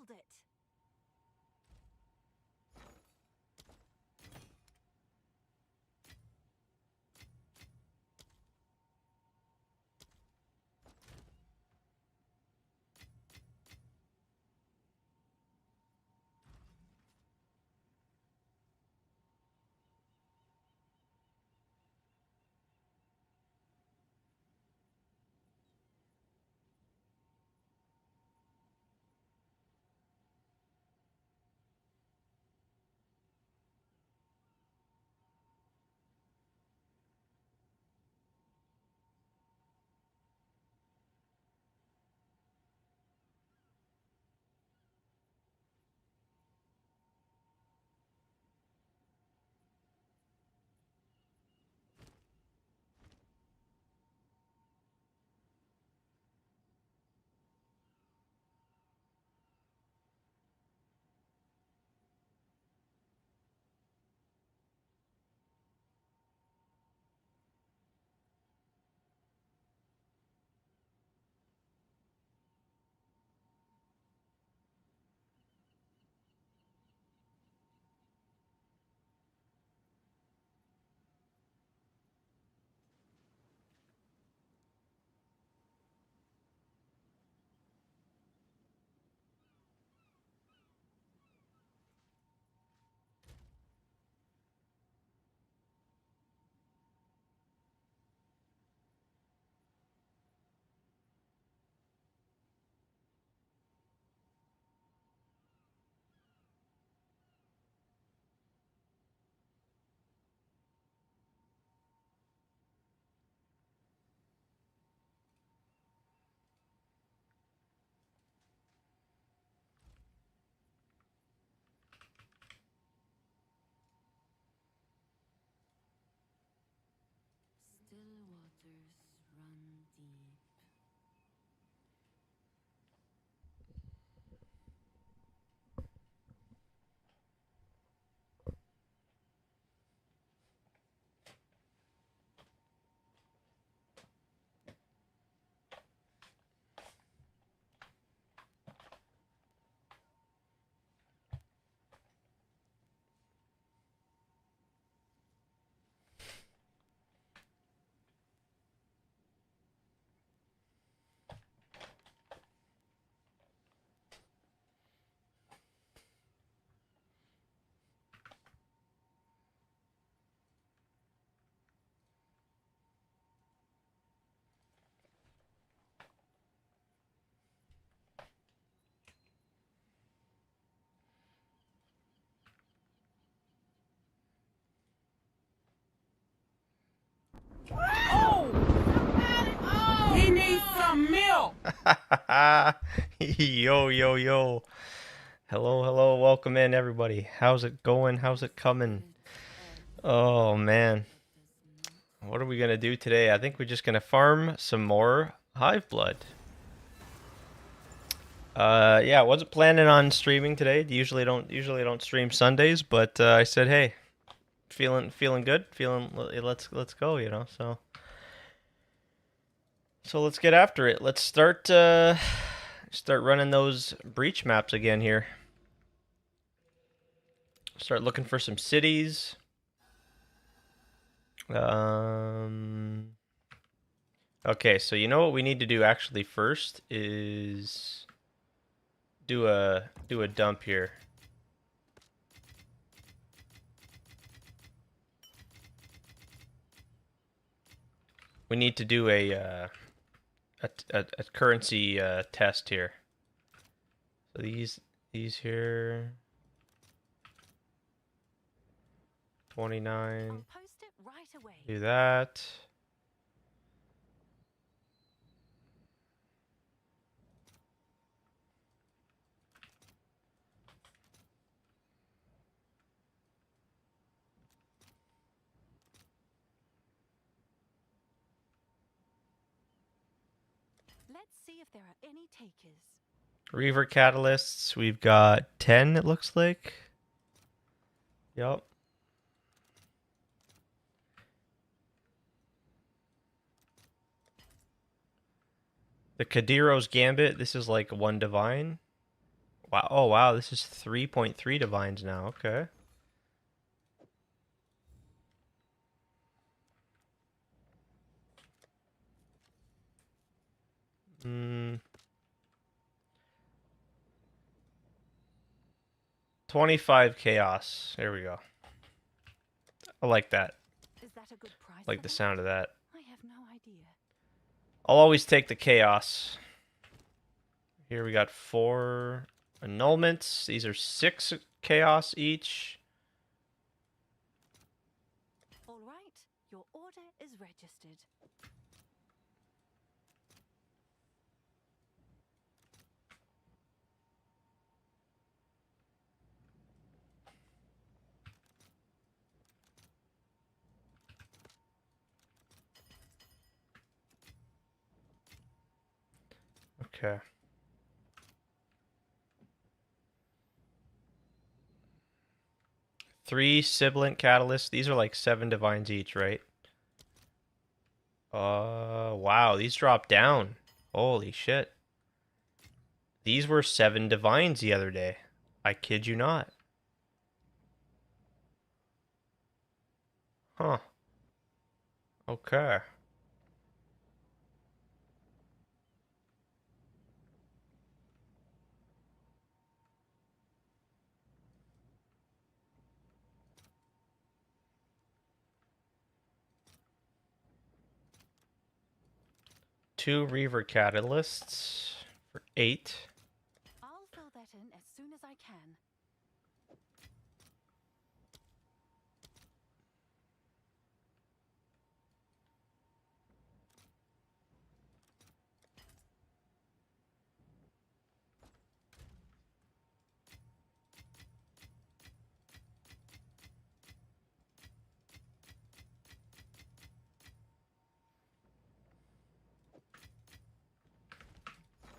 nailed it. Still waters run deep. He needs some milk. Yo, yo, yo. Hello, hello. Welcome in, everybody. How's it going? How's it coming? Oh, man. What are we going to do today? I think we're just going to farm some more hive blood. Yeah, I wasn't planning on streaming today. Usually don't stream Sundays, but I said, hey, feeling good, let's go, you know. So let's get after it. Let's start running those breach maps again here. Start looking for some cities. Okay, so you know what we need to do actually first is do a dump here. We need to do a currency test here. So these here 29. I'll post it right away. Do that. Let's see if there are any takers. Reaver catalysts, we've got 10 it looks like. Yup. The Kadiro's Gambit, this is like one divine. Wow. Oh, wow. This is 3.3 divines now. Okay. Hmm. 25 chaos. There we go. I like that. Is that a good price I like for the that? sound of that. I have no idea. I'll always take the chaos. Here we got 4 annulments. These are 6 chaos each. All right, your order is registered. Okay. Three sibilant catalysts. These are like 7 divines each, right? Wow, these drop down. Holy shit. These were 7 divines the other day. I kid you not. Huh. Okay. Two Reaver catalysts for 8. I'll fill that in as soon as I can.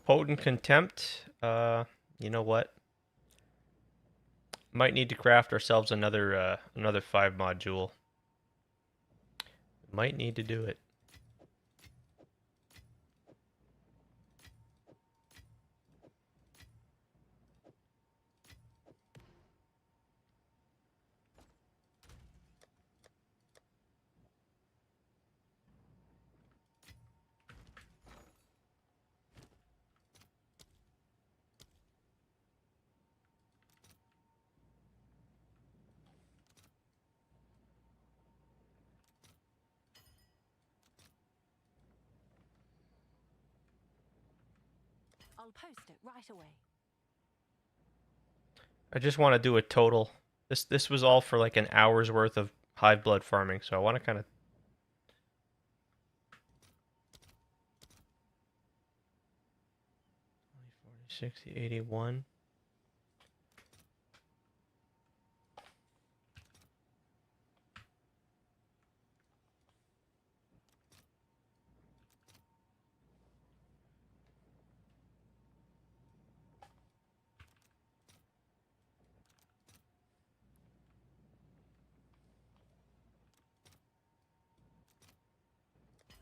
Potent Contempt. You know what? Might need to craft ourselves another 5 module. Might need to do it. I'll post it right away. I just want to do a total. This was all for like an hour's worth of hive blood farming, so I want to kind of 60, 81.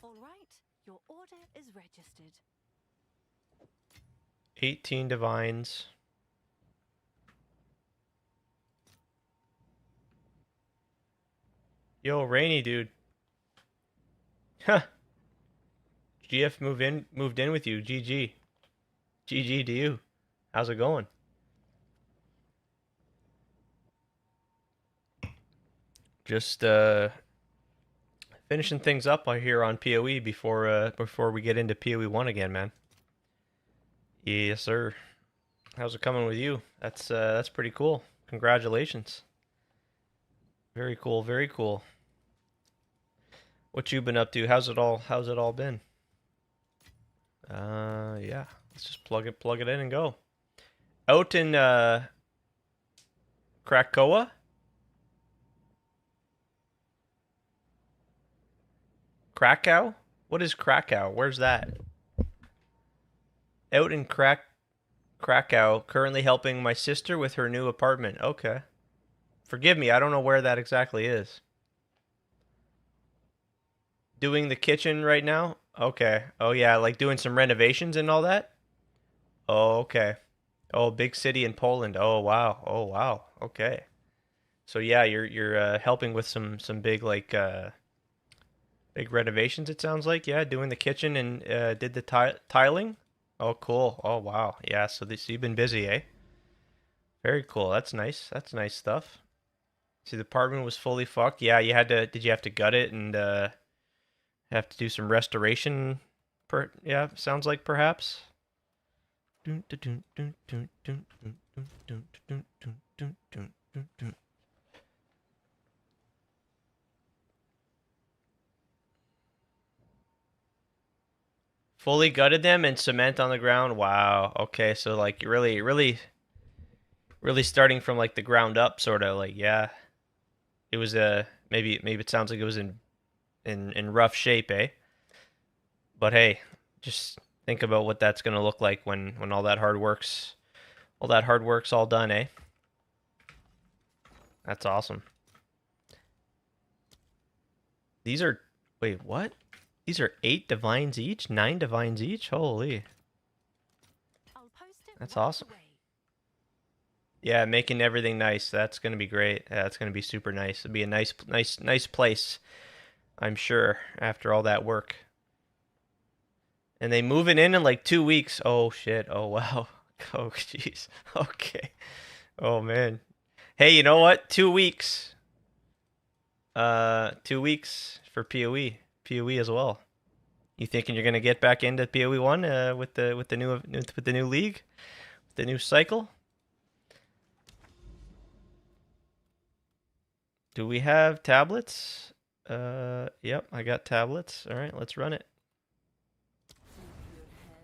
All right, your order is registered. 18 divines. Yo, Rainy dude. Huh. GF moved in with you. GG. GG to you. How's it going? Just finishing things up here on PoE before we get into PoE 1 again, man. Yes, sir. How's it coming with you? That's pretty cool. Congratulations. Very cool, very cool. What you been up to? How's it all been? Yeah. Let's just plug it in and go. Out in Krakoa? Krakow? What is Krakow? Where's that? Out in Krakow, currently helping my sister with her new apartment. Okay. Forgive me, I don't know where that exactly is. Doing the kitchen right now? Okay. Oh yeah, like doing some renovations and all that? Oh, okay. Oh, big city in Poland. Oh wow. Oh wow. Okay. So yeah, you're helping with some big like big renovations. It sounds like, yeah, doing the kitchen and did the tiling. Oh cool. Oh wow. Yeah. So you've been busy, eh? Very cool. That's nice. That's nice stuff. See, the apartment was fully fucked. Yeah, you had to. Did you have to gut it and have to do some restoration? Yeah, sounds like perhaps. Fully gutted them and cement on the ground. Wow. Okay, so like really starting from like the ground up, sort of like, yeah. It was maybe it sounds like it was in rough shape, eh? But hey, just think about what that's gonna look like when all that hard work's all done, eh? That's awesome. These are wait, what? These are 8 divines each? 9 divines each? Holy. That's awesome. Yeah, making everything nice. That's gonna be great. Yeah, that's gonna be super nice. It'll be a nice place, I'm sure, after all that work. And they move it in like 2 weeks. Oh shit. Oh wow. Oh jeez. Okay. Oh man. Hey, you know what? 2 weeks. 2 weeks for PoE. PoE as well. You thinking you're gonna get back into PoE 1 with the new league, the new cycle? Do we have tablets? Yep, I got tablets. All right, let's run it.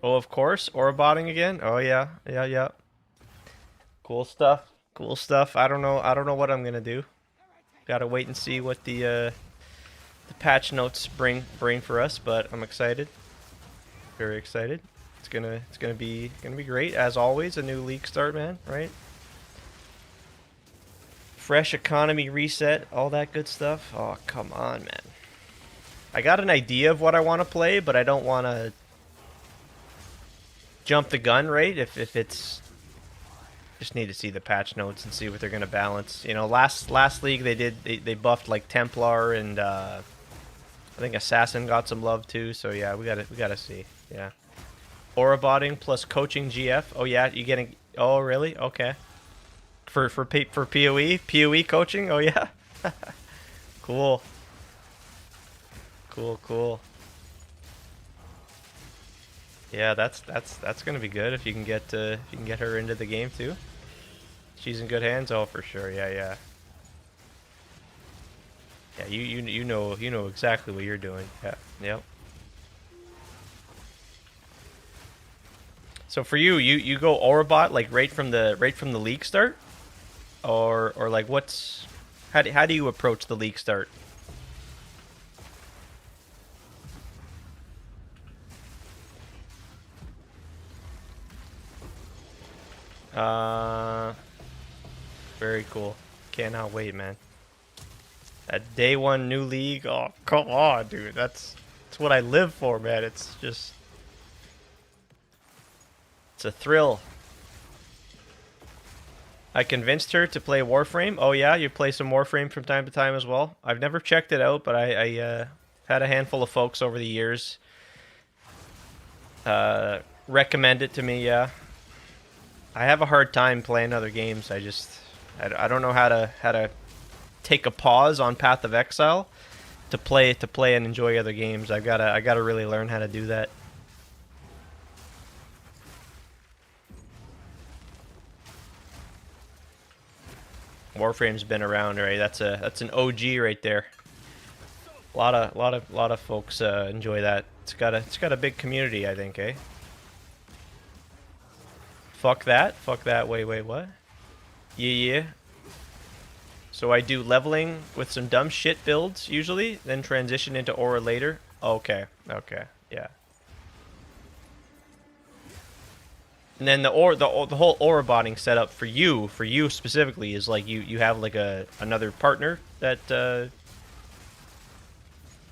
Oh, of course, Orabotting again. Oh yeah, yeah. Cool stuff. Cool stuff. I don't know what I'm gonna do. Gotta wait and see what the patch notes bring for us, but I'm excited. Very excited. It's gonna be great as always. A new league start, man. Right? Fresh economy reset, all that good stuff. Oh come on, man. I got an idea of what I want to play, but I don't want to jump the gun, right? If it's just need to see the patch notes and see what they're gonna balance. You know, last league they buffed like Templar and I think Assassin got some love too. So yeah, we gotta see. Yeah, Aurabotting plus coaching GF. Oh yeah, you getting? Oh really? Okay. For PoE coaching. Oh yeah. Cool. Cool. Yeah, that's gonna be good if you can get her into the game too. She's in good hands. Oh, for sure. Yeah. Yeah, you know exactly what you're doing. Yeah. Yep. So for you go Orabot like right from the league start, or like what's how do you approach the league start? Uh, Very cool. Cannot wait, man. That day one new league. Oh, come on, dude. That's what I live for, man. It's just it's a thrill. I convinced her to play Warframe. Oh yeah, you play some Warframe from time to time as well. I've never checked it out, but I had a handful of folks over the years recommend it to me. Yeah, I have a hard time playing other games. I don't know how to take a pause on Path of Exile to play and enjoy other games. I gotta really learn how to do that. Warframe's been around, right? That's an OG right there. A lot of folks enjoy that. It's got a big community, I think, eh? Fuck that. Wait, what? Yeah. So I do leveling with some dumb shit builds usually, then transition into aura later. Okay. Yeah. And then the whole aura botting setup for you specifically is like you have like another partner that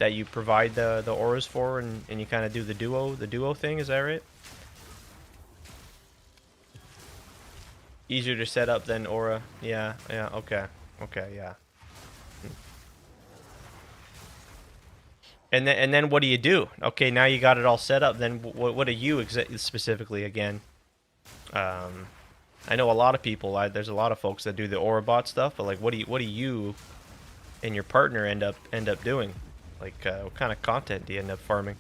you provide the auras for, and you kind of do the duo thing. Is that right? Easier to set up than Aura. Yeah, yeah, okay. Okay, yeah. And then what do you do? Okay, now you got it all set up. Then what do you specifically again? I know a lot of people. There's a lot of folks that do the Aura bot stuff, but like, what do you and your partner end up doing? Like, what kind of content do you end up farming?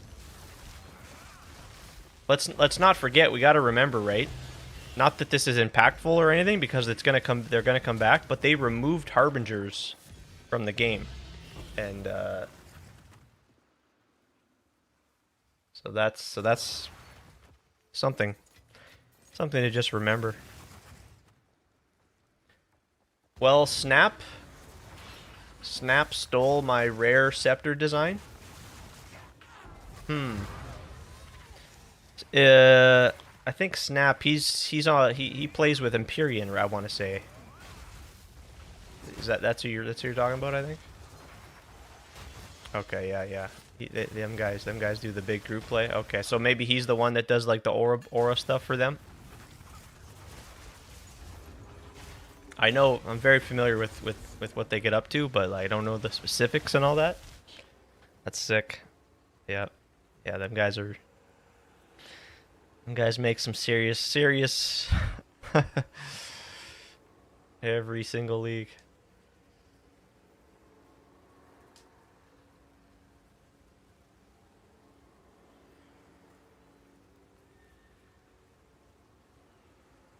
Let's not forget. We got to remember, right? Not that this is impactful or anything, because it's gonna come. They're gonna come back, but they removed harbingers from the game, and so that's something to just remember. Well, Snap stole my rare scepter design. I think Snap, he plays with Empyrean, I want to say. That's who you're talking about, I think. Okay, yeah. Them guys do the big group play. Okay, so maybe he's the one that does like the aura stuff for them. I know I'm very familiar with what they get up to, but like, I don't know the specifics and all that. That's sick. Yeah, them guys make some serious every single league.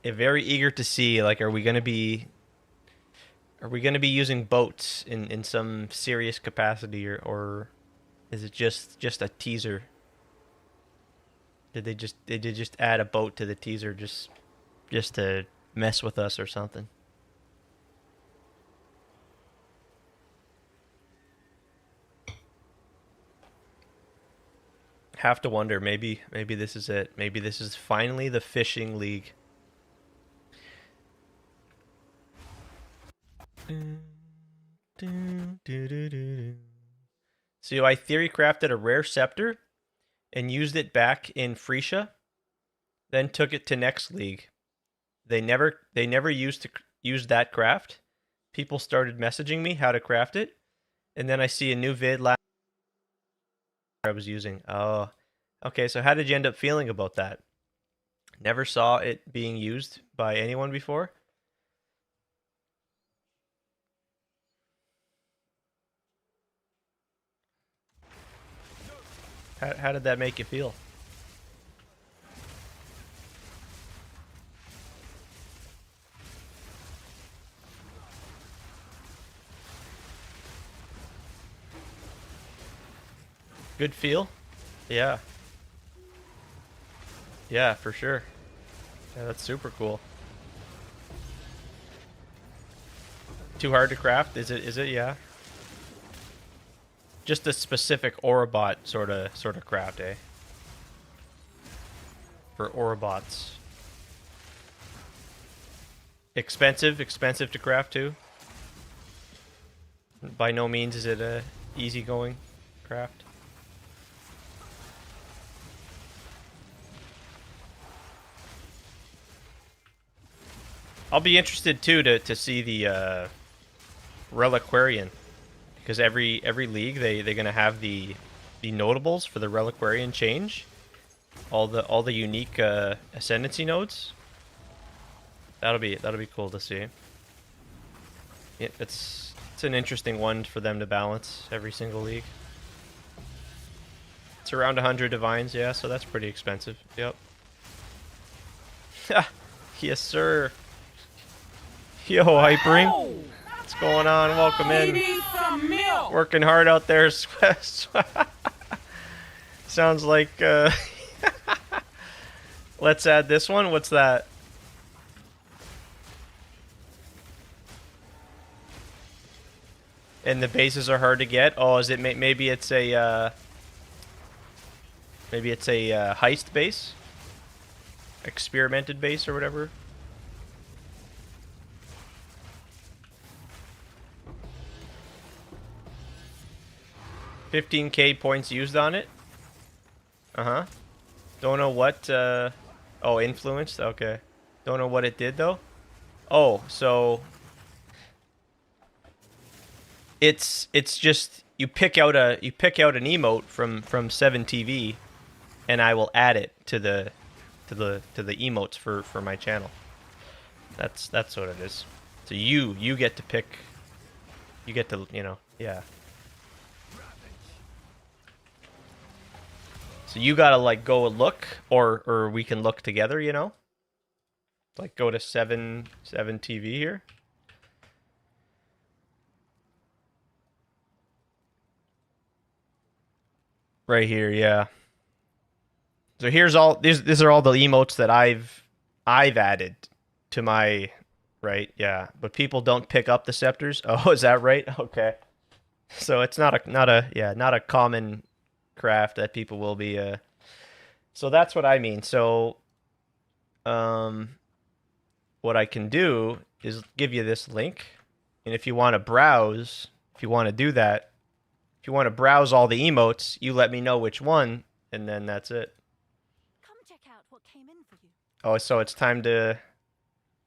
Very eager to see, like, are we gonna be using boats in some serious capacity, or is it just a teaser? Did they just add a boat to the teaser just to mess with us or something? Have to wonder, maybe this is it. Maybe this is finally the fishing league. So I theory crafted a rare scepter and used it back in Frisia, then took it to next league. They never used that craft. People started messaging me how to craft it, and then I see a new vid last I was using. Oh, okay. So how did you end up feeling about that? Never saw it being used by anyone before. How did that make you feel? Good feel? Yeah. Yeah, for sure. Yeah, that's super cool. Too hard to craft? Is it? Yeah. Just a specific Aurabot sort of craft, eh? For Aurabots. Expensive to craft too. By no means is it a easygoing craft. I'll be interested too to see the Reliquarian, because every league they're gonna have the notables for the Reliquarian change, all the unique ascendancy nodes. That'll be cool to see. Yeah, it's an interesting one for them to balance every single league. It's around 100 divines, yeah, so that's pretty expensive. Yep. Yes, sir. Yo, Hypering. What's going on? Welcome in. Working hard out there. Sounds like, let's add this one. What's that? And the bases are hard to get. Oh, is it maybe it's a heist base? Experimented base or whatever? $15K points used on it. Don't know what. Oh, influenced. Okay. Don't know what it did though. Oh, so it's just you pick out an emote from 7TV, and I will add it to the emotes for my channel. That's what it is. So you get to pick. You get to, you know, yeah. So you gotta like go and look, or we can look together, you know. Like go to 7TV here. Right here, yeah. So here's all these are all the emotes that I've added to my, right, yeah. But people don't pick up the scepters. Oh, is that right? Okay. So it's not a common craft that people will be so that's what I mean. So what I can do is give you this link, and if you want to browse, if you want to do that, if you want to browse all the emotes, you let me know which one, and then that's it. Come check out what came in for you. Oh, so it's time to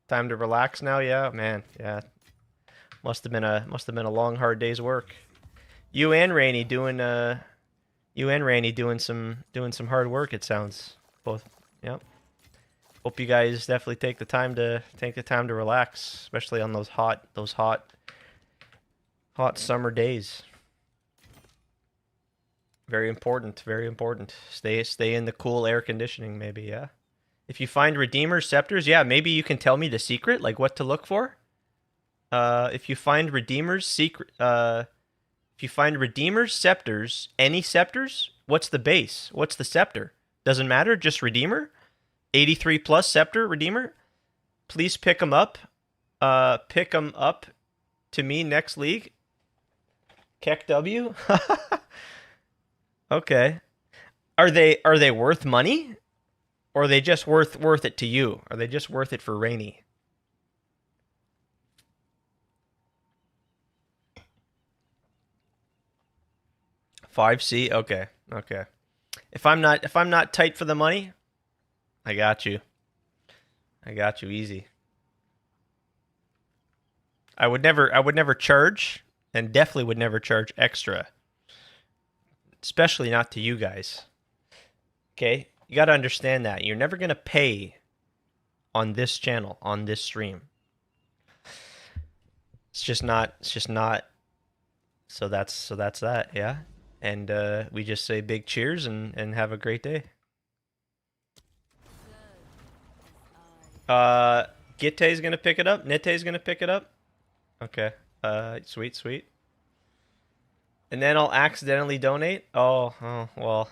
relax now. Yeah, man. Yeah, must have been a long, hard day's work. You and Rainey doing some hard work. It sounds both. Yep. Hope you guys definitely take the time to relax, especially on those hot summer days. Very important, very important. Stay in the cool air conditioning, maybe, yeah. If you find Redeemer Scepters, yeah, maybe you can tell me the secret, like what to look for. If you find Redeemer's secret, if you find Redeemer's Scepters, any Scepters, what's the base? What's the Scepter? Doesn't matter, just Redeemer. 83 plus Scepter, Redeemer. Please pick them up. Pick them up to me next league. Keck W. Okay. Are they worth money? Or are they just worth it to you? Are they just worth it for Rainy? $5C? Okay. Okay. If I'm not tight for the money, I got you. I got you easy. I would never charge, and definitely would never charge extra. Especially not to you guys. Okay? You got to understand that. You're never going to pay on this channel, on this stream. It's just not so that's that, yeah. And we just say big cheers and have a great day. Gitte's gonna pick it up. Nitte's gonna pick it up. Okay. Sweet, sweet. And then I'll accidentally donate. Oh, well.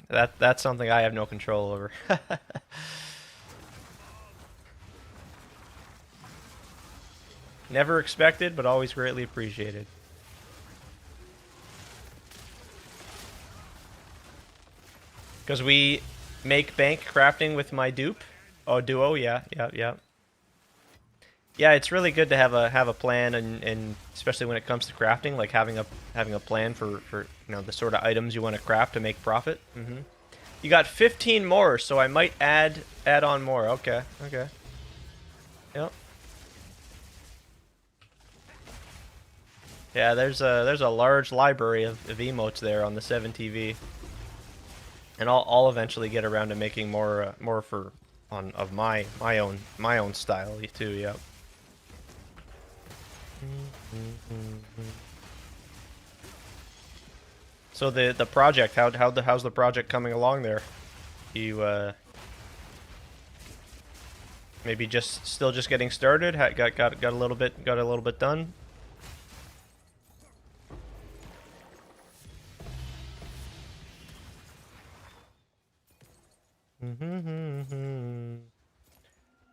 That's something I have no control over. Never expected, but always greatly appreciated. Because we make bank crafting with my dupe. Oh, duo, yeah. Yeah, it's really good to have a plan, and especially when it comes to crafting, like having a plan for you know, the sort of items you want to craft to make profit. You got 15 more, so I might add on more. Okay. Yep. Yeah, there's a large library of emotes there on the 7TV, and I'll eventually get around to making more for of my own style too. Yep. So the project, how's the project coming along there? You maybe still just getting started? Got a little bit done. Mm-hmm.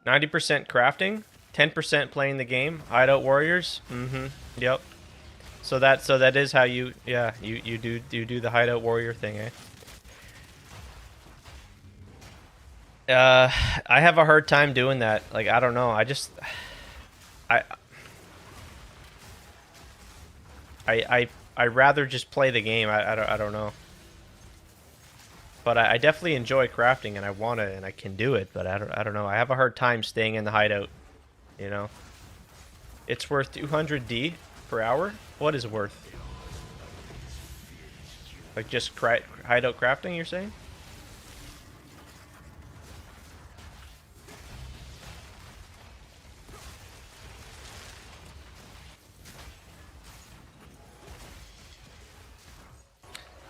90% crafting, 10% playing the game. Hideout Warriors. Yep. So that is how you do the Hideout Warrior thing, eh? I have a hard time doing that. Like, I don't know. I rather just play the game. I don't know. But I definitely enjoy crafting, and I want to, and I can do it. But I don't know. I have a hard time staying in the hideout. you know. It's worth 200D per hour? What is worth? Like just hideout crafting, you're saying?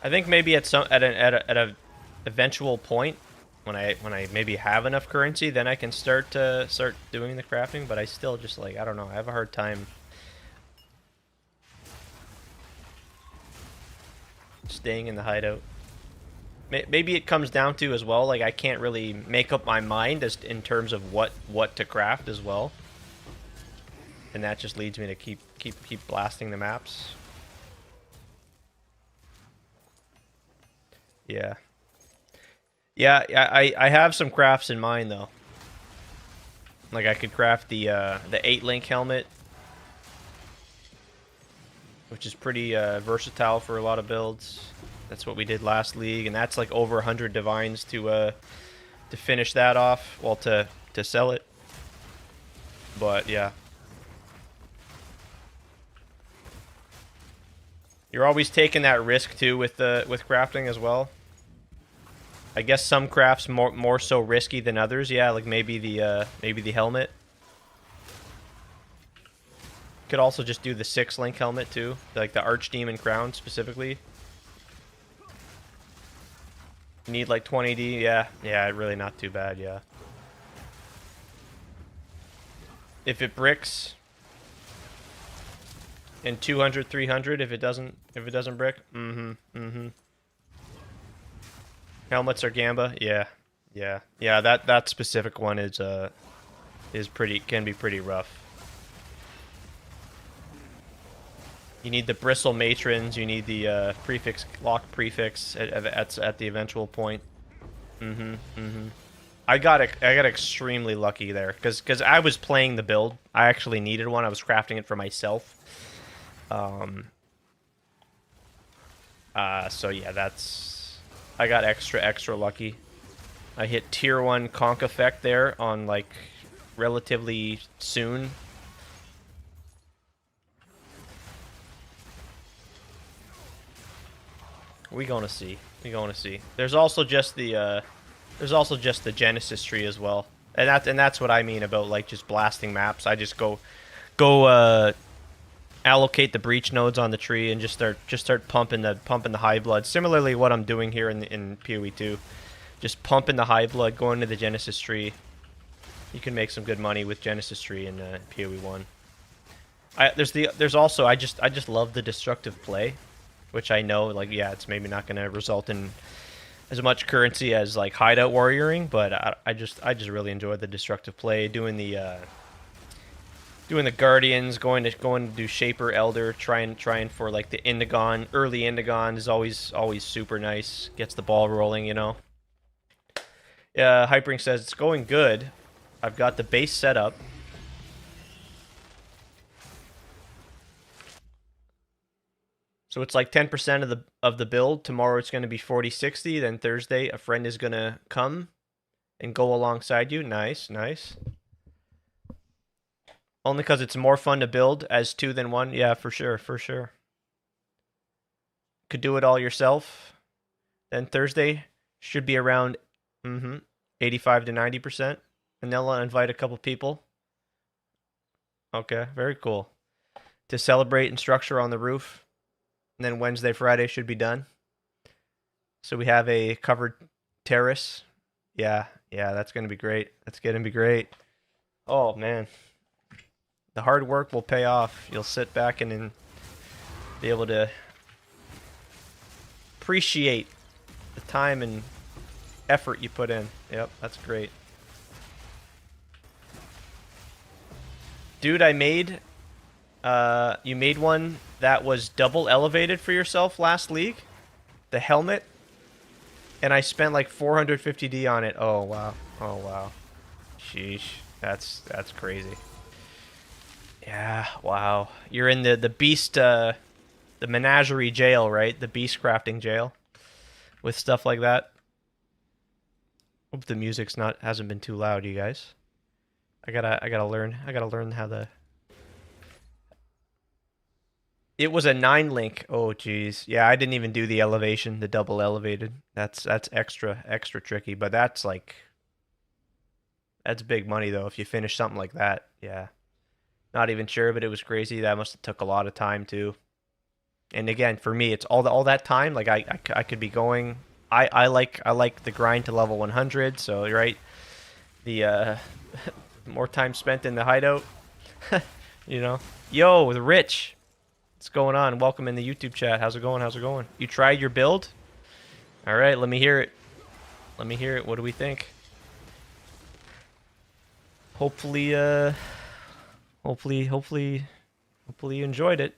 I think maybe at a eventual point when I maybe have enough currency, then I can start doing the crafting. But I still just like, I don't know, I have a hard time staying in the hideout. Maybe it comes down to as well, like I can't really make up my mind as in terms of what to craft as well, and that just leads me to keep blasting the maps. Yeah. Yeah, I have some crafts in mind though. Like I could craft the 8-link helmet, which is pretty versatile for a lot of builds. That's what we did last league, and that's like over 100 divines to finish that off, well, to sell it. But yeah, you're always taking that risk too with crafting as well. I guess some crafts more so risky than others. Yeah, like maybe the helmet. Could also just do the 6-link helmet too, like the Archdemon crown specifically. You need like 20D. Yeah, really not too bad. Yeah. If it bricks, and 200, 300 if it doesn't brick. Helmets are Gamba. Yeah. That specific one is can be pretty rough. You need the bristle matrons. You need the lock prefix at the eventual point. I got extremely lucky there because I was playing the build. I actually needed one. I was crafting it for myself. So yeah, I got extra lucky. I hit tier 1 conch effect there on like relatively soon. We gonna see. There's also just the Genesis tree as well, and that's what I mean about like just blasting maps. I just go allocate the breach nodes on the tree and just start pumping the high blood. Similarly, what I'm doing here in PoE 2, just pumping the high blood, going to the Genesis tree. You can make some good money with Genesis tree in PoE 1. There's also I just love the destructive play. Which I know, like, yeah, it's maybe not going to result in as much currency as like hideout warrioring, but I just really enjoy the destructive play, doing the guardians, going to do Shaper Elder, trying for like the Indigon, early Indigon is always super nice, gets the ball rolling, you know. Yeah, Hypering says it's going good. I've got the base set up. So it's like 10% of the build. Tomorrow it's going to be 40-60. Then Thursday a friend is going to come and go alongside you. Nice. Only because it's more fun to build as 2 than 1. Yeah, for sure. Could do it all yourself. Then Thursday should be around 85 to 90%. And they'll invite a couple people. Okay, very cool. To celebrate and structure on the roof. And then Wednesday, Friday should be done. So we have a covered terrace. Yeah, that's going to be great. Oh, man. The hard work will pay off. You'll sit back and be able to appreciate the time and effort you put in. Yep, that's great. Dude, I made... you made one that was double elevated for yourself last league, the helmet, and I spent like 450D on it. Oh wow, sheesh, that's crazy. Yeah, wow, you're in the beast, the menagerie jail, right? The beast crafting jail with stuff like that. Hope the music's hasn't been too loud, you guys. I gotta learn how to. It was a 9 link. Oh geez, yeah, I didn't even do the elevation, the double elevated. That's extra tricky, but that's like that's big money though if you finish something like that. Yeah, not even sure, but it was crazy. That must have took a lot of time too. And again, for me, it's all that time. Like I could be going. I like the grind to level 100. So right, the more time spent in the hideout. You know, yo, the Rich. What's going on? Welcome in the YouTube chat. How's it going? How's it going? You tried your build? All right, let me hear it. Let me hear it. What do we think? Hopefully, hopefully you enjoyed it.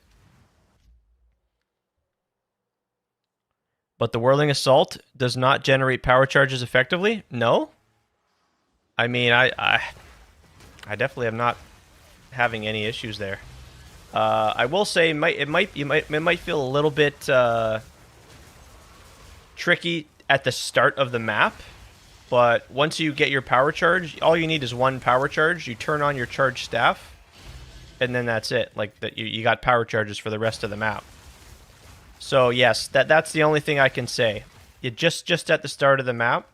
But the Whirling Assault does not generate power charges effectively? No? I mean, I definitely am not having any issues there. I will say it might feel a little bit tricky at the start of the map, but once you get your power charge, all you need is one power charge. You turn on your charge staff, and then that's it. Like that, you got power charges for the rest of the map. So yes, that's the only thing I can say. You just at the start of the map.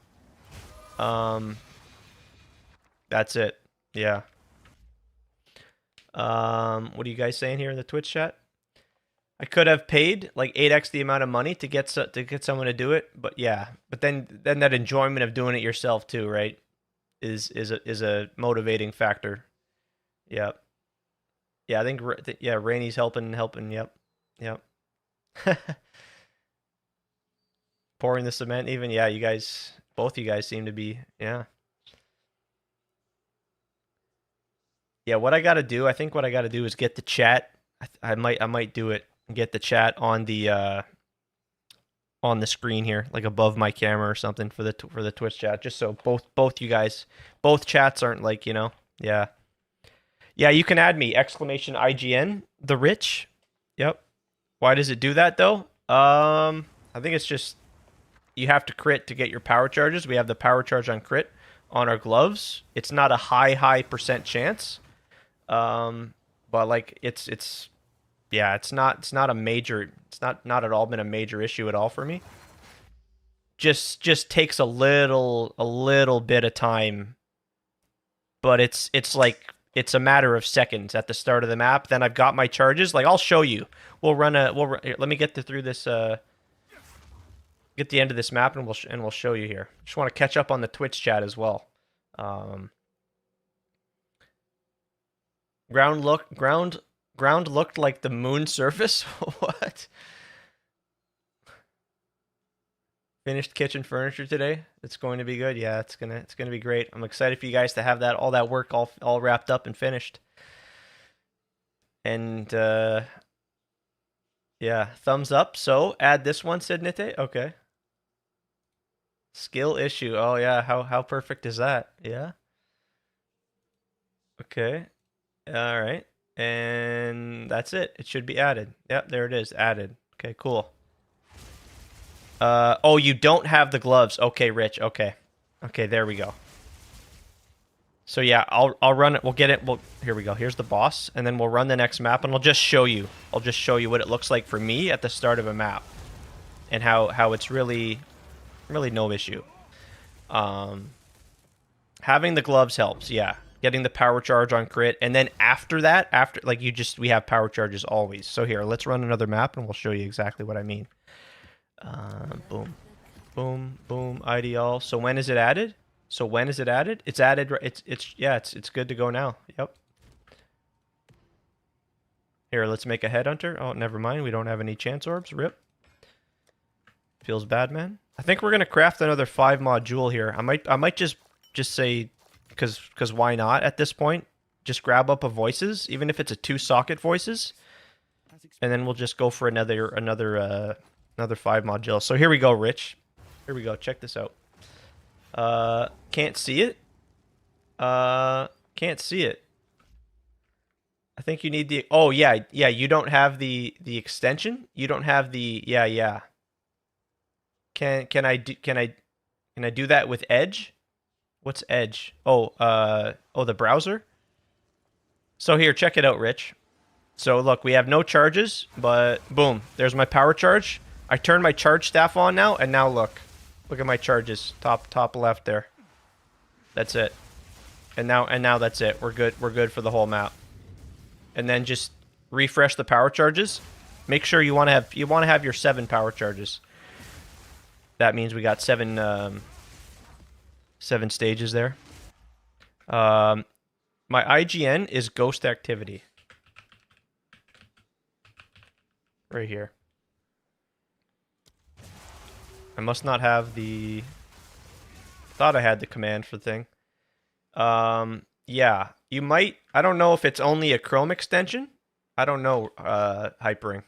That's it. Yeah. What are you guys saying here in the Twitch chat? I could have paid like 8x the amount of money to get someone to do it, but yeah. But then that enjoyment of doing it yourself too, right? Is a motivating factor. Yep. Yeah, I think yeah, Rainy's helping. Yep. Pouring the cement even. Yeah, you guys, both you guys seem to be, yeah. Yeah, what I got to do, I think what I got to do is get the chat. I might do it and get the chat on the screen here, like above my camera or something for the Twitch chat, just so both you guys, both chats aren't like, you know. Yeah. Yeah, you can add me !IGN the Rich. Yep. Why does it do that though? I think it's just you have to crit to get your power charges. We have the power charge on crit on our gloves. It's not a high percent chance. But like it's yeah, it's not a major, it's not at all been a major issue at all for me. Just takes a little bit of time, but it's like it's a matter of seconds at the start of the map. Then I've got my charges. Like I'll show you. Here, let me get through this get the end of this map and we'll show you here. Just want to catch up on the Twitch chat as well. Ground looked like the moon surface. What? Finished kitchen furniture today. It's going to be good. Yeah, it's gonna be great. I'm excited for you guys to have all that work all wrapped up and finished. And yeah, thumbs up. So add this one, said Nite. Okay. Skill issue. Oh yeah, how perfect is that? Yeah. Okay. All right. And that's it. It should be added. Yep, there it is. Added. Okay, cool. Oh, you don't have the gloves. Okay, Rich. Okay. Okay, there we go. So yeah, I'll run it. We'll get it. Here we go. Here's the boss, and then we'll run the next map, and I'll just show you. I'll just show you what it looks like for me at the start of a map, and how it's really no issue. Having the gloves helps. Yeah. Getting the power charge on crit, and then after that, like we have power charges always. So here, let's run another map, and we'll show you exactly what I mean. Boom, boom, boom, ideal. So when is it added? It's added. It's good to go now. Yep. Here, let's make a headhunter. Oh, never mind. We don't have any chance orbs. Rip. Feels bad, man. I think we're gonna craft another 5-mod jewel here. I might just say. Because why not at this point? Just grab up a voices, even if it's a 2-socket voices, and then we'll just go for another 5-mod gel. So here we go, Rich. Here we go. Check this out. Can't see it. Can't see it. I think you need the. Oh yeah. You don't have the extension. You don't have the. Yeah. Can I do that with Edge? What's Edge? Oh, the browser? So here, check it out, Rich. So look, we have no charges, but boom, there's my power charge. I turned my charge staff on now, and now look. Look at my charges. Top left there. That's it. And now that's it. We're good. We're good for the whole map. And then just refresh the power charges. Make sure you want to have your 7 power charges. That means we got 7 stages there. My IGN is ghost activity. Right here. I must not have the... Thought I had the command for the thing. Yeah. You might... I don't know if it's only a Chrome extension. I don't know, Hypering.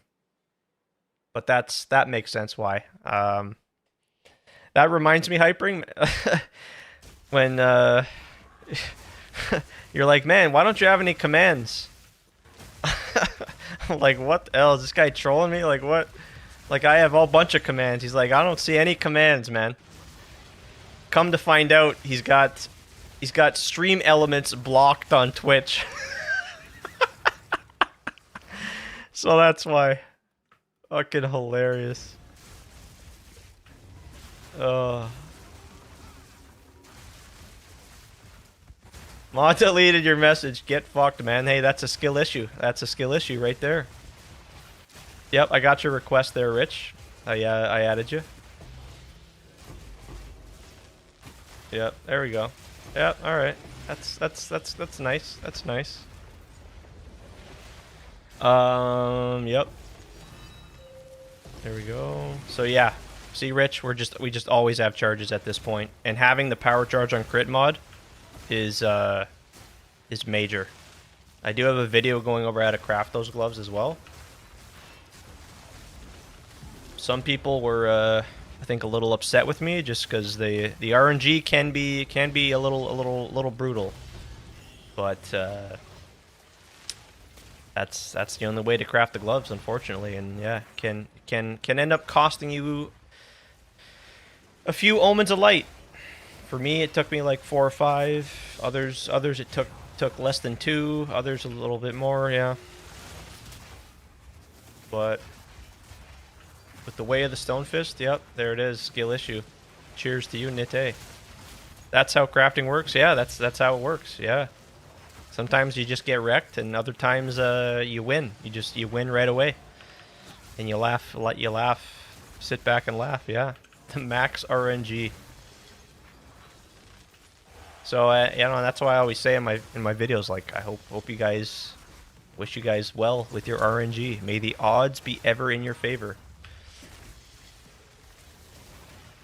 But that makes sense why. That reminds me, Hypering, when you're like, man, why don't you have any commands? I'm like, what the hell? Is this guy trolling me? Like, what? Like, I have a bunch of commands. He's like, I don't see any commands, man. Come to find out, he's got stream elements blocked on Twitch. So that's why. Fucking hilarious. Mod deleted your message. Get fucked, man. Hey, that's a skill issue. That's a skill issue right there. Yep, I got your request there, Rich. I added you. Yep, there we go. Yep, all right. That's nice. That's nice. Yep. There we go. So yeah, see, Rich, we just always have charges at this point, and having the power charge on crit mod is major. I do have a video going over how to craft those gloves as well. Some people were, I think, a little upset with me just because the RNG can be a little brutal, but that's the only way to craft the gloves, unfortunately, and yeah, can end up costing you a few omens of light. For me, it took me like 4 or 5. Others it took less than 2. Others a little bit more, yeah. But with the way of the stone fist, yep, there it is, skill issue. Cheers to you, Nite. That's how crafting works. Yeah, that's how it works. Yeah. Sometimes you just get wrecked, and other times you win. You win right away, and you laugh. You laugh. Sit back and laugh. Yeah, the max RNG. So you know, that's why I always say in my videos, like, I hope you guys, wish you guys well with your RNG. May the odds be ever in your favor.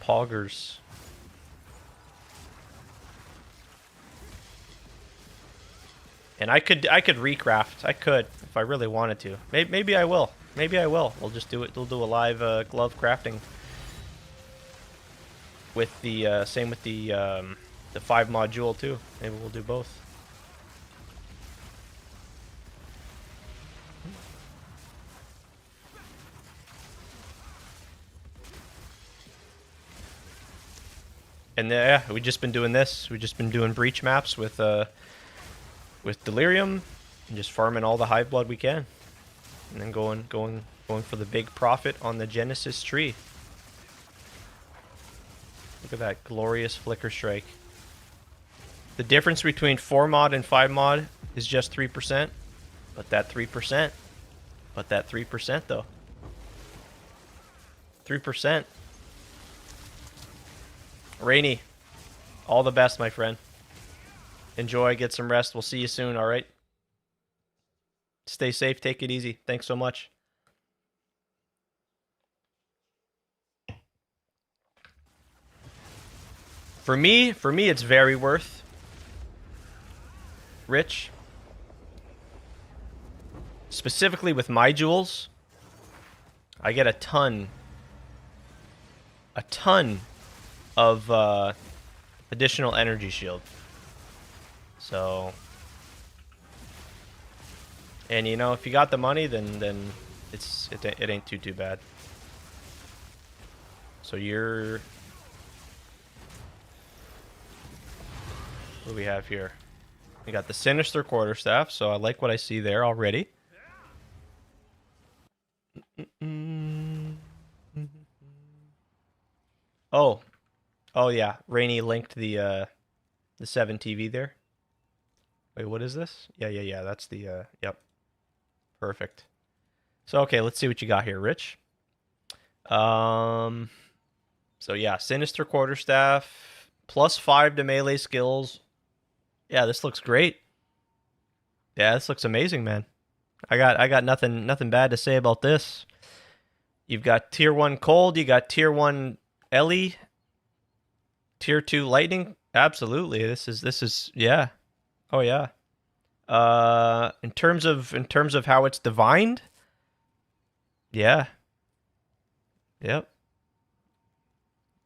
Poggers. And I could recraft. I could if I really wanted to. Maybe I will. Maybe I will. We'll just do it. We'll do a live glove crafting with the same with the 5 module too. Maybe we'll do both. And yeah, we've just been doing this. We've just been doing breach maps with delirium, and just farming all the hive blood we can, and then going for the big profit on the Genesis tree. Look at that glorious flicker strike. The difference between 4 mod and 5 mod is just 3%, but that 3%, though, 3%. Rainy, all the best, my friend. Enjoy, get some rest. We'll see you soon, all right? Stay safe, take it easy. Thanks so much. For me, it's very worth. Rich. Specifically with my jewels, I get a ton of additional energy shield. So, and you know, if you got the money, then it ain't too bad. So what do we have here? We got the Sinister Quarterstaff, so I like what I see there already. Oh, oh yeah, Rainy linked the 7 TV there. Wait, what is this? Yeah. That's the yep. Perfect. So okay, let's see what you got here, Rich. So yeah, Sinister Quarterstaff, +5 to melee skills. Yeah, this looks great. Yeah, this looks amazing, man. I got nothing bad to say about this. You've got tier 1 cold, you got tier 1 Ellie, tier 2 lightning. Absolutely. This is yeah. Oh yeah. In terms of how it's divined, yeah. Yep.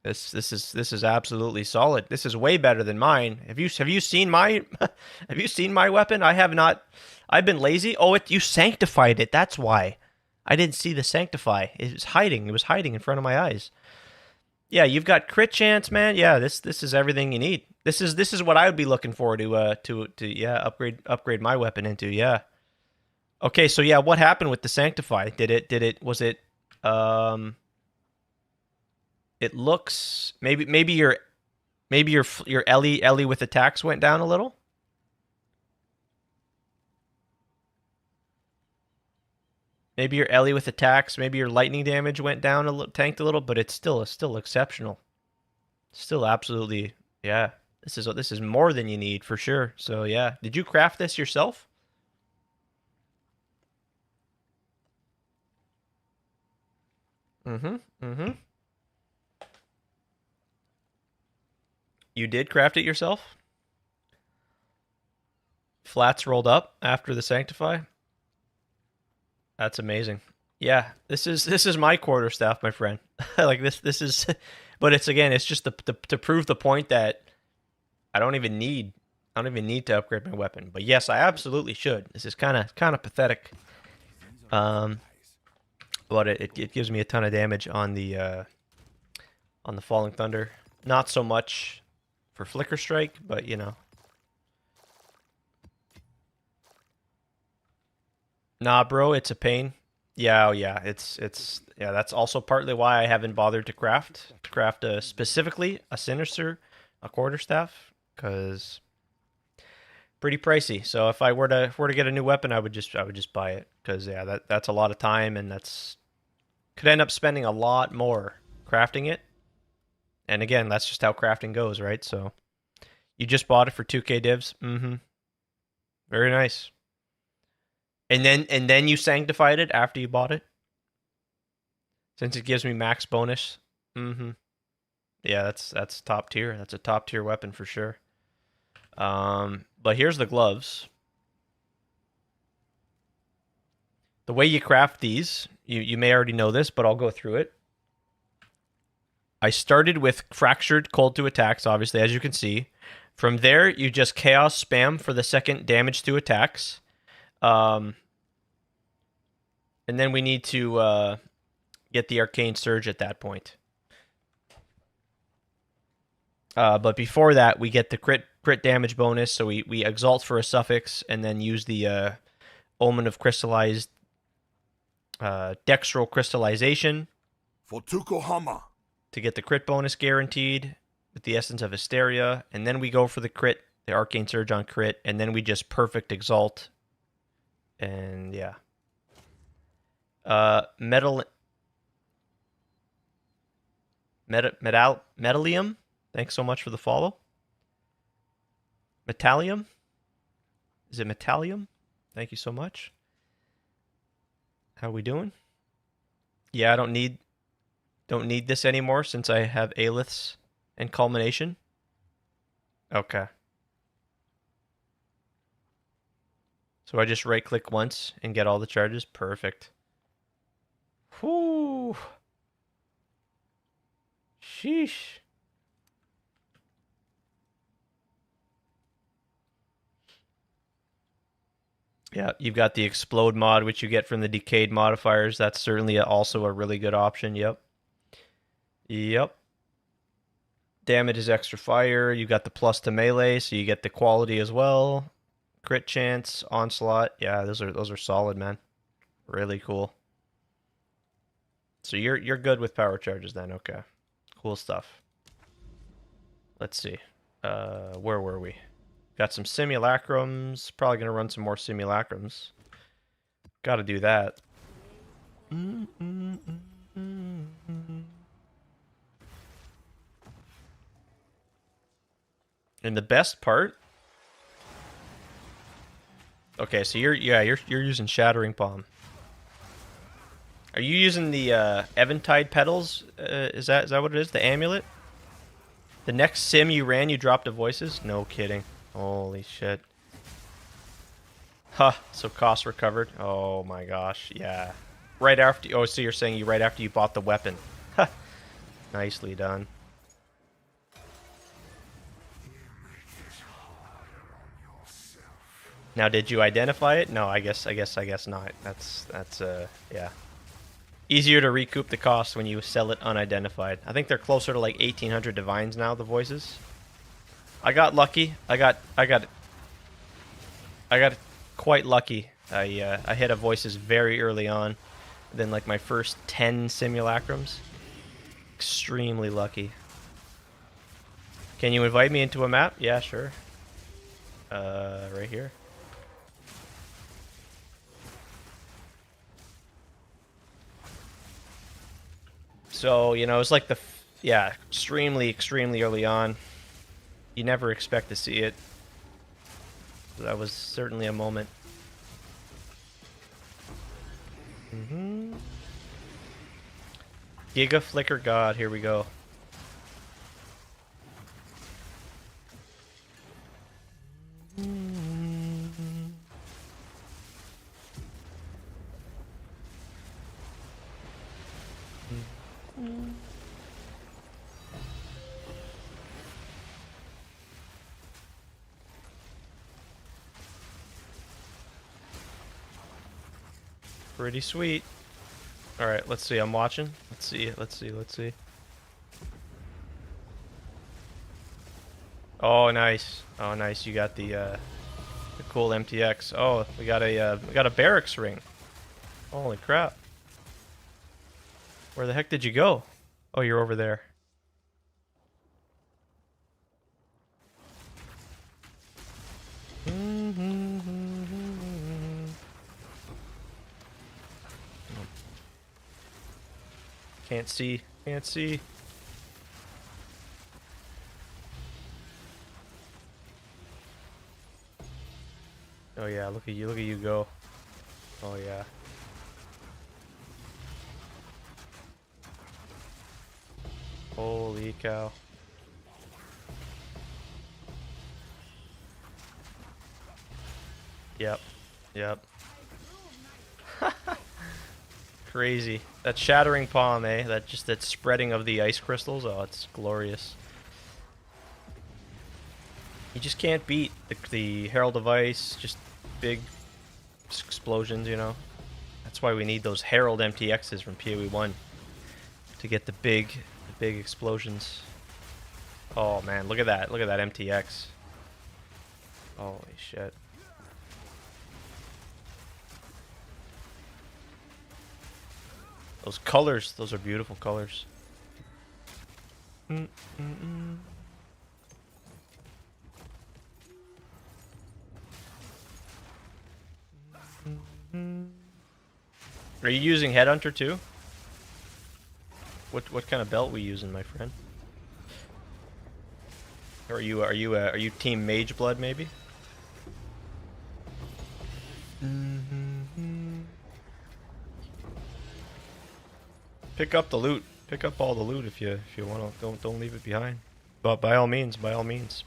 This is absolutely solid. This is way better than mine. Have you seen my have you seen my weapon? I have not. I've been lazy. Oh, you sanctified it. That's why. I didn't see the sanctify. It was hiding. It was hiding in front of my eyes. Yeah, you've got crit chance, man. Yeah, this is everything you need. This is what I would be looking for to yeah, upgrade my weapon into. Yeah. Okay, so yeah, what happened with the sanctify? Was it it looks maybe your Ellie with attacks went down a little. Maybe your Ellie with attacks, maybe your lightning damage went down a little, tanked a little, but it's still exceptional. Still absolutely, yeah. This is more than you need for sure. So yeah, did you craft this yourself? Mm-hmm. You did craft it yourself? Flats rolled up after the sanctify? That's amazing. Yeah, this is my quarterstaff, my friend. Like this is but it's just to prove the point that I don't even need to upgrade my weapon. But yes, I absolutely should. This is kind of pathetic. But it gives me a ton of damage on the Falling Thunder. Not so much for Flicker Strike, but you know. Nah, bro, it's a pain. Yeah, oh yeah, it's yeah. That's also partly why I haven't bothered to craft specifically a Sinister, a Quarterstaff, because pretty pricey. So if I were to get a new weapon, I would just buy it, because yeah, that's a lot of time, and that's could end up spending a lot more crafting it. And again, that's just how crafting goes, right? So you just bought it for 2K divs. Mm-hmm. Very nice. And then you sanctified it after you bought it? Since it gives me max bonus. Mm-hmm. Yeah, that's top tier. That's a top tier weapon for sure. But here's the gloves. The way you craft these, you may already know this, but I'll go through it. I started with fractured cold to attacks, obviously, as you can see. From there, you just chaos spam for the second damage to attacks. And then we need to get the Arcane Surge at that point. But before that, we get the crit damage bonus, so we exalt for a suffix, and then use the Omen of Crystallized Dextral Crystallization for Tukohama to get the crit bonus guaranteed with the Essence of Hysteria, and then we go for the Arcane Surge on crit, and then we just perfect exalt, and yeah. Metallium, thanks so much for the follow. Metallium? Is it Metallium? Thank you so much. How we doing? Yeah, I don't need this anymore since I have Aeliths and Culmination. Okay. So I just right click once and get all the charges. Perfect. Whoo. Sheesh. Yeah, you've got the Explode mod, which you get from the Decayed modifiers. That's certainly also a really good option. Yep. Yep. Damage is extra fire. You got the plus to melee, so you get the quality as well. Crit chance, onslaught. Yeah, those are solid, man. Really cool. So you're good with power charges then. Okay. Cool stuff. Let's see. Where were we? Got some simulacrums. Probably gonna run some more simulacrums. Got to do that. And the best part. Okay, so you're using Shattering Palm. Are you using the Eventide petals? Is that what it is? The amulet? The next sim you ran, you dropped the voices? No kidding. Holy shit. Huh, so cost recovered. Oh my gosh, yeah. Right after, oh, so you're saying right after you bought the weapon. Huh. Nicely done. Now, did you identify it? No, I guess not. That's yeah. Easier to recoup the cost when you sell it unidentified. I think they're closer to like 1,800 divines now, the voices. I got lucky. I got quite lucky. I hit a voices very early on. Then like my first 10 simulacrums. Extremely lucky. Can you invite me into a map? Yeah, sure. Right here. So, you know, it's like yeah, extremely early on. You never expect to see it. That was certainly a moment. Giga Flicker God, here we go. Pretty sweet. All right, let's see. I'm watching. Let's see. Oh, nice. Oh, nice. You got the cool MTX. Oh, we got a barracks ring. Holy crap. Where the heck did you go? Oh, you're over there. Can't see. Can't see. Oh yeah, look at you go. Oh yeah. Holy cow. Yep. Yep. Crazy. That shattering palm, eh? That spreading of the ice crystals. Oh, it's glorious. You just can't beat the Herald of Ice. Just big explosions, you know. That's why we need those Herald MTXs from PoE 1 to get the big explosions. Oh man, look at that! Look at that MTX. Holy shit. Those colors, those are beautiful colors. Are you using Headhunter too? What kind of belt we using, my friend? Or are you team Mage Blood maybe? Pick up the loot. Pick up all the loot if you want to. Don't leave it behind. But by all means, by all means.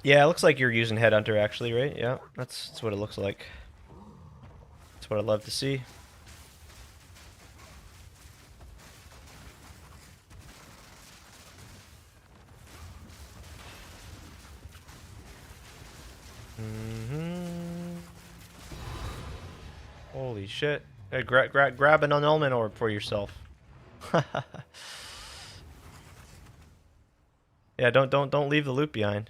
Yeah, it looks like you're using Headhunter actually, right? Yeah, that's what it looks like. That's what I'd love to see. Holy shit. Hey, grab an annulment orb for yourself. Yeah, don't leave the loot behind.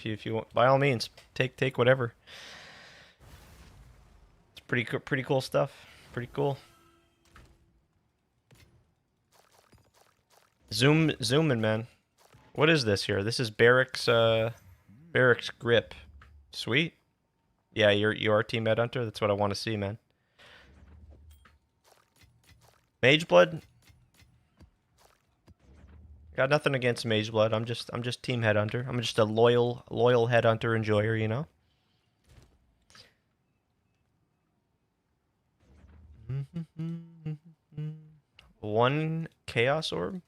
If you want, by all means, take whatever. It's pretty cool stuff. Pretty cool. Zooming, man. What is this here? This is Barrack's grip. Sweet. Yeah, you are Team Headhunter. That's what I want to see, man. Mageblood. Got nothing against Mageblood. I'm just Team Headhunter. I'm just a loyal Headhunter enjoyer, you know. One Chaos Orb.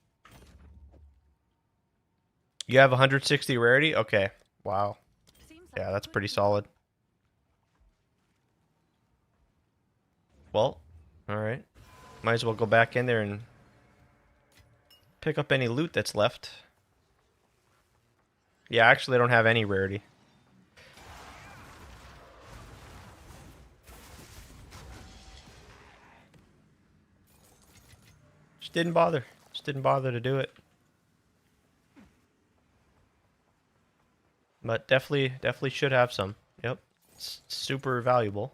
You have 160 rarity? Okay. Wow. Yeah, that's pretty solid. Well, alright. Might as well go back in there and pick up any loot that's left. Yeah, actually I don't have any rarity. Just didn't bother. Just didn't bother to do it. But definitely should have some. Yep. It's super valuable.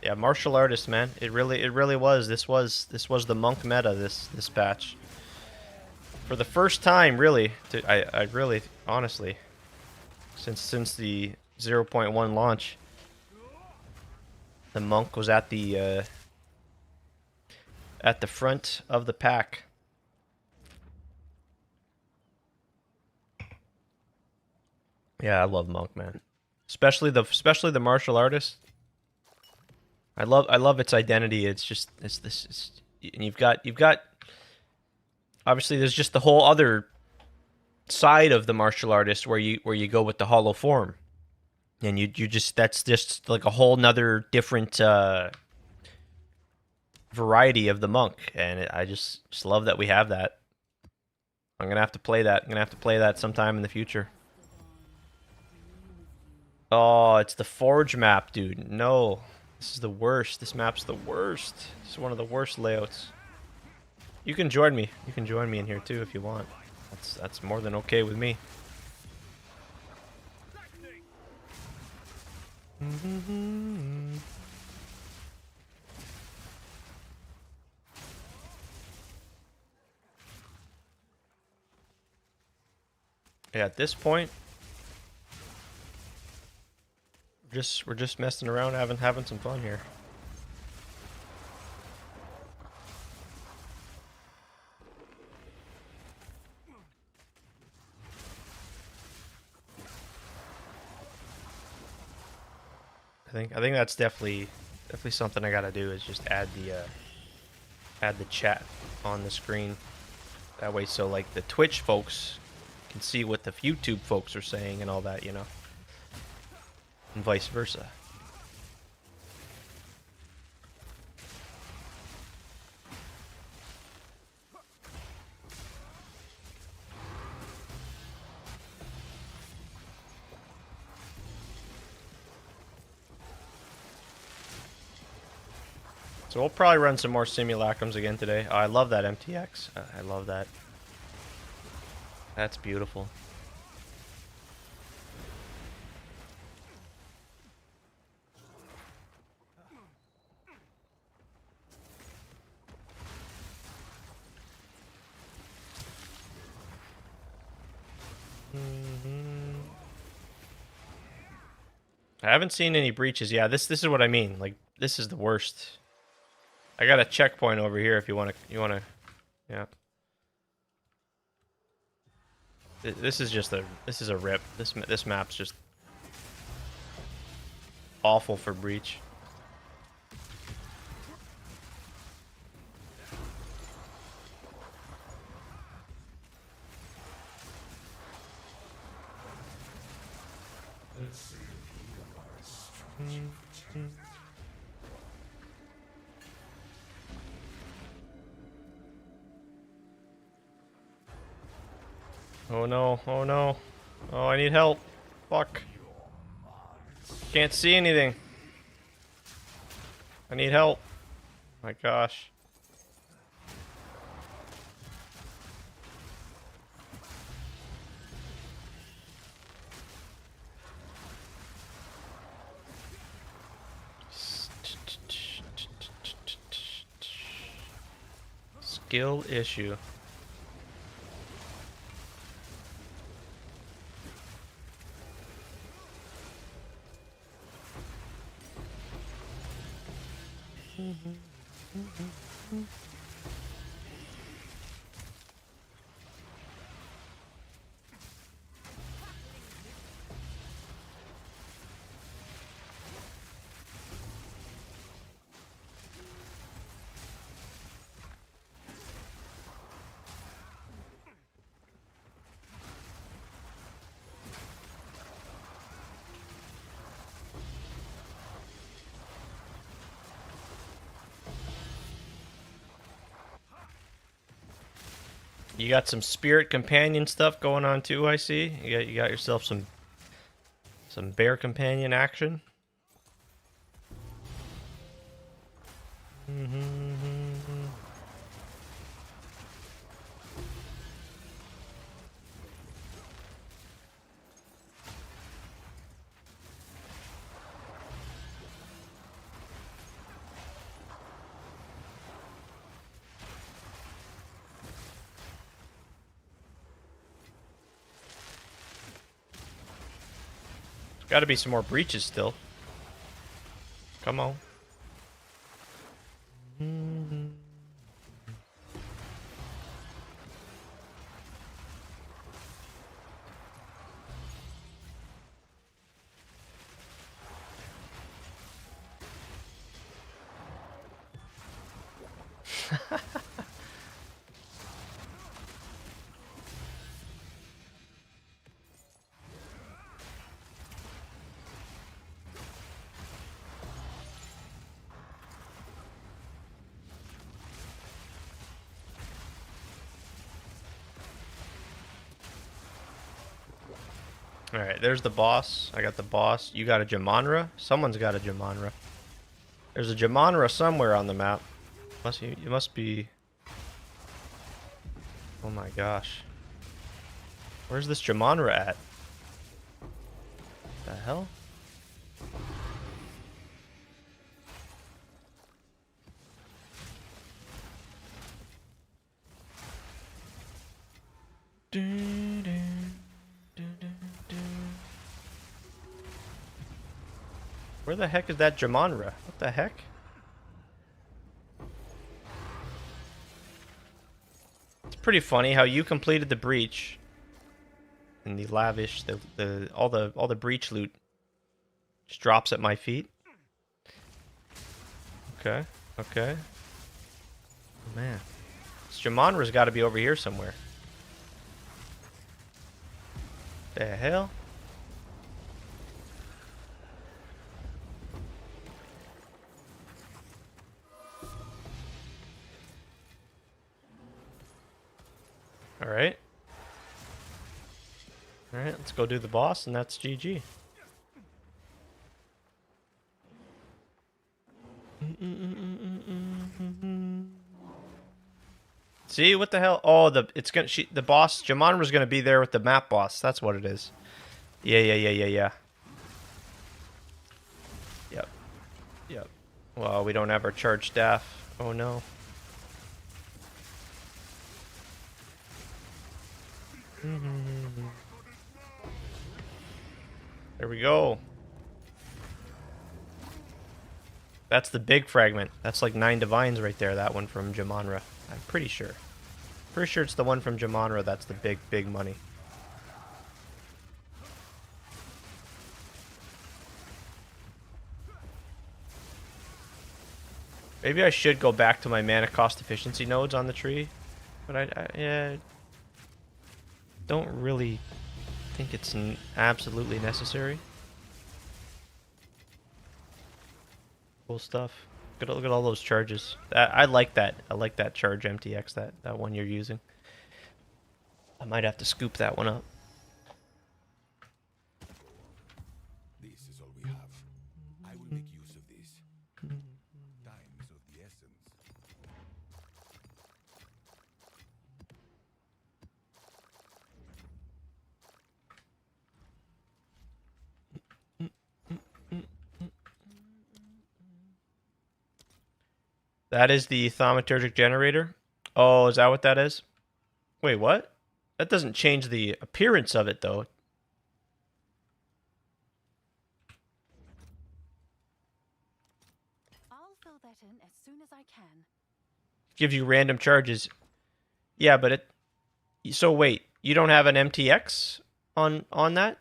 Yeah, martial artist, man. It really was. This was the monk meta this patch. For the first time, really, I really honestly since the 0.1 launch, the monk was at the front of the pack. Yeah, I love monk, man. Especially the martial artist. I love its identity. It's just and you've got obviously there's just the whole other side of the martial artist where you go with the hollow form. And you just that's just like a whole nother different variety of the monk, and I just love that we have that. I'm gonna have to play that. I'm gonna have to play that sometime in the future. Oh, it's the Forge map, dude. No. This is the worst. This map's the worst. This is one of the worst layouts. You can join me. You can join me in here too if you want. That's more than okay with me. Yeah, at this point, we're just messing around, having some fun here. I think that's definitely something I gotta do is just add the chat on the screen. That way, so like the Twitch folks can see what the YouTube folks are saying and all that, you know, and vice versa. So we'll probably run some more simulacrums again today. Oh, I love that MTX. I love that. That's beautiful. I haven't seen any breaches. Yeah, this is what I mean. Like, this is the worst. I got a checkpoint over here if you wanna yeah. This is a rip. This map's just awful for breach. Oh no, oh no. Oh, I need help. Fuck. Can't see anything. I need help. My gosh. Skill issue. You got some spirit companion stuff going on too, I see. You got yourself some bear companion action. Got to be some more breaches still. Come on. Alright, there's the boss. I got the boss. You got a Jamonra? Someone's got a Jamonra. There's a Jamonra somewhere on the map. It must be... Oh my gosh. Where's this Jamonra at? The hell? Where the heck is that Jamonra? What the heck? It's pretty funny how you completed the breach and the lavish all the breach loot just drops at my feet. Okay. Okay. Oh, man. This Jamonra's got to be over here somewhere. The hell? Alright. Alright, let's go do the boss, and that's GG. See, what the hell? Oh, the boss, Jamonra's gonna be there with the map boss. That's what it is. Yeah. Yep. Yep. Well, we don't have our charge staff. Oh, no. There we go. That's the big fragment. That's like 9 divines right there, that one from Jamonra. I'm pretty sure. Pretty sure it's the one from Jamonra that's the big money. Maybe I should go back to my mana cost efficiency nodes on the tree. But yeah, don't really think it's absolutely necessary. Cool stuff. Look at all those charges. I like that. I like that charge MTX, that one you're using. I might have to scoop that one up. This is all we have. I will make use of this. That is the thaumaturgic generator. Oh, is that what that is? Wait, what? That doesn't change the appearance of it, though. I'll fill that in as soon as I can. Gives you random charges. Yeah, but it... So wait, you don't have an MTX on that?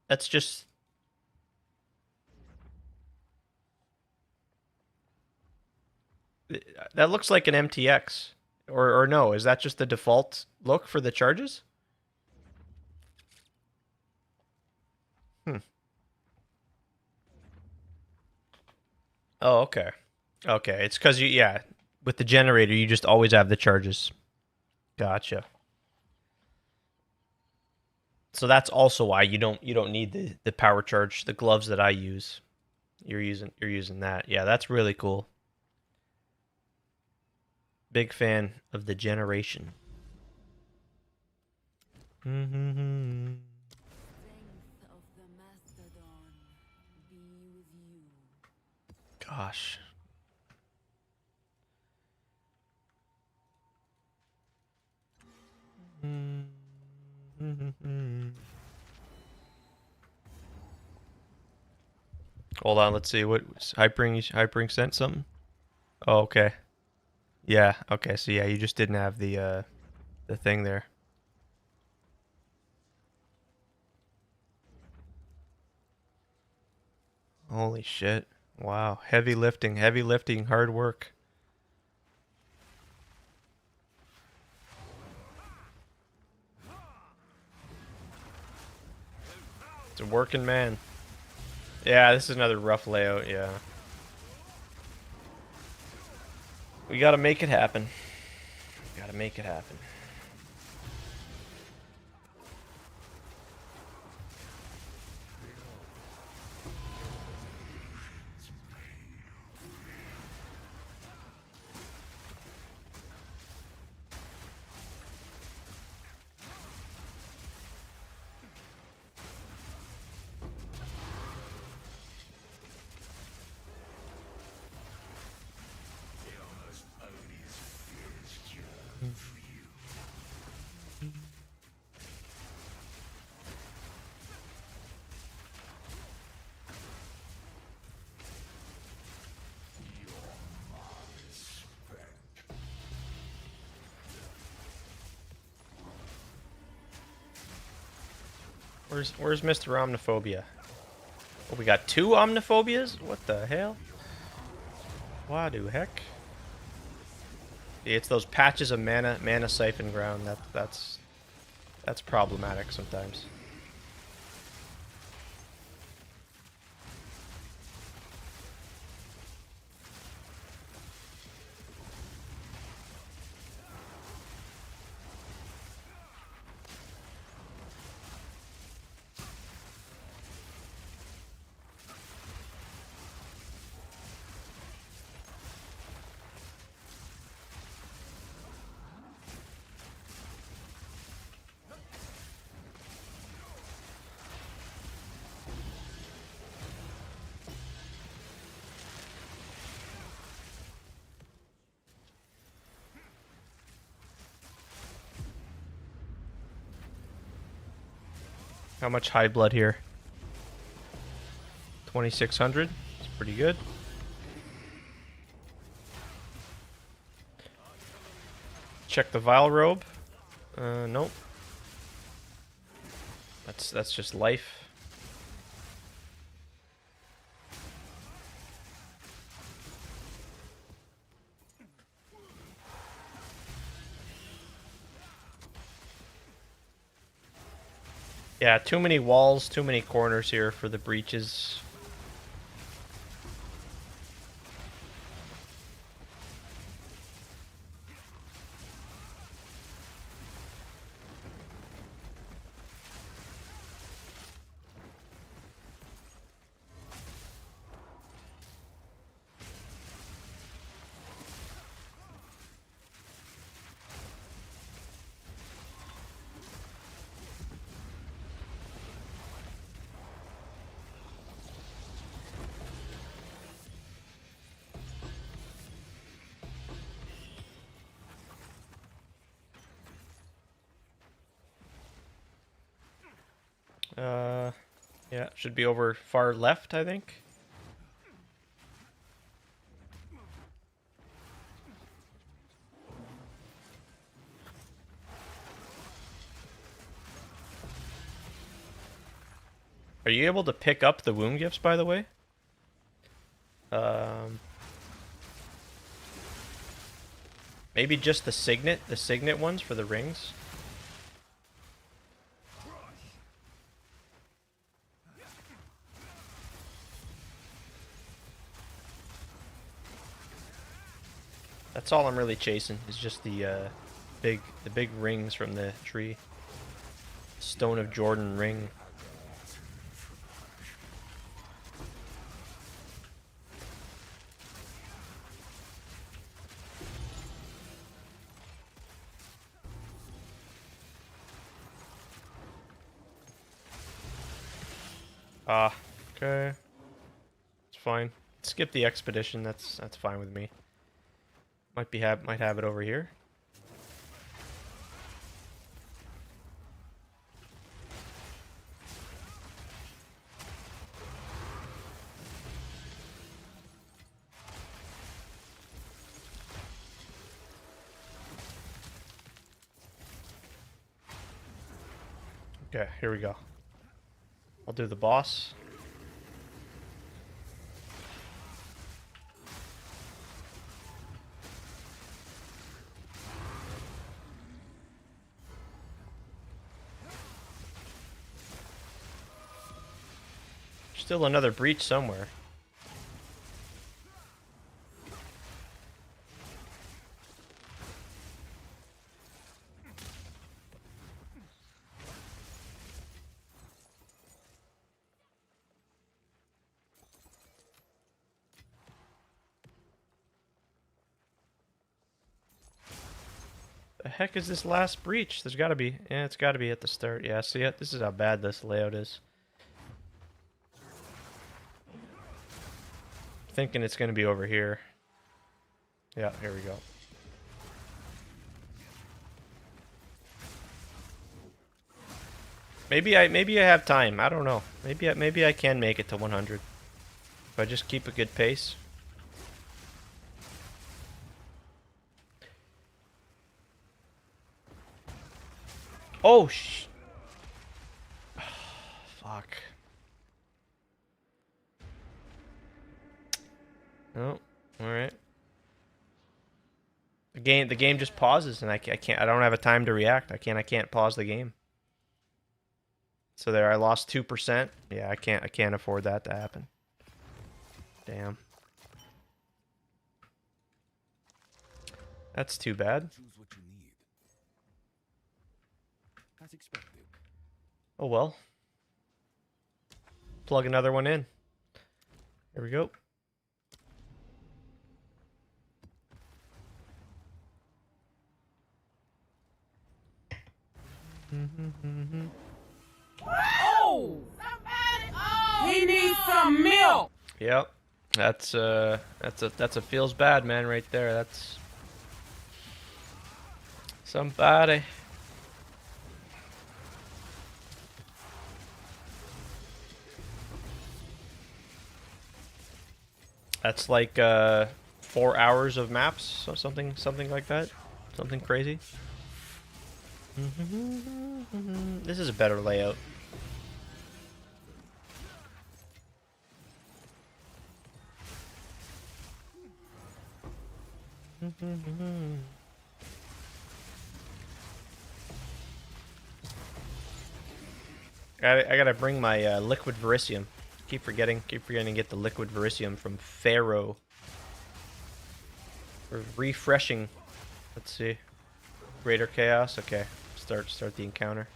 That's just... That looks like an MTX. Or no, is that just the default look for the charges? Hmm. Oh, okay. Okay, it's because yeah, with the generator, you just always have the charges. Gotcha. So that's also why you don't need the power charge, the gloves that I use. You're using that. Yeah, that's really cool. Big fan of the generation. Strength of the mastodon be with you. Gosh. Hold on, let's see what Hypering sent something. Oh, okay. Yeah, okay. So yeah, you just didn't have the thing there. Holy shit. Wow. Heavy lifting, hard work. It's a working man. Yeah, this is another rough layout, yeah. We gotta make it happen. Gotta make it happen. Where's Mr. Omniphobia? Oh, we got two Omniphobias? What the hell? Why do heck? Yeah, it's those patches of mana siphon ground that's problematic sometimes. How much high blood here? 2600. It's pretty good. Check the vial robe. Nope. That's just life. Yeah, too many walls, too many corners here for the breaches. Yeah, should be over far left, I think. Are you able to pick up the wound gifts, by the way? Maybe just the signet ones for the rings. That's all I'm really chasing, is just the big rings from the tree. Stone of Jordan ring. Ah, okay. It's fine. Skip the expedition. That's fine with me. Might have it over here. Okay, here we go. I'll do the boss. Still another breach somewhere. The heck is this last breach? There's gotta be. Yeah, it's gotta be at the start. Yeah, see it? This is how bad this layout is. Thinking it's gonna be over here. Yeah, here we go. Maybe I have time. I don't know. Maybe I can make it to 100 if I just keep a good pace. Oh fuck. Oh, all right. The game just pauses, and I can't. I don't have a time to react. I can't pause the game. So there, I lost 2%. Yeah, I can't afford that to happen. Damn. That's too bad. Choose what you need. As expected. Oh well. Plug another one in. Here we go. Oh! Somebody! Oh! He needs some milk! Yep. That's a feels bad man right there. That's somebody. That's like 4 hours of maps, so something like that. Something crazy. This is a better layout. I gotta bring my liquid verisium. Keep forgetting to get the liquid verisium from Pharaoh. We're refreshing. Let's see. Greater chaos. Okay, start the encounter.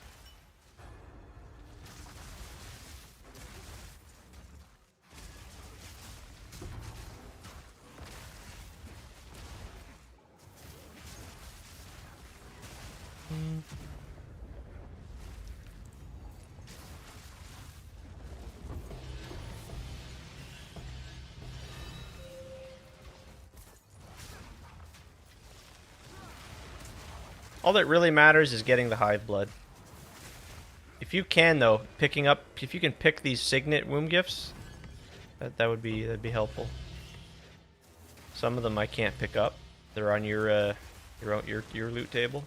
All that really matters is getting the hive blood. If you can though, if you can pick these signet womb gifts, that'd be helpful. Some of them I can't pick up. They're on your loot table.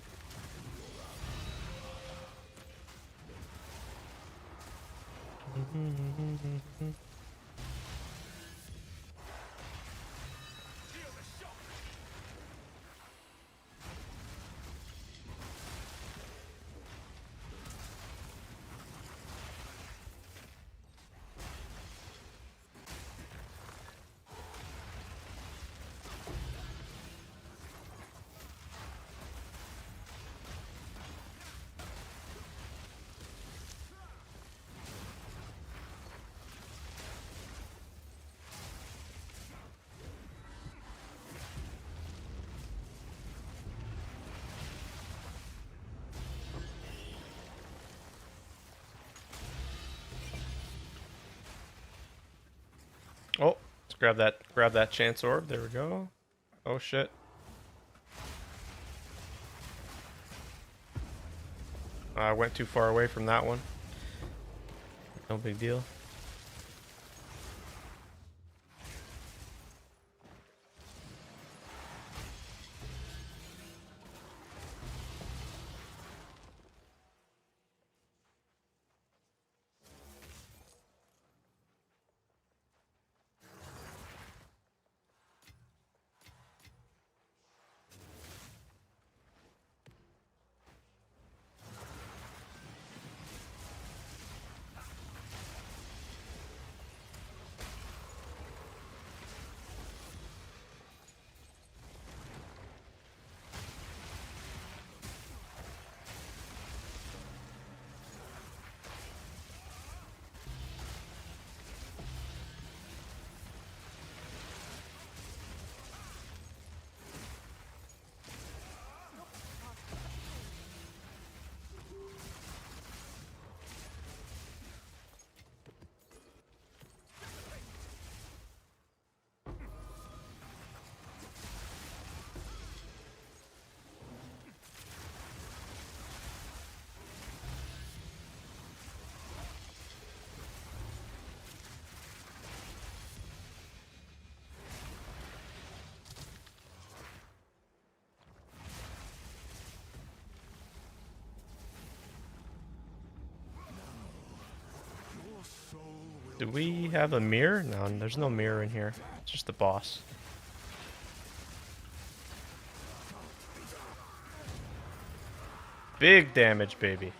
Oh, let's grab that chance orb. There we go. Oh shit. I went too far away from that one. No big deal. Do we have a mirror? No, there's no mirror in here. It's just the boss. Big damage, baby.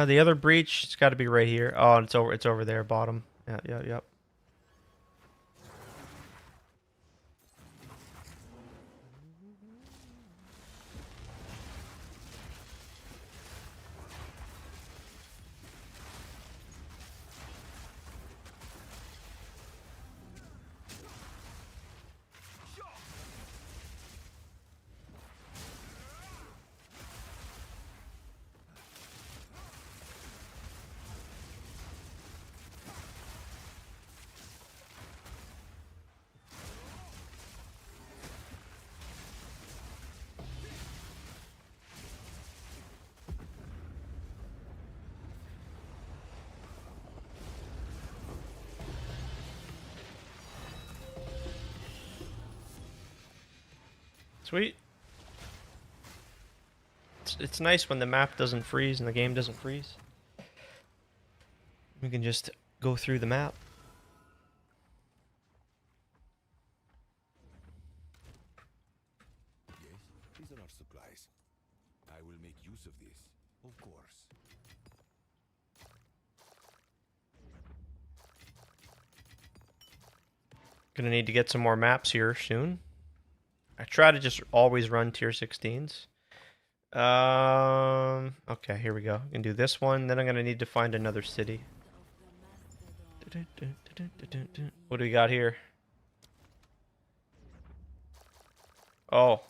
The other breach, it's got to be right here. Oh, it's over there, bottom. Yep. Sweet. It's nice when the map doesn't freeze and the game doesn't freeze. We can just go through the map. Yes, these are our supplies. I will make use of this, of course. Gonna need to get some more maps here soon. I try to just always run tier 16s. Okay, here we go. I can do this one, then I'm gonna need to find another city. What do we got here? Oh.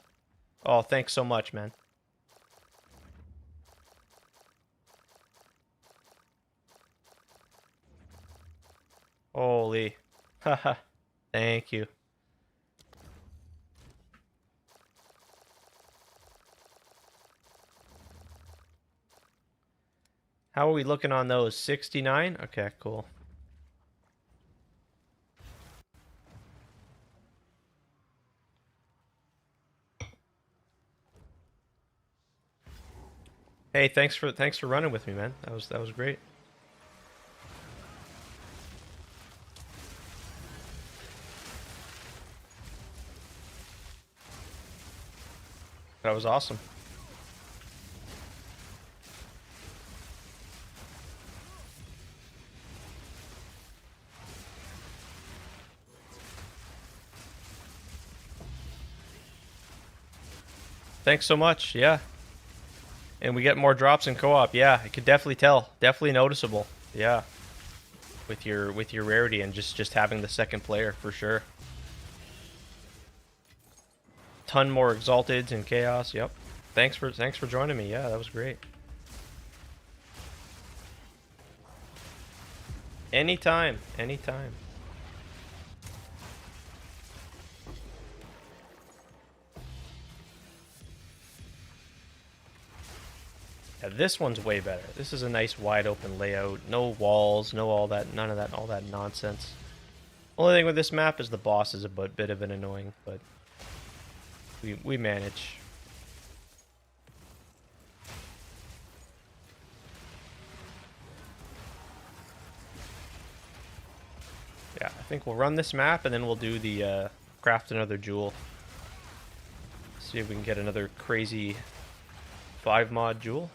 Oh, thanks so much, man. Holy. Haha. Thank you. How are we looking on those? 69? Okay, cool. Hey, thanks for running with me, man. That was great. That was awesome. Thanks so much. Yeah. And we get more drops in co-op. Yeah, I could definitely tell. Definitely noticeable. Yeah. With your rarity and just having the second player for sure. Ton more exalteds and chaos. Yep. Thanks for joining me. Yeah, that was great. Anytime. Anytime. Yeah, this one's way better. This is a nice wide open layout. No walls, no all that, none of that, all that nonsense. Only thing with this map is the boss is a bit of an annoying, but we manage. Yeah, I think we'll run this map and then we'll do the craft another jewel. See if we can get another crazy 5 mod jewel.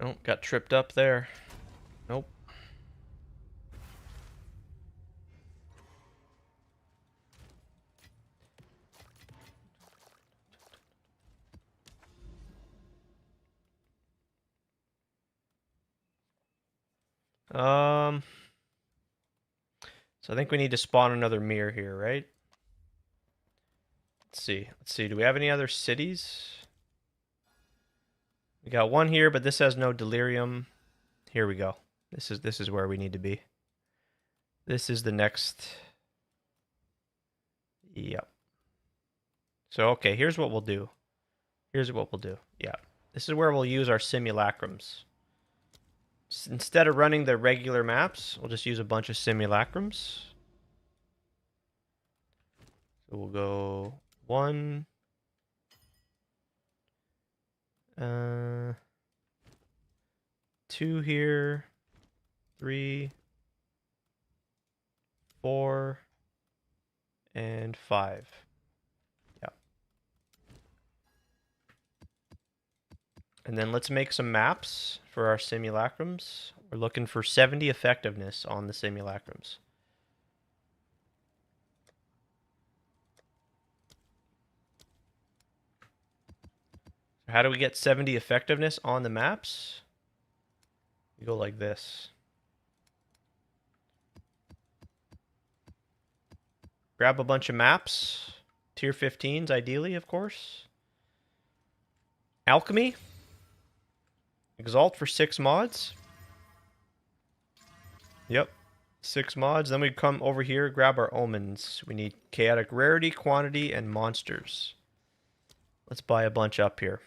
Oh, got tripped up there. Nope. So I think we need to spawn another mirror here, right? Let's see. Let's see. Do we have any other cities? We got one here, but this has no delirium. Here we go. This is where we need to be. This is the next. Yep. So okay, here's what we'll do. Here's what we'll do. Yeah. This is where we'll use our simulacrums. Instead of running the regular maps, we'll just use a bunch of simulacrums. So we'll go 1, 2 here, 3, 4, and 5. Yeah. And then let's make some maps for our simulacrums. We're looking for 70 effectiveness on the simulacrums. How do we get 70 effectiveness on the maps? We go like this. Grab a bunch of maps. Tier 15s, ideally, of course. Alchemy. Exalt for 6 mods. Yep. 6 mods. Then we come over here, grab our omens. We need chaotic rarity, quantity, and monsters. Let's buy a bunch up here.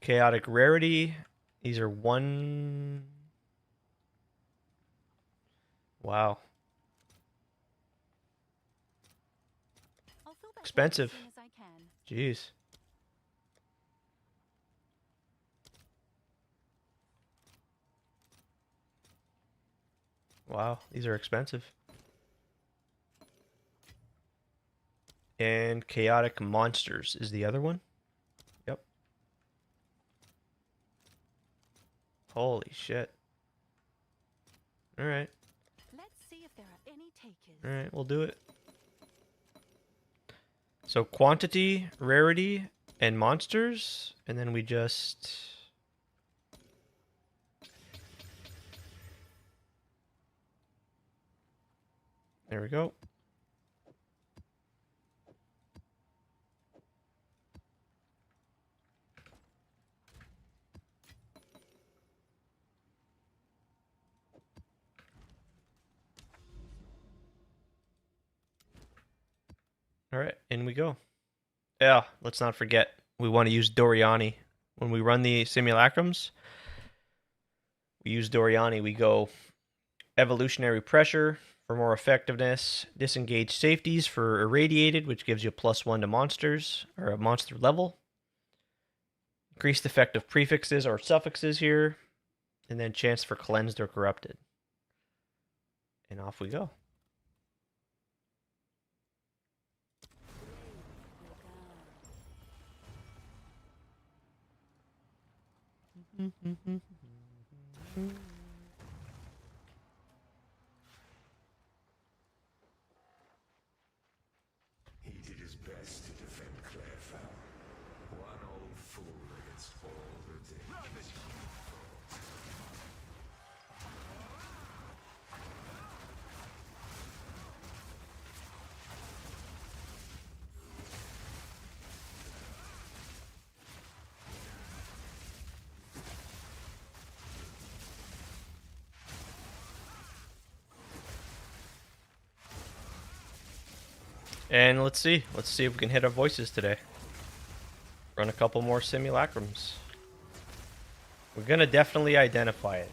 Chaotic rarity. These are 1... Wow. I'll fill that Expensive. as soon as I can. Jeez. Wow, these are expensive. And chaotic monsters is the other one. Yep. Holy shit. Alright. Let's see if there are any takers. Alright, we'll do it. So quantity, rarity, and monsters, and then we just... There we go. Alright, in we go. Yeah, let's not forget, we want to use Doriani. When we run the simulacrums, we use Doriani. We go evolutionary pressure for more effectiveness, disengage safeties for irradiated, which gives you a +1 to monsters, or a monster level. Increased effect of prefixes or suffixes here, and then chance for cleansed or corrupted. And off we go. He did his best to defend Clairfowl. One old fool against all the dangers he fought. And let's see if we can hit our voices today. Run a couple more simulacrums. We're gonna definitely identify it.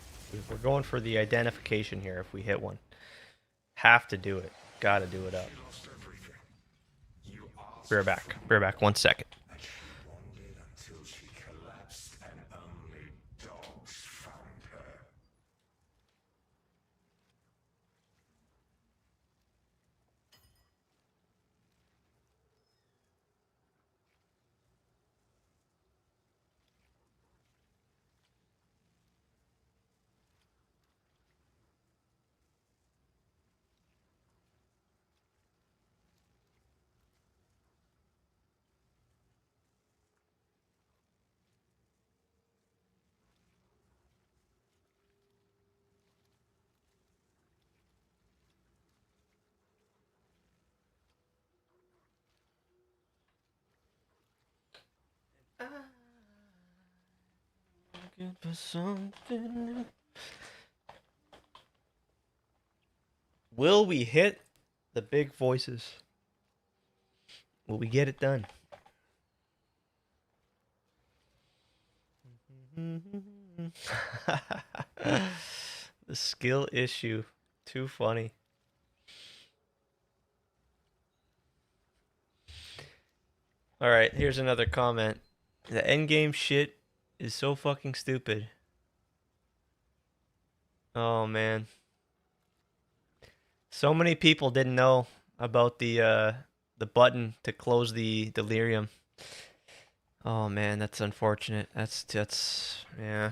We're going for the identification here if we hit one. Have to do it. Gotta do it up. You lost everything. You asked Be right back 1 second. and she wandered until she collapsed and only dogs found her. Looking for something new. Will we hit the big voices? Will we get it done? The skill issue. Too funny. Alright, here's another comment. The endgame shit is so fucking stupid. Oh man. So many people didn't know about the button to close the delirium. Oh man, that's unfortunate. That's yeah.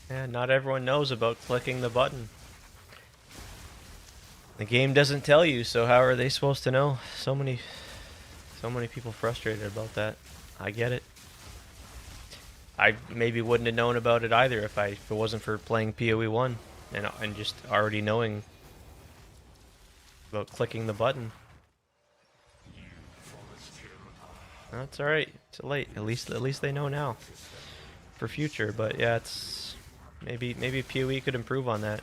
Yeah, not everyone knows about clicking the button. The game doesn't tell you, so how are they supposed to know? So many people frustrated about that. I get it. I maybe wouldn't have known about it either if it wasn't for playing PoE 1 and just already knowing about clicking the button. You promised him a That's all right. It's late. At least they know now for future. But yeah, it's maybe PoE could improve on that.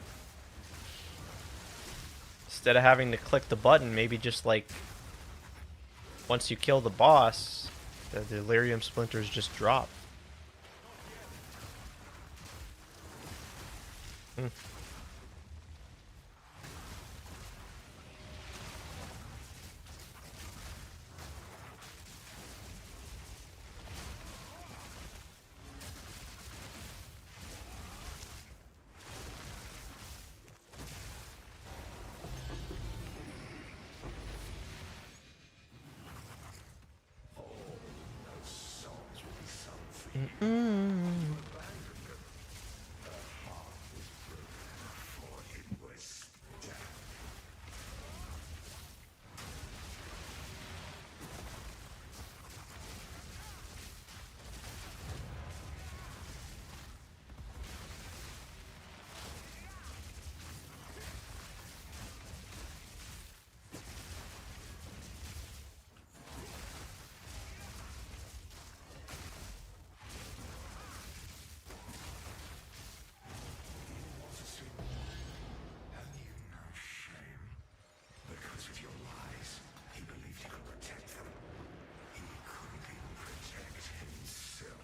Instead of having to click the button, maybe just like once you kill the boss, the delirium splinters just drop. Hmm. Because of your lies, he believed he could protect them. He couldn't even protect himself.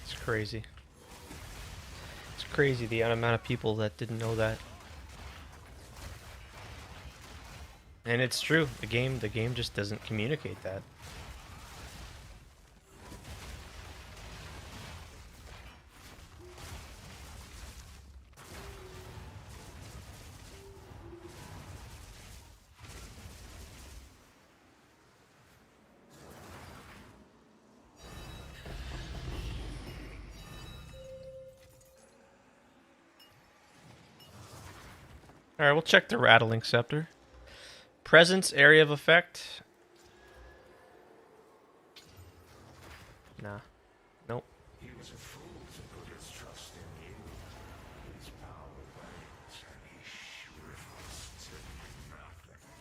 It's crazy. It's crazy the amount of people that didn't know that. And it's true. The game just doesn't communicate that. Alright, we'll check the rattling scepter. Presence, area of effect. Nah. Nope. He was a fool to put his trust in you. His power wanes and he shrivels to nothing.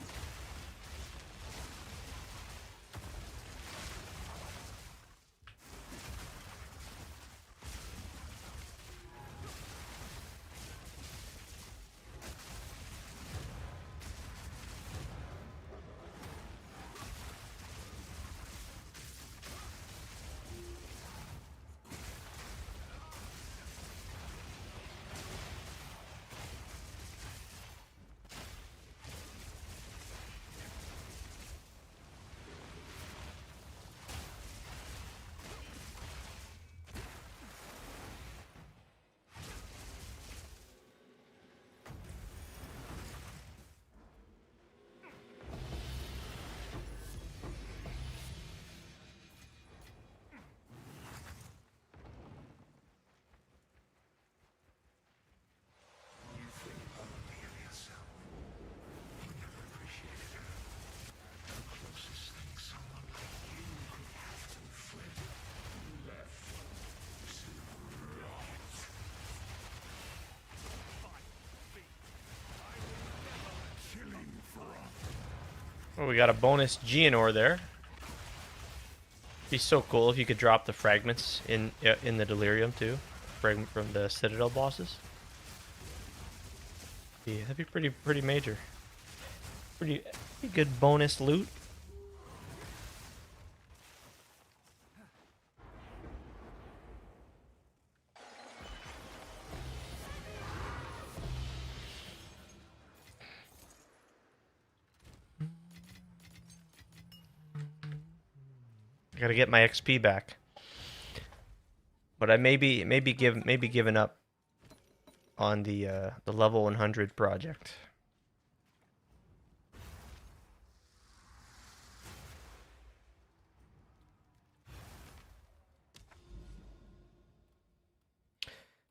You think only of yourself. You never appreciated her. The closest thing someone like you could have to Flint. Left to rot. Killing for Oh, we got a bonus Geonor there. Be so cool if you could drop the fragments in the delirium too, fragment from the Citadel bosses. Yeah, that'd be pretty major. Pretty good bonus loot. I gotta get my XP back. But I maybe giving up on the level 100 project.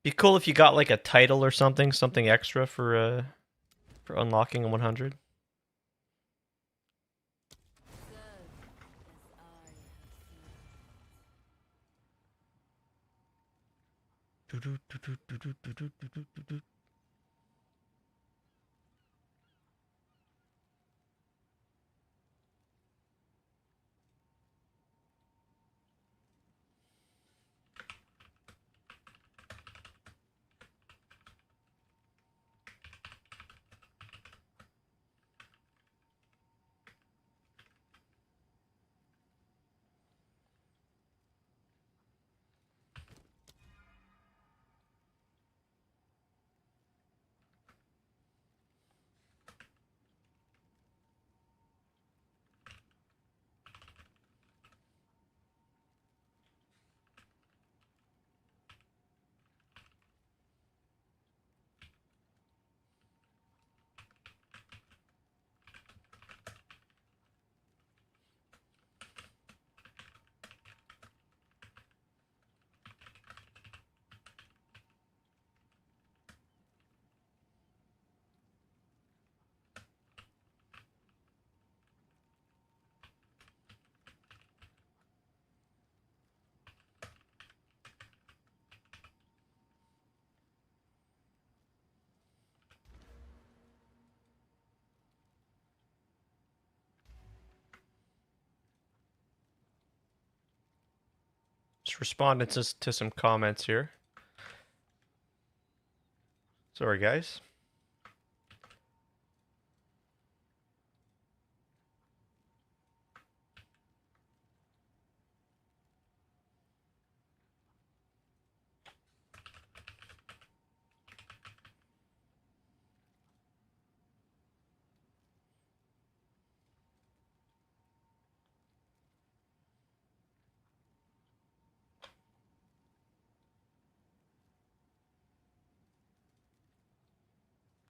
Be cool if you got like a title or something extra for unlocking a 100. Just responding to some comments here. Sorry, guys.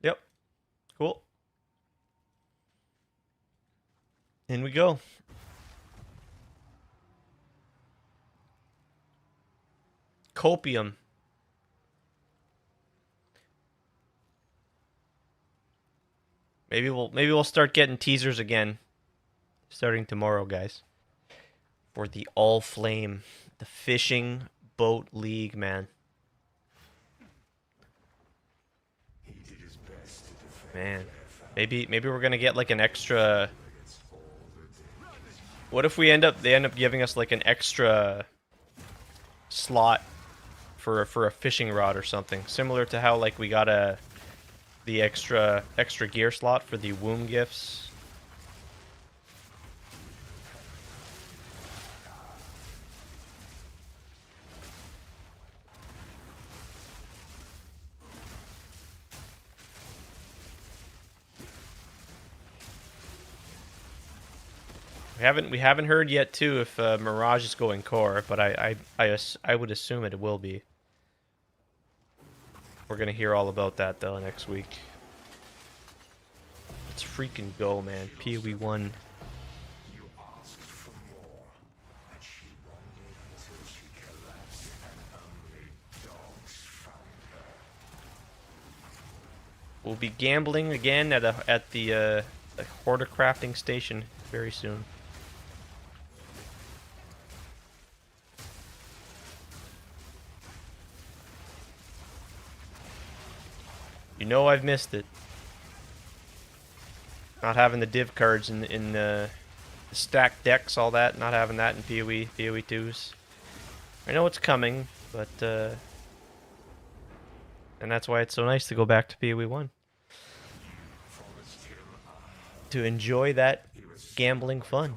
Yep. Cool. In we go. Copium. Maybe we'll start getting teasers again starting tomorrow, guys. For the All Flame, the fishing boat league, man. Man. Maybe we're going to get like an extra. What if they end up giving us like an extra slot for a fishing rod or something, similar to how like we got the extra gear slot for the womb gifts. We haven't heard yet too if Mirage is going core, but I would assume it will be. We're gonna hear all about that though next week. Let's freaking go, man. PoE 1. We'll be gambling again at the Hoarder crafting station very soon. You know I've missed it. Not having the div cards in the stacked decks, all that. Not having that in PoE 2s. I know it's coming, but and that's why it's so nice to go back to PoE 1. To enjoy that gambling fun.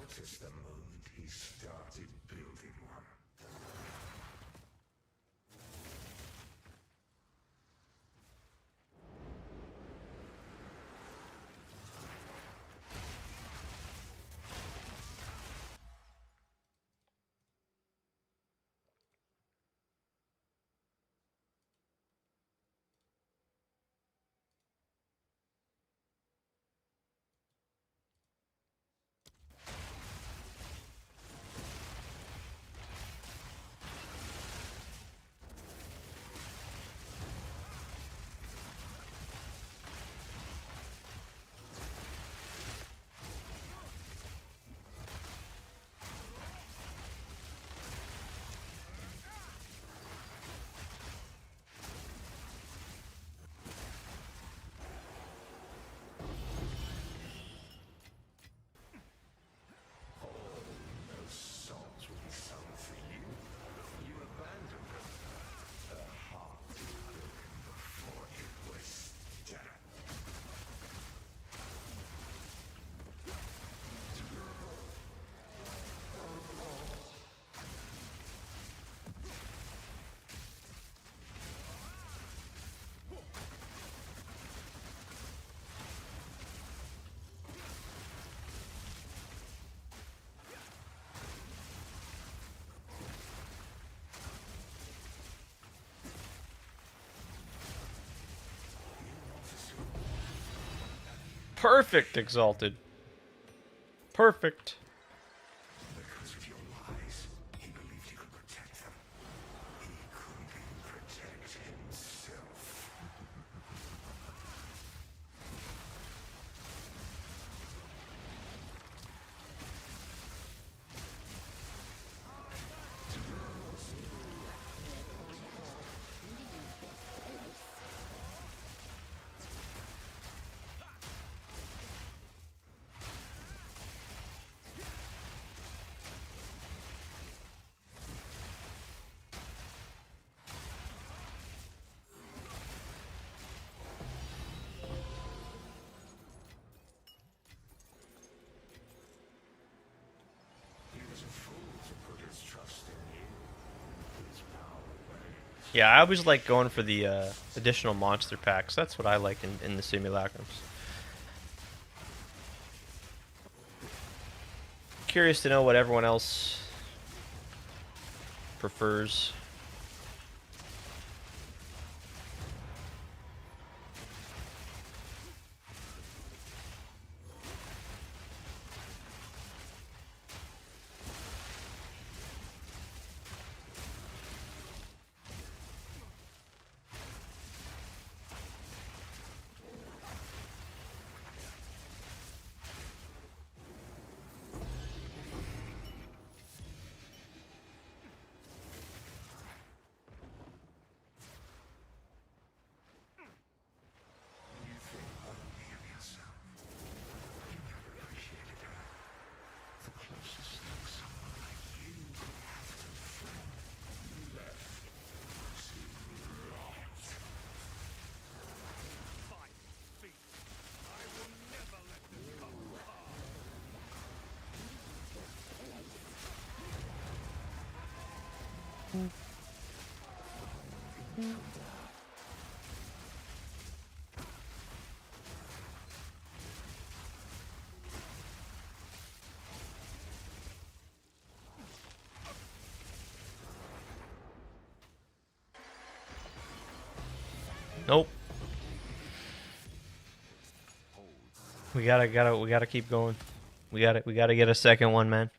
Perfect, Exalted. Perfect. Because of your lies, he believed he could protect them. He couldn't even protect himself. He was a fool to put his trust in you. His power wanes. Yeah, I always like going for the additional monster packs. That's what I like in the simulacrums. Curious to know what everyone else prefers. You think only of yourself. You never appreciated her. The closest thing someone like you could have to a friend. Left to rot. Nope. We gotta keep going. We gotta get a second one, man.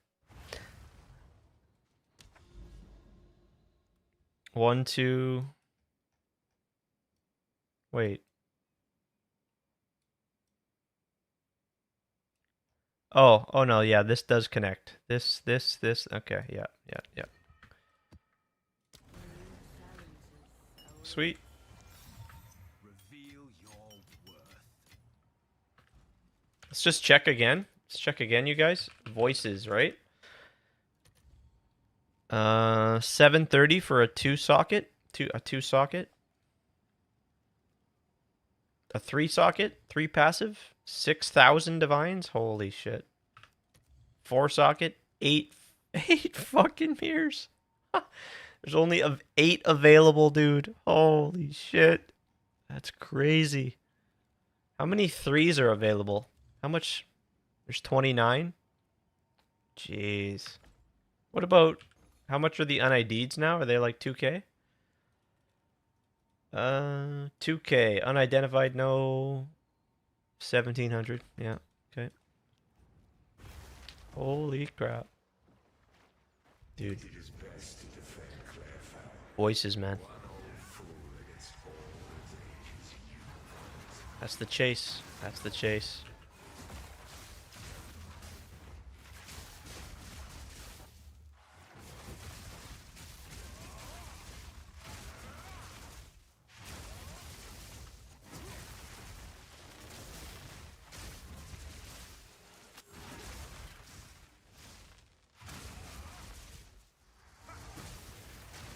1, 2. Wait. Oh no, yeah, this does connect. This. Okay, yeah. Sweet. Reveal your worth. Let's just check again. Let's check again, you guys. Voices, right? 730 for a 2-socket. A 2-socket. A 3-socket, 3 passive, 6,000 divines. Holy shit. 4-socket, 8 fucking mirrors. There's only 8 available, dude. Holy shit. That's crazy. How many 3s are available? How much? There's 29. Jeez. What about how much are the unID'd now? Are they like 2K? 2K. Unidentified, no. 1,700. Yeah, okay. Holy crap. Dude. Did his best to defend Clairfowl. Voices, man. One old fool against all the ages you. That's the chase. That's the chase.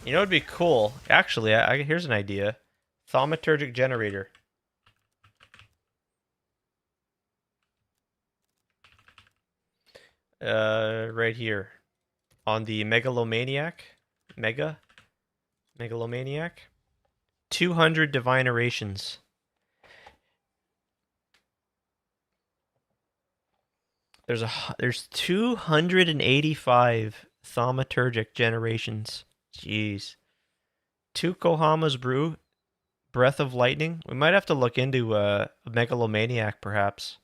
You know, it'd be cool. Actually, here's an idea. Thaumaturgic generator. Right here. On the Megalomaniac. Megalomaniac. 200 divine orations. There's 285 thaumaturgic generations. Jeez. 2 Kohama's Brew, Breath of Lightning. We might have to look into a Megalomaniac, perhaps.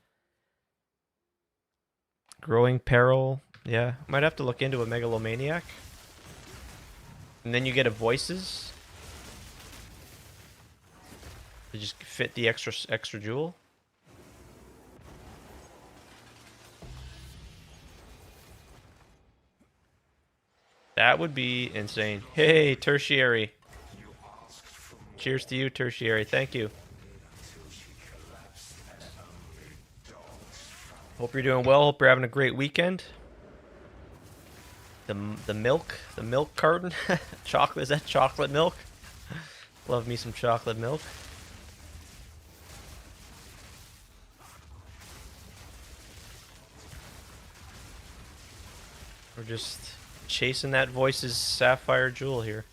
Growing Peril. Yeah, might have to look into a Megalomaniac. And then you get a Voices. To just fit the extra jewel. That would be insane. Hey, Tertiary. Cheers to you, Tertiary. Thank you. Hope you're doing well. Hope you're having a great weekend. The milk carton. Chocolate, is that chocolate milk? Love me some chocolate milk. We're just chasing that Voices Sapphire Jewel here.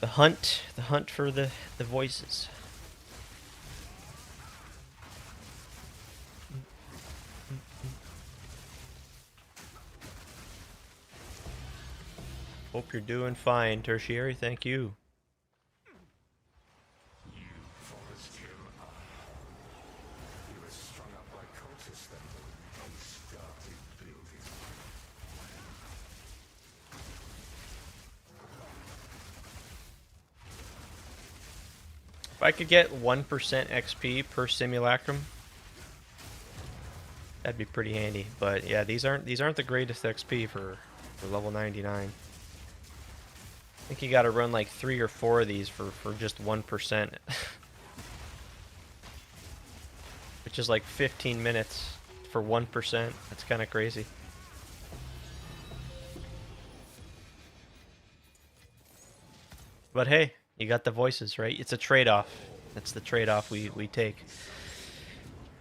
The hunt for the Voices. Hope you're doing fine, Tertiary. Thank you. If I could get 1% XP per simulacrum, that'd be pretty handy. But yeah, these aren't the greatest XP for level 99. I think you got to run like 3 or 4 of these for just 1%, which is like 15 minutes for 1%. That's kind of crazy. But hey, you got the Voices, right? It's a trade-off. That's the trade-off we take.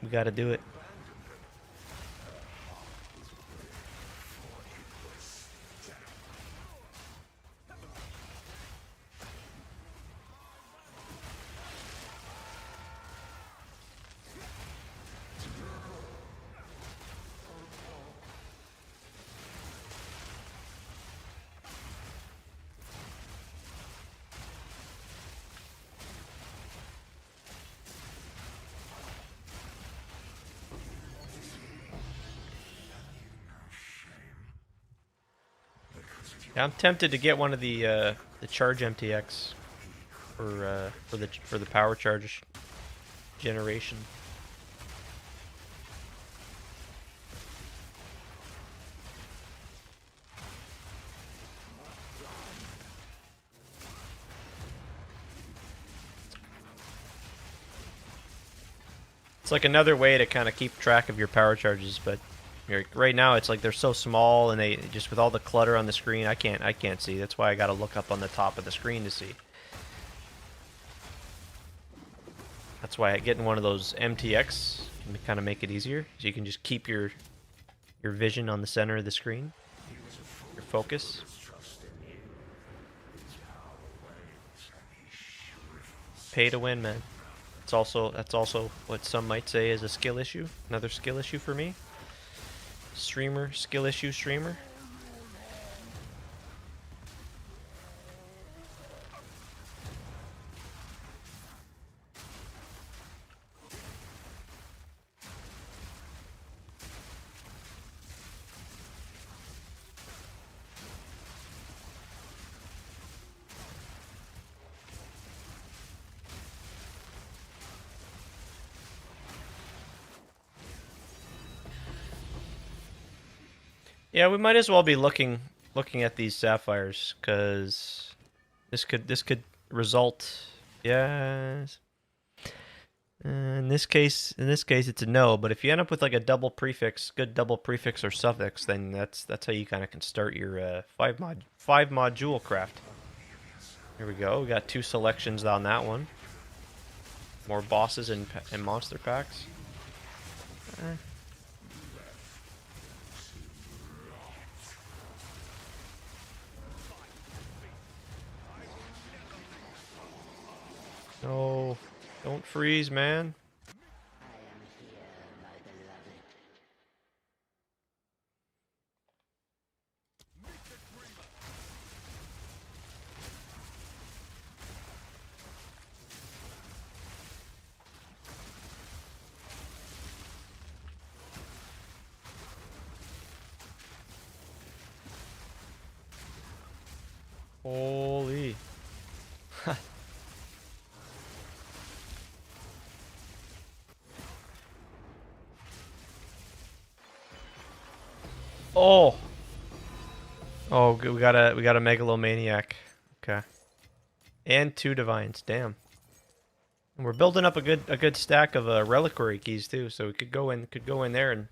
We got to do it. Yeah, I'm tempted to get one of the charge MTX for the power charge generation. It's like another way to kind of keep track of your power charges, but right now it's like they're so small and they just with all the clutter on the screen, I can't see. That's why I got to look up on the top of the screen to see. That's why getting one of those MTX can kind of make it easier. So you can just keep your vision on the center of the screen, your focus. Pay to win, man. That's also what some might say is a skill issue. Another skill issue for me. Skill issue streamer. Yeah, we might as well be looking at these sapphires, because this could result. Yes. In this case, it's a no. But if you end up with like a double prefix, good double prefix or suffix, then that's how you kind of can start your 5 mod jewel craft. Here we go. We got 2 selections on that one. More bosses and monster packs. No, don't freeze, man. Holy. Oh. Oh, we got a megalomaniac. Okay. And 2 divines. Damn. And we're building up a good stack of reliquary keys too, so we could go in there and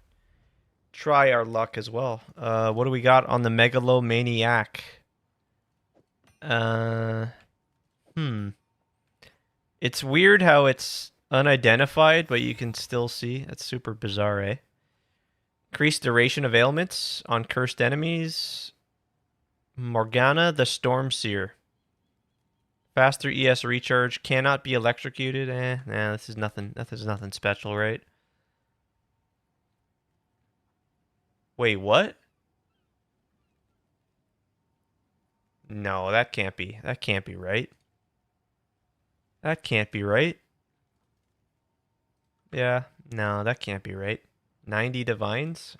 try our luck as well. What do we got on the megalomaniac? Hmm. It's weird how it's unidentified, but you can still see. That's super bizarre, eh? Increased duration of ailments on cursed enemies. Morgana the Stormseer. Faster ES recharge. Cannot be electrocuted. Nah, this is nothing. This is nothing special, right? Wait, what? No, that can't be. That can't be right. That can't be right. Yeah, no, that can't be right. 90 divines?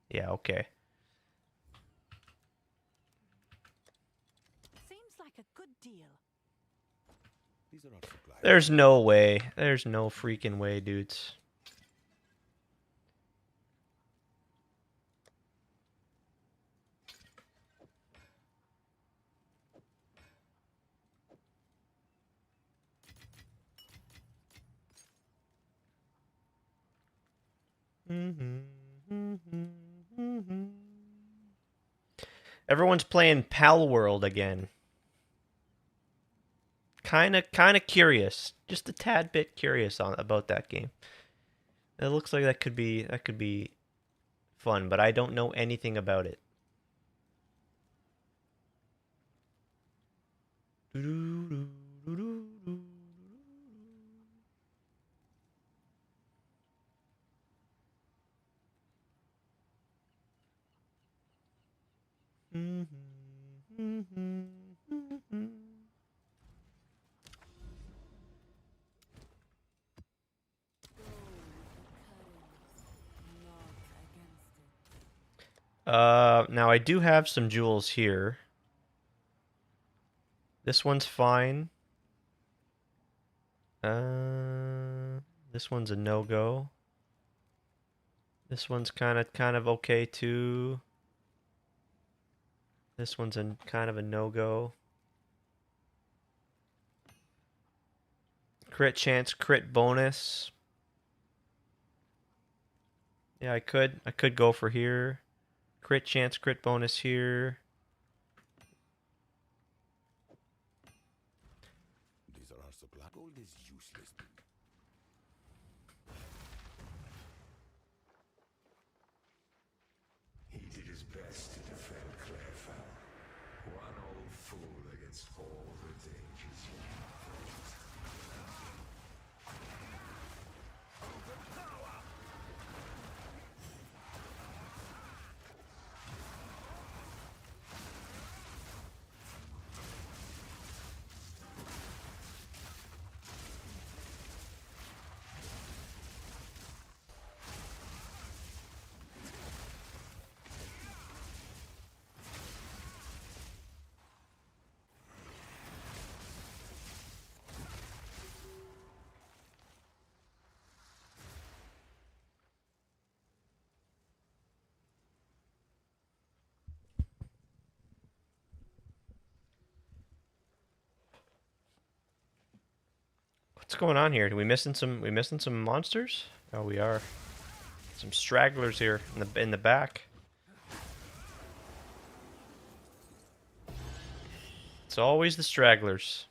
Yeah, okay. Seems like a good deal. These are not supplies. There's no way. There's no freaking way, dudes. Everyone's playing Pal World again. Kinda curious. Just a tad bit curious about that game. It looks like that could be fun, but I don't know anything about it. Now I do have some jewels here. This one's fine. This one's a no-go. This one's kind of okay too. This one's kind of a no-go. Crit chance, crit bonus. Yeah, I could go for here. Crit chance, crit bonus here. These are our supply. Gold is useless. He did his best to defend Clairfell. One old fool against all the dangers he faced. What's going on here? Are we missing some monsters? Oh, we are. Some stragglers here in the back. It's always the stragglers.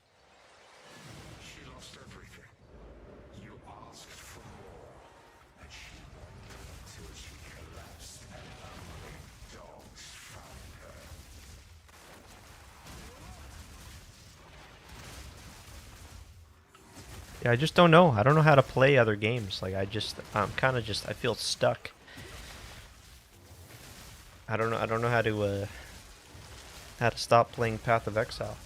She lost everything. You asked for more, and she won't until she collapsed and unwed dogs found her. Yeah, I just don't know. I don't know how to play other games. Like I'm kind of I feel stuck. I don't know how to stop playing Path of Exile.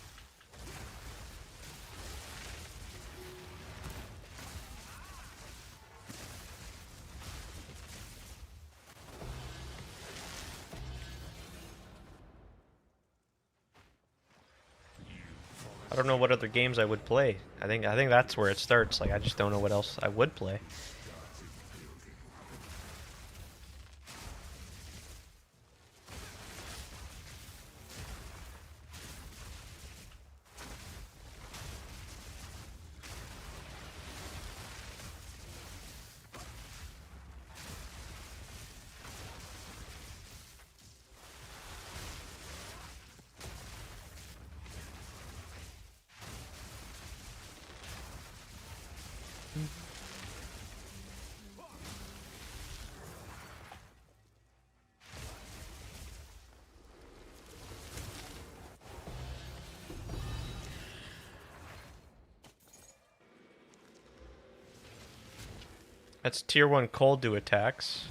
I don't know what other games I would play. I think that's where it starts. Like I just don't know what else I would play. That's tier 1 cold do attacks.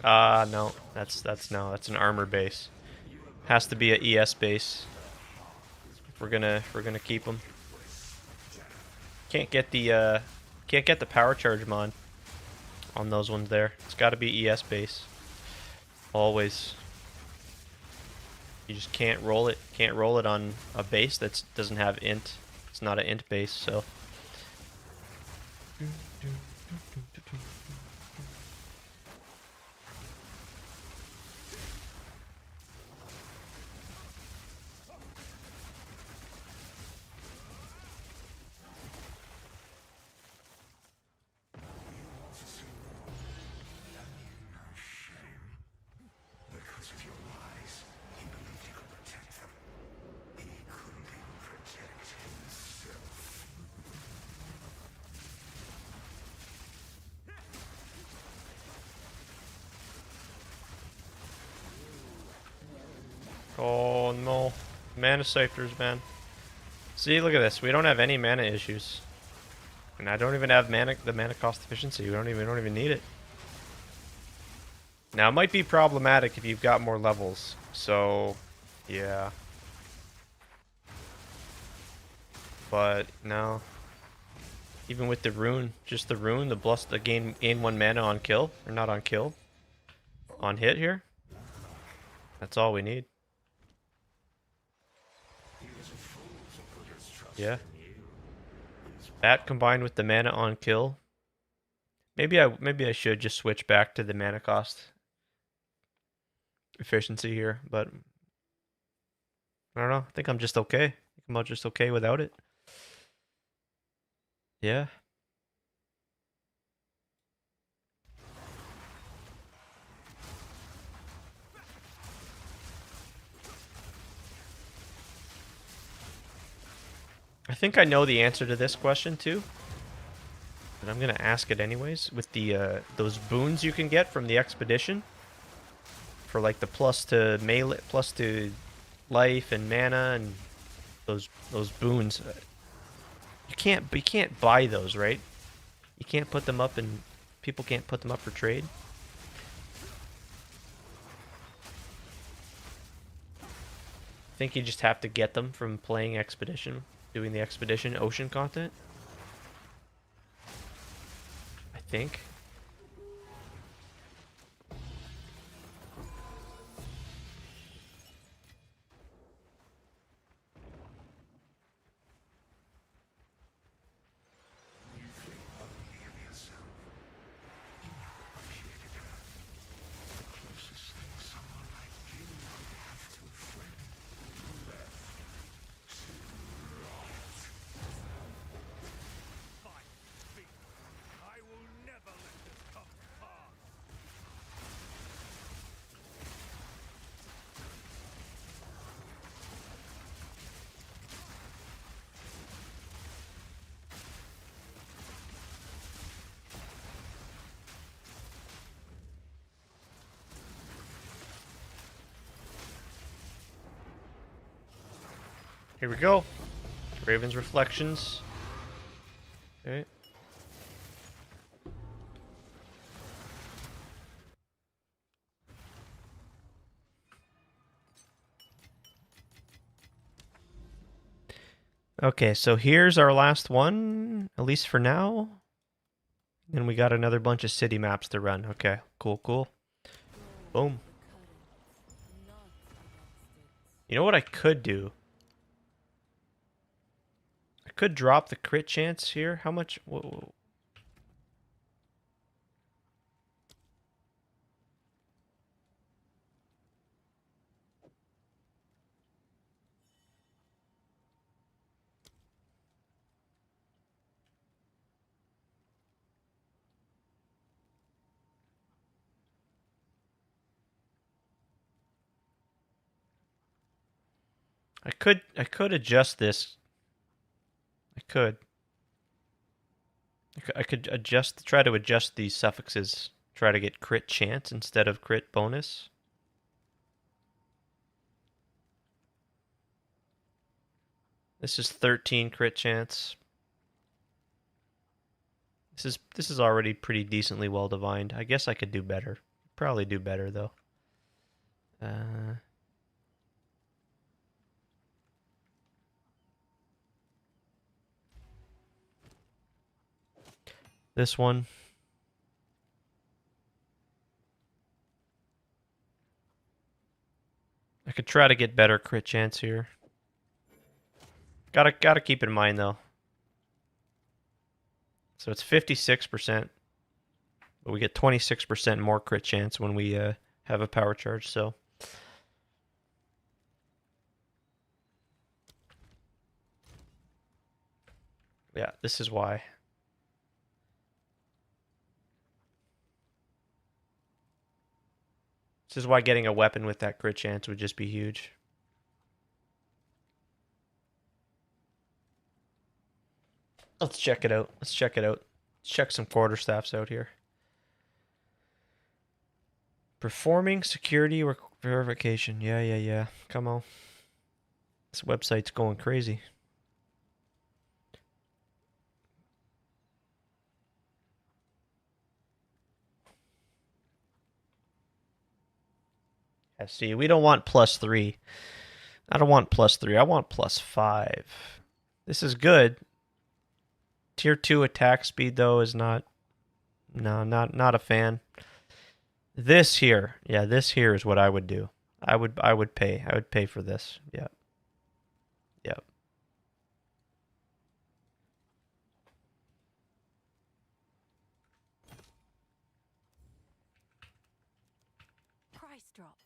No. That's an armor base. Has to be a ES base. If we're gonna keep them. Can't get the power charge mod on those ones there. It's got to be ES base. Always. You just can't roll it. Can't roll it on a base that doesn't have int. It's not an int base, so. Because of your lies, he believed he could protect them. He couldn't even protect himself. Oh no. Mana ciphers, man. See, look at this. We don't have any mana issues. And I don't even have the mana cost efficiency. We don't even need it. Now it might be problematic if you've got more levels. So yeah. But no. Even with the rune, just the rune, the plus the gain 1 mana on kill. Or not on kill. On hit here. That's all we need. Yeah. That combined with the mana on kill. Maybe I should just switch back to the mana cost efficiency here, but I don't know. I think I'm just okay. I think I'm just okay without it. Yeah. I think I know the answer to this question too, but I'm gonna ask it anyways. With the those boons you can get from the expedition, for like the plus to melee, plus to life and mana, and those boons, you can't buy those, right? You can't put them up, and people can't put them up for trade. I think you just have to get them from playing expedition. Doing the expedition ocean content, I think. Here we go. Raven's Reflections. Okay. Okay, so here's our last one, at least for now. And we got another bunch of city maps to run. Okay, cool, cool. Boom. You know what I could do? could drop the crit chance here. How much? Whoa. I could adjust this. I could try to adjust these suffixes. Try to get crit chance instead of crit bonus. This is 13 crit chance. This is already pretty decently well divined. I guess I could do better. Probably do better though. This one. I could try to get better crit chance here. Gotta keep in mind though. So it's 56%, but we get 26% more crit chance when we have a power charge. So yeah, this is why. This is why getting a weapon with that crit chance would just be huge. Let's check it out. Let's check check some quarterstaffs out here. Performing security verification. Yeah. Come on. This website's going crazy. Yeah, see, we don't want +3. I don't want +3. I want +5. This is good. Tier 2 attack speed though is not a fan. This here. Yeah, this here is what I would do. I would pay. I would pay for this. Yeah. Yep. Price drop.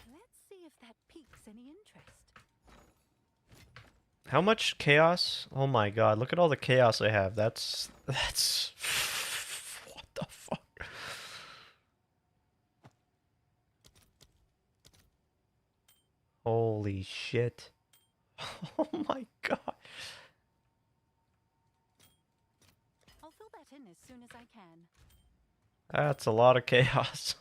Let's see if that piques any interest. How much chaos? Oh my god, look at all the chaos I have. That's what the fuck? Holy shit. Oh my god. I'll fill that in as soon as I can. That's a lot of chaos.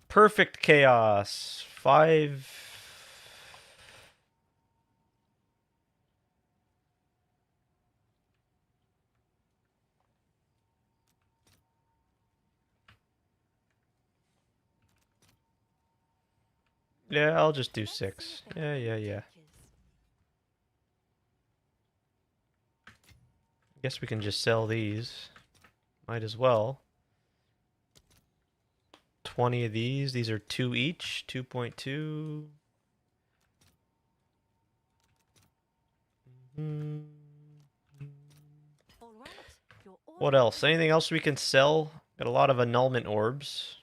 Perfect chaos. 5. Yeah, I'll just do 6. Yeah. Guess we can just sell these. Might as well. 20 of these. These are 2 each. 2.2. What else? Anything else we can sell? Got a lot of annulment orbs.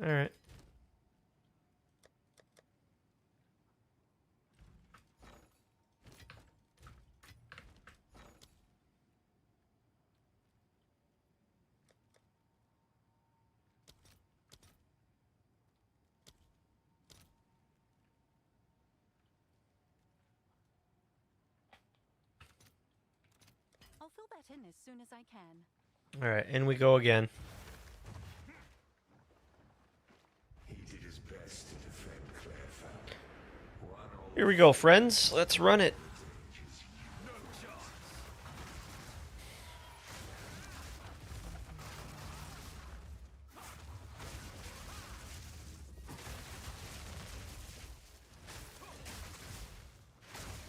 Alright. I'll fill that in as soon as I can. Alright, in we go again. He did his best to defend Clairfound. One old Here we go, friends. Let's run it.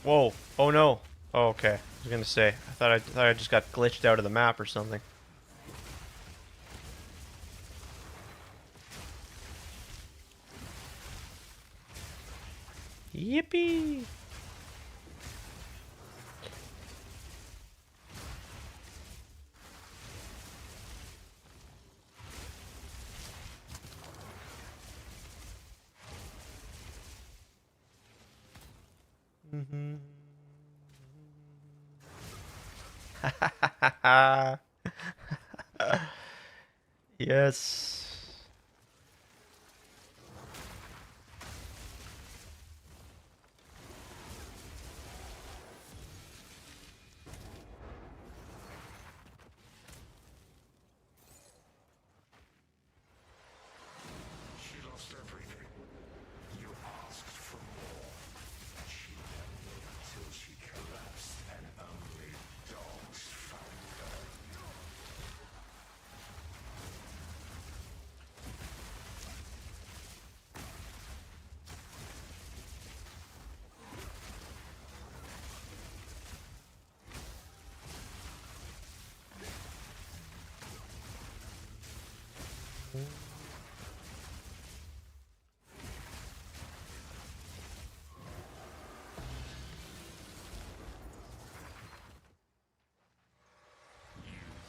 Whoa. Oh no. Oh, okay. I was gonna say. I thought I just got glitched out of the map or something. Yippee! Yes. She lost everything. You asked for more. She never knew until she collapsed, and only dogs found her.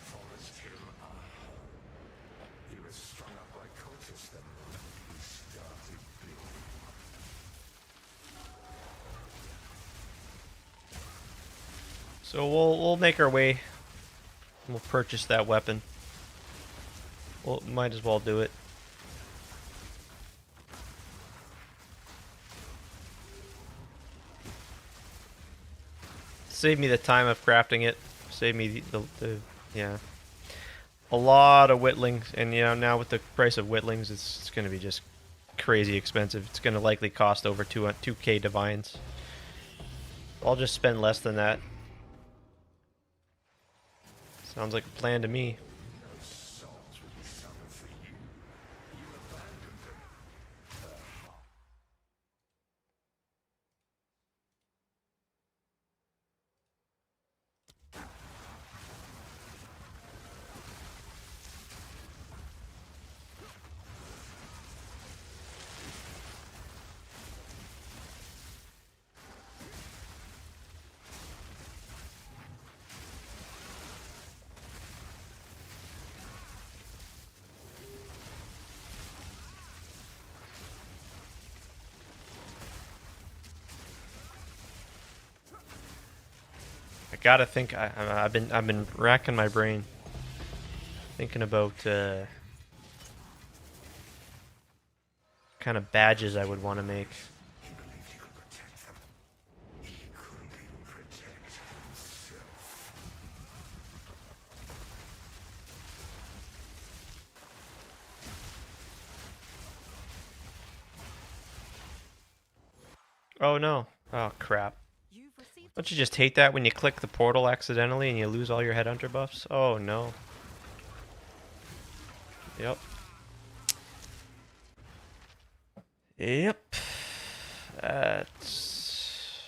Forced him unhome. He was strung up by cultists the moment he started building. So we'll make our way. We'll purchase that weapon. Well, might as well do it. Save me the time of crafting it. Save me the yeah. A lot of whittlings, and you know, now with the price of whittlings, it's going to be just crazy expensive. It's going to likely cost over 2k divines. I'll just spend less than that. Sounds like a plan to me. No souls will be summoned for you. You abandoned them. I gotta think. I've been racking my brain, thinking about kind of badges I would want to make. He believed he could protect them. He couldn't even protect himself. Oh no! Oh crap! You've received Don't you just hate that when you click the portal accidentally and you lose all your headhunter buffs? Oh no. Yep. Yep. That's...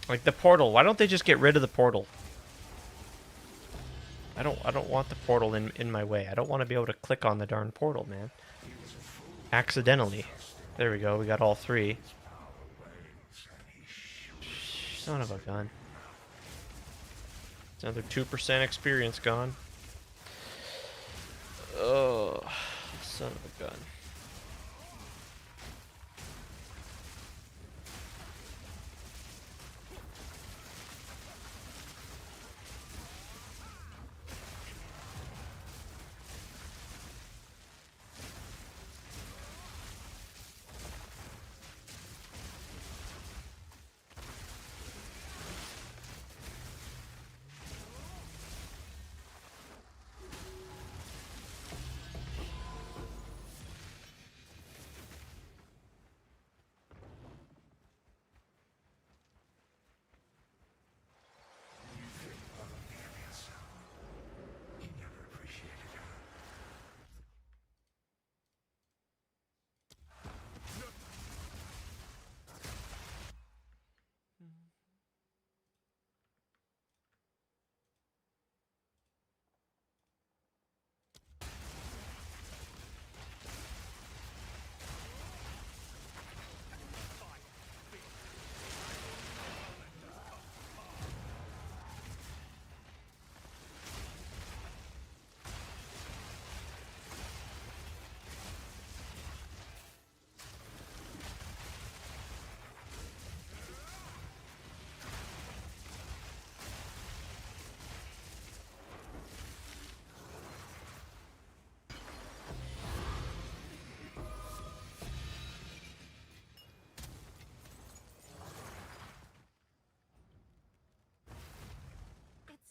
Like the portal. Why don't they just get rid of the portal? I don't want the portal in my way. I don't want to be able to click on the darn portal, man. Accidentally. There we go. We got all three. Son of a gun. Another 2% experience gone. Oh, son of a gun.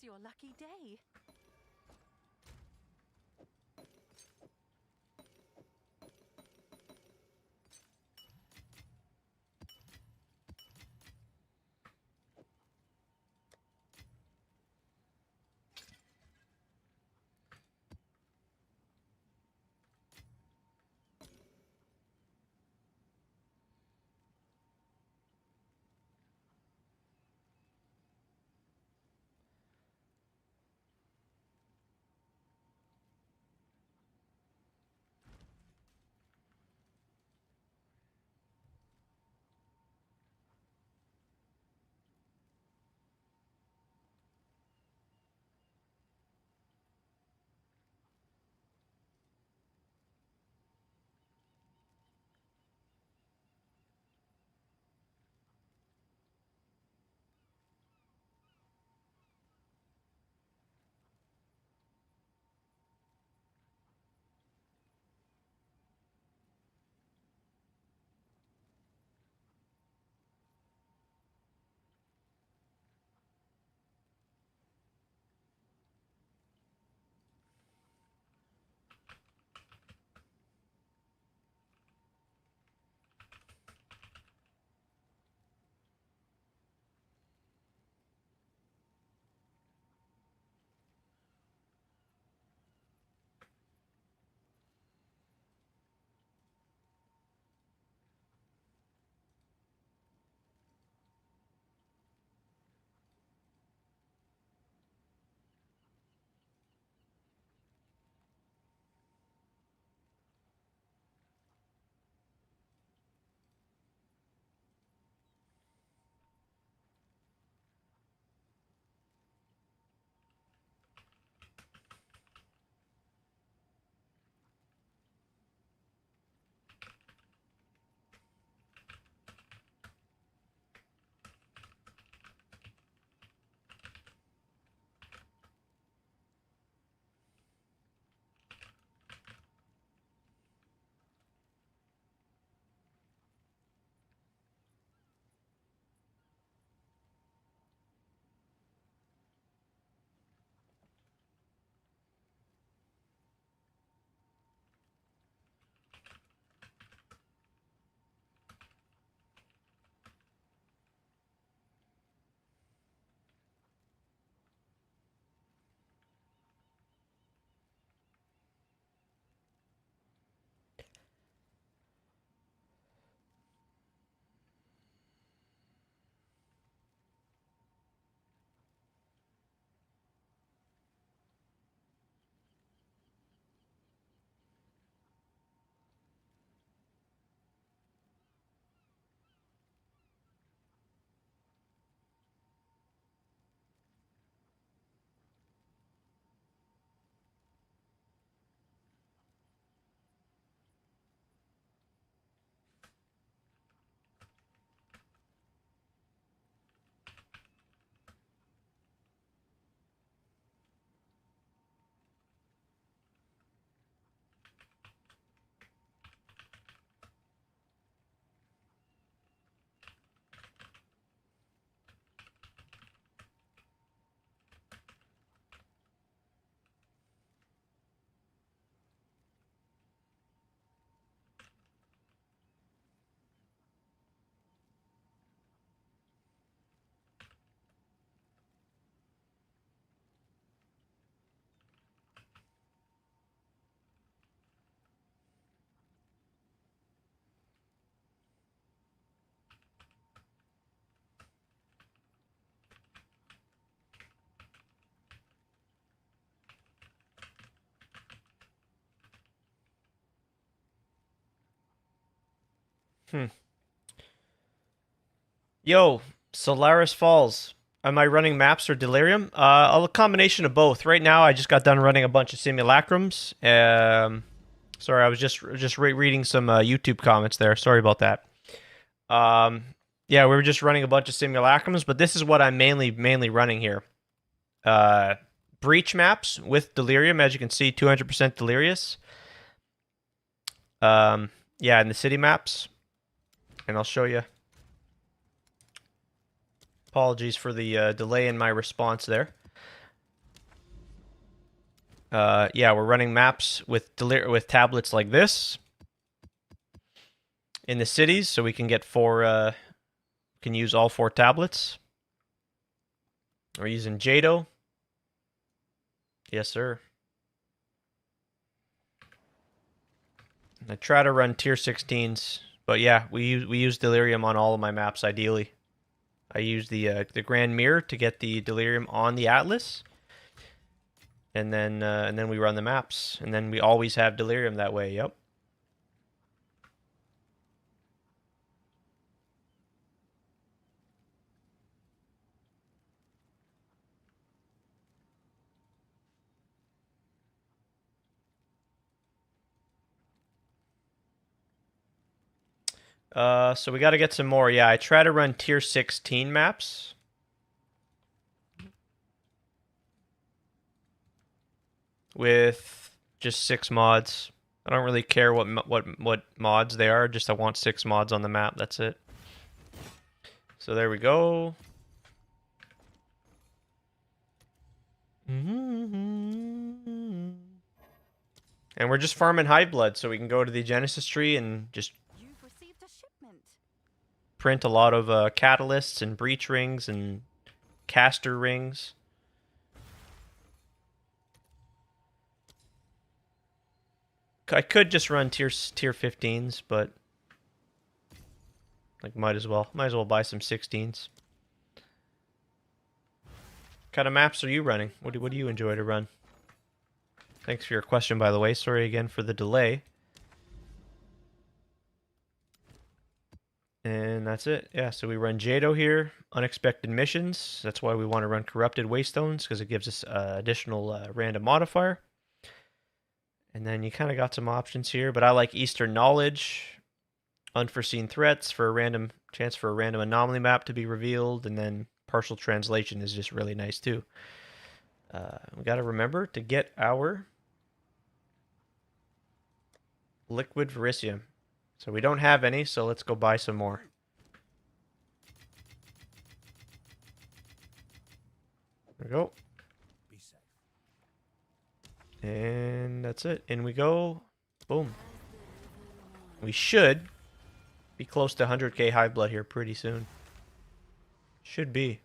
your lucky day. Yo, Solaris Falls. Am I running maps or delirium? A combination of both. Right now, I just got done running a bunch of simulacrums. Sorry, I was just reading some YouTube comments there. Sorry about that. Yeah, we were just running a bunch of simulacrums, but this is what I'm mainly running here. Breach maps with delirium, as you can see, 200% delirious. Yeah, and the city maps, and I'll show you. Apologies for the delay in my response there. Yeah, we're running maps with tablets like this in the cities, so we can get can use all 4 tablets. We're using Jado. Yes, sir. I try to run tier 16s, but yeah, we use delirium on all of my maps ideally. I use the Grand Mirror to get the delirium on the Atlas, and then we run the maps, and then we always have delirium that way. Yep. So we got to get some more. Yeah, I try to run tier 16 maps. With just 6 mods. I don't really care what mods they are, just I want 6 mods on the map, that's it. So there we go. And we're just farming Hive Blood so we can go to the Genesis tree and just You've received a shipment. print a lot of catalysts and breach rings and caster rings. I could just run tier 15s, but like might as well buy some 16s. What kind of maps are you running? What do you enjoy to run? Thanks for your question, by the way. Sorry again for the delay. And that's it. Yeah, so we run Jado here. Unexpected missions. That's why we want to run Corrupted Waystones, because it gives us additional random modifier. And then you kind of got some options here, but I like Eastern Knowledge, Unforeseen Threats for a random chance for a random anomaly map to be revealed, and then Partial Translation is just really nice too. We got to remember to get our Liquid Verisium. So we don't have any, so let's go buy some more. There we go. And that's it. In we go. Boom. We should be close to 100k Hive Blood here pretty soon. Should be.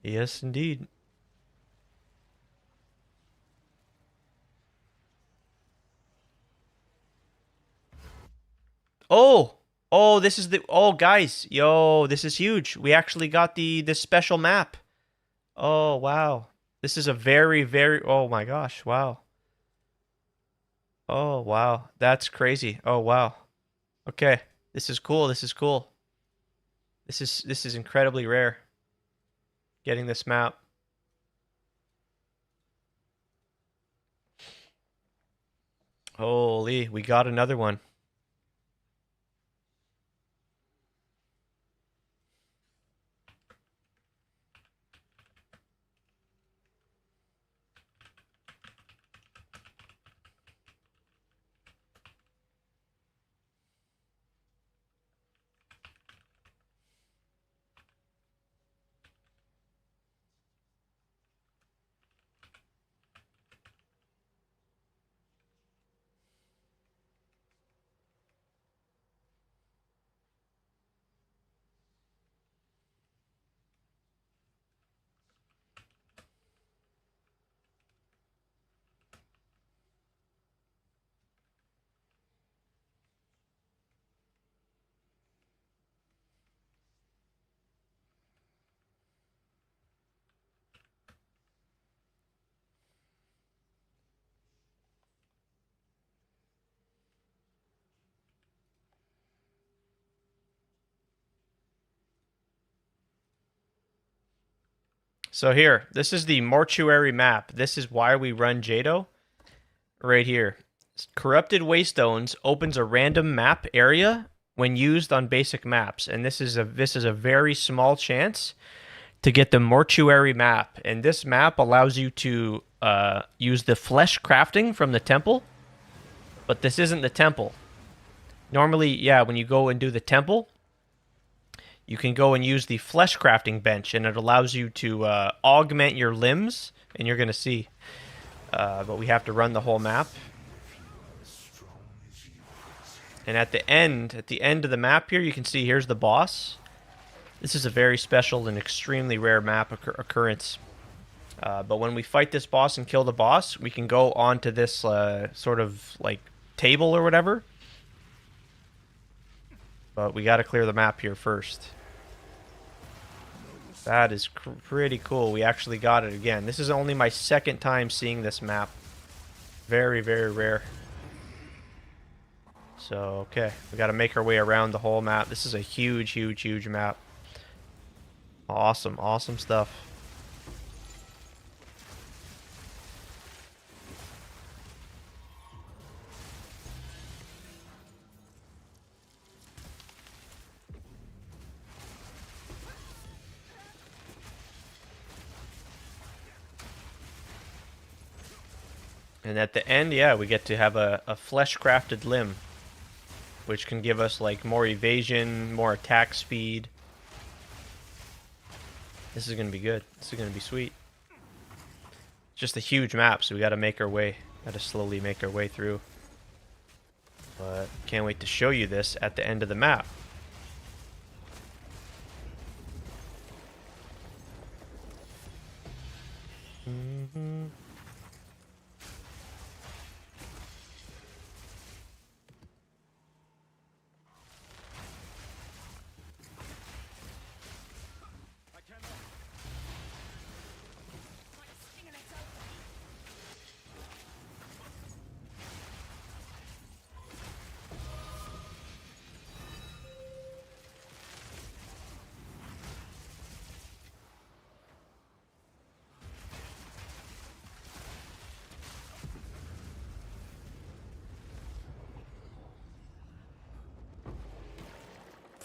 Yes, indeed. Oh! Oh, this is the... Oh, guys. Yo, this is huge. We actually got this special map. Oh, wow. This is a very, very... Oh, my gosh. Wow. Oh, wow. That's crazy. Oh, wow. Okay. This is cool. This is cool. This is incredibly rare. Getting this map. Holy, we got another one. So here, this is the mortuary map. This is why we run Jado. Right here. Corrupted Waystones opens a random map area when used on basic maps. And this is a very small chance to get the mortuary map. And this map allows you to use the flesh crafting from the temple. But this isn't the temple. Normally, yeah, when you go and do the temple, you can go and use the flesh crafting bench, and it allows you to augment your limbs, and you're going to see. But we have to run the whole map. And at the end of the map here, you can see here's the boss. This is a very special and extremely rare map occurrence. But when we fight this boss and kill the boss, we can go onto this sort of like table or whatever. But we got to clear the map here first. That is pretty cool. We actually got it again. This is only my second time seeing this map. Very, very rare. So, okay. We got to make our way around the whole map. This is a huge, huge, huge map. Awesome, awesome stuff. And at the end, yeah, we get to have a flesh-crafted limb, which can give us, like, more evasion, more attack speed. This is going to be good. This is going to be sweet. It's just a huge map, so we got to make our way. Got to slowly make our way through. But can't wait to show you this at the end of the map.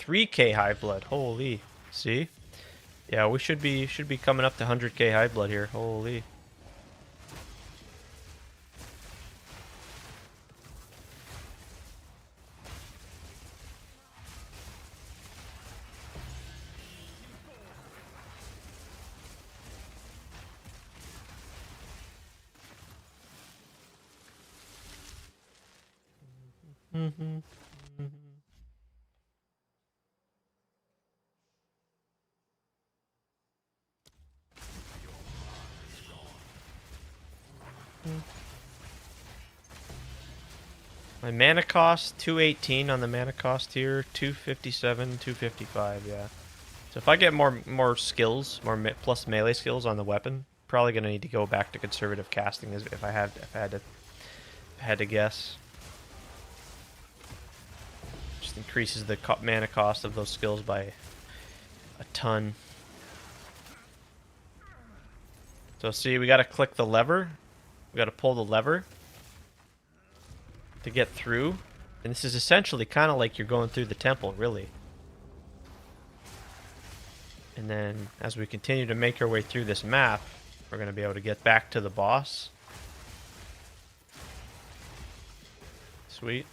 $3K high blood. Holy. See? Yeah, we should be coming up to 100K high blood here. Holy. My mana cost 218 on the mana cost here, 257, 255, yeah. So if I get more skills, plus melee skills on the weapon, probably gonna need to go back to conservative casting if I had to guess. Just increases the mana cost of those skills by a ton. So see, we gotta click the lever. We gotta pull the lever to get through. And this is essentially kind of like you're going through the temple, really. And then as we continue to make our way through this map, we're going to be able to get back to the boss. Sweet.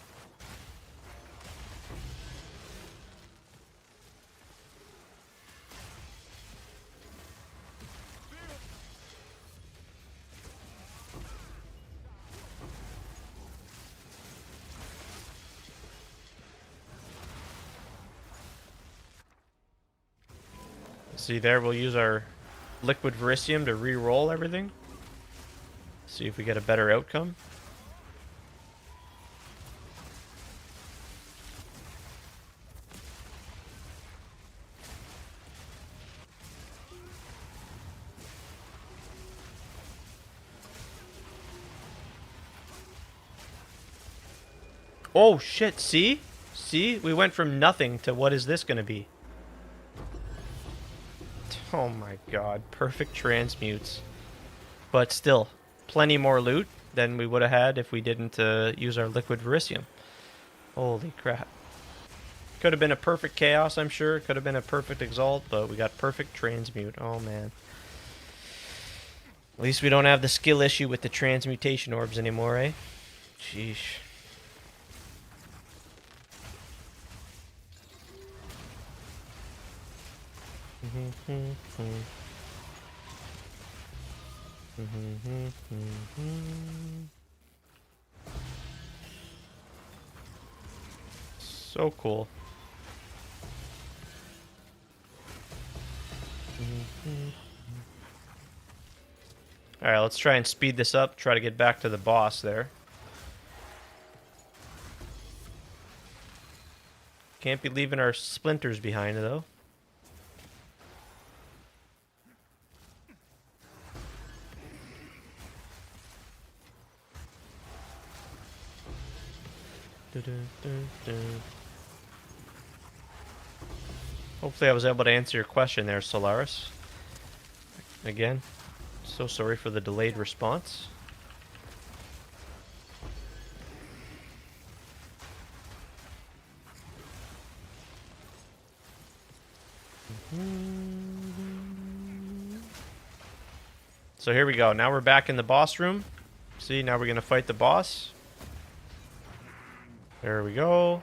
See there, we'll use our liquid verisium to re-roll everything. See if we get a better outcome. Oh shit, see? See? We went from nothing to what is this gonna be? Oh my god, perfect transmutes. But still, plenty more loot than we would have had if we didn't use our liquid verisium. Holy crap. Could have been a perfect chaos, I'm sure. Could have been a perfect exalt, but we got perfect transmute. Oh man. At least we don't have the skill issue with the transmutation orbs anymore, eh? Sheesh. So cool. Alright, let's try and speed this up. Try to get back to the boss there. Can't be leaving our splinters behind, though. Hopefully I was able to answer your question there, Solaris. Again, so sorry for the delayed response. So here we go. Now we're back in the boss room. See, now we're going to fight the boss. There we go.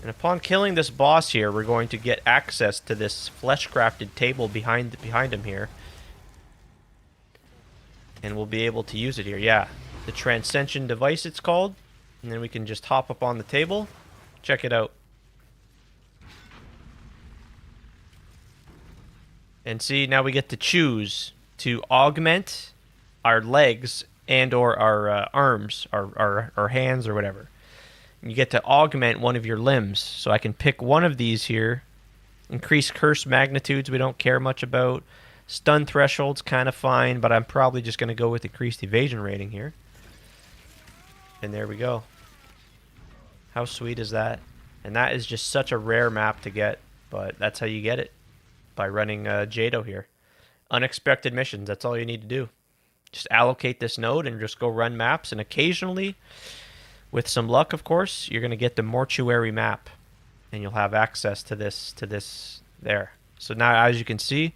And upon killing this boss here, we're going to get access to this flesh-crafted table behind him here. And we'll be able to use it here. Yeah, the Transcension device it's called. And then we can just hop up on the table. Check it out. And see, now we get to choose to augment our legs and or our arms, our hands or whatever. And you get to augment one of your limbs. So I can pick one of these here. Increase curse magnitudes we don't care much about. Stun threshold's kind of fine, but I'm probably just going to go with increased evasion rating here. And there we go. How sweet is that? And that is just such a rare map to get, but that's how you get it. By running Jado here. Unexpected missions, that's all you need to do. Just allocate this node and just go run maps, and occasionally, with some luck of course, you're going to get the mortuary map. And you'll have access to this there. So now as you can see,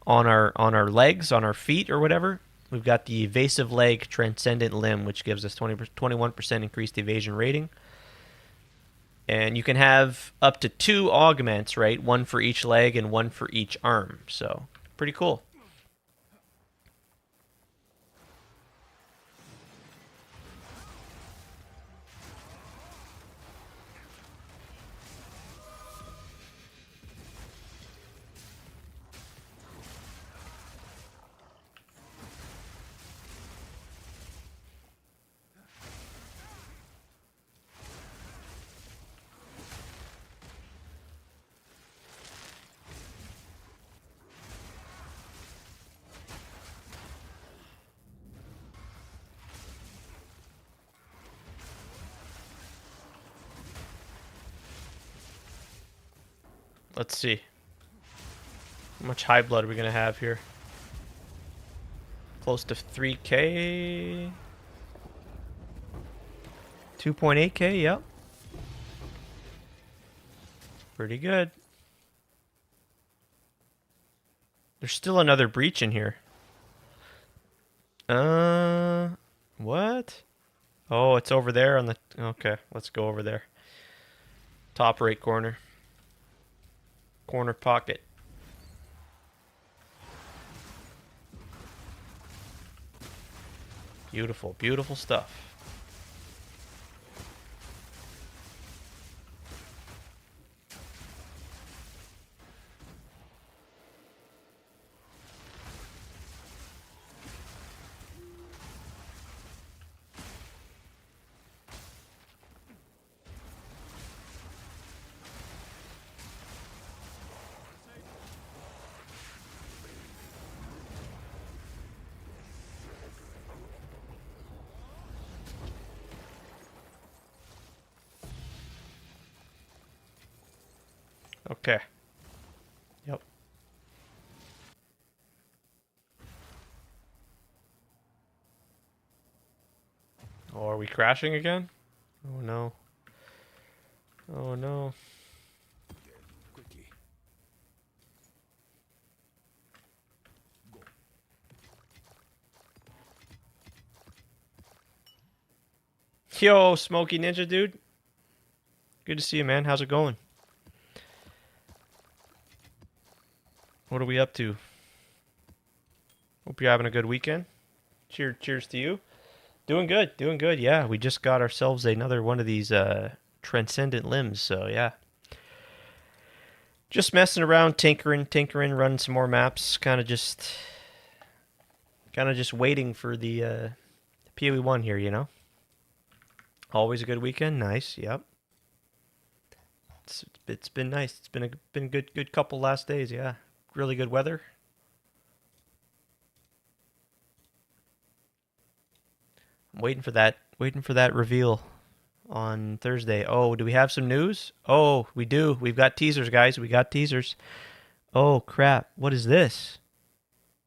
on our legs, on our feet or whatever, we've got the evasive leg transcendent limb, which gives us 21% increased evasion rating. And you can have up to 2 augments, right? One for each leg and one for each arm. So, pretty cool. Let's see. How much high blood are we going to have here? Close to 3k. 2.8k, yep. Pretty good. There's still another breach in here. What? Oh, it's over there on the... Okay, let's go over there. Top right corner. Corner pocket. Beautiful, beautiful stuff. Okay. Yep. Oh, are we crashing again? Oh no. Oh no. Quickly. Yo, Smoky Ninja dude. Good to see you, man. How's it going? What are we up to? Hope you're having a good weekend. Cheers to you. Doing good, doing good. Yeah, we just got ourselves another one of these transcendent limbs. So yeah, just messing around, tinkering, running some more maps. Kind of just waiting for the PoE 1 here. You know, always a good weekend. Nice. Yep. It's been nice. It's been a good couple last days. Yeah, really good weather. I'm waiting for that reveal on Thursday. Oh, do we have some news? Oh, we do. We've got teasers, guys. We got teasers. Oh crap! What is this?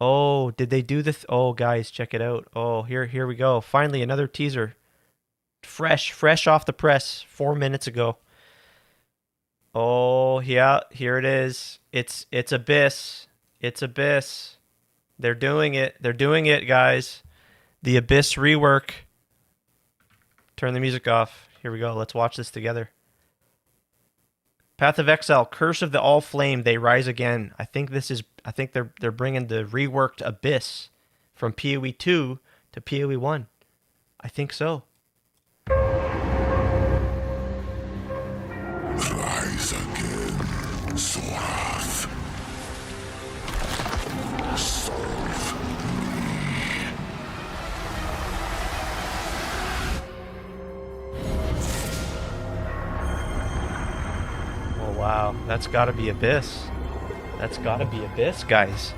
Oh, did they do this? Oh, guys, check it out. Oh, here we go. Finally, another teaser. Fresh off the press 4 minutes ago. Oh, yeah, here it is. It's Abyss. It's Abyss. They're doing it. They're doing it, guys. The Abyss rework. Turn the music off. Here we go. Let's watch this together. Path of Exile, Curse of the All Flame, They Rise Again. I think they're bringing the reworked Abyss from PoE 2 to PoE 1. I think so. Rise again, Zorath. Solve me. Oh wow, that's gotta be Abyss. That's gotta be Abyss, guys.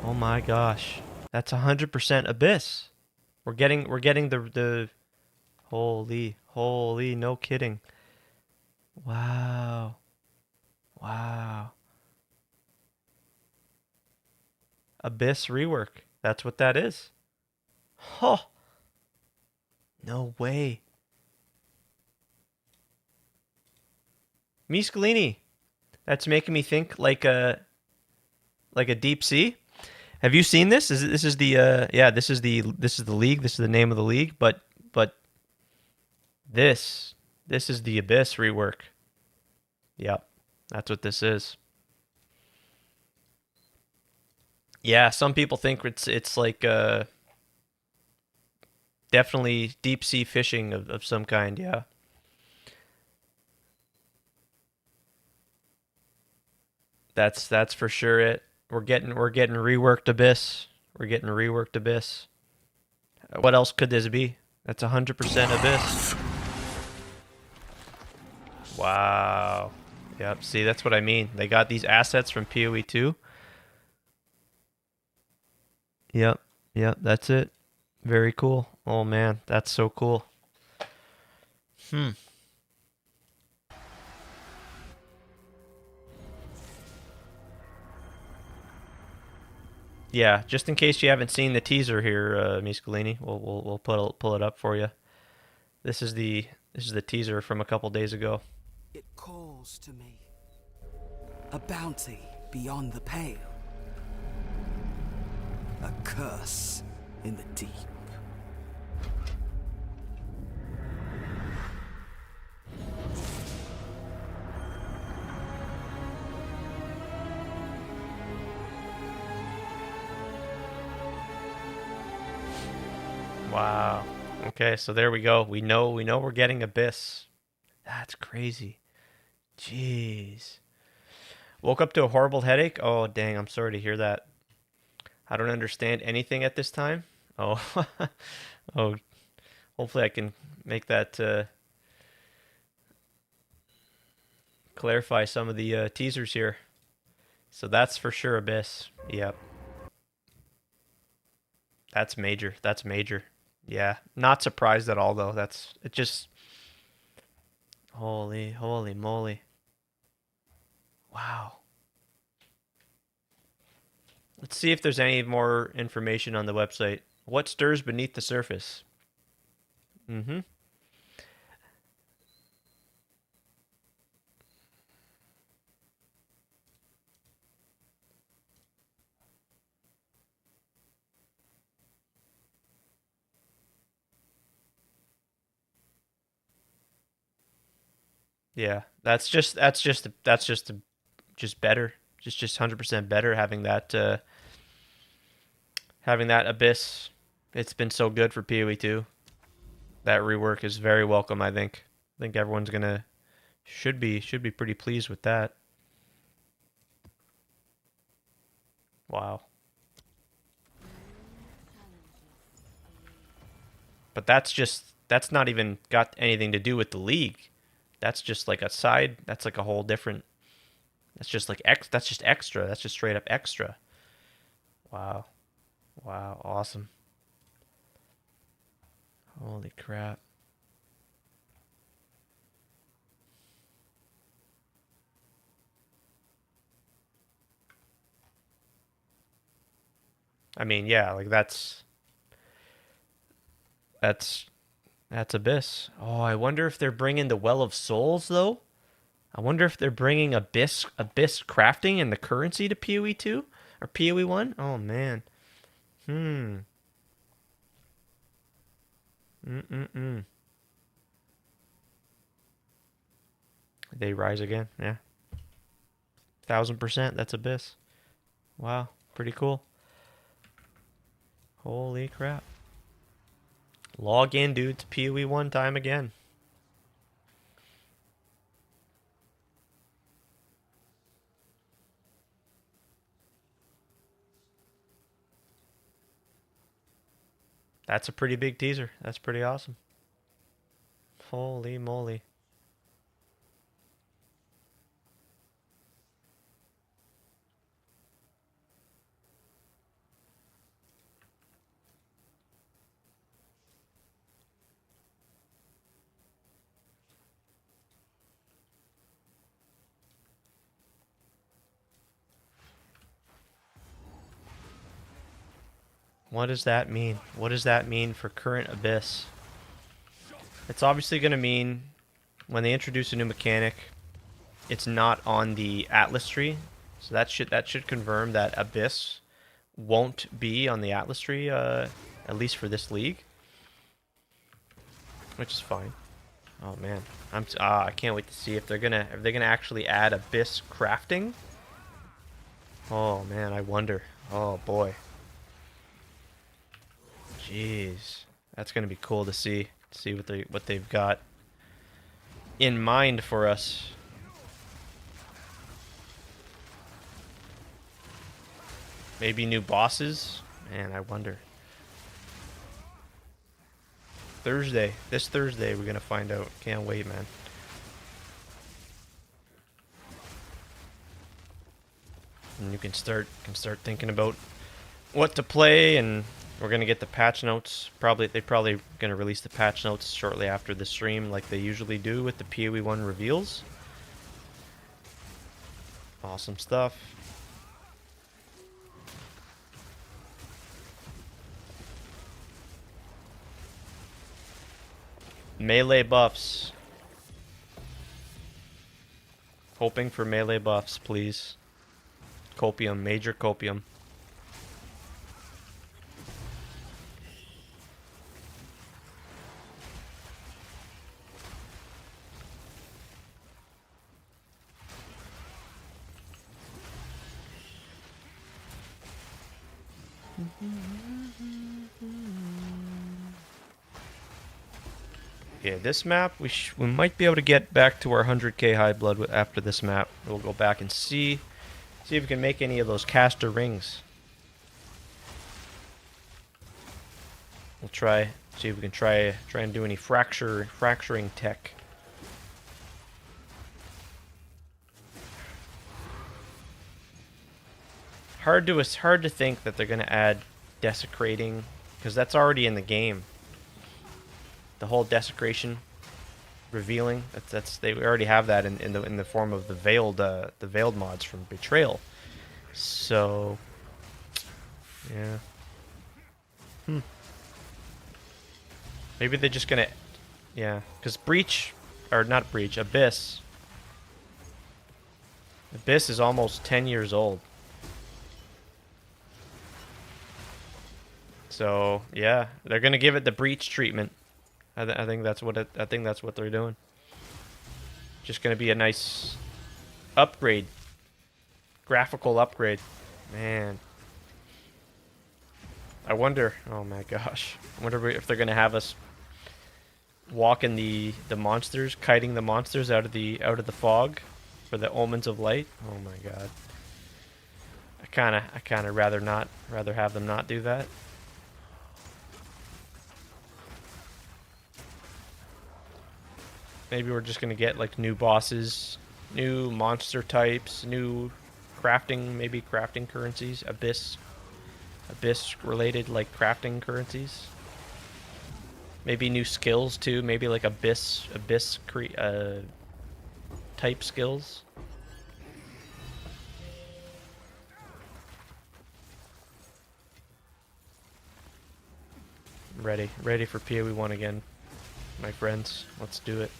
Oh my gosh. That's 100% Abyss. We're getting the holy, no kidding. Wow. Wow. Abyss rework. That's what that is. Huh. No way. Miscalini. That's making me think like a deep sea. Have you seen this? This is the this is the league. This is the name of the league, but this is the Abyss rework. Yep. That's what this is. Yeah, some people think it's like definitely deep sea fishing of some kind, yeah. That's for sure it. We're getting reworked Abyss. We're getting reworked Abyss. What else could this be? That's 100% Abyss. Wow. Yep, see, that's what I mean. They got these assets from PoE 2. Yep, that's it. Very cool. Oh man, that's so cool. Yeah, just in case you haven't seen the teaser here, Miscalini, we'll pull it up for you. This is the teaser from a couple days ago. It calls to me. A bounty beyond the pale. A curse in the deep. Wow. Okay, so there we go. We know we're getting Abyss. That's crazy. Jeez. Woke up to a horrible headache. Oh, dang, I'm sorry to hear that. I don't understand anything at this time. Oh. Oh. Hopefully I can make that clarify some of the teasers here. So that's for sure Abyss. Yep. That's major. That's major. Yeah, not surprised at all though. It just holy moly. Wow. Let's see if there's any more information on the website. What stirs beneath the surface? Mm-hmm. Yeah, just better, just 100% better having that abyss. It's been so good for PoE 2. That rework is very welcome. I think everyone's gonna should be pretty pleased with that. Wow. But that's not even got anything to do with the league. That's just like a side. That's like a whole different. That's just like That's just extra. That's just straight up extra. Wow. Wow. Awesome. Holy crap. I mean, yeah, like that's that's Abyss. Oh, I wonder if they're bringing the Well of Souls though. I wonder if they're bringing Abyss crafting and the currency to PoE 2 or PoE 1. Oh man. Hmm. Mm. They rise again. Yeah. 1000%. That's Abyss. Wow. Pretty cool. Holy crap. Log in, dude, to PoE 1 time again. That's a pretty big teaser. That's pretty awesome. Holy moly. What does that mean? What does that mean for current Abyss? It's obviously going to mean when they introduce a new mechanic, it's not on the Atlas tree. So that should confirm that Abyss won't be on the Atlas tree, at least for this league, which is fine. Oh man, I can't wait to see if they're gonna actually add Abyss crafting. Oh man, I wonder. Oh boy. Jeez, that's gonna be cool to see. See what they've got in mind for us. Maybe new bosses? Man, I wonder. This Thursday, we're gonna find out. Can't wait, man. And you can start thinking about what to play, and we're gonna get the patch notes. They're probably gonna release the patch notes shortly after the stream, like they usually do with the PoE 1 reveals. Awesome stuff. Melee buffs. Hoping for melee buffs, please. Copium, major copium. Yeah, this map, we might be able to get back to our 100k high blood after this map. We'll go back and see if we can make any of those caster rings. We'll see if we can try and do any fracturing tech. Hard to think that they're gonna add desecrating, because that's already in the game. The whole desecration revealing, they already have that in the form of the veiled mods from Betrayal. So yeah. Maybe they're just gonna, yeah, because Abyss is almost 10 years old. So yeah, they're gonna give it the Breach treatment. I think that's what they're doing. Just gonna be a nice upgrade. Graphical upgrade. Man. I wonder, oh my gosh. I wonder if they're gonna have us walking the monsters, kiting the monsters out of the fog for the omens of light. Oh my god. I kinda rather have them not do that. Maybe we're just gonna get like new bosses, new monster types, new crafting, maybe crafting currencies, abyss related like crafting currencies. Maybe new skills too, maybe like abyss type skills. Ready for PoE 1 again, my friends. Let's do it.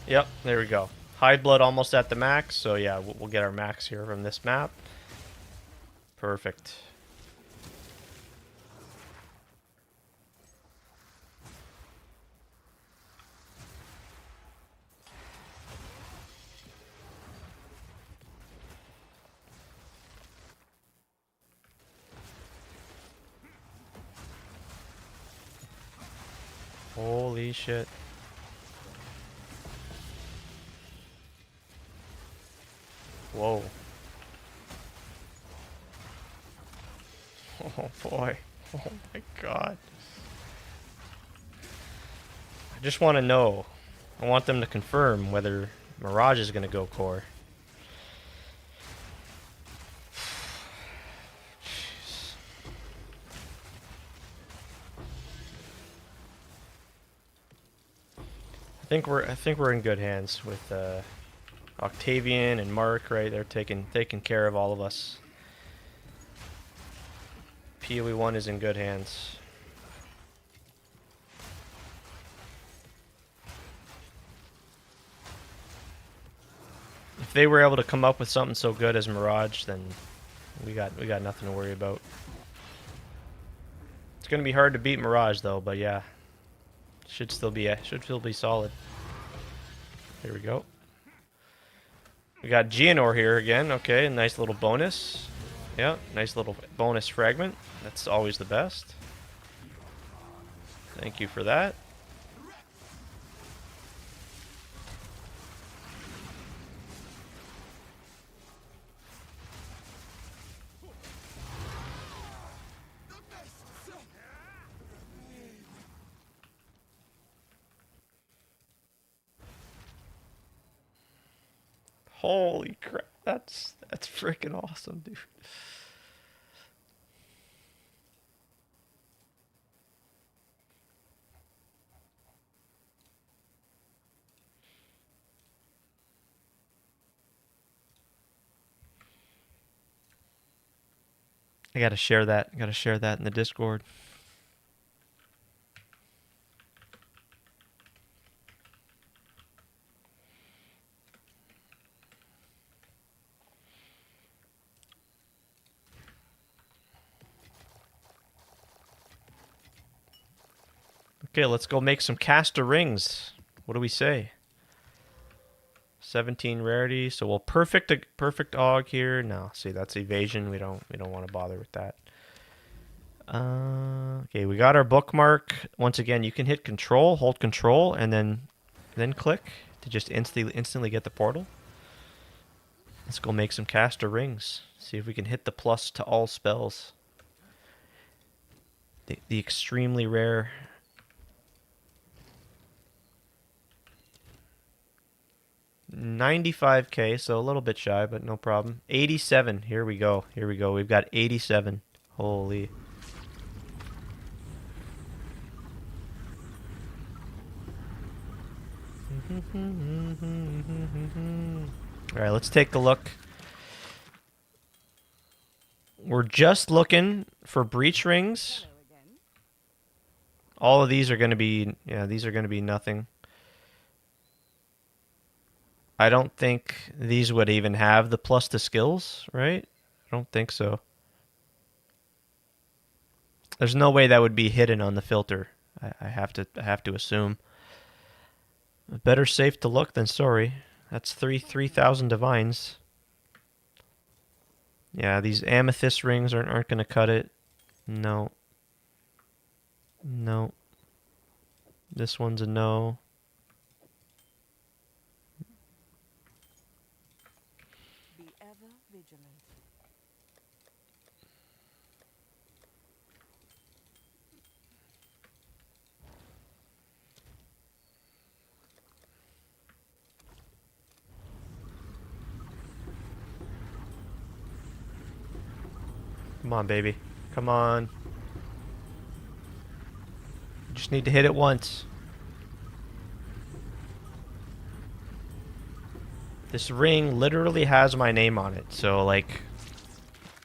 Yep, there we go. Hide blood almost at the max, so yeah, we'll get our max here from this map. Perfect. Holy shit. Whoa. Oh boy. Oh my god. I just want to know. I want them to confirm whether Mirage is going to go core. Jeez. I think we're in good hands with Octavian and Mark, right? They're taking care of all of us. PoE 1 is in good hands. If they were able to come up with something so good as Mirage, then we got nothing to worry about. It's gonna be hard to beat Mirage though, but yeah, should still be solid. Here we go. We got Geonor here again. Okay, a nice little bonus. Yeah, nice little bonus fragment. That's always the best. Thank you for that. Holy crap, that's freaking awesome, dude. I gotta share that. Gotta share that in the Discord. Okay, let's go make some caster rings. What do we say? 17 rarity, so we'll perfect AUG here. No, see, that's evasion. We don't want to bother with that. Okay, we got our bookmark. Once again, you can hit control, hold control, and then click to just instantly get the portal. Let's go make some caster rings. See if we can hit the plus to all spells. The extremely rare. 95K, so a little bit shy, but no problem. 87. Here we go. Here we go. We've got 87. Holy. Alright, let's take a look. We're just looking for breach rings. All of these are going to be, yeah, these are going to be nothing. I don't think these would even have the plus to skills, right? I don't think so. There's no way that would be hidden on the filter. I have to assume. Better safe to look than sorry. That's 3,000 divines. Yeah, these amethyst rings aren't going to cut it. No. No. This one's a no. Be ever vigilant. Come on, baby. Come on. Just need to hit it once. This ring literally has my name on it, so like,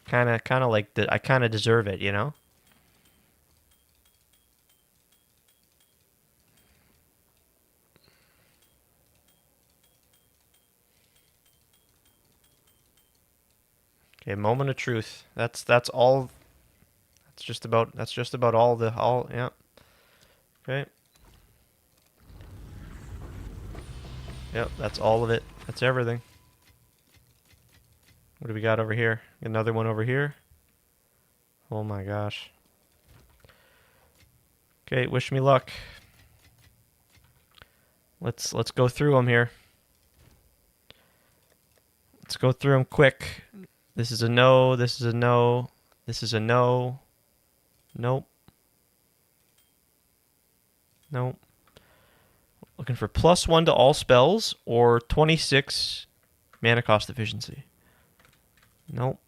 kind of like I kind of deserve it, you know? Okay, moment of truth. That's all. That's just about all. Yeah. Okay. Yep, that's all of it. That's everything. What do we got over here? Another one over here. Oh my gosh. Okay, wish me luck. Let's go through them here. Let's go through them quick. This is a no, this is a no, this is a no. Nope. Nope. Looking for +1 to all spells or 26 mana cost efficiency. Nope.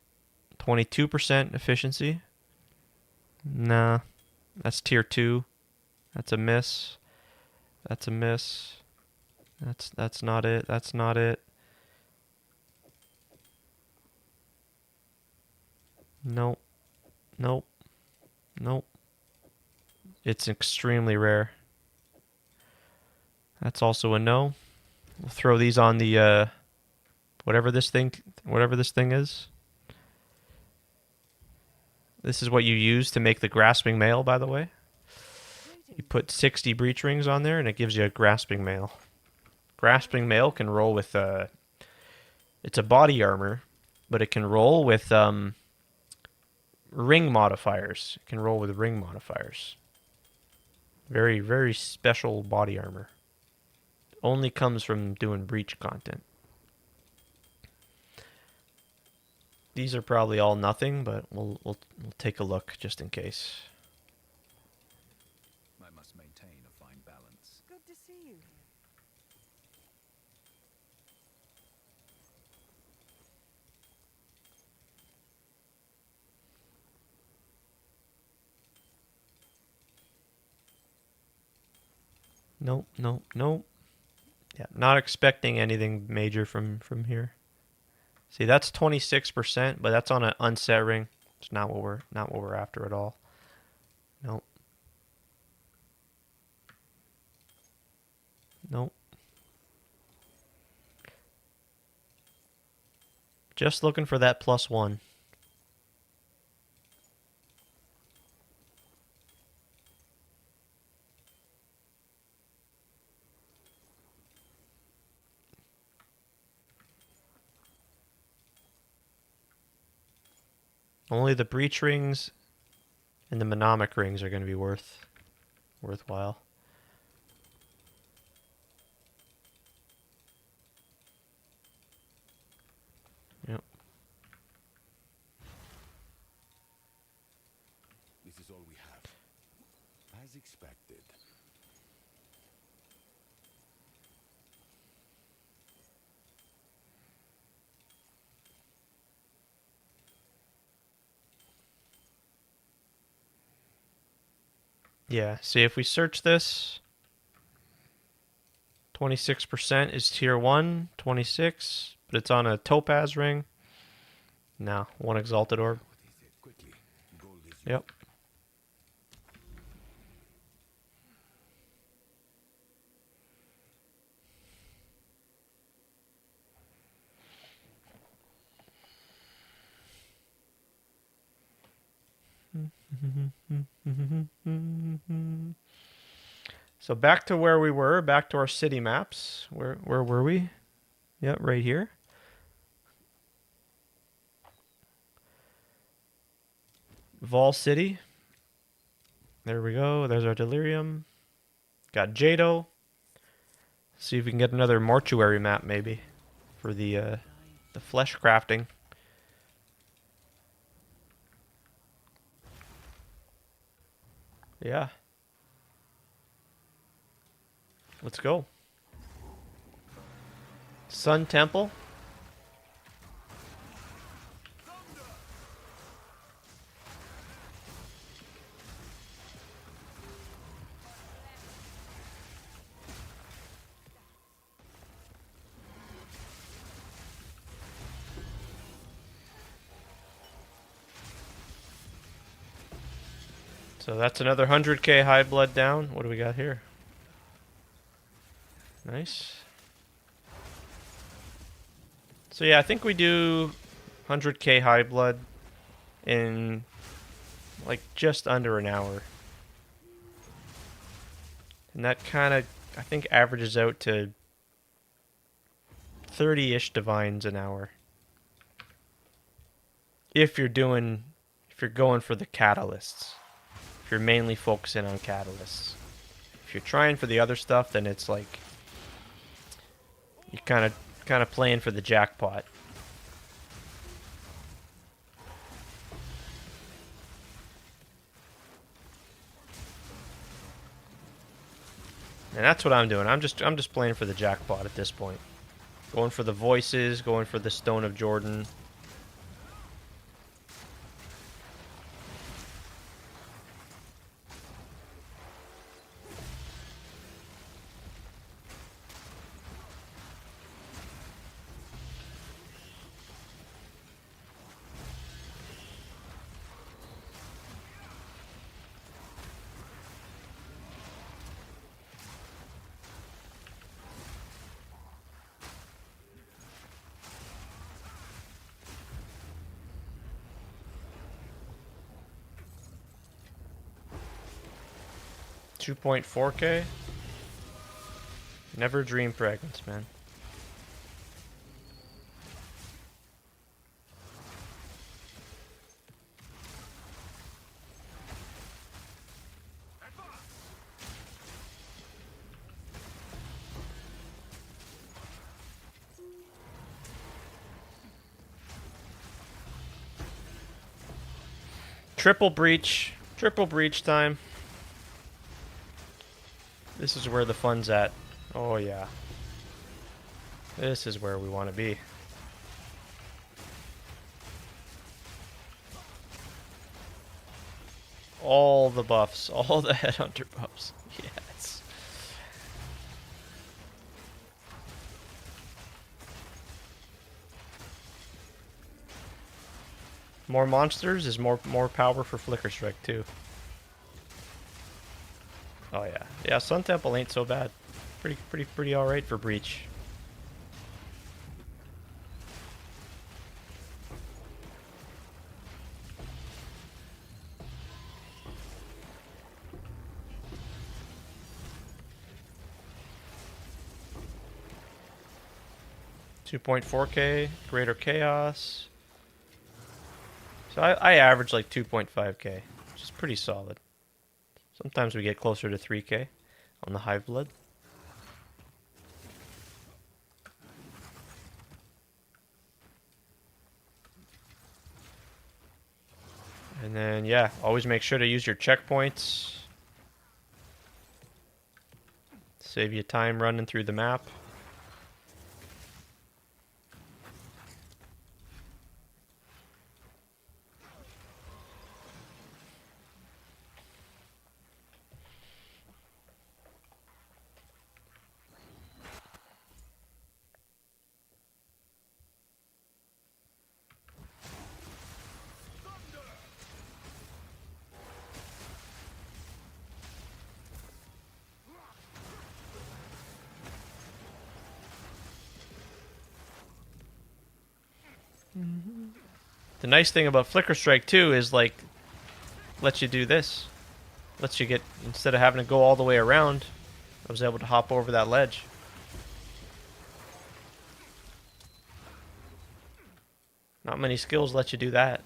22% efficiency. Nah. That's tier 2. That's a miss. That's a miss. That's not it. That's not it. Nope. Nope. Nope. It's extremely rare. That's also a no. We'll throw these on the whatever this thing is. This is what you use to make the grasping mail, by the way. You put 60 breach rings on there and it gives you a grasping mail. Grasping mail can roll with it's a body armor, but it can roll with ring modifiers. It can roll with ring modifiers. Very, very special body armor. Only comes from doing breach content. These are probably all nothing, but we'll take a look just in case. I must maintain a fine balance. Good to see you here. Nope, nope, nope. Yeah, not expecting anything major from here. See, that's 26%, but that's on an unset ring. It's not what we're after at all. Nope. Nope. Just looking for that +1. Only the breach rings and the mnemonic rings are going to be worthwhile. Yep. This is all we have. As expected. Yeah, see if we search this, 26% is tier 1, 26, but it's on a topaz ring. No, one exalted orb. Quickly, gold is Yep. So back to where we were, back to our city maps. Where were we? Yep, right here. Vol City. There we go. There's our delirium. Got Jado. See if we can get another mortuary map maybe for the flesh crafting. Yeah. Let's go. Sun Temple. So that's another 100k high blood down. What do we got here? Nice. So yeah, I think we do 100k high blood in like just under an hour. And that kind of, I think, averages out to 30-ish divines an hour. If you're going for the catalysts. If you're mainly focusing on catalysts. If you're trying for the other stuff, then it's like you're kind of playing for the jackpot. And that's what I'm doing. I'm just playing for the jackpot at this point. Going for the voices, going for the Stone of Jordan. $2.4k. Never dream fragments, man. Triple breach time. This is where the fun's at. Oh yeah. This is where we want to be. All the buffs, all the headhunter buffs. Yes. More monsters is more power for Flicker Strike too. Oh yeah. Yeah, Sun Temple ain't so bad. Pretty alright for Breach. $2.4k, Greater Chaos. So I average like 2.5k, which is pretty solid. Sometimes we get closer to 3k on the Hive Blood. And then, yeah, always make sure to use your checkpoints. Save you time running through the map. The nice thing about Flicker Strike too is like lets you do this. Lets you get, instead of having to go all the way around, I was able to hop over that ledge. Not many skills let you do that.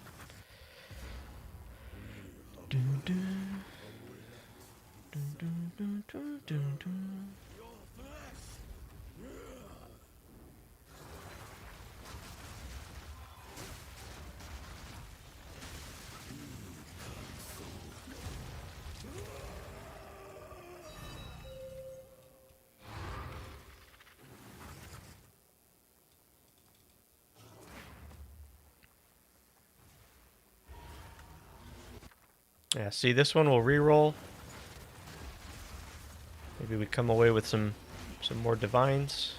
Yeah, see, this one will reroll. Maybe we come away with some more divines.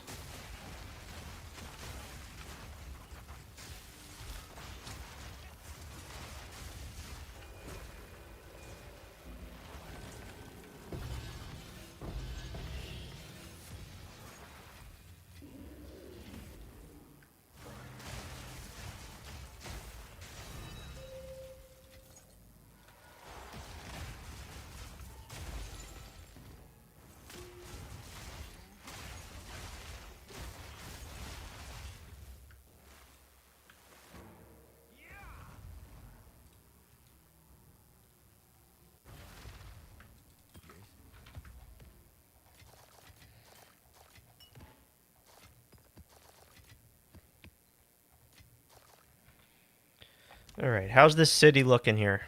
Alright, how's this city looking here?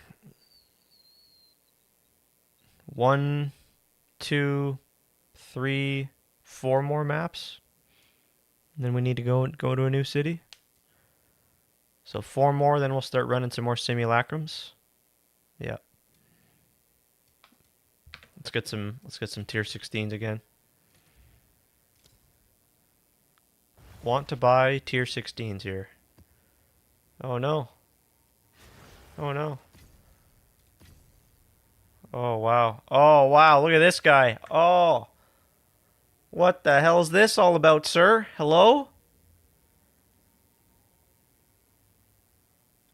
1, 2, 3, 4 more maps. And then we need to go to a new city. So 4 more, then we'll start running some more simulacrums. Yeah. Let's get some tier 16s again. Want to buy tier 16s here. Oh no. Oh no. Oh wow. Oh wow, look at this guy. Oh. What the hell is this all about, sir? Hello?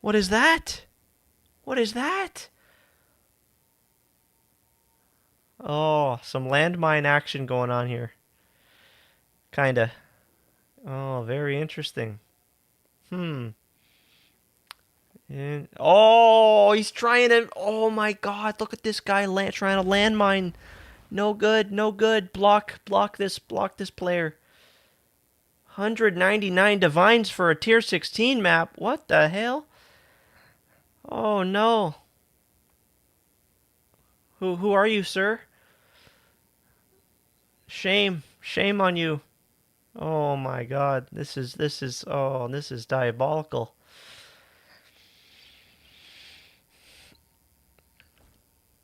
What is that? What is that? Oh, some landmine action going on here. Kinda. Oh, very interesting. And oh, he's trying to. Oh my God! Look at this guy trying to landmine. No good. No good. Block this player. 199 divines for a tier 16 map. What the hell? Oh no. Who are you, sir? Shame on you. Oh my God. This is diabolical.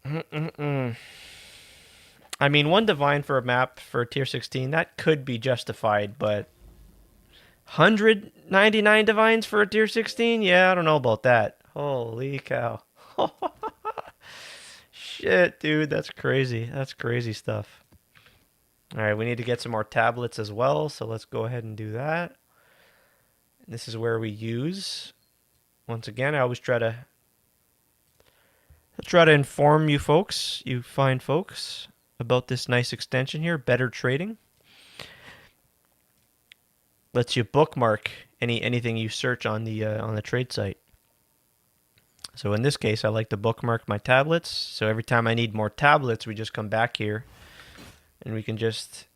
I mean, 1 divine for a map for tier 16, that could be justified, but 199 divines for a tier 16? Yeah, I don't know about that. Holy cow. Shit, dude, that's crazy. That's crazy stuff. Alright, we need to get some more tablets as well, so let's go ahead and do that. This is where we use, once again, I always try to inform you folks, you fine folks, about this nice extension here, Better Trading. Lets you bookmark anything you search on the trade site. So in this case, I like to bookmark my tablets. So every time I need more tablets, we just come back here, and we can just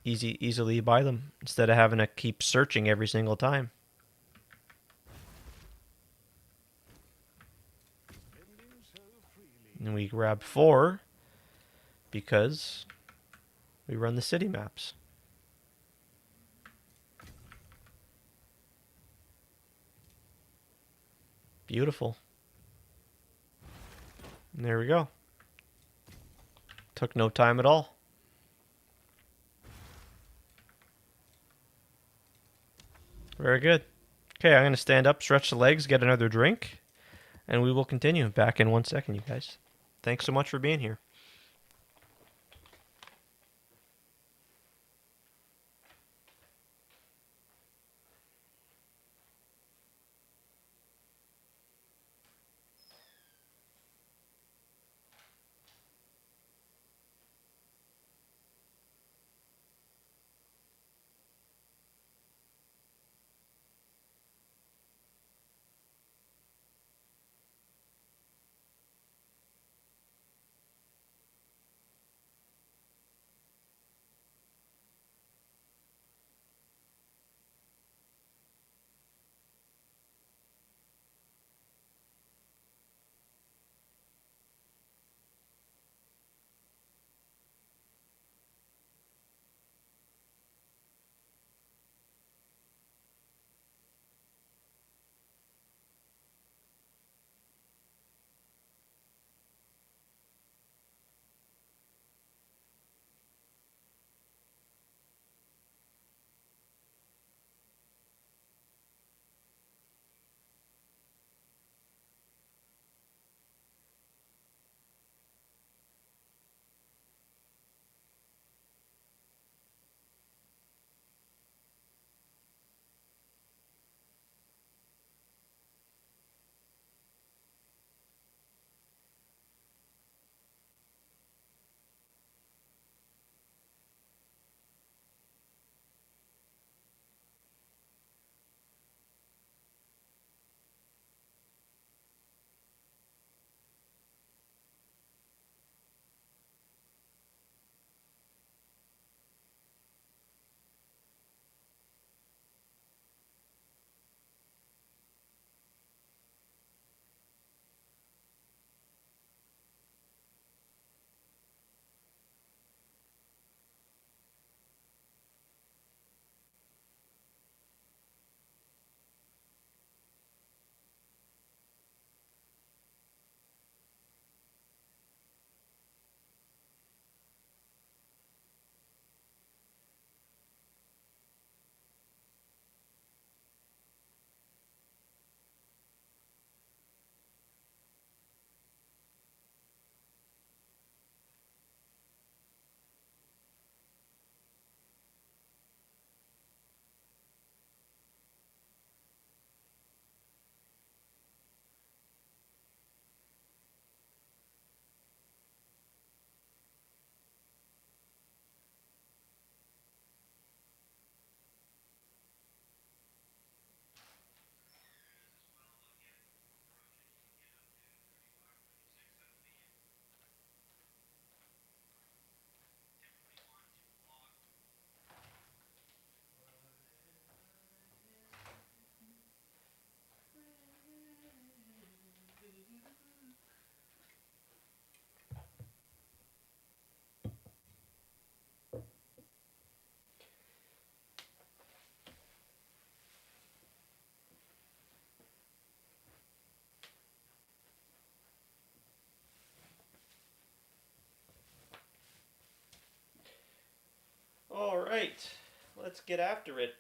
easily buy them instead of having to keep searching every single time. And we grab 4 because we run the city maps. Beautiful. And there we go. Took no time at all. Very good. Okay, I'm going to stand up, stretch the legs, get another drink, and we will continue. Back in 1 second, you guys. Thanks so much for being here. right, let's get after it.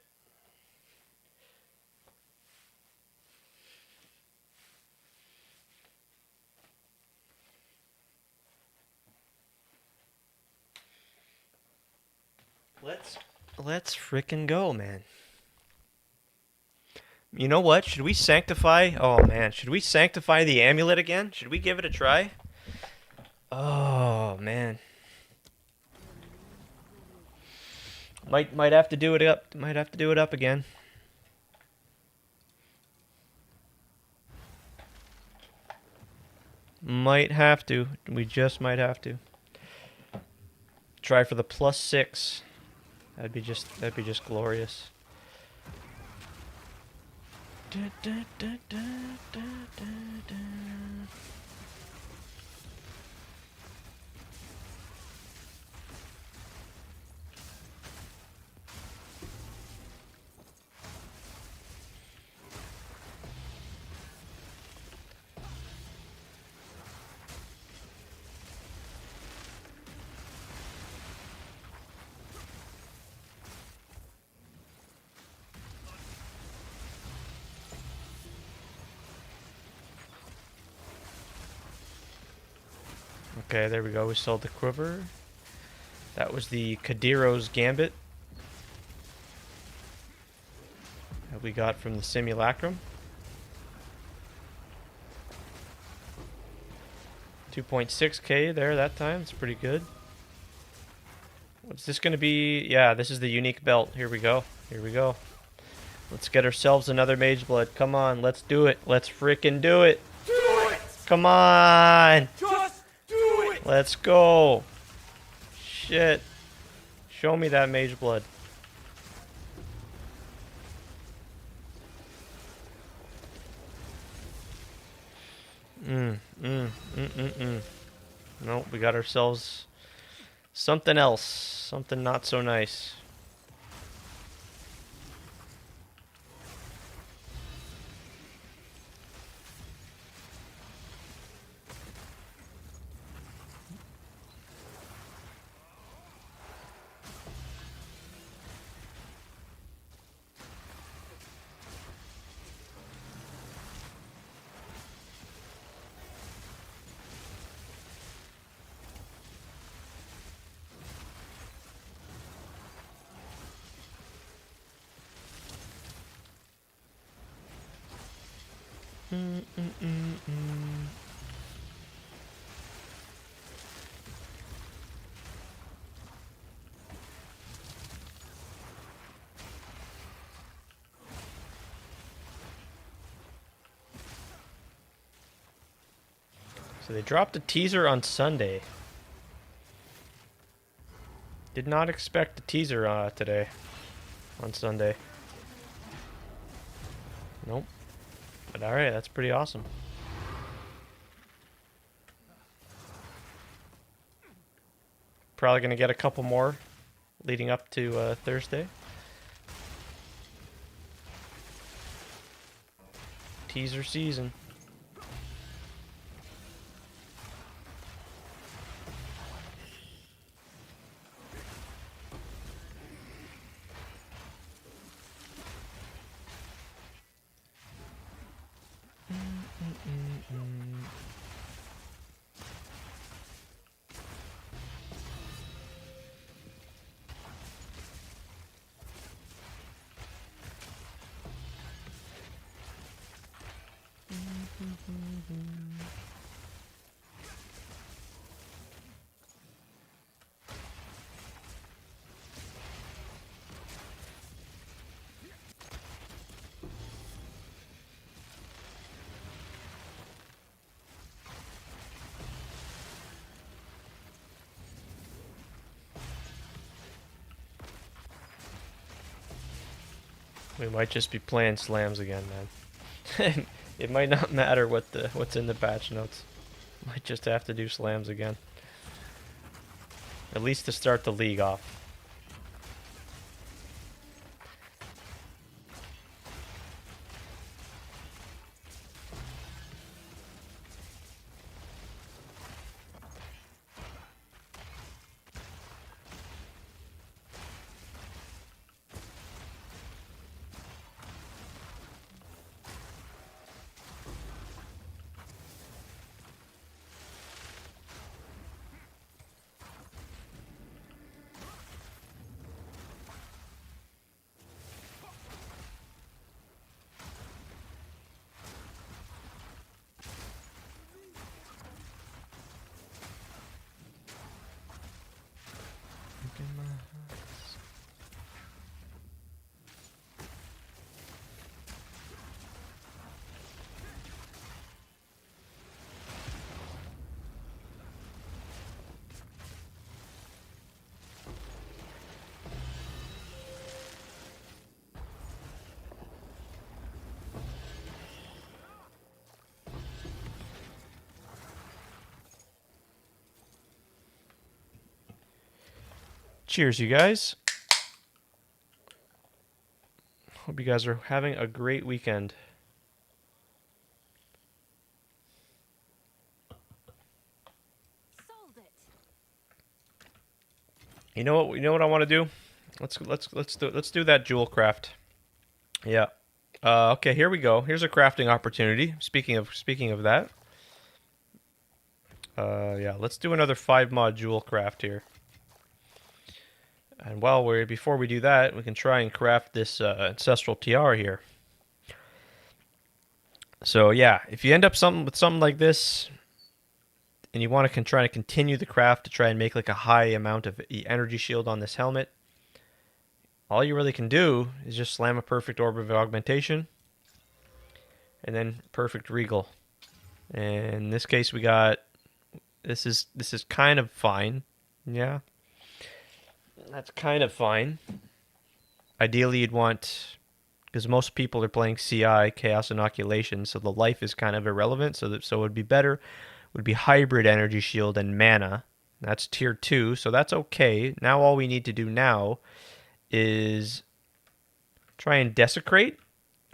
Let's frickin' go, man. You know what? Should we sanctify? Oh man, should we sanctify the amulet again? Should we give it a try? Oh man. Might have to do it up. Might have to do it up again. Might have to. We just might have to. Try for the +6. That'd be just glorious. Da, da, da, da, da, da, da. Okay, there we go. We sold the quiver. That was the Kadiro's Gambit that we got from the Simulacrum. 2.6k there that time. It's pretty good. What's this going to be? Yeah, this is the unique belt. Here we go. Here we go. Let's get ourselves another Mage Blood. Come on, let's do it. Let's freaking do it. Do it! Come on. Just do it! Let's go. Shit. Show me that Mage Blood. Nope, we got ourselves something else. Something not so nice. So they dropped a teaser on Sunday. Did not expect a teaser today on Sunday. Nope. But alright, that's pretty awesome. Probably going to get a couple more leading up to Thursday. Teaser season. We might just be playing slams again, man. It might not matter what's in the patch notes. Might just have to do slams again. At least to start the league off. Cheers, you guys. Hope you guys are having a great weekend. Sold it. You know what? You know what I want to do? Let's do that jewel craft. Yeah. Okay, here we go. Here's a crafting opportunity. Speaking of that. Yeah, let's do another 5-mod jewel craft here. And before we do that, we can try and craft this ancestral tiara here. So yeah, if you end up with something like this, and you want to try to continue the craft to try and make like a high amount of energy shield on this helmet, all you really can do is just slam a perfect orb of augmentation, and then perfect regal. And in this case, we got this is kind of fine, yeah. That's kind of fine. Ideally, you'd want, because most people are playing CI, Chaos Inoculation, so the life is kind of irrelevant. So it would be better, would be Hybrid Energy Shield and Mana. That's tier 2, so that's okay. Now all we need to do now is try and Desecrate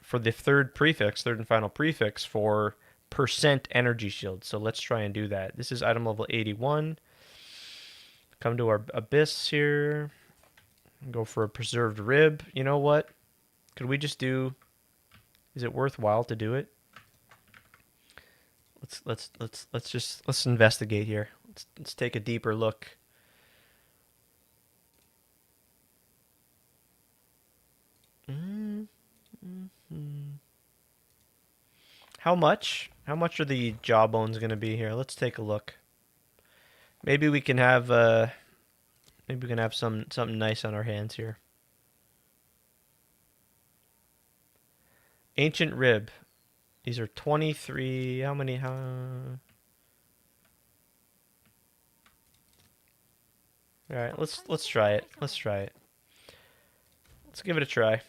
for the third and final prefix for % energy shield. So let's try and do that. This is item level 81. Come to our abyss here. Go for a preserved rib. You know what? Could we just do? Is it worthwhile to do it? Let's investigate here. Let's take a deeper look. How much? How much are the jawbones going to be here? Let's take a look. Maybe we can have something nice on our hands here. Ancient rib. These are 23. How many? All right, let's try it. Let's try it. Let's give it a try.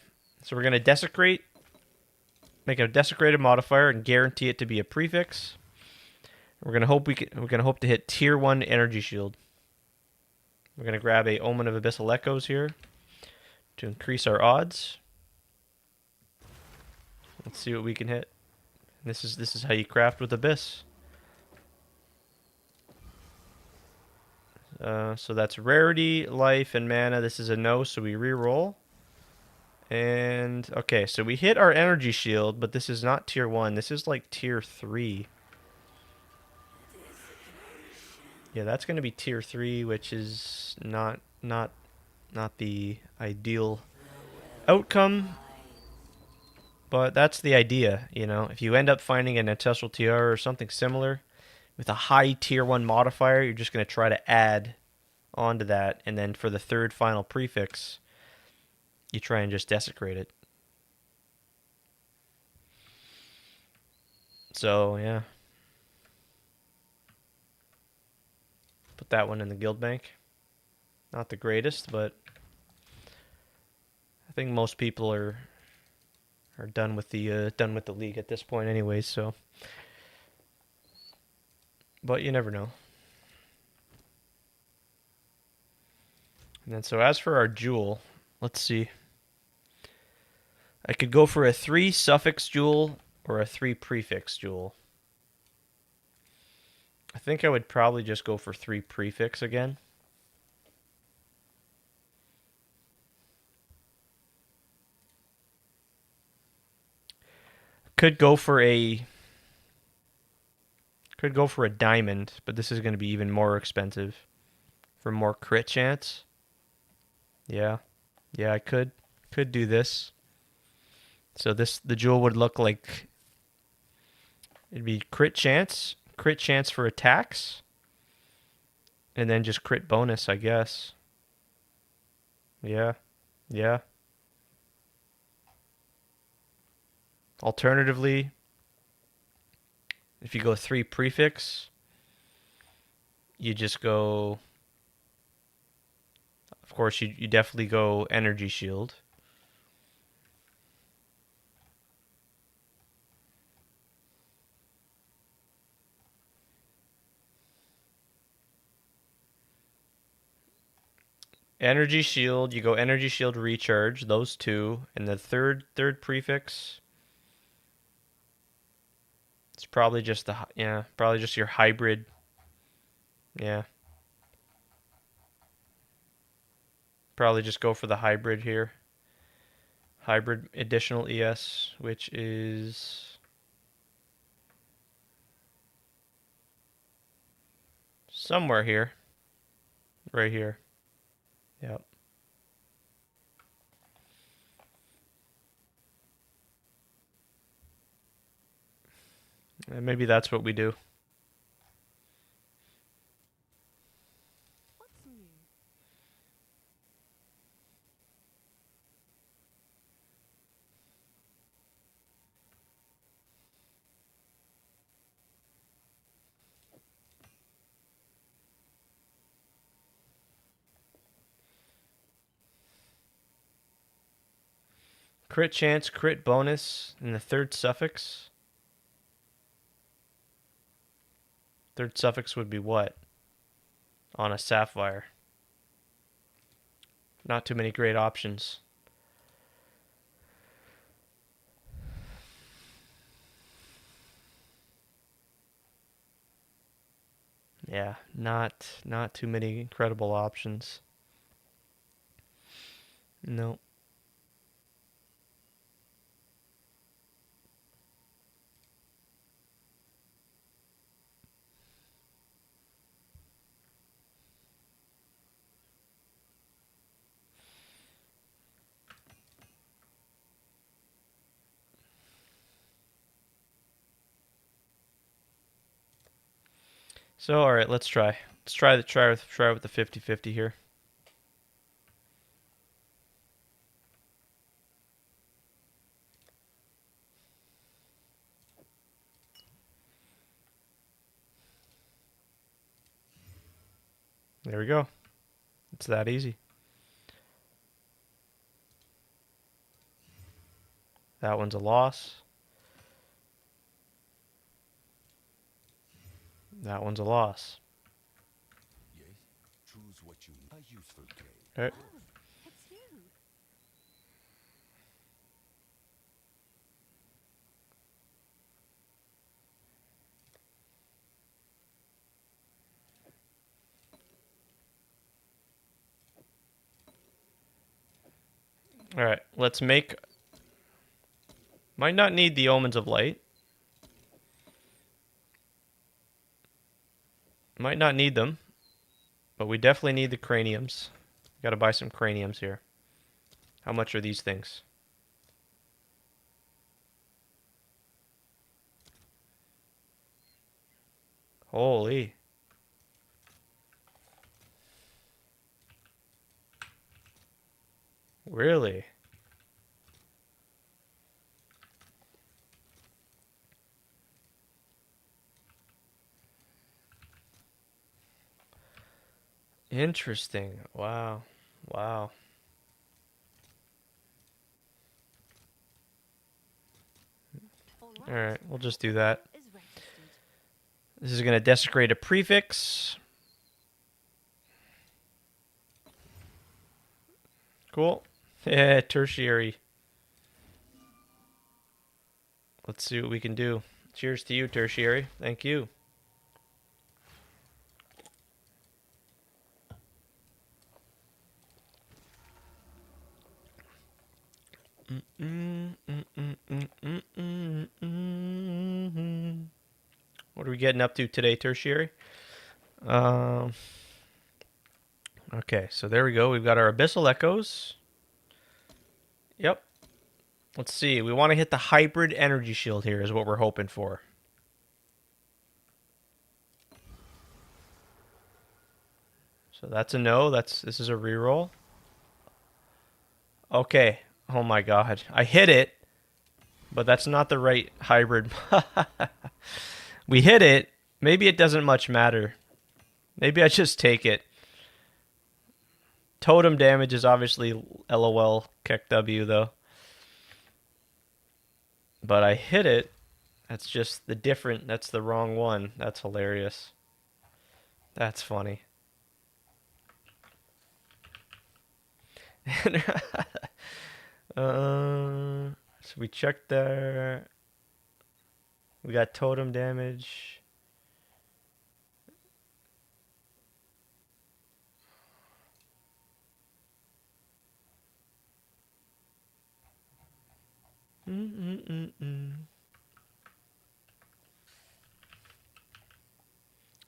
So we're gonna desecrate, make a desecrated modifier, and guarantee it to be a prefix. We're gonna hope to hit tier 1 energy shield. We're gonna grab a Omen of Abyssal Echoes here to increase our odds. Let's see what we can hit. This is how you craft with Abyss. So that's rarity, life, and mana. This is a no, so we re-roll. And okay, so we hit our energy shield, but this is not tier 1. This is like tier 3. Yeah, that's going to be tier 3, which is not the ideal outcome. But that's the idea, you know. If you end up finding an ancestral tiara or something similar with a high tier 1 modifier, you're just going to try to add onto that, and then for the third final prefix, you try and just desecrate it. So, yeah. Put that one in the guild bank. Not the greatest, but I think most people are done with the league at this point anyways, so. But you never know. And then so as for our jewel, let's see. I could go for a 3 suffix jewel or a 3 prefix jewel. I think I would probably just go for 3 prefix again. Could go for a diamond, but this is going to be even more expensive for more crit chance. Yeah. Yeah, I could do this. So the jewel would look like it'd be crit chance for attacks, and then just crit bonus, I guess. Yeah. Yeah. Alternatively, if you go 3 prefix, you just go, of course, you definitely go energy shield. Energy shield, you go energy shield recharge, those two, and the third prefix. It's probably just probably just your hybrid. Yeah. Probably just go for the hybrid here. Hybrid additional ES, which is somewhere here. Right here. Yep. And maybe that's what we do. What's new? Crit chance, crit bonus, and the third suffix. Third suffix would be what? On a sapphire. Not too many great options. Yeah, not too many incredible options. No. So, all right, let's try. Let's try with the 50-50 here. There we go. It's that easy. That one's a loss. That one's a loss. Yes, choose what you need. A useful trade. All right. Oh, it's you. All right, let's make... Might not need the Omens of Light. Might not need them, but we definitely need the craniums. Got to buy some craniums here. How much are these things? Holy. Really? Interesting. Wow. Wow. All right, we'll just do that. Is registered. This is going to desecrate a prefix. Cool. Yeah, tertiary. Let's see what we can do. Cheers to you, tertiary. Thank you. What are we getting up to today, tertiary? Okay, so there we go. We've got our Abyssal Echoes. Yep. Let's see. We want to hit the hybrid energy shield here is what we're hoping for. So that's a no. This is a reroll. Okay. Oh my god. I hit it, but that's not the right hybrid. We hit it. Maybe it doesn't much matter. Maybe I just take it. Totem damage is obviously LOL Keck W though. But I hit it. That's just that's the wrong one. That's hilarious. That's funny. So we checked there. We got totem damage.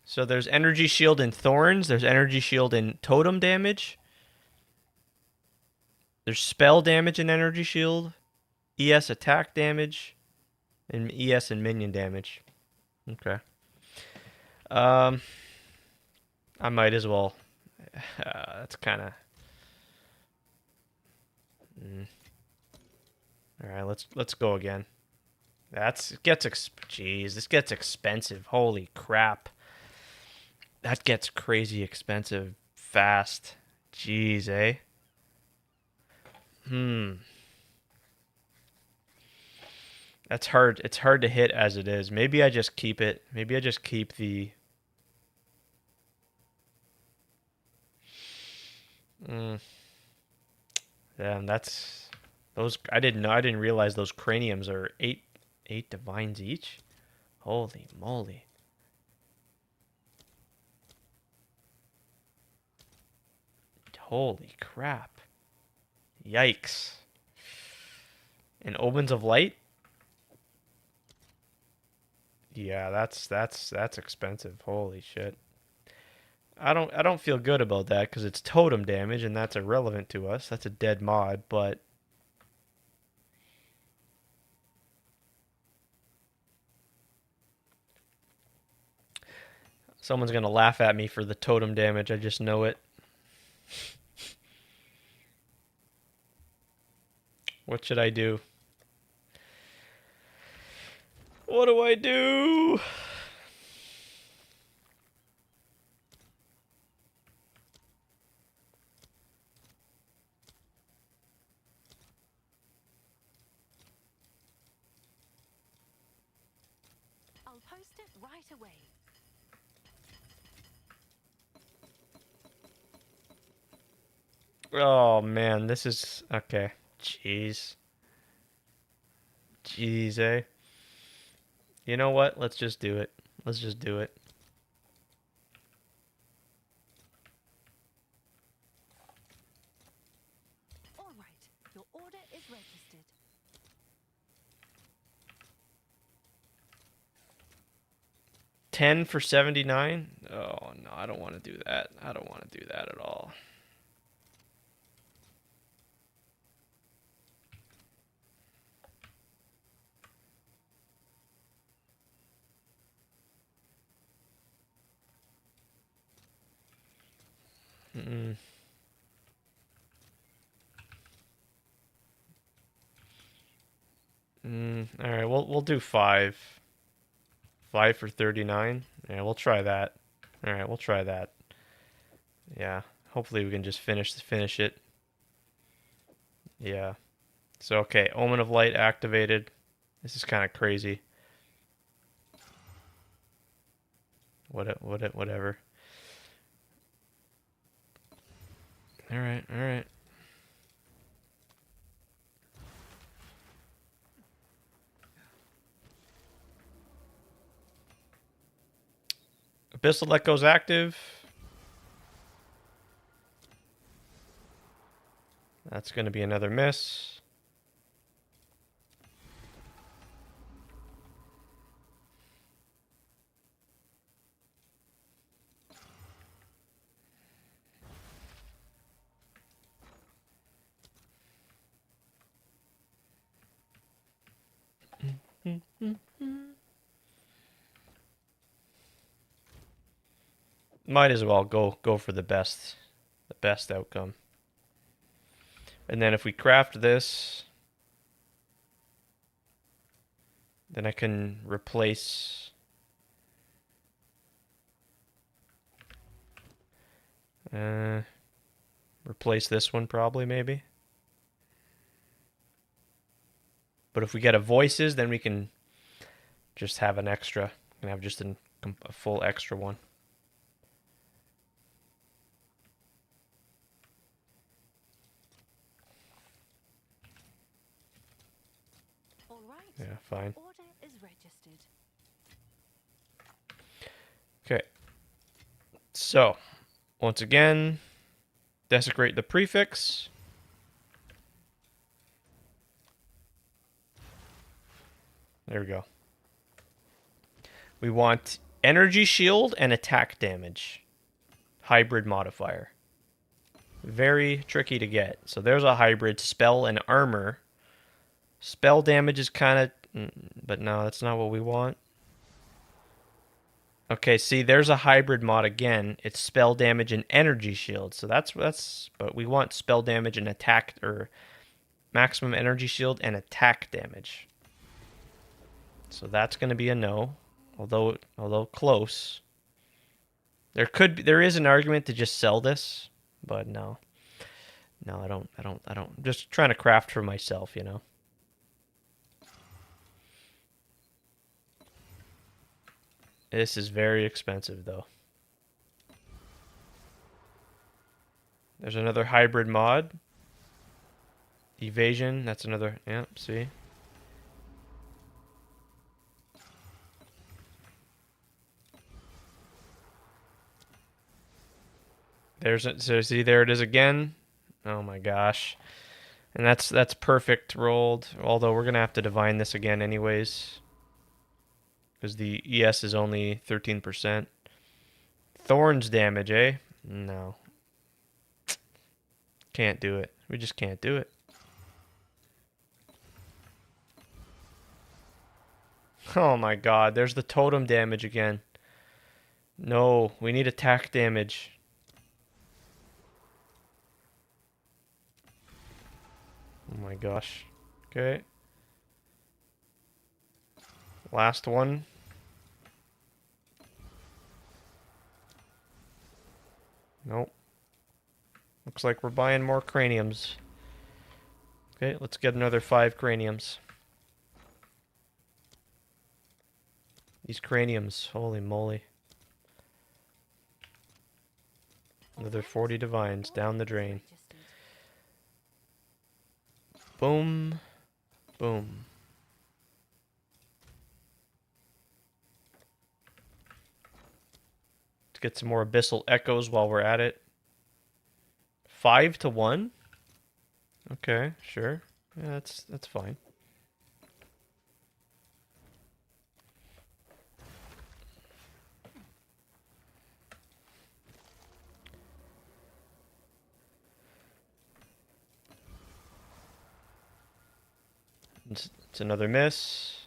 So there's energy shield and thorns. There's energy shield and totem damage. There's spell damage and energy shield. ES attack damage. And ES and minion damage. Okay. I might as well. That's kind of. All right, let's go again. Jeez, this gets expensive. Holy crap. That gets crazy expensive fast. Jeez, eh? That's hard. It's hard to hit as it is. Maybe I just keep it. Maybe I just keep the. Damn, that's those. I didn't know. I didn't realize those craniums are eight divines each. Holy moly! Holy crap! Yikes! And omens of light. Yeah, that's expensive. Holy shit. I don't feel good about that because it's totem damage and that's irrelevant to us. That's a dead mod, but someone's gonna laugh at me for the totem damage. I just know it. What should I do? What do I do? I'll post it right away. Oh man, this is okay. Jeez. Jeez, eh? You know what? Let's just do it. Let's just do it. All right, your order is registered. $10 for 79? Oh no, I don't want to do that. I don't want to do that at all. All right, we'll do 5. 5 for 39. Yeah, we'll try that. All right, we'll try that. Yeah, hopefully we can just finish it. Yeah. So okay, Omen of Light activated. This is kind of crazy. Whatever. All right, all right. Abyssal Echo's active. That's going to be another miss. Might as well go for the best outcome. And then if we craft this, then I can replace this one probably maybe. But if we get a voices, then we can just have an extra. We can have just a full extra one. fine. Order is registered. Okay. So, once again, desecrate the prefix. There we go. We want energy shield and attack damage. Hybrid modifier. Very tricky to get. So there's a hybrid spell and armor. Spell damage is kind of... But no, that's not what we want. Okay, see, there's a hybrid mod again. It's spell damage and energy shield. So that's... But we want spell damage and attack... Or maximum energy shield and attack damage. So that's going to be a no. Although close. There is an argument to just sell this, but no. No, I don't. I'm just trying to craft for myself, you know. This is very expensive though. There's another hybrid mod. Evasion, that's another, yeah, see. So see, there it is again. Oh my gosh. And that's perfect rolled. Although we're gonna have to divine this again anyways. Because the ES is only 13%. Thorns damage, eh? No. Can't do it. We just can't do it. Oh my god, there's the totem damage again. No, we need attack damage. Oh my gosh. Okay. Last one. Nope. Looks like we're buying more craniums. Okay, let's get another 5 craniums. These craniums, holy moly. Another 40 divines down the drain. Boom. Boom. Let's get some more abyssal echoes while we're at it. 5 to 1? Okay, sure. Yeah, that's fine. It's another miss.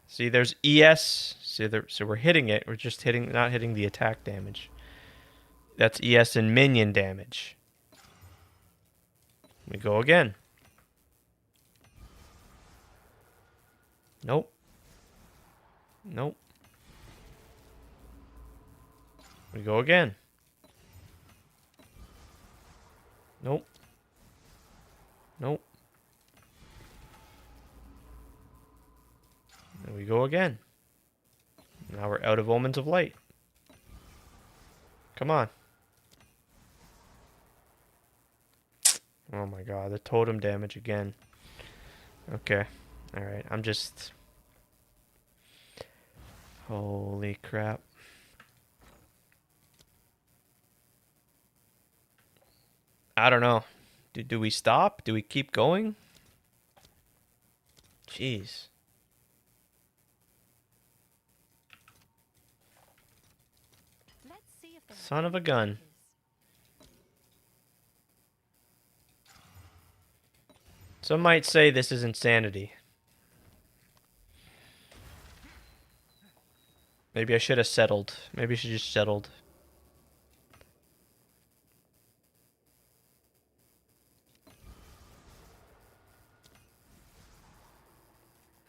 See, there's ES. See, so we're hitting it. We're just not hitting the attack damage. That's ES and minion damage. We go again. Nope. Nope. We go again. Nope. Nope. And we go again. Now we're out of Omens of Light. Come on. Oh my god, the totem damage again. Okay. Alright, I'm just... Holy crap. I don't know. Do we stop? Do we keep going? Jeez. Let's see if Son of a gun. Some might say this is insanity. Maybe I should have settled. Maybe I should just settled.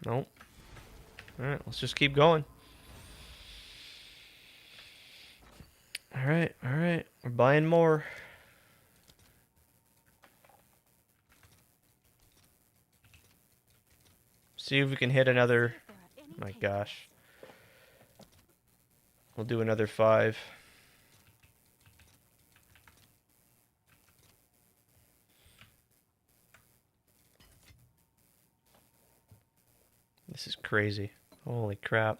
Nope. Alright, let's just keep going. Alright, alright. We're buying more. See if we can hit another... My gosh. We'll do another 5. This is crazy. Holy crap.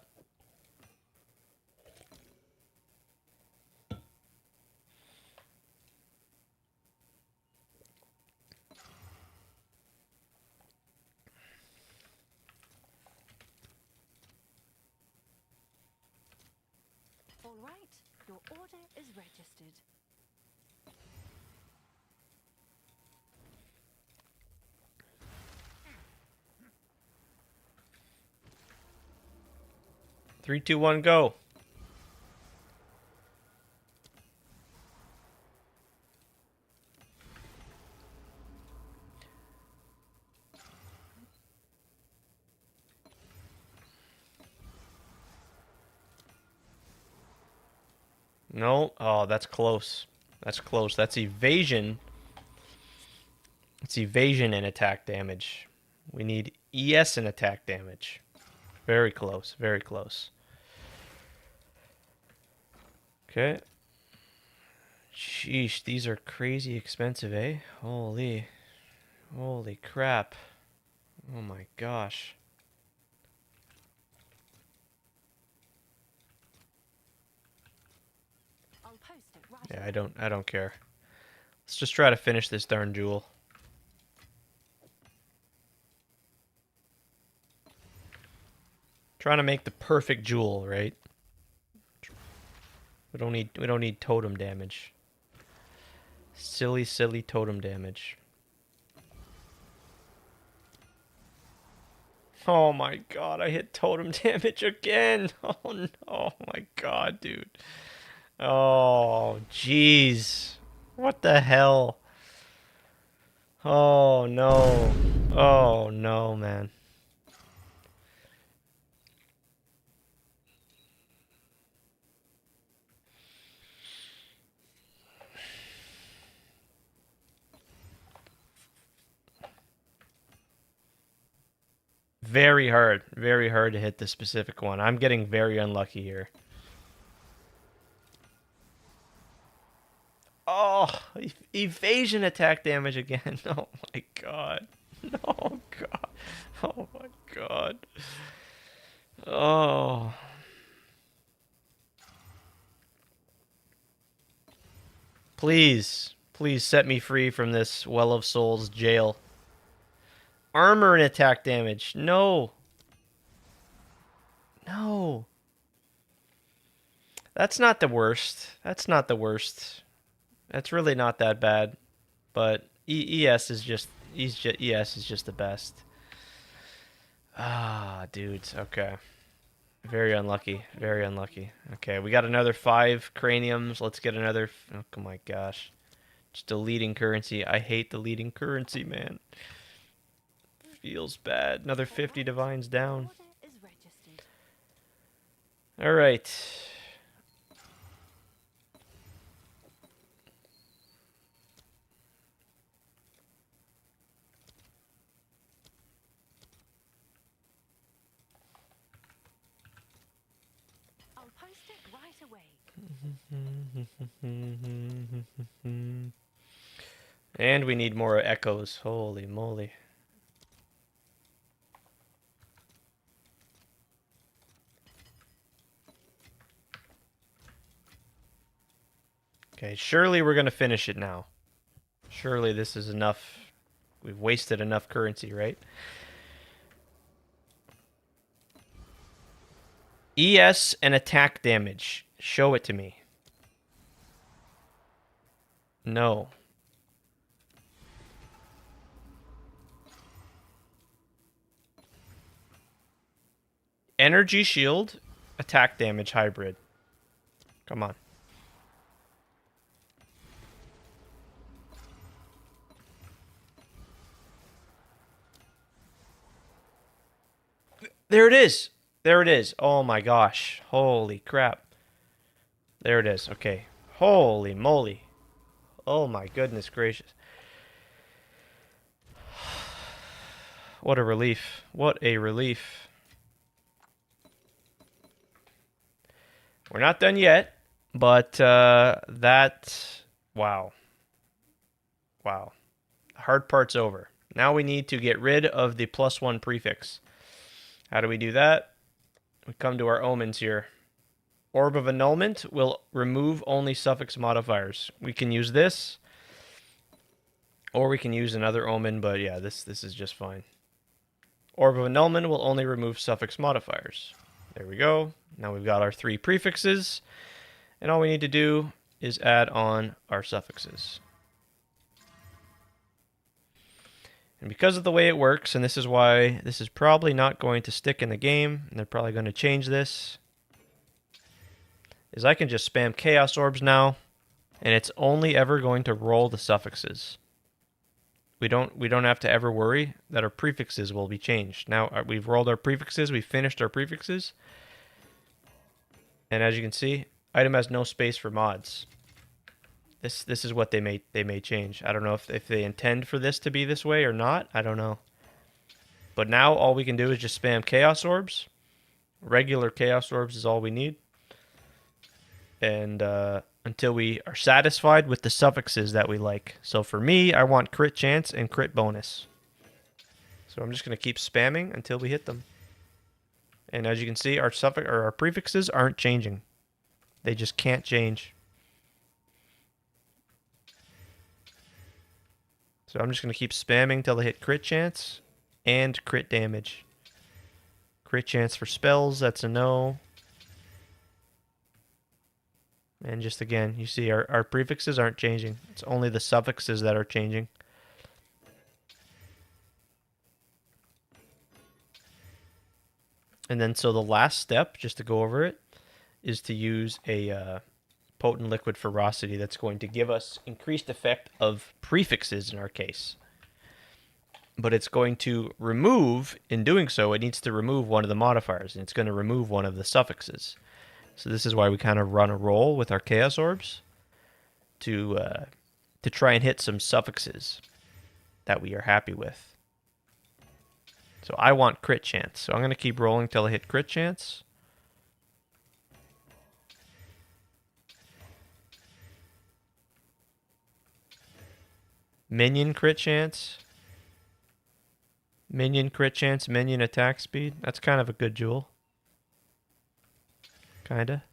All right, your order is registered. Three, two, one, go. No. Oh, that's close. That's close. That's evasion. It's evasion and attack damage. We need ES and attack damage. Very close. Very close. Okay. Sheesh, these are crazy expensive, eh? Holy crap. Oh my gosh. I'll post it right Yeah, away. I don't care. Let's just try to finish this darn jewel. Trying to make the perfect jewel, right? We don't need totem damage. Silly totem damage. Oh my god, I hit totem damage again. Oh no. Oh my god, dude. Oh, jeez. What the hell? Oh no. Oh no, man. Very hard. Very hard to hit the specific one. I'm getting very unlucky here. Oh, evasion attack damage again. Oh my god. Oh god. Oh my god. Oh. Please. Please set me free from this Well of Souls jail. Armor and attack damage. No. No. That's not the worst. That's not the worst. That's really not that bad. But ES is just ES is just the best. Ah, dudes. Okay. Very unlucky. Very unlucky. Okay, we got another 5 craniums. Let's get another. Oh my gosh. Just deleting currency. I hate deleting currency, man. Feels bad. Another 50 divines down. Order is registered. All right. I'll post it right away. And we need more echoes. Holy moly. Okay, surely we're going to finish it now. Surely this is enough. We've wasted enough currency, right? ES and attack damage. Show it to me. No. Energy shield, attack damage hybrid. Come on. There it is. There it is. Oh my gosh. Holy crap. There it is. Okay. Holy moly. Oh my goodness gracious. What a relief. What a relief. We're not done yet, but that... Wow. Wow. The hard part's over. Now we need to get rid of the +1 prefix. How do we do that? We come to our omens here. Orb of Annulment will remove only suffix modifiers. We can use this, or we can use another omen, but yeah, this is just fine. Orb of Annulment will only remove suffix modifiers. There we go. Now we've got our 3 prefixes, and all we need to do is add on our suffixes. And because of the way it works, and this is why this is probably not going to stick in the game, and they're probably going to change this, is I can just spam Chaos Orbs now, and it's only ever going to roll the suffixes. We don't have to ever worry that our prefixes will be changed. Now we've rolled our prefixes, we've finished our prefixes, and as you can see, item has no space for mods. This is what they may change. I don't know if they intend for this to be this way or not. I don't know. But now all we can do is just spam Chaos Orbs. Regular Chaos Orbs is all we need. And until we are satisfied with the suffixes that we like. So for me, I want crit chance and crit bonus. So I'm just going to keep spamming until we hit them. And as you can see, our prefixes aren't changing. They just can't change. So I'm just going to keep spamming till they hit crit chance and crit damage. Crit chance for spells, that's a no. And just again, you see our prefixes aren't changing. It's only the suffixes that are changing. And then so the last step, just to go over it, is to use a potent liquid ferocity that's going to give us increased effect of prefixes in our case. But it's going to remove, in doing so, it needs to remove one of the modifiers, and it's going to remove one of the suffixes. So this is why we kind of run a roll with our Chaos Orbs to try and hit some suffixes that we are happy with. So I want crit chance, so I'm going to keep rolling till I hit crit chance. Minion crit chance. Minion crit chance, minion attack speed. That's kind of a good jewel. Kinda.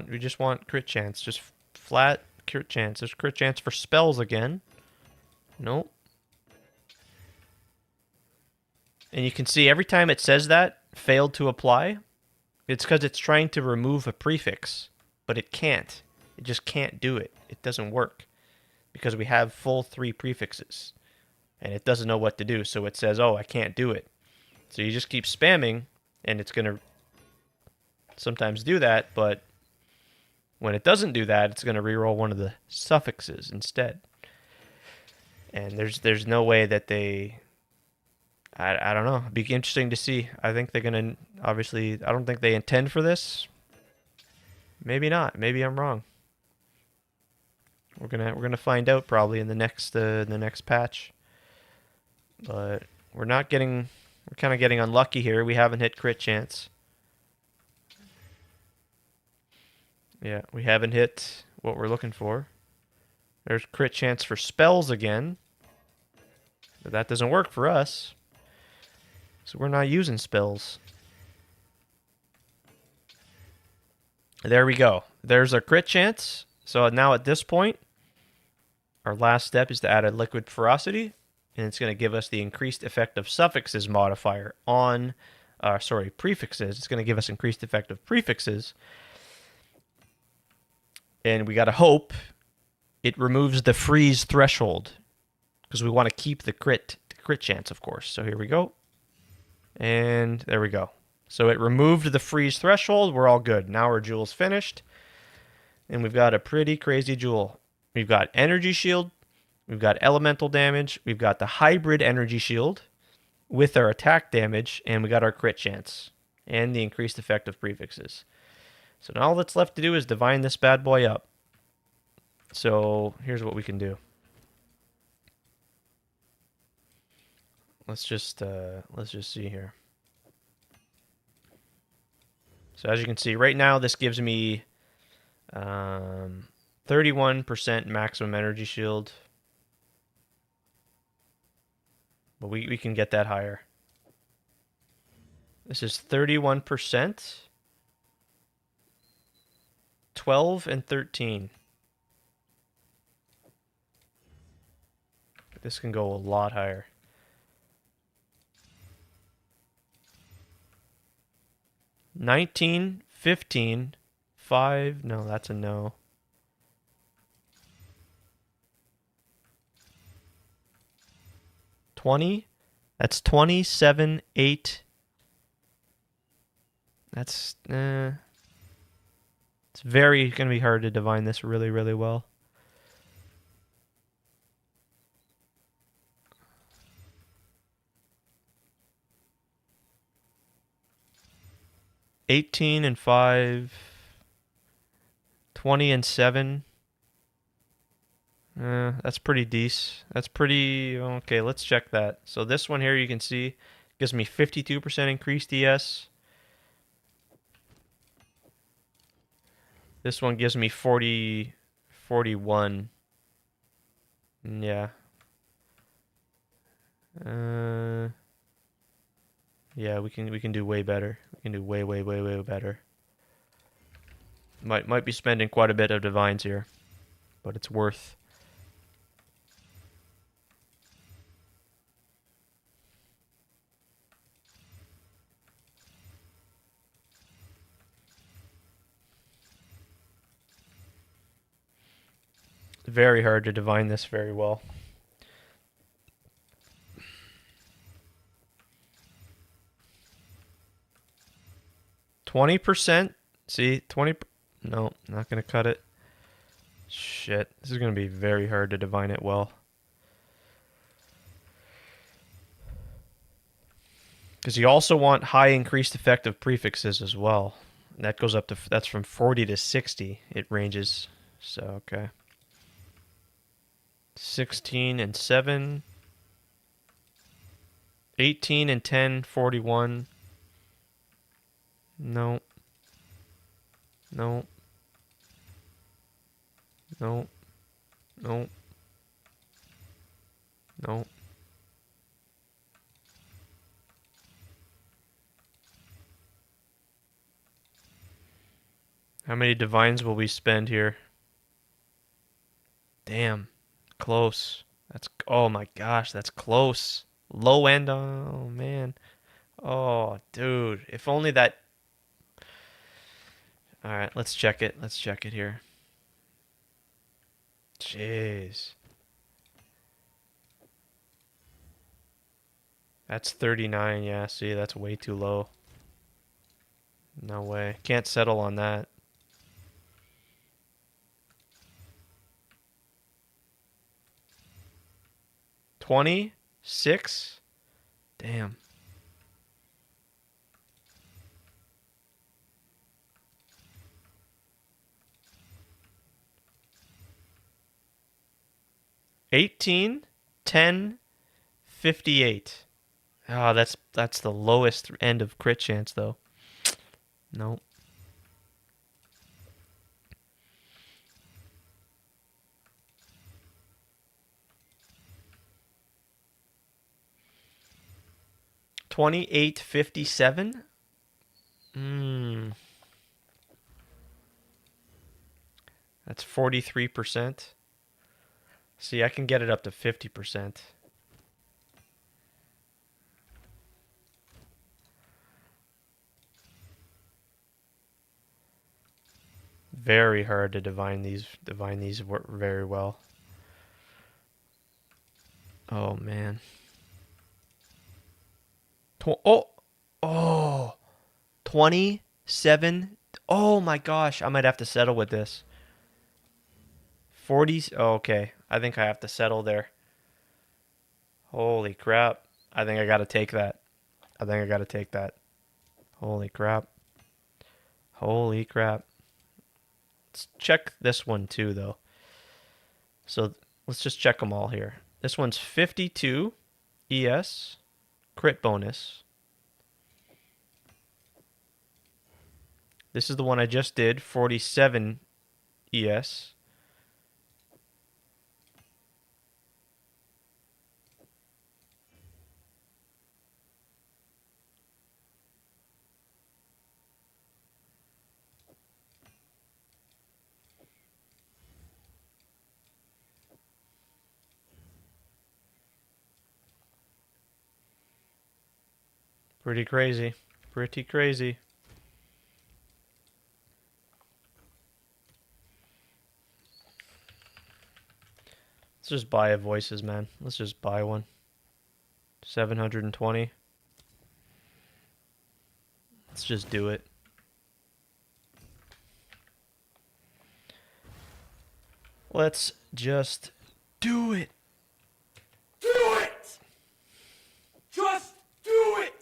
We just want crit chance. Just flat crit chance. There's crit chance for spells again. Nope. And you can see every time it says that, failed to apply, it's because it's trying to remove a prefix, but it can't. It just can't do it. It doesn't work because we have full 3 prefixes and it doesn't know what to do. So it says, oh, I can't do it. So you just keep spamming and it's going to sometimes do that. But when it doesn't do that, it's going to reroll one of the suffixes instead. And there's no way that they... I don't know. It'd be interesting to see. I think they're going to... Obviously, I don't think they intend for this. Maybe not. Maybe I'm wrong. We're gonna find out probably in the next patch. But we're kind of getting unlucky here. We haven't hit crit chance. Yeah, we haven't hit what we're looking for. There's crit chance for spells again. But that doesn't work for us. So we're not using spells. There we go. There's our crit chance. So now at this point, our last step is to add a liquid ferocity. And it's going to give us the increased effect of suffixes modifier on, prefixes. It's going to give us increased effect of prefixes. And we got to hope it removes the freeze threshold. Because we want to keep the crit chance, of course. So here we go. And there we go. So it removed the freeze threshold. We're all good. Now our jewel's finished. And we've got a pretty crazy jewel. We've got energy shield. We've got elemental damage. We've got the hybrid energy shield with our attack damage. And we got our crit chance. And the increased effect of prefixes. So now all that's left to do is divine this bad boy up. So here's what we can do. Let's just see here. So as you can see, right now this gives me 31% maximum energy shield. But we can get that higher. This is 31%. 12 and 13. This can go a lot higher. 19, 15, 5. No, that's a no. 20. That's 27, 8. That's it's very gonna be hard to divine this really, really well. $18 and 5. 20 and 7. That's pretty decent. That's pretty okay. Let's check that. So this one here, you can see, gives me 52% increased DS. This one gives me 41. Yeah. Yeah, we can do way better. We can do way better. Might be spending quite a bit of divines here, but it's worth. Very hard to divine this very well. %. See, 20. No, not gonna cut it. Shit, this is gonna be very hard to divine it well. Because you also want high increased effective prefixes as well. And that goes up to, that's from 40 to 60. It ranges. So okay. 16 and 7. 18 and 10, 41. No. No. No. No. No. How many divines will we spend here? Damn. Close. That's, oh my gosh, that's close. Low end, oh man. Oh, dude. If only that. Alright, let's check it. Let's check it here. Jeez. That's 39, yeah, see, that's way too low. No way. Can't settle on that. $26? Damn. $18, 10, 58. Oh, that's the lowest end of crit chance though. Nope. $28.57. That's 43%. See, I can get it up to 50%. Very hard to divine these very well. Oh man. Oh, 27. Oh my gosh, I might have to settle with this. 40s. Oh, okay, I think I have to settle there. Holy crap. I think I got to take that. I think I got to take that. Holy crap. Holy crap. Let's check this one too, though. So let's just check them all here. This one's 52 ES, crit bonus. This is the one I just did, 47 ES. Pretty crazy. Pretty crazy. Let's just buy a voices, man. Let's just buy one. 720. Let's just do it. Let's just do it. Do it! Just do it!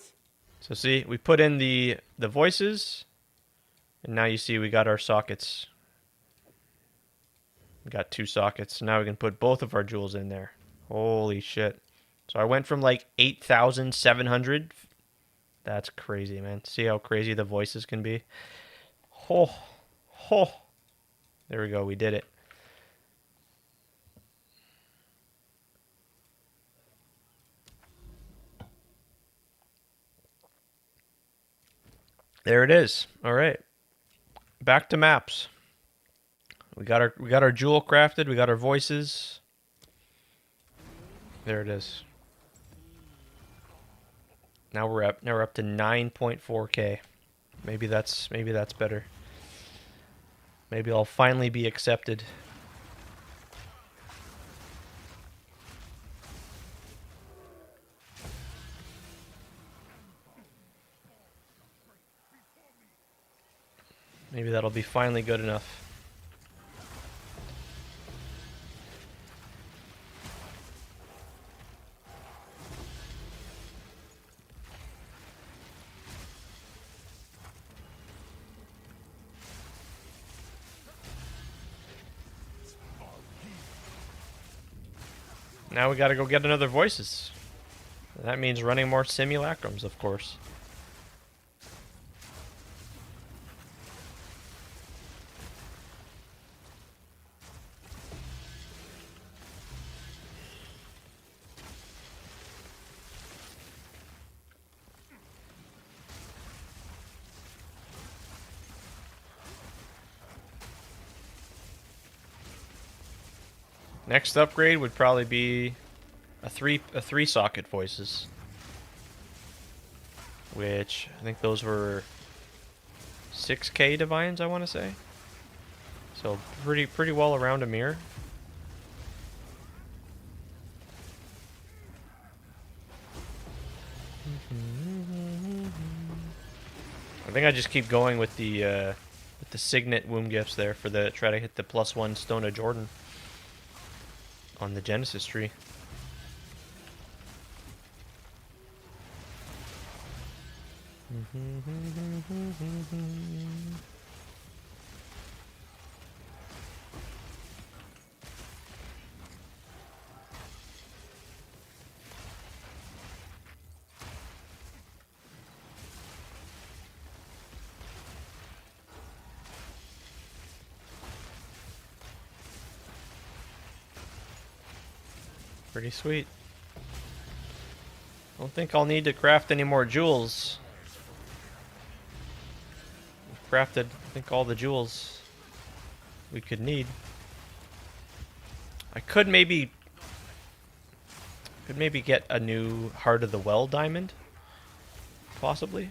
So see, we put in the voices, and now you see we got our sockets. We got 2 sockets. Now we can put both of our jewels in there. Holy shit. So I went from like 8,700. That's crazy, man. See how crazy the voices can be? Oh, oh. There we go. We did it. There it is. All right. Back to maps. We got our jewel crafted. We got our voices. There it is. Now we're up to 9.4K. Maybe that's better. Maybe I'll finally be accepted. Maybe that'll be finally good enough. Now we gotta go get another voices. That means running more simulacrums, of course. Next upgrade would probably be a three socket voices, which I think those were 6K divines, I want to say. So pretty well around a mirror. I think I just keep going with the signet womb gifts there for the try to hit the +1 Stone of Jordan on the Genesis tree. Pretty sweet. Don't think I'll need to craft any more jewels. We've crafted, I think, all the jewels we could need. I could maybe get a new Heart of the Well diamond, possibly.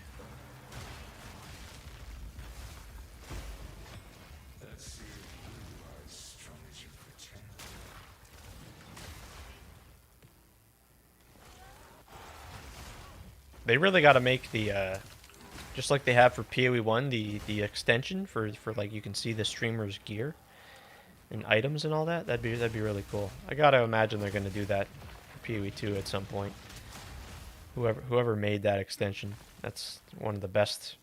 They really got to make the, just like they have for PoE 1, the extension for like you can see the streamer's gear and items and all that. That'd be really cool. I gotta imagine they're gonna do that for PoE 2 at some point. Whoever made that extension, that's one of the best.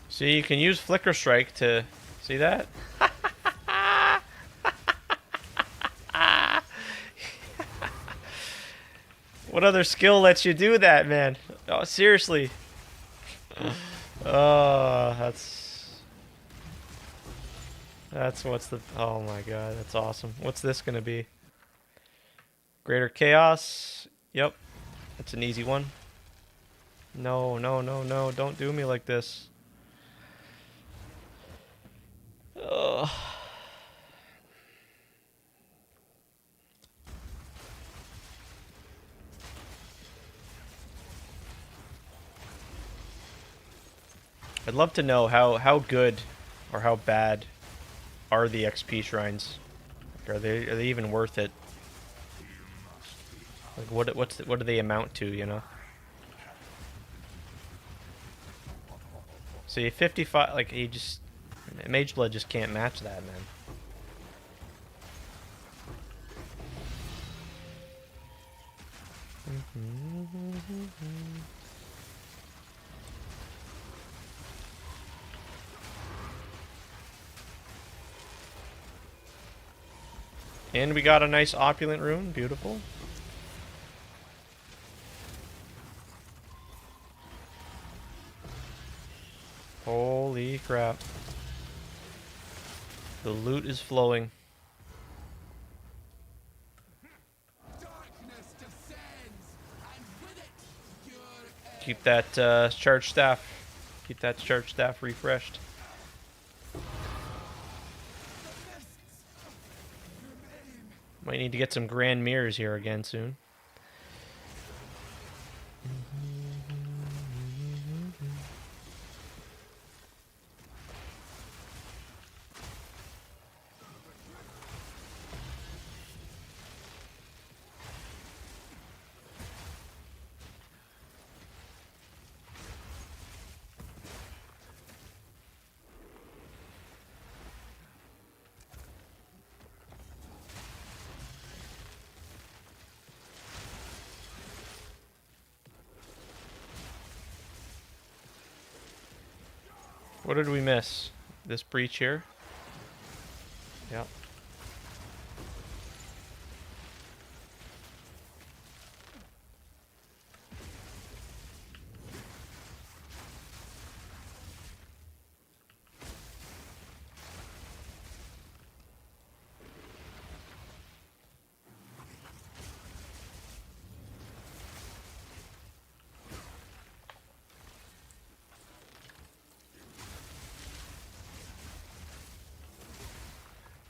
See, you can use Flicker Strike to see that. What other skill lets you do that, man? Oh, seriously. Oh, that's what's the... Oh my god, that's awesome. What's this gonna be? Greater Chaos. Yep. That's an easy one. No, no, no, no. Don't do me like this. Ugh. I'd love to know how good or how bad are the XP shrines. Like, are they even worth it? Like what do they amount to, you know? See, 55, like he just Mageblood just can't match that, man. And we got a nice opulent rune, beautiful. Holy crap. The loot is flowing. Keep that charged staff. Keep that charged staff refreshed. Might need to get some grand mirrors here again soon. What did we miss? This breach here? Yep.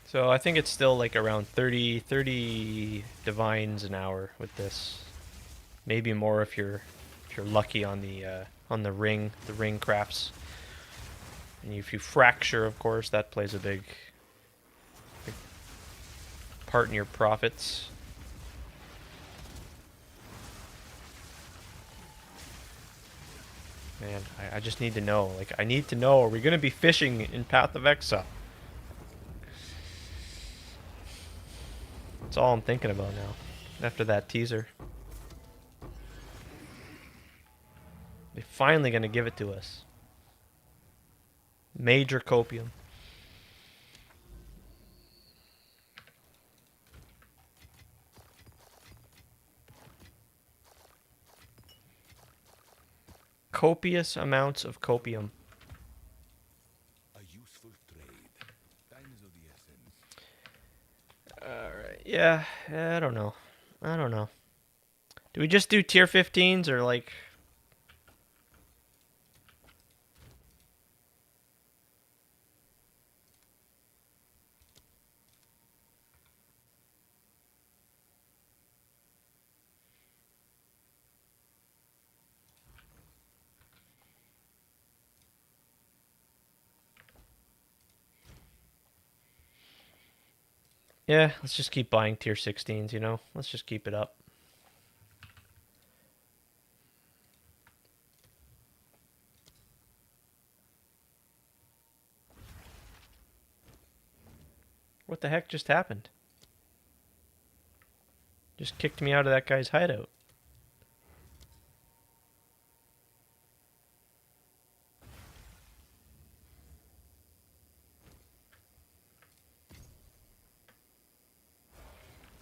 So I think it's still like around 30 divines an hour with this. Maybe more if you're lucky on the ring crafts. And if you fracture, of course, that plays a big part in your profits. Man, I just need to know. Like, I need to know, are we going to be fishing in Path of Exile? That's all I'm thinking about now, after that teaser. They're finally going to give it to us. Major copium. Copious amounts of copium. A useful trade. Time is of the essence. Alright, yeah, I don't know. I don't know. Do we just do tier 15s or like... Yeah, let's just keep buying tier 16s, you know? Let's just keep it up. What the heck just happened? Just kicked me out of that guy's hideout.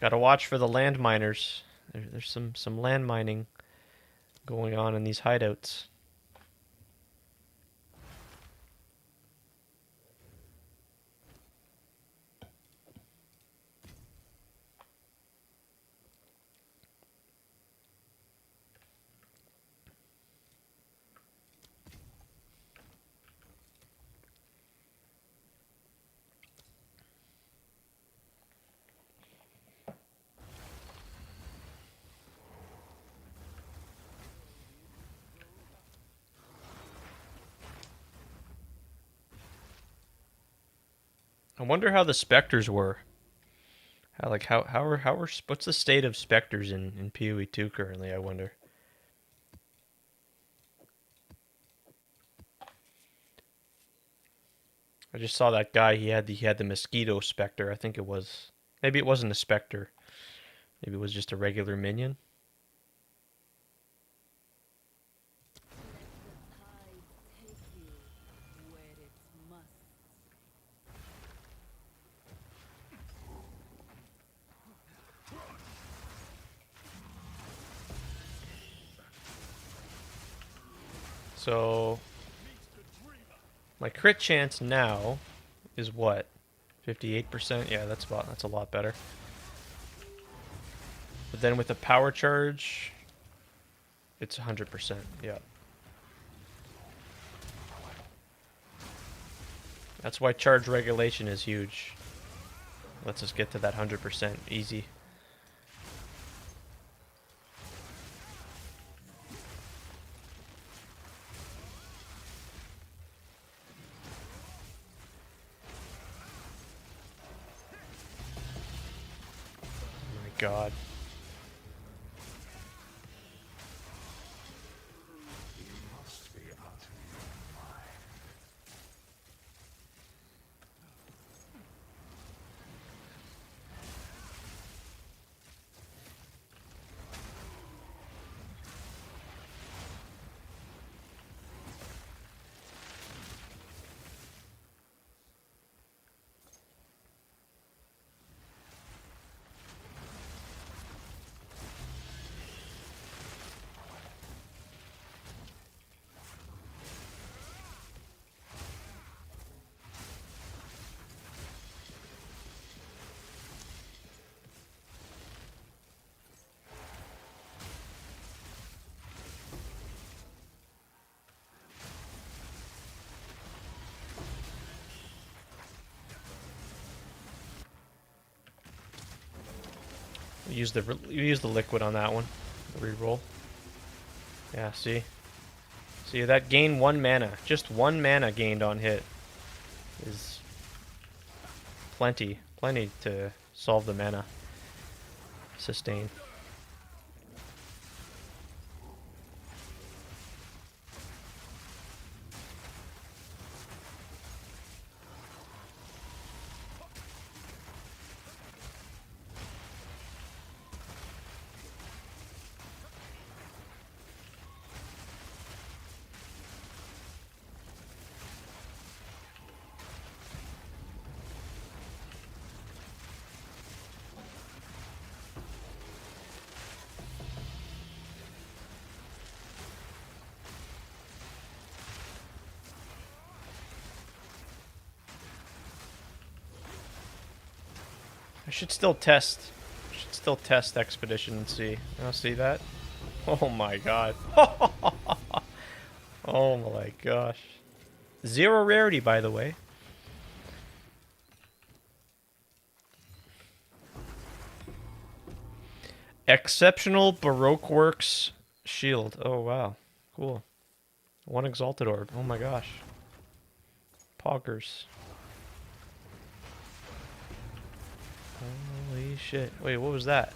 Gotta watch for the landminers. There's some land mining going on in these hideouts. I wonder how the specters were. What's the state of specters in PoE 2 currently, I wonder. I just saw that guy, he had the mosquito specter, I think it was. Maybe it wasn't a specter. Maybe it was just a regular minion. So my crit chance now is what? 58%? Yeah, that's a lot better. But then with the power charge, it's 100%. Yeah. That's why charge regulation is huge. Lets us get to that 100% easy. Oh my god. Must be out of your mind. Use the liquid on that one. Reroll. Yeah, see? See, that gain 1 mana. Just 1 mana gained on hit is plenty. Plenty to solve the mana sustain. I should still test. Expedition and see. Oh, see that? Oh my god. Oh my gosh. 0 rarity, by the way. Exceptional Baroque Works shield. Oh wow. Cool. 1 exalted orb. Oh my gosh. Poggers. Holy shit. Wait, what was that?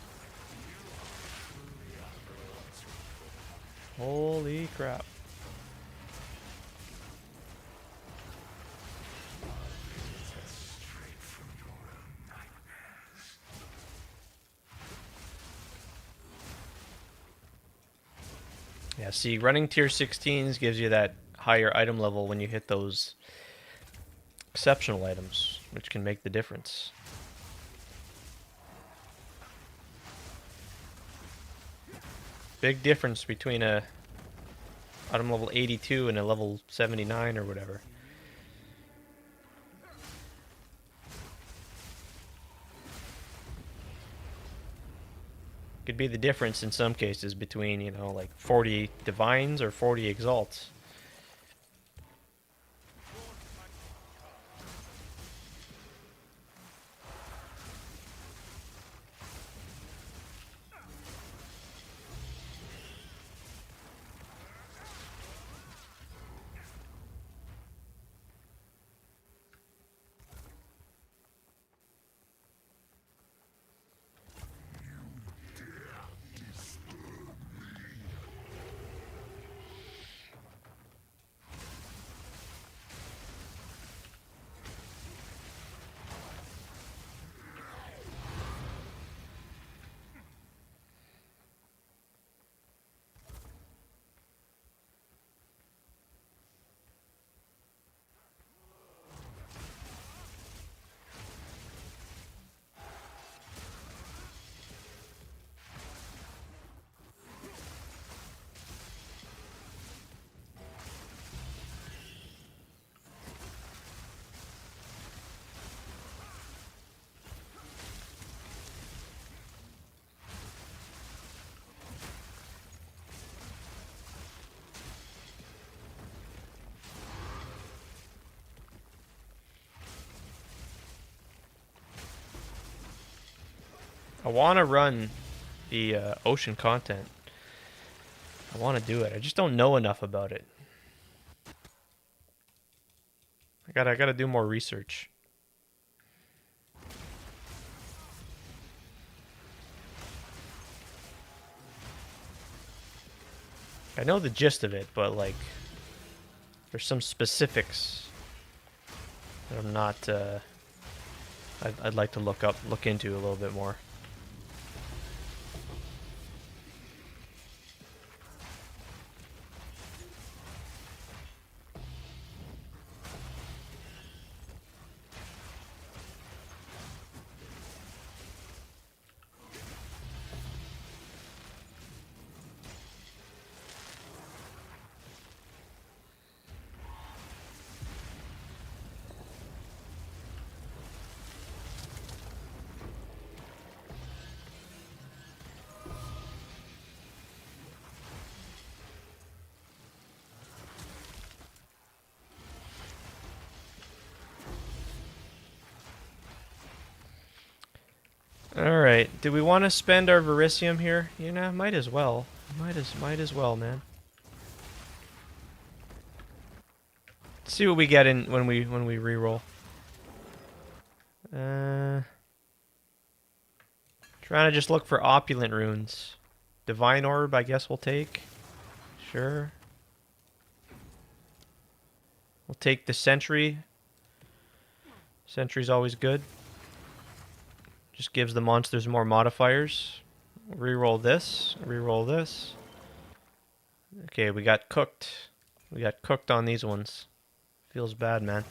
Holy crap. Straight from your own nightmares. Yeah, see, running tier 16s gives you that higher item level when you hit those exceptional items, which can make the difference. Big difference between a item level 82 and a level 79 or whatever. Could be the difference in some cases between, you know, like 40 divines or 40 exalts. I want to run the ocean content. I want to do it. I just don't know enough about it. I gotta do more research. I know the gist of it, but like, there's some specifics that I'm not. I'd like to look into a little bit more. Alright, do we want to spend our Verisium here? You know, might as well. Might as well, man. Let's see what we get in when we reroll. Trying to just look for opulent runes. Divine Orb, I guess we'll take. Sure. We'll take the Sentry. Sentry's always good. Just gives the monsters more modifiers. Reroll this. Reroll this. Okay, we got cooked. We got cooked on these ones. Feels bad, man.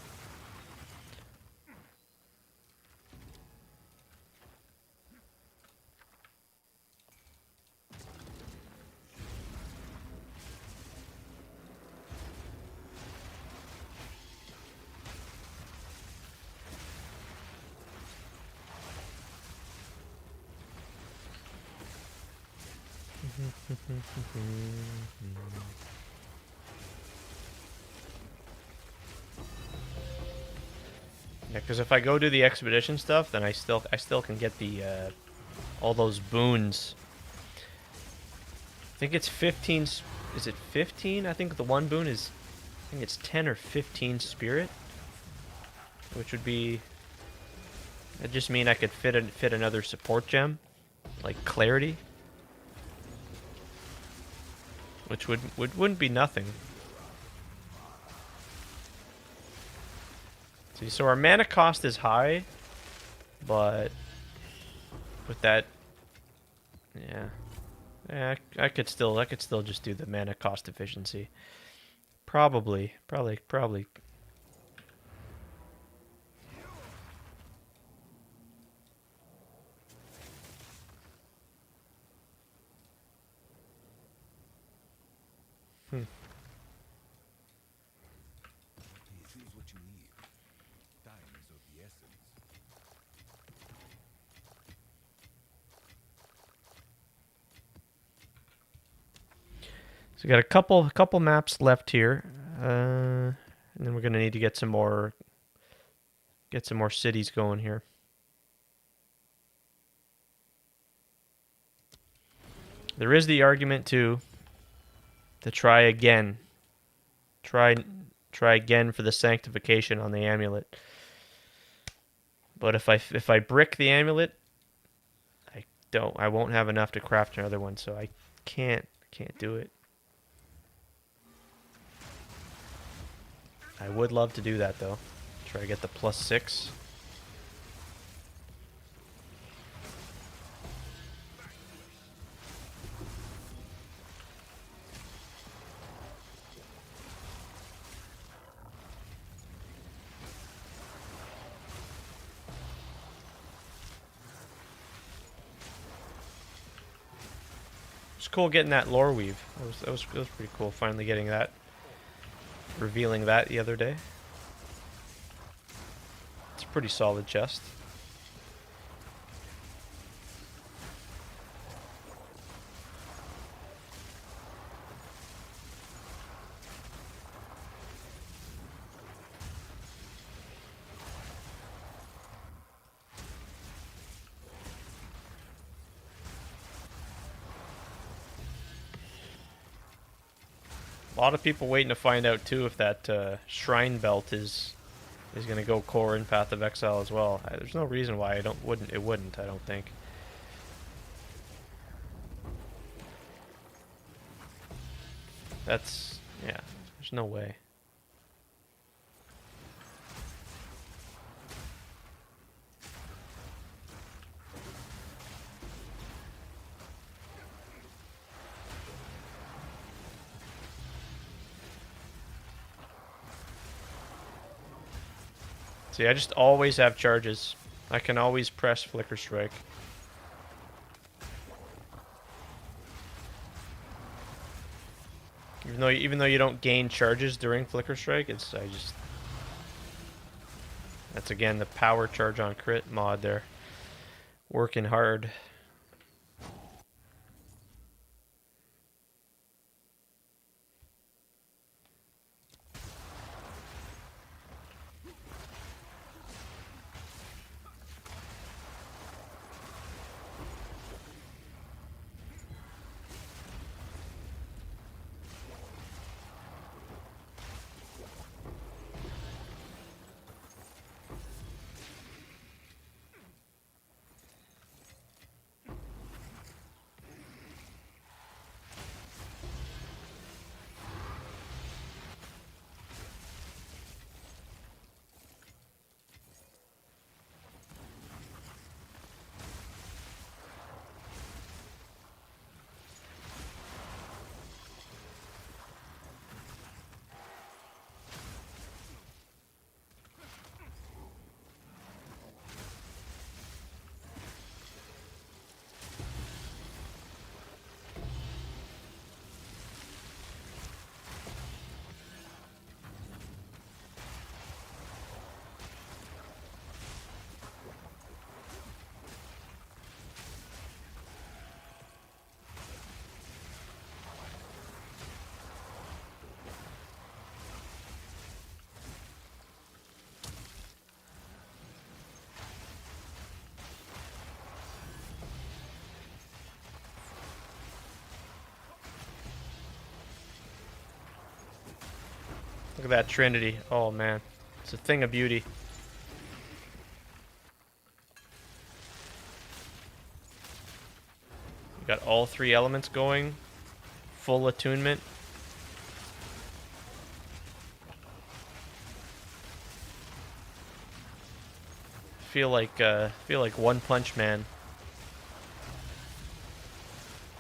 Yeah, because if I go do the expedition stuff, then I still can get the all those boons. I think it's 15. Is it 15? I think the one boon is. I think it's 10 or 15 spirit, which would be. That'd just mean I could fit another support gem, like clarity, which wouldn't be nothing. See, so our mana cost is high, but with that, yeah, I could still just do the mana cost efficiency. Probably. So we got a couple maps left here, and then we're gonna need to get some more cities going here. There is the argument to try again. Try again for the sanctification on the amulet. But if I brick the amulet, I won't have enough to craft another one, so I can't do it. I would love to do that though. Try to get the +6. It's cool getting that lore weave. That was pretty cool. Finally getting that, revealing that the other day. It's a pretty solid chest. A lot of people waiting to find out too if that shrine belt is going to go core in Path of Exile as well. There's no reason why it wouldn't. I don't think. That's yeah. There's no way. See, I just always have charges. I can always press Flicker Strike. Even though you don't gain charges during Flicker Strike, that's again the power charge on crit mod there. Working hard. Look at that Trinity. Oh man. It's a thing of beauty. You got all 3 elements going. Full attunement. Feel like One Punch Man.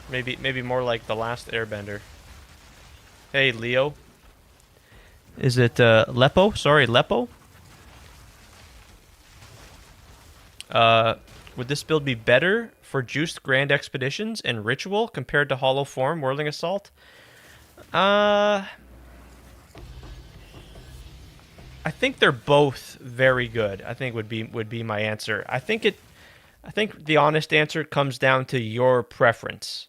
Maybe more like the last Airbender. Hey Leo. Is it Lepo? Sorry, Lepo? Would this build be better for Juiced Grand Expeditions and Ritual compared to Hollow Form Whirling Assault? I think they're both very good. I think would be my answer. I think the honest answer comes down to your preference.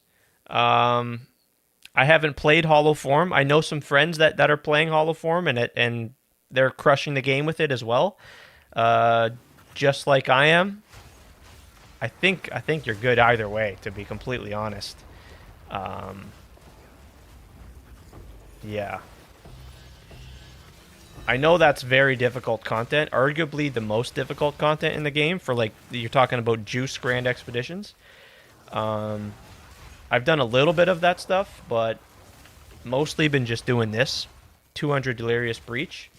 I haven't played Hollow Form. I know some friends that are playing Hollow Form, and they're crushing the game with it as well. Uh, just like I am. I think you're good either way, to be completely honest. Um, yeah. I know that's very difficult content, arguably the most difficult content in the game for, like, you're talking about Juice Grand Expeditions. Um, I've done a little bit of that stuff, but mostly been just doing this 200 Delirious Breach.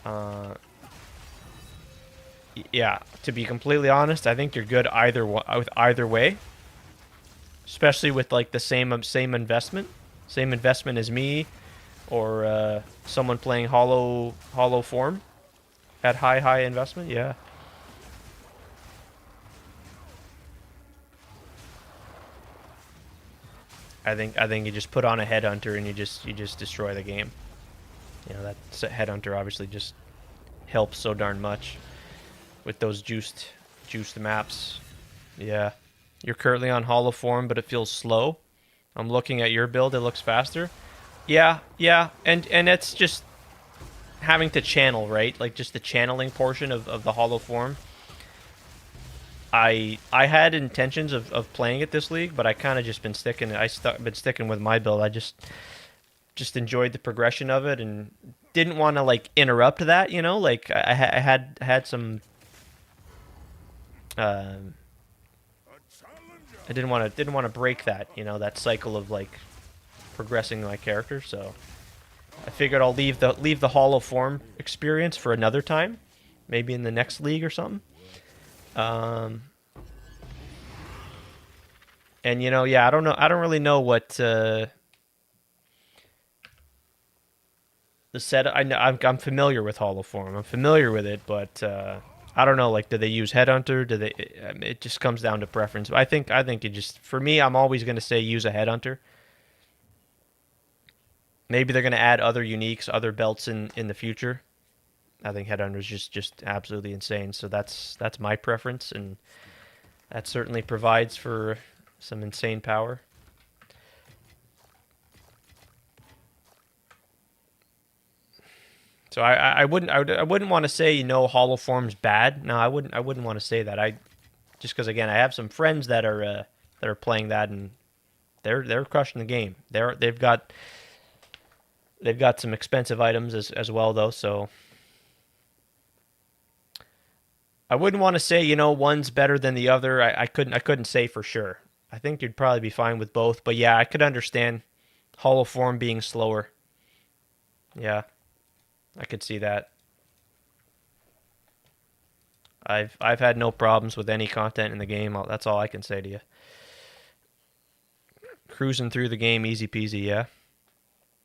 Uh, yeah, to be completely honest, I think you're good with either way, especially with like the same investment as me, or someone playing Hollow Form at high investment. Yeah. I think you just put on a headhunter and you just destroy the game. You know, that headhunter obviously just helps so darn much with those juiced maps. Yeah. You're currently on Hollow Form, but it feels slow. I'm looking at your build, it looks faster. Yeah. And it's just having to channel, right? Like just the channeling portion of the Hollow Form. I had intentions of playing it this league, but I kind of just been sticking with my build. I just enjoyed the progression of it and didn't want to like interrupt that, you know? Like I had some I didn't want to break that, you know, that cycle of like progressing my character, so I figured I'll leave the Hollow Form experience for another time, maybe in the next league or something. And you know, yeah, I don't really know what the set. I'm familiar with Hollow Form. I'm familiar with it, but I don't know. Like, do they use Headhunter? Do they? It just comes down to preference. I think it just, for me, I'm always going to say use a Headhunter. Maybe they're going to add other uniques, other belts in the future. I think Headhunter is just absolutely insane. So that's my preference, and that certainly provides for some insane power. So I wouldn't want to say, you know, Hollow Form's bad. No, I wouldn't want to say that. I just because, again, I have some friends that are playing that, and they're crushing the game. They've got some expensive items as well, though. So I wouldn't want to say, you know, one's better than the other. I couldn't say for sure. I think you'd probably be fine with both. But yeah, I could understand Hollow Form being slower. Yeah, I could see that. I've had no problems with any content in the game. That's all I can say to you. Cruising through the game, easy peasy. Yeah,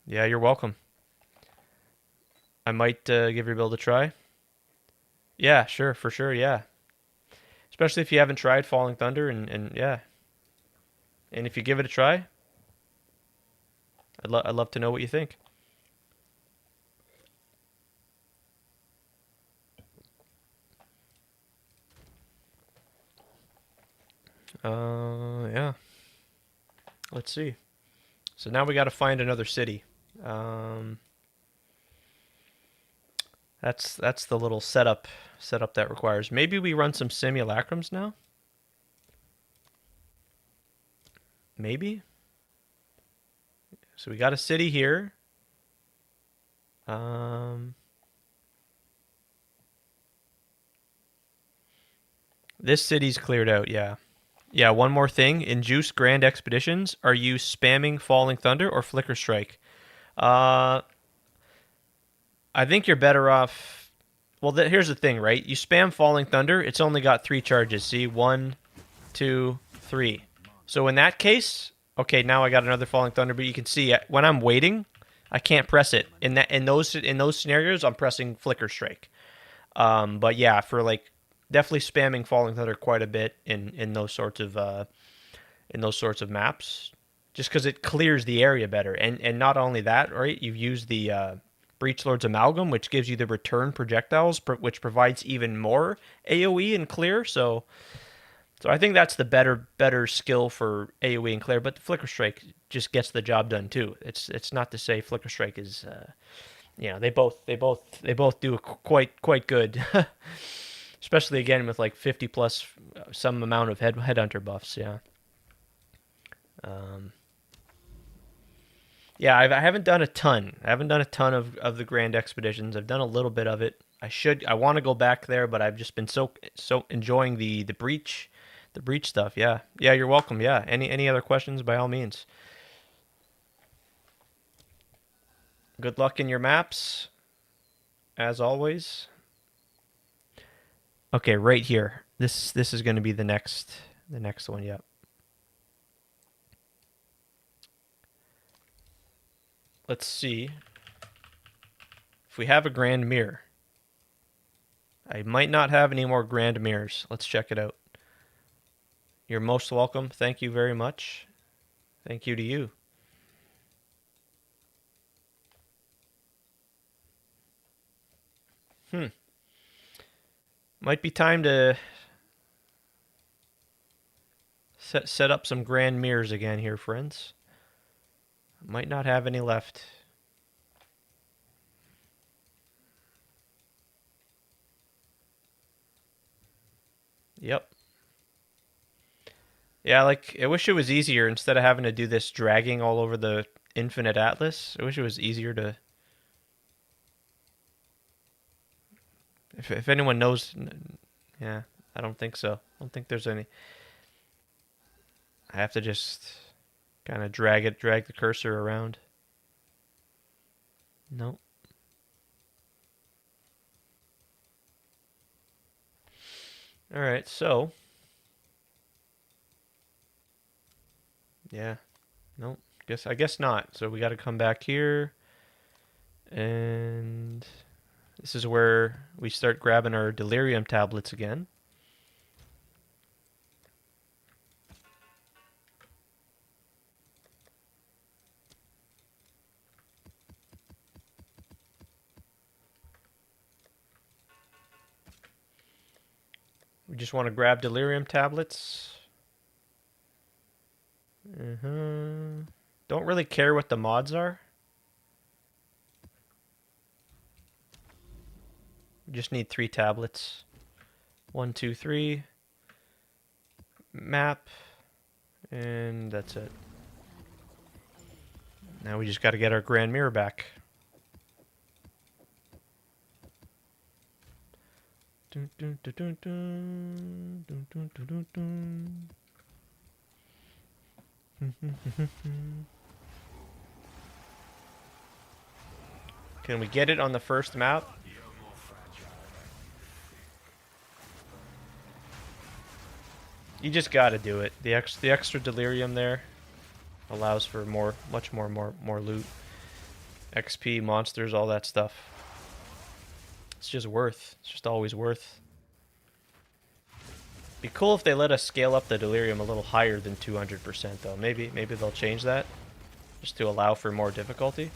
yeah. You're welcome. I might give your build a try. Yeah, sure, for sure. Yeah, especially if you haven't tried Falling Thunder, and yeah, and if you give it a try, I'd love to know what you think. Yeah. Let's see. So now we got to find another city. Um, that's the little setup that requires. Maybe we run some simulacrums now. Maybe. So we got a city here. This city's cleared out. Yeah. Yeah, one more thing. In Juice Grand Expeditions, are you spamming Falling Thunder or Flicker Strike? Uh, I think you're better off. Well, here's the thing, right? You spam Falling Thunder, it's only got 3 charges. See, 1, 2, 3. So in that case, okay, now I got another Falling Thunder, but you can see when I'm waiting, I can't press it. In those scenarios, I'm pressing Flicker Strike. But yeah, for like definitely spamming Falling Thunder quite a bit in those sorts of maps, just because it clears the area better. And not only that, right? You've used the Breach Lord's Amalgam, which gives you the return projectiles, which provides even more AOE and clear. So So I think that's the better skill for AoE and Claire, but the Flicker Strike just gets the job done too. It's not to say Flicker Strike is they both do quite good. Especially again with like 50 plus some amount of headhunter buffs, yeah. Yeah, I haven't done a ton. I haven't done a ton of the Grand Expeditions. I've done a little bit of it. I want to go back there, but I've just been so enjoying the breach stuff. Yeah, yeah, you're welcome. Yeah, any other questions? By all means. Good luck in your maps, as always. Okay, right here. This is going to be the next one. Yep. Let's see if we have a grand mirror. I might not have any more grand mirrors. Let's check it out. You're most welcome. Thank you very much. Thank you to you. Might be time to set up some grand mirrors again here, friends. Might not have any left. Yep. Yeah, like, I wish it was easier instead of having to do this dragging all over the Infinite Atlas. I wish it was easier to... If anyone knows... Yeah, I don't think so. I don't think there's any... I have to just kind of drag the cursor around. Nope. Alright, so... Yeah. Nope. I guess not. So we got to come back here. And this is where we start grabbing our delirium tablets again. We just want to grab delirium tablets. Don't really care what the mods are. We just need 3 tablets. 1, 2, 3. Map. And that's it. Now we just got to get our grand mirror back. Dun, dun, dun, dun, dun, dun, dun, dun, dun. Can we get it on the first map? You just gotta do it. The extra delirium there allows for much more loot, XP, monsters, all that stuff. It's just worth. It's just always worth. Be cool if they let us scale up the delirium a little higher than 200% though. Maybe they'll change that just to allow for more difficulty.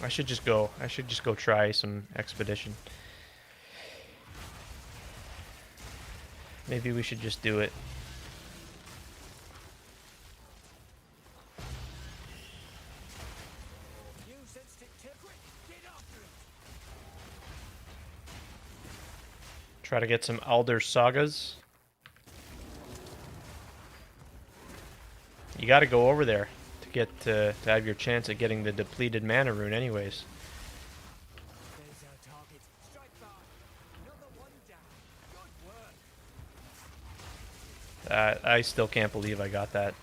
I should just go try some expedition. Maybe we should just do it. Try to get some Alder Sagas. You gotta go over there to get to have your chance at getting the depleted mana rune anyways. I still can't believe I got that.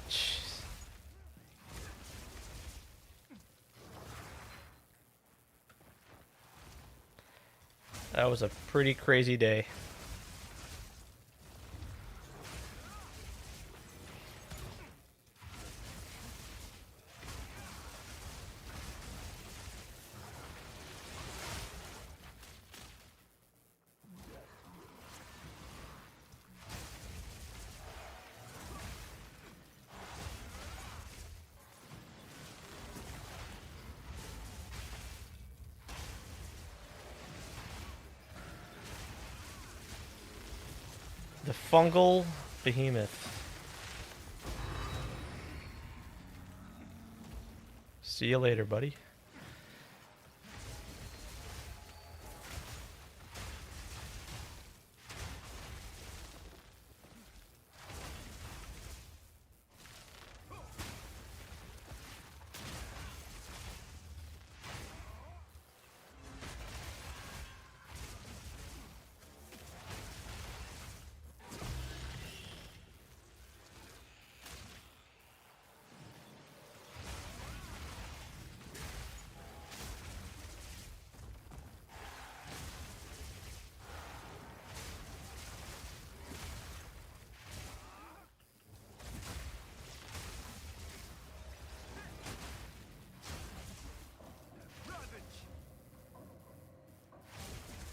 Jeez. That was a pretty crazy day. The fungal behemoth. See you later, buddy.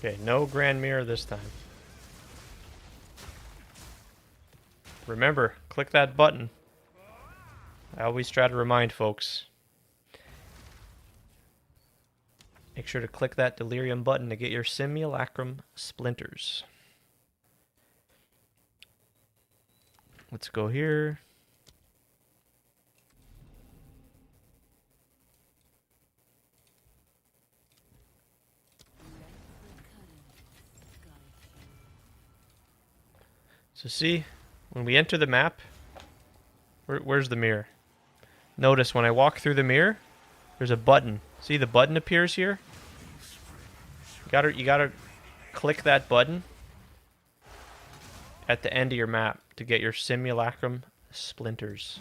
Okay, no Grand Mirror this time. Remember, click that button. I always try to remind folks. Make sure to click that delirium button to get your simulacrum splinters. Let's go here. So see, when we enter the map, where's the mirror? Notice when I walk through the mirror, there's a button. See the button appears here? You gotta click that button at the end of your map to get your simulacrum splinters.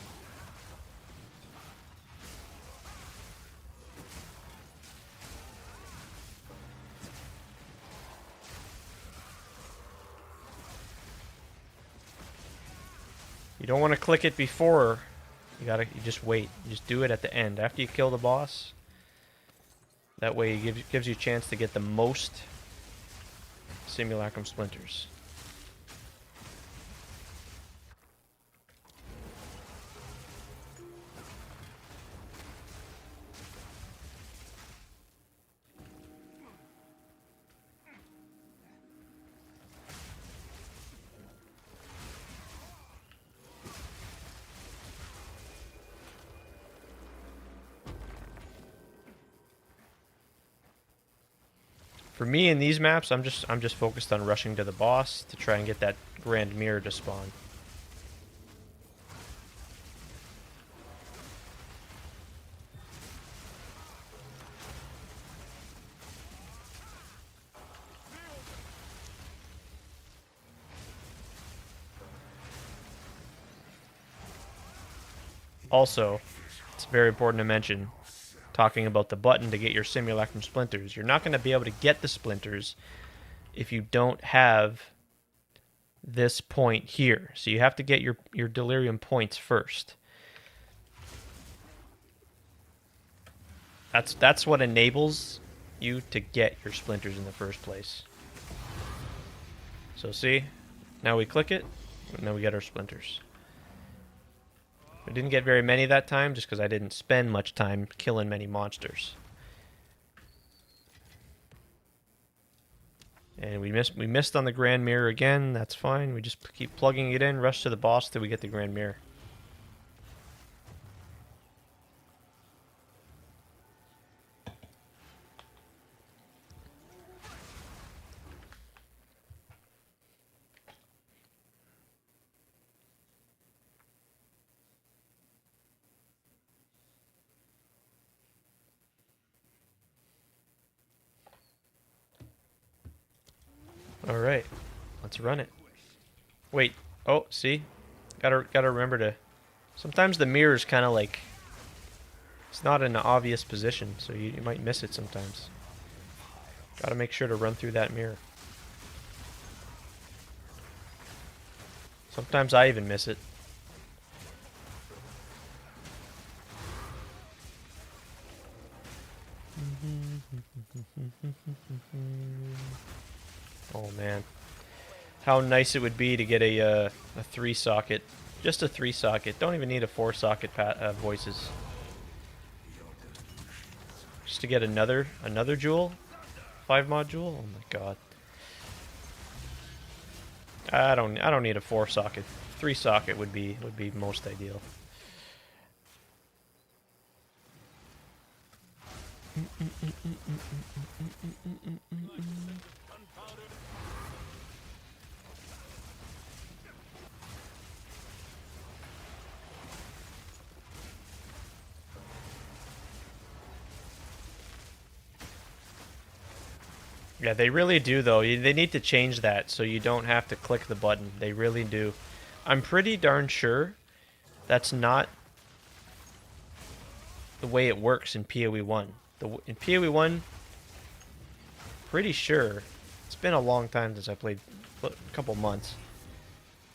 You don't want to click it before. You just wait. You just do it at the end after you kill the boss. That way it gives you a chance to get the most simulacrum splinters. For me in these maps, I'm just focused on rushing to the boss to try and get that grand mirror to spawn. Also, it's very important to mention, talking about the button to get your simulacrum splinters, you're not going to be able to get the splinters if you don't have this point here. So you have to get your delirium points first. That's what enables you to get your splinters in the first place. So see, now we click it, and now we get our splinters. I didn't get very many that time just because I didn't spend much time killing many monsters. And we missed on the grand mirror again. That's fine. We just keep plugging it in, rush to the boss till we get the grand mirror. All right, let's run it. Wait. Oh, see, gotta remember to. Sometimes the mirror's kind of like it's not in an obvious position, so you might miss it sometimes. Gotta make sure to run through that mirror. Sometimes I even miss it. Oh man. How nice it would be to get a 3-socket. Just a 3-socket. Don't even need a 4-socket voices. Just to get another jewel? 5-mod jewel? Oh my god. I don't need a 4-socket. 3-socket would be most ideal. Yeah, they really do, though. They need to change that so you don't have to click the button. They really do. I'm pretty darn sure that's not the way it works in PoE 1. In PoE 1, pretty sure, it's been a long time since I played, a couple months.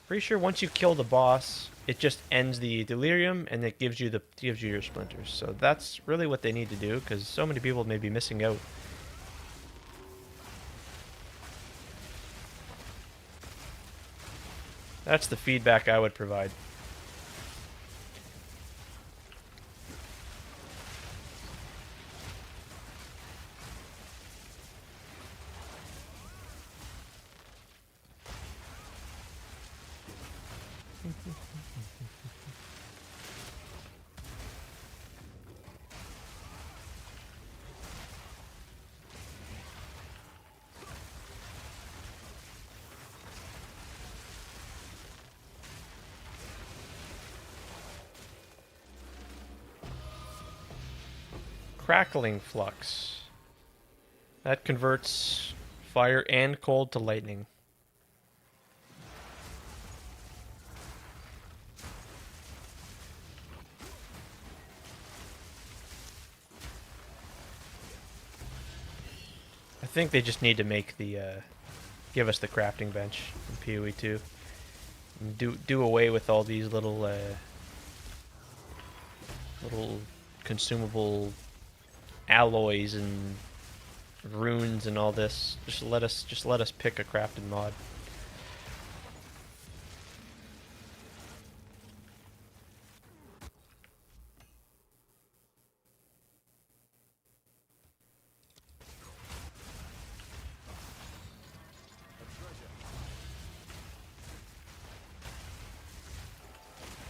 Pretty sure once you kill the boss, it just ends the delirium and it gives you your splinters. So that's really what they need to do, because so many people may be missing out. That's the feedback I would provide. Crackling flux. That converts fire and cold to lightning. I think they just need to make the give us the crafting bench in PoE 2. And do away with all these little consumable alloys and runes and all this. Just let us pick a crafted mod.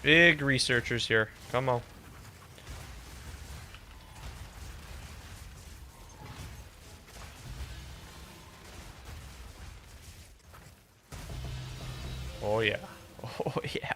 Big researchers here. Come on. Oh yeah. Oh yeah.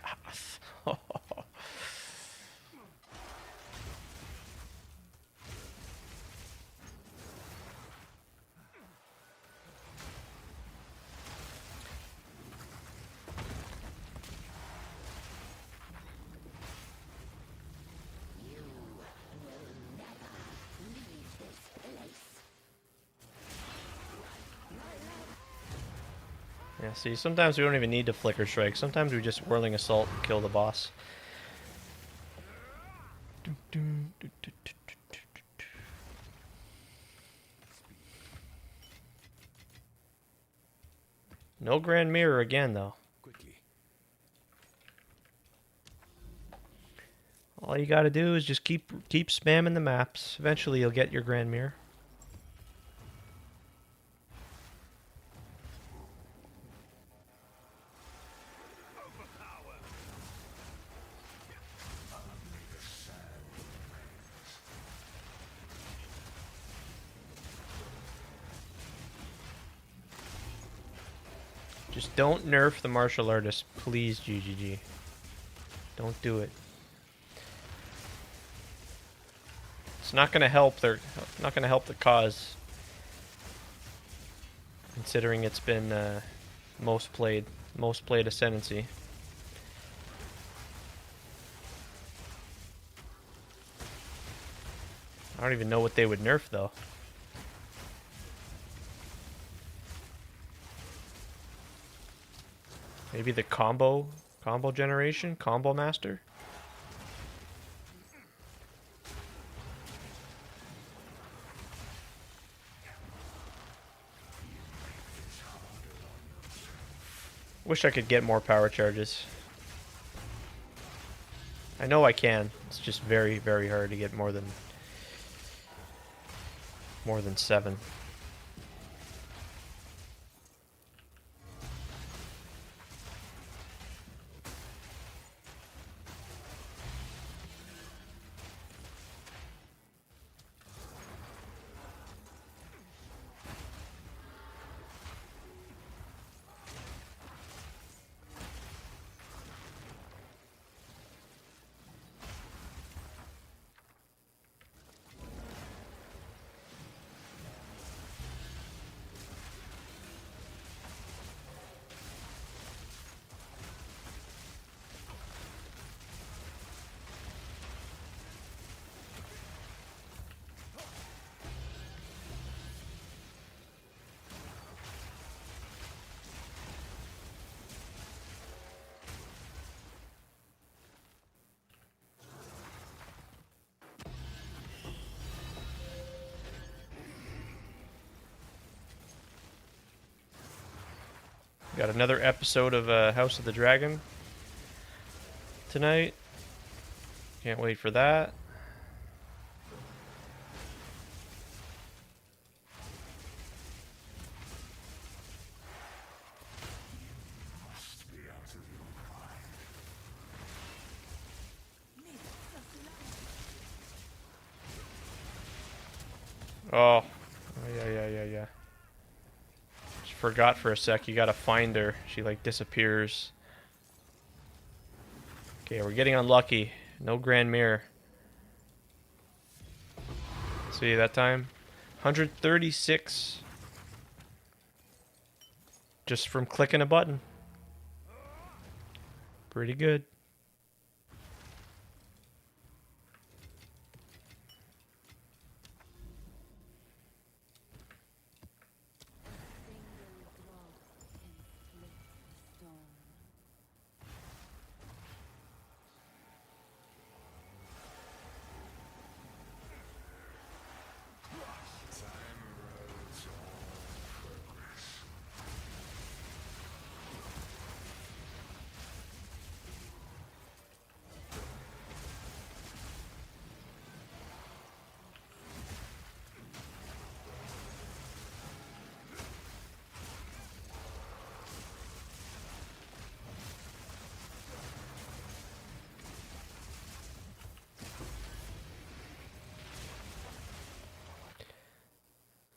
Yeah, see, sometimes we don't even need to flicker strike. Sometimes we just whirling assault and kill the boss. No Grand Mirror again, though. All you gotta do is just keep spamming the maps. Eventually you'll get your Grand Mirror. Just don't nerf the martial artist, please, GGG. Don't do it. It's not gonna help the considering it's been most played ascendancy. I don't even know what they would nerf though. Maybe the combo generation, combo master. Wish I could get more power charges. I know I can. It's just very, very hard to get more than 7. Got another episode of House of the Dragon tonight. Can't wait for that. Must be out of your mind. Oh, yeah. Just forgot for a sec. You gotta find her. She like disappears. Okay, we're getting unlucky. No Grand Mirror. See that time? 136. Just from clicking a button. Pretty good.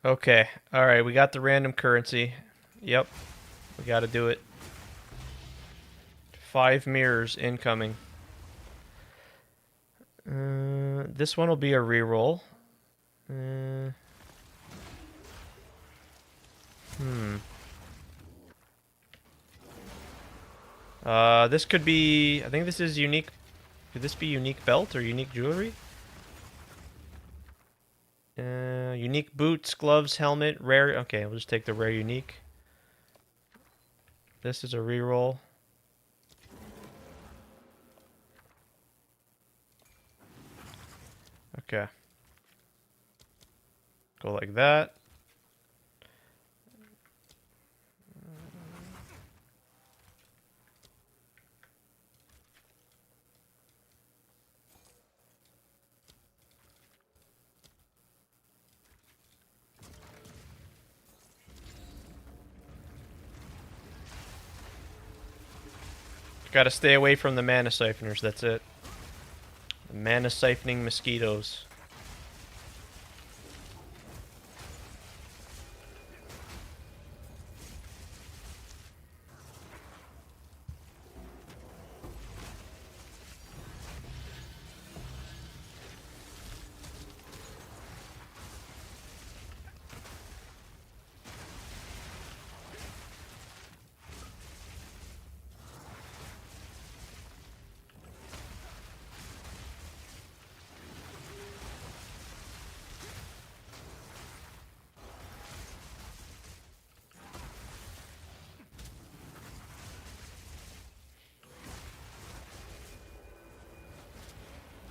Okay, alright, we got the random currency. Yep, we gotta do it. 5 mirrors incoming. This one will be a reroll. This could be... I think this is unique... Could this be unique belt or unique jewelry? Unique boots, gloves, helmet, rare... Okay, we'll just take the rare unique. This is a reroll. Okay. Go like that. Gotta stay away from the mana siphoners, that's it. The mana siphoning mosquitoes.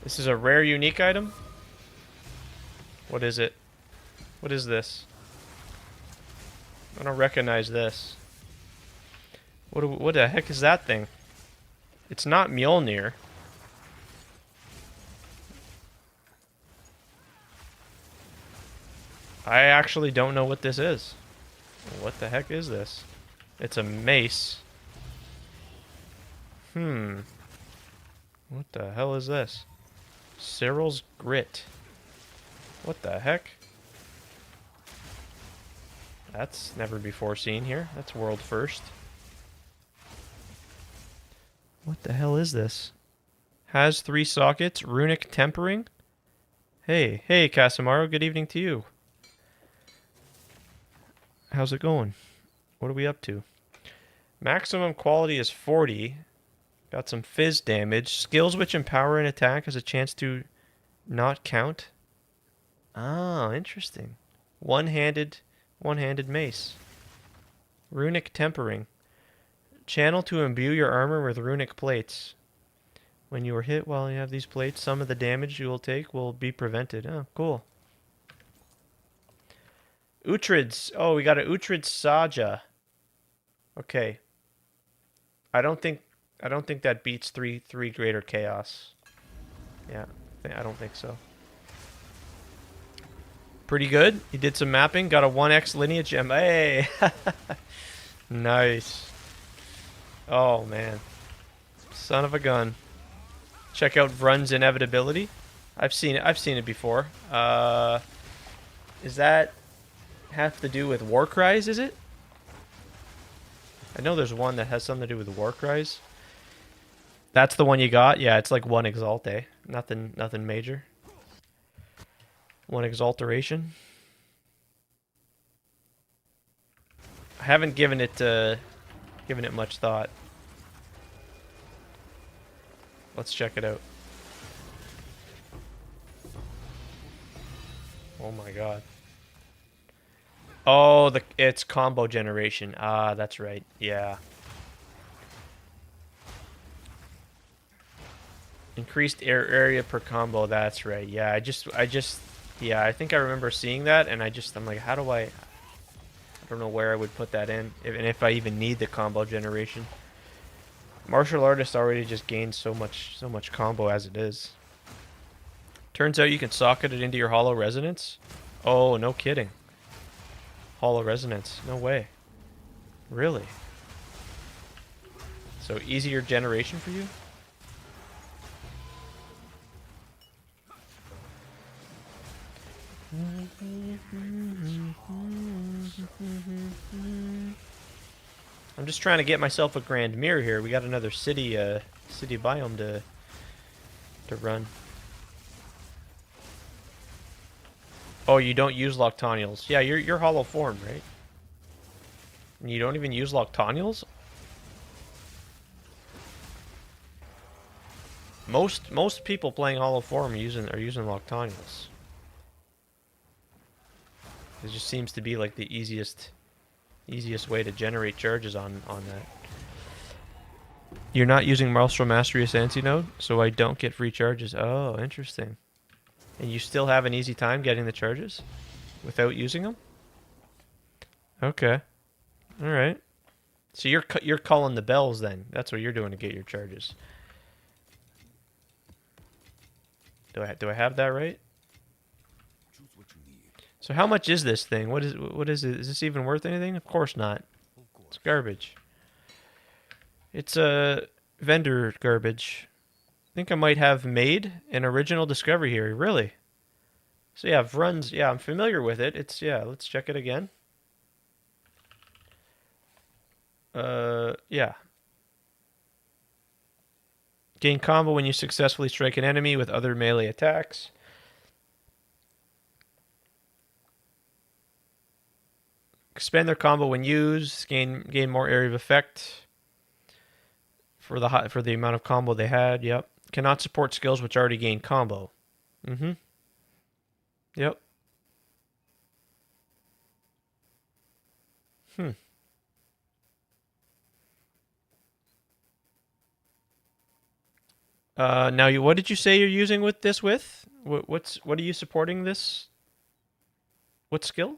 This is a rare unique item? What is it? What is this? I don't recognize this. What the heck is that thing? It's not Mjolnir. I actually don't know what this is. What the heck is this? It's a mace. What the hell is this? Cyril's Grit. What the heck? That's never before seen here. That's world first. What the hell is this? Has 3 sockets. Runic tempering. Hey, Casimiro. Good evening to you. How's it going? What are we up to? Maximum quality is 40. Got some fizz damage. Skills which empower an attack has a chance to not count. Oh, interesting. One-handed mace. Runic tempering. Channel to imbue your armor with runic plates. When you are hit while you have these plates, some of the damage you will take will be prevented. Oh, cool. Uhtred's. Oh, we got an Uhtred Saja. Okay. I don't think that beats three greater chaos. Yeah, I don't think so. Pretty good. He did some mapping. Got a 1x lineage gem. Hey! Nice. Oh, man. Son of a gun. Check out Vrun's Inevitability. I've seen it before. Is that have to do with war cries, is it? I know there's one that has something to do with war cries. That's the one you got? Yeah, it's like 1 Exalte. Nothing major. 1 Exalteration. I haven't given it much thought. Let's check it out. Oh my god. Oh, it's combo generation. Ah, that's right. Yeah. Increased area per combo. That's right. Yeah, yeah, I think I remember seeing that, and I'm like, how do I don't know where I would put that in, and if I even need the combo generation. Martial Artist already just gains so much combo as it is. Turns out you can socket it into your Hollow Resonance. Oh, no kidding. Hollow Resonance. No way. Really? So easier generation for you? I'm just trying to get myself a grand mirror here. We got another city biome to run. Oh, you don't use Loctonials. Yeah, you're hollow form, right? And you don't even use Loctonials? Most people playing hollow form are using Loctonials. It just seems to be like the easiest way to generate charges on that. You're not using Martial Mastery Ascensi node, so I don't get free charges. Oh, interesting. And you still have an easy time getting the charges without using them? Okay. All right. So you're calling the bells then. That's what you're doing to get your charges. Do I have that right? So how much is this thing? What is it? Is this even worth anything? Of course not. It's garbage. It's a vendor garbage. I think I might have made an original discovery here. Really? So yeah, Vrun's. Yeah, I'm familiar with it. Let's check it again. Yeah. Gain combo when you successfully strike an enemy with other melee attacks. Expand their combo when used. Gain more area of effect for the amount of combo they had. Yep. Cannot support skills which already gain combo. Yep. Now, what did you say you're using with this with? What are you supporting this? What skill?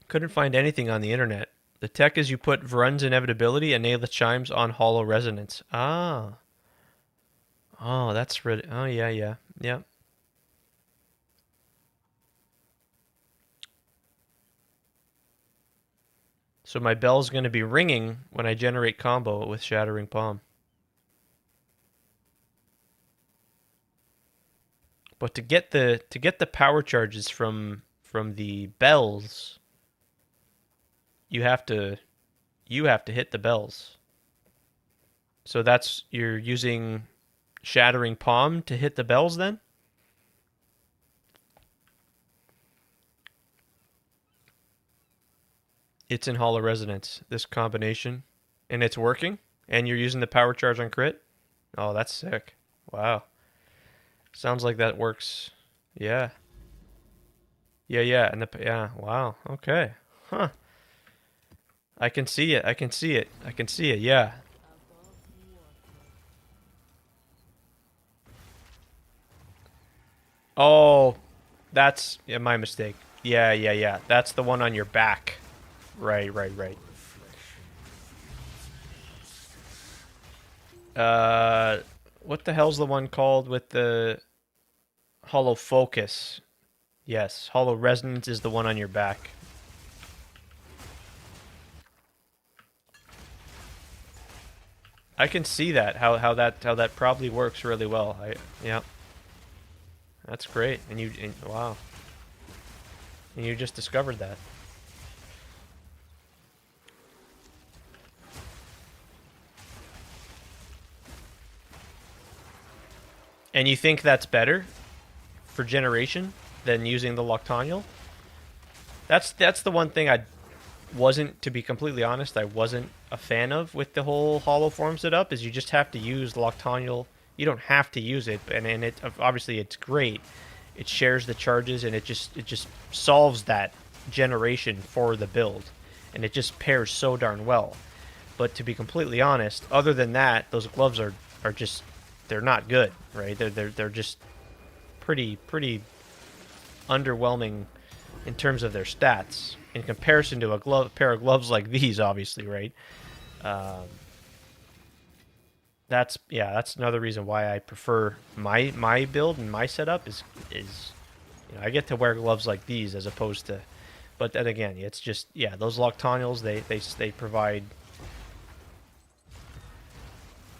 Couldn't find anything on the internet. The tech is you put Vrun's inevitability and nail the chimes on hollow resonance. Ah. Oh, that's really. Oh, yeah, yeah. Yeah. So my bell's going to be ringing when I generate combo with Shattering Palm. But to get the power charges from the bells, you have to hit the bells. So that's you're using Shattering Palm to hit the bells then? It's in Hollow Resonance, this combination. And it's working? And you're using the power charge on crit? Oh, that's sick. Wow. Sounds like that works. Yeah. Yeah, yeah, and yeah, wow. Okay. Huh. I can see it. I can see it. I can see it. Yeah. Oh, that's yeah, my mistake. Yeah, yeah, yeah. That's the one on your back. Right, right, right. What the hell's the one called with the hollow focus? Yes, hollow resonance is the one on your back. I can see that how that probably works really well. Yeah. That's great. And wow. And you just discovered that. And you think that's better for generation than using the Loctaniel? That's the one thing I wasn't, to be completely honest, I wasn't a fan of with the whole hollow form setup, is you just have to use Loctaniel. You don't have to use it, and it obviously it's great. It shares the charges and it just solves that generation for the build, and it just pairs so darn well. But to be completely honest, other than that, those gloves are just they're not good, right? They're just pretty underwhelming in terms of their stats in comparison to a pair of gloves like these, obviously, right? That's another reason why I prefer my build and my setup is you know, I get to wear gloves like these as opposed to, but then again, it's just those Loctanials they provide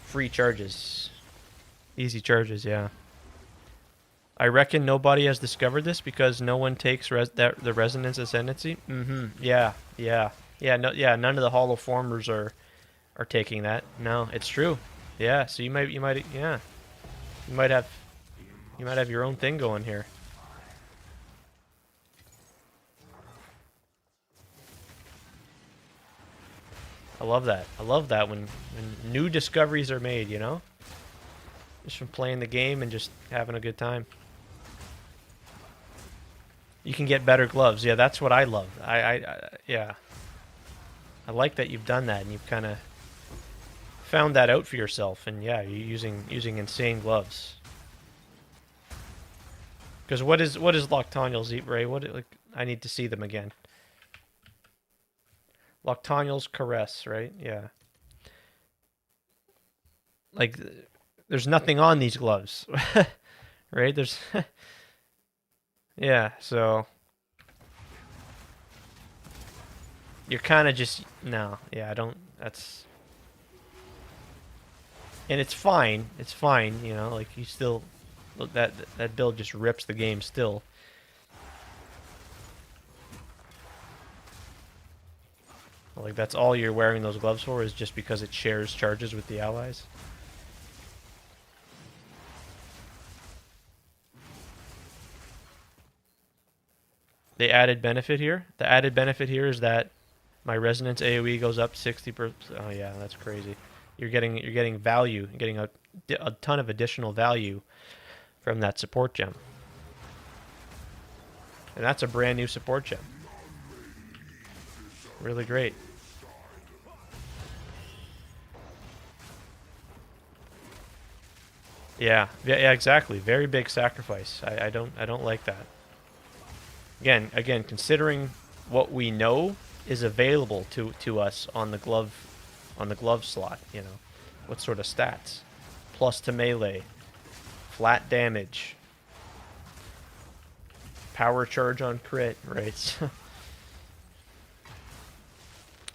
free charges, easy charges, yeah. I reckon nobody has discovered this because no one takes the resonance ascendancy. Yeah, yeah, yeah. No, yeah. None of the hollow formers are taking that. No, it's true. Yeah. So you might yeah. You might have your own thing going here. I love that. I love that when new discoveries are made. You know, just from playing the game and just having a good time. You can get better gloves. Yeah, that's what I love. Yeah. I like that you've done that and you've kind of found that out for yourself. And yeah, you're using insane gloves. Because what is Loctaniel's eat, Ray? Like I need to see them again. Loctaniel's caress, right? Yeah. Like there's nothing on these gloves, right? There's yeah, so you're kind of just no, yeah, I don't. That's and it's fine. It's fine, you know. Like you still that build just rips the game still. Like that's all you're wearing those gloves for is just because it shares charges with the allies. The added benefit here? The added benefit here is that my resonance AoE goes up 60%. Oh yeah, that's crazy. You're getting value, you're getting a ton of additional value from that support gem. And that's a brand new support gem. Really great. Yeah, yeah, exactly. Very big sacrifice. I don't like that. Again, considering what we know is available to us on the glove slot, you know, what sort of stats? Plus to melee, flat damage, power charge on crit, right?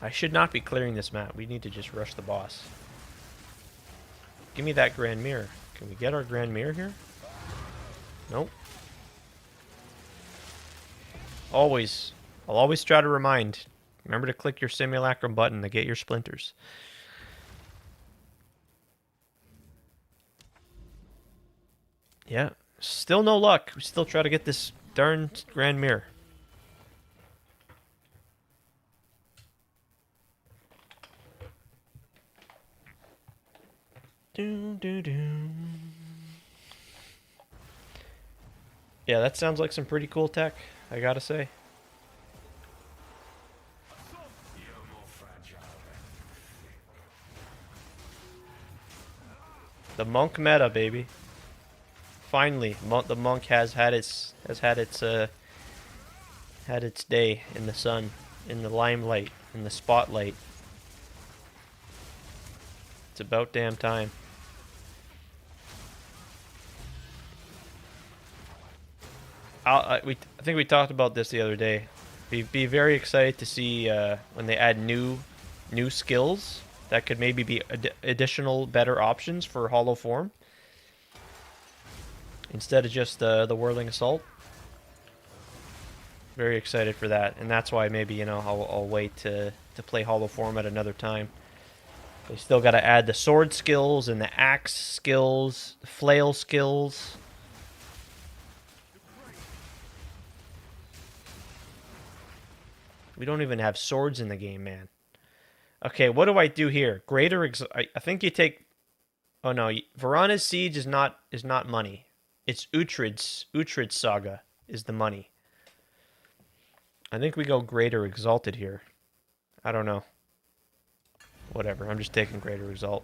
I should not be clearing this map. We need to just rush the boss. Give me that Grand Mirror. Can we get our Grand Mirror here? Nope. Always. I'll always try to remind. Remember to click your simulacrum button to get your splinters. Yeah. Still no luck. We still try to get this darn Grand Mirror. Yeah, that sounds like some pretty cool tech, I gotta say. The monk meta, baby. Finally, the monk has had its day in the sun, in the limelight, in the spotlight. It's about damn time. I think we talked about this the other day. Be very excited to see when they add new skills that could maybe be additional better options for Hollow Form instead of just the Whirling Assault. Very excited for that, and that's why maybe, you know, I'll wait to play Hollow Form at another time. They still got to add the sword skills and the axe skills, the flail skills. We don't even have swords in the game, man. Okay, what do I do here? I think you take... Oh no, Varana's Siege is not money. It's Uhtred's Saga is the money. I think we go Greater Exalted here. I don't know. Whatever, I'm just taking Greater Exalt.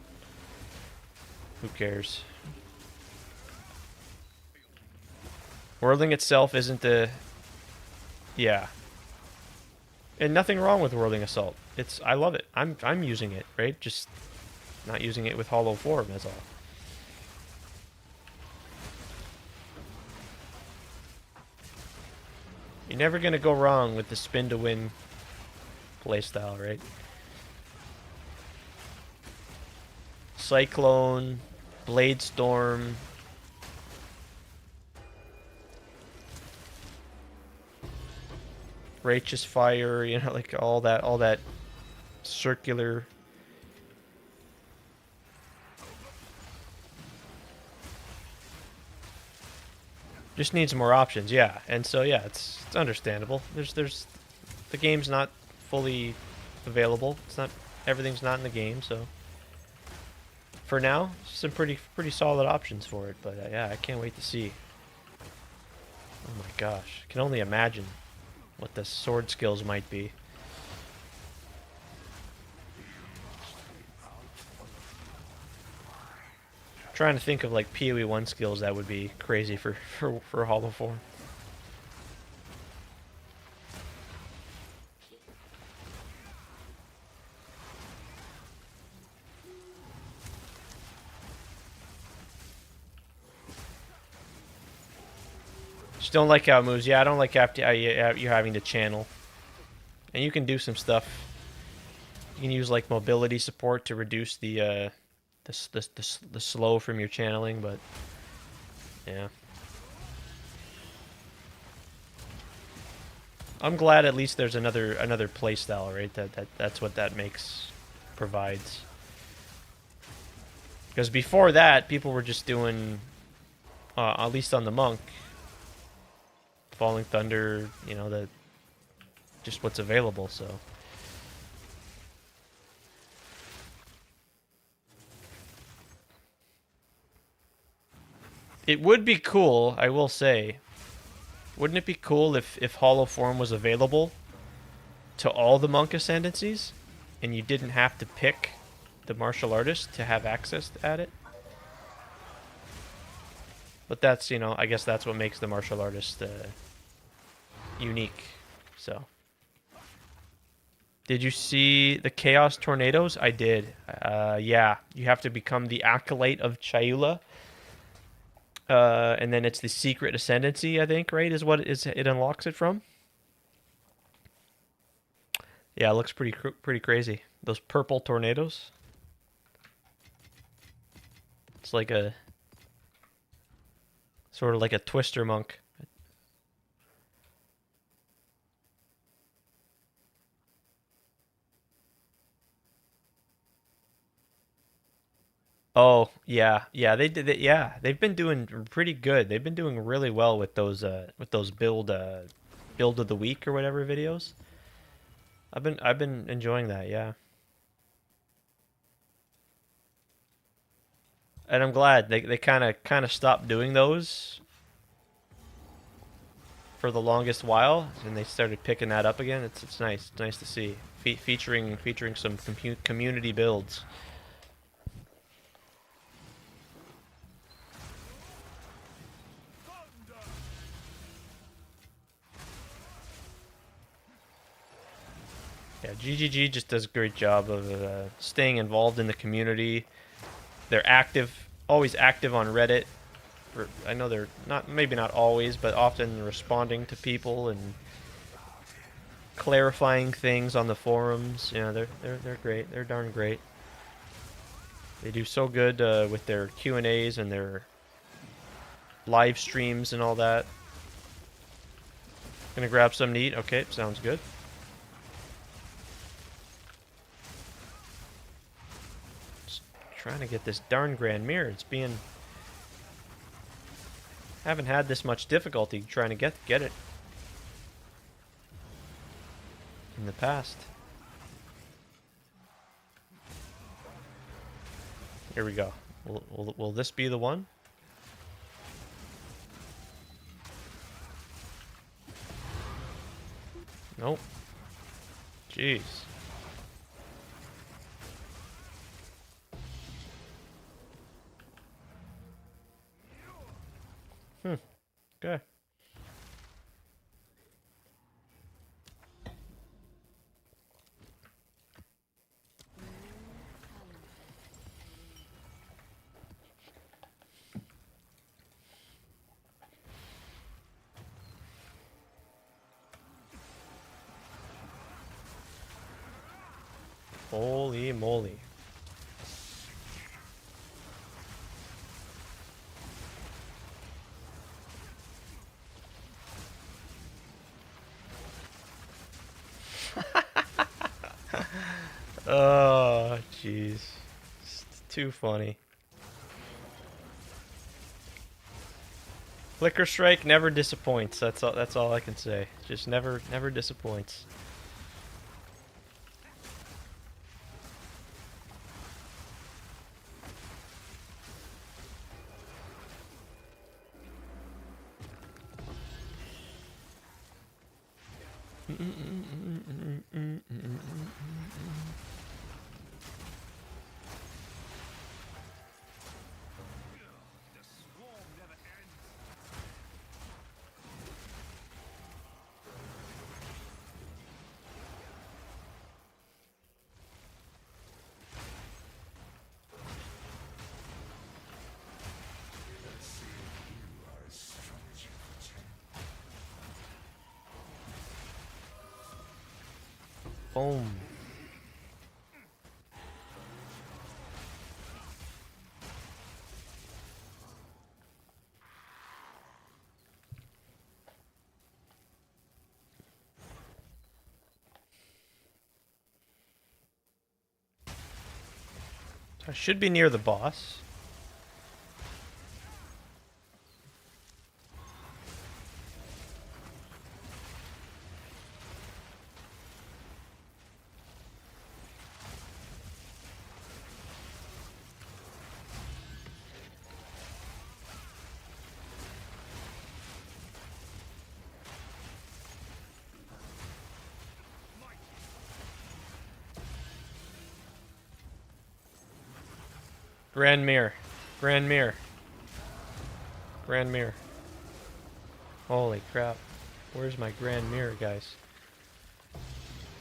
Who cares? Whirling itself isn't the... Yeah. And nothing wrong with Whirling Assault. I love it. I'm using it, right? Just not using it with Hollow Form, that's all. You're never gonna go wrong with the spin to win playstyle, right? Cyclone, Blade Storm. Righteous Fire, you know, like all that circular. Just needs more options, yeah. And so yeah, it's understandable. There's the game's not fully available. It's not, everything's not in the game, so for now, some pretty solid options for it, but yeah, I can't wait to see. Oh my gosh, I can only imagine what the sword skills might be. I'm trying to think of like PoE 1 skills that would be crazy for Hollow Form. Just don't like how it moves. Yeah, I don't like after you're having to channel. And you can do some stuff. You can use like mobility support to reduce the slow from your channeling, but yeah. I'm glad at least there's another playstyle, right? That's what that provides. Because before that, people were just doing, at least on the monk, Falling Thunder, you know, just what's available, so. It would be cool, I will say, Wouldn't it be cool if Hollow Form was available to all the monk ascendancies, and you didn't have to pick the martial artist to have access at it? But that's, you know, I guess that's what makes the martial artist unique. So, did you see the Chaos Tornadoes? I did. Yeah, you have to become the Acolyte of Chayula. And then it's the Secret Ascendancy, I think, right? Is what it unlocks it from. Yeah, it looks pretty crazy. Those purple tornadoes. It's like a sort of like a twister monk. Oh, yeah. Yeah, they did it. Yeah, they've been doing pretty good. They've been doing really well with those build of the week or whatever videos. I've been enjoying that, yeah. And I'm glad they kind of stopped doing those for the longest while, and they started picking that up again. It's nice. It's nice to see featuring some community builds. Yeah, GGG just does a great job of staying involved in the community. They're active, always active on Reddit. I know they're not, maybe not always, but often responding to people and clarifying things on the forums. You know, they're great. They're darn great. They do so good with their Q&As and their live streams and all that. Gonna grab some neat. Okay, sounds good. Trying to get this darn Grand Mirror. It's being... Haven't had this much difficulty trying to get it in the past. Here we go. Will this be the one? Nope. Jeez. Okay. Holy moly. Oh, jeez. It's too funny. Flicker Strike never disappoints. That's all I can say. Just never disappoints. Boom. So I should be near the boss. Grand Mirror. Grand Mirror. Grand Mirror. Holy crap. Where's my Grand Mirror, guys?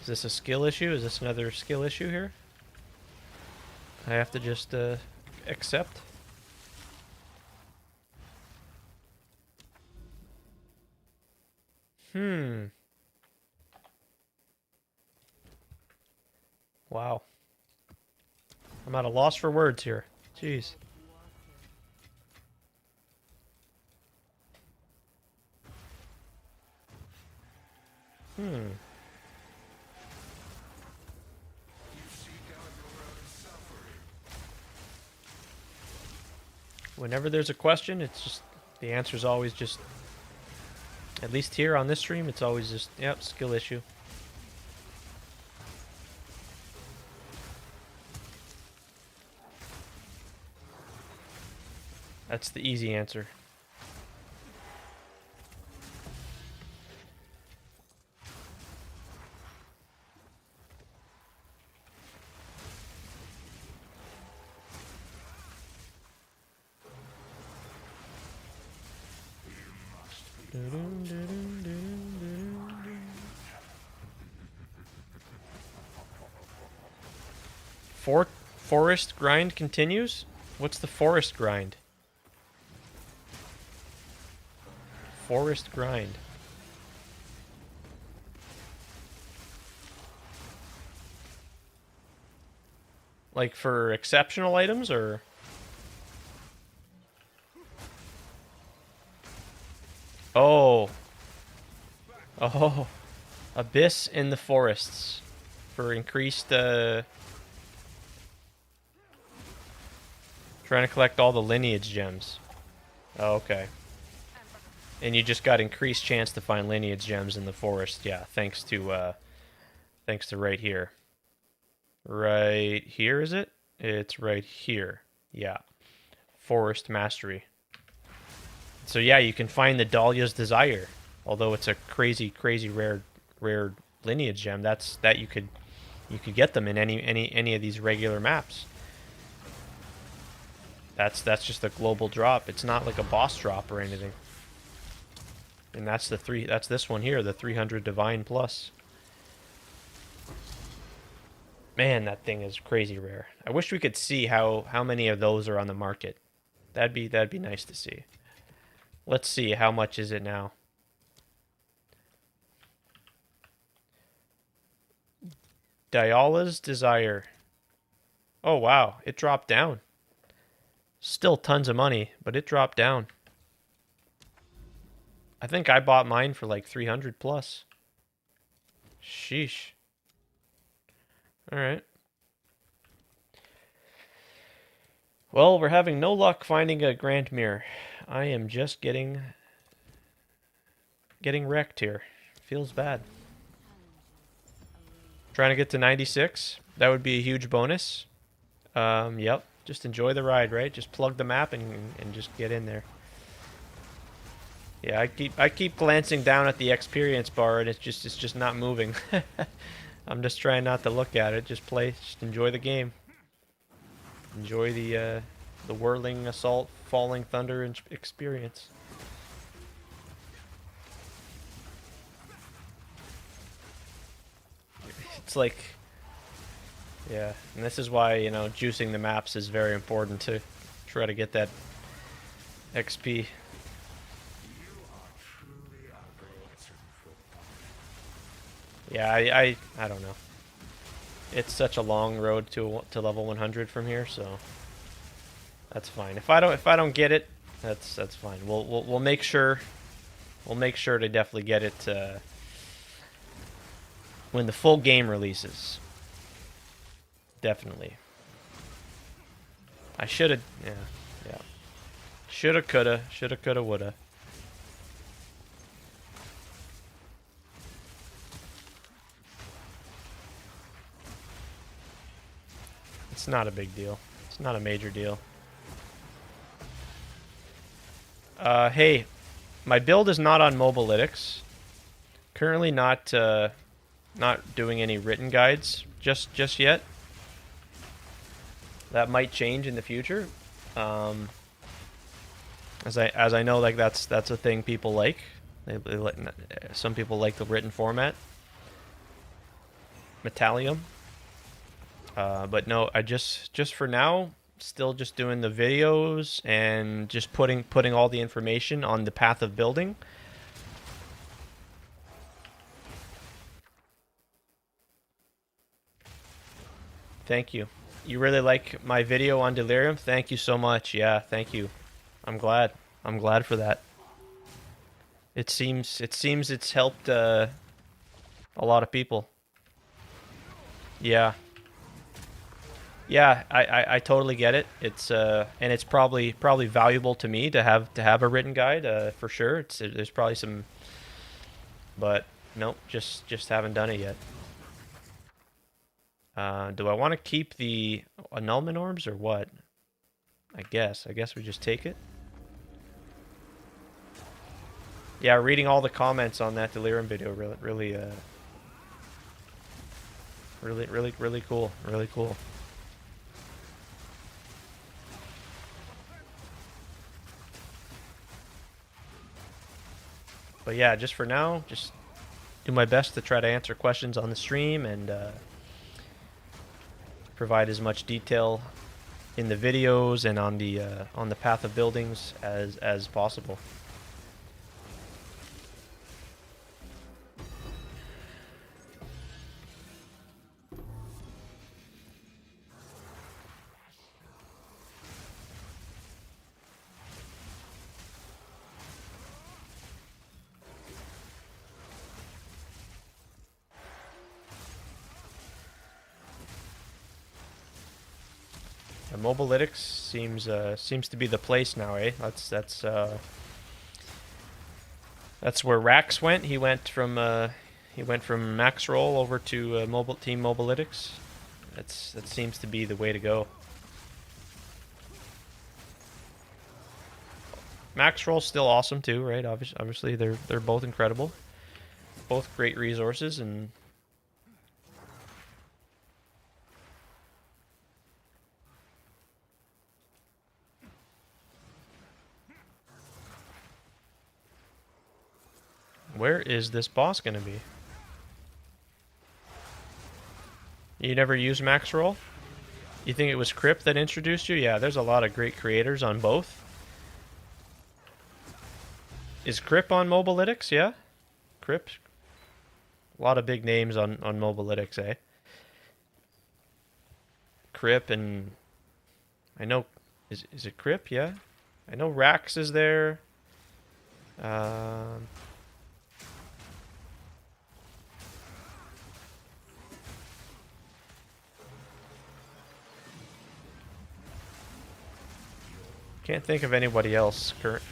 Is this a skill issue? Is this another skill issue here? I have to just accept. Wow. I'm at a loss for words here. Jeez. Whenever there's a question, it's just, the answer's always just, at least here on this stream, it's always just, yep, skill issue. That's the easy answer. Forest grind continues? What's the forest grind? Forest grind. Like for exceptional items, or? Oh. Oh. Abyss in the forests. For increased, trying to collect all the lineage gems. Oh, okay. And you just got increased chance to find lineage gems in the forest. Yeah, thanks to right here. Right here, is it? It's right here. Yeah. Forest mastery. So yeah, you can find the Dahlia's Desire. Although it's a crazy rare lineage gem, that you could get them in any of these regular maps. That's just a global drop. It's not like a boss drop or anything. And that's this one here, the 300 Divine Plus. Man, that thing is crazy rare. I wish we could see how many of those are on the market. That'd be nice to see. Let's see, how much is it now? Diala's Desire. Oh wow, it dropped down. Still tons of money, but it dropped down. I think I bought mine for like 300 plus. Sheesh. Alright. Well, we're having no luck finding a Grand Mirror. I am just getting wrecked here. Feels bad. Trying to get to 96. That would be a huge bonus. Yep. Just enjoy the ride, right? Just plug the map and just get in there. Yeah, I keep glancing down at the experience bar and it's just not moving. I'm just trying not to look at it. Just enjoy the game. Enjoy the whirling assault, falling thunder experience. It's like, yeah, and this is why, you know, juicing the maps is very important to try to get that XP. Yeah, I don't know. It's such a long road to level 100 from here, so that's fine. If I don't get it, that's fine. We'll make sure to definitely get it when the full game releases. Definitely. I should have, yeah. Shoulda, coulda, woulda. It's not a big deal. It's not a major deal. Hey, my build is not on Mobalytics. Currently not doing any written guides just yet. That might change in the future. As I know, like that's a thing people like. They like, some people like the written format. Metallium. But no, I just for now still just doing the videos and just putting all the information on the path of building. Thank you. You really like my video on delirium? Thank you so much. Yeah, thank you. I'm glad. I'm glad for that. It seems it's helped a lot of people. Yeah. Yeah, I totally get it. It's and it's probably valuable to me to have a written guide for sure. There's probably some, but nope, just haven't done it yet. Do I want to keep the annulment orbs or what? I guess we just take it. Yeah, reading all the comments on that delirium video really cool. Really cool. But yeah, just for now, just do my best to try to answer questions on the stream and provide as much detail in the videos and on the path of buildings as possible. Mobalytics seems to be the place now, eh? That's where Rax went. He went from Max Roll over to Team Mobalytics. That seems to be the way to go. Max Roll's still awesome too, right? Obviously, they're both incredible, both great resources and. Where is this boss going to be? You never used Max Roll? You think it was Crypt that introduced you? Yeah, there's a lot of great creators on both. Is Crypt on Mobalytics? Yeah? Crypt? A lot of big names on Mobalytics, eh? Crypt and... I know... Is it Crypt? Yeah? I know Rax is there. Can't think of anybody else current.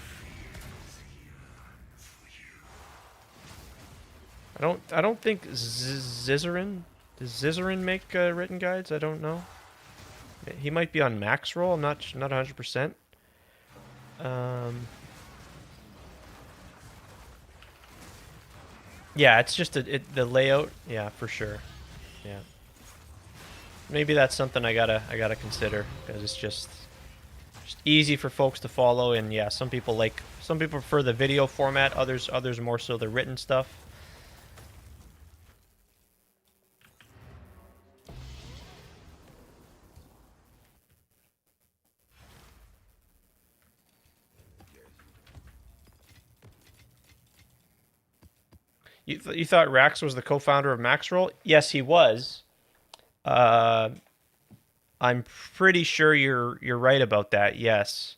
I don't think Zizarin. Does Zizarin make written guides? I don't know. He might be on Max Roll. I'm not 100%. Yeah, it's just the layout. Yeah, for sure. Yeah. Maybe that's something I gotta consider because it's just easy for folks to follow, and yeah, some people prefer the video format, others more so the written stuff. You thought Rax was the co-founder of Maxroll? Yes, he was. I'm pretty sure you're right about that. Yes.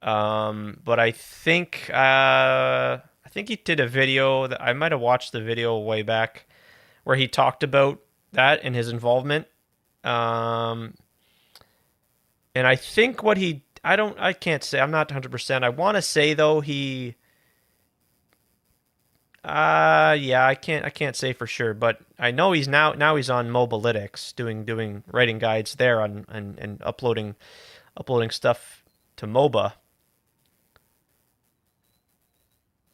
But I think he did a video that I might have watched the video way back where he talked about that and his involvement. And I think I can't say, I'm not 100%. I want to say though yeah, I can't say for sure, but I know he's now he's on Mobalytics doing writing guides there and uploading stuff to MOBA.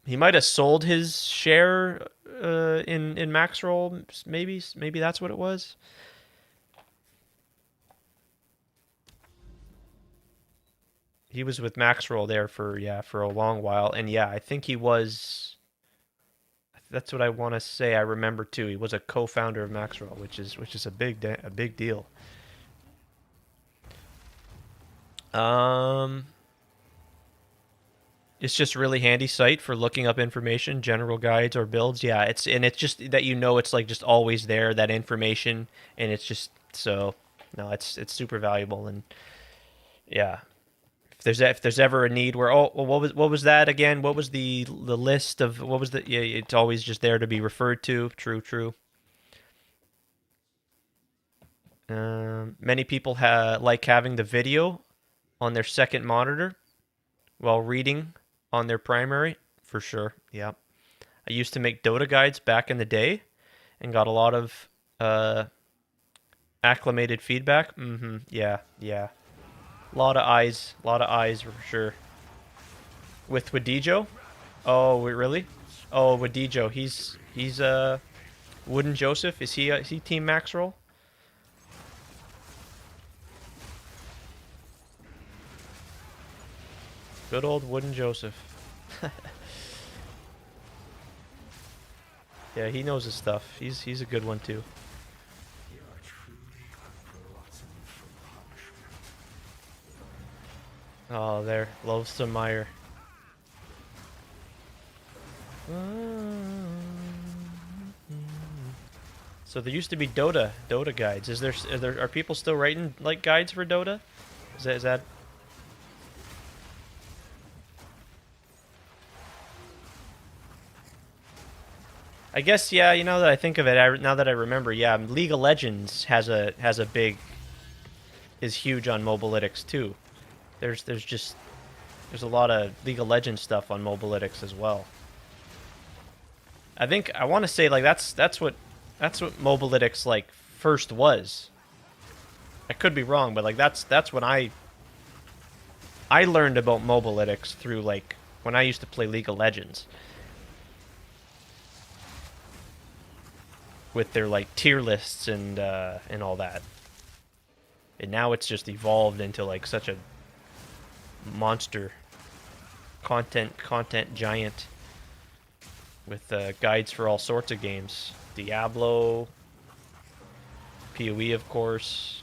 He might have sold his share in Maxroll, maybe that's what it was. he was with Maxwell there for for a long while, and yeah, I think he was. That's what I want to say. I remember too. He was a co-founder of Maxwell, which is a big deal. It's just really handy site for looking up information, general guides or builds. Yeah, it's just that it's like just always there, that information, and it's just so no, it's super valuable. And yeah, if there's ever a need where well, what was that again? What was the list of what was the yeah? It's always just there to be referred to. True. Many people like having the video on their second monitor while reading on their primary, for sure. Yeah. I used to make Dota guides back in the day and got a lot of acclimated feedback. Yeah. A lot of eyes for sure. With Wadijo? Oh, really? Oh, Wadijo, he's Wooden Joseph. Is he Team Maxroll? Good old Wooden Joseph. Yeah, he knows his stuff. He's a good one too. You are truly a glutton for punishment. Oh, there, Loathsome Mire. So there used to be Dota guides. Are people still writing like guides for Dota? Is that? I guess yeah. You know that I think of it, now that I remember, yeah, League of Legends has a is huge on Mobalytics too. There's a lot of League of Legends stuff on Mobalytics as well. I want to say like that's what Mobalytics like first was. I could be wrong, but like that's when I learned about Mobalytics through like when I used to play League of Legends. With their like tier lists and all that. And now it's just evolved into like such a monster content giant with guides for all sorts of games. Diablo, PoE of course.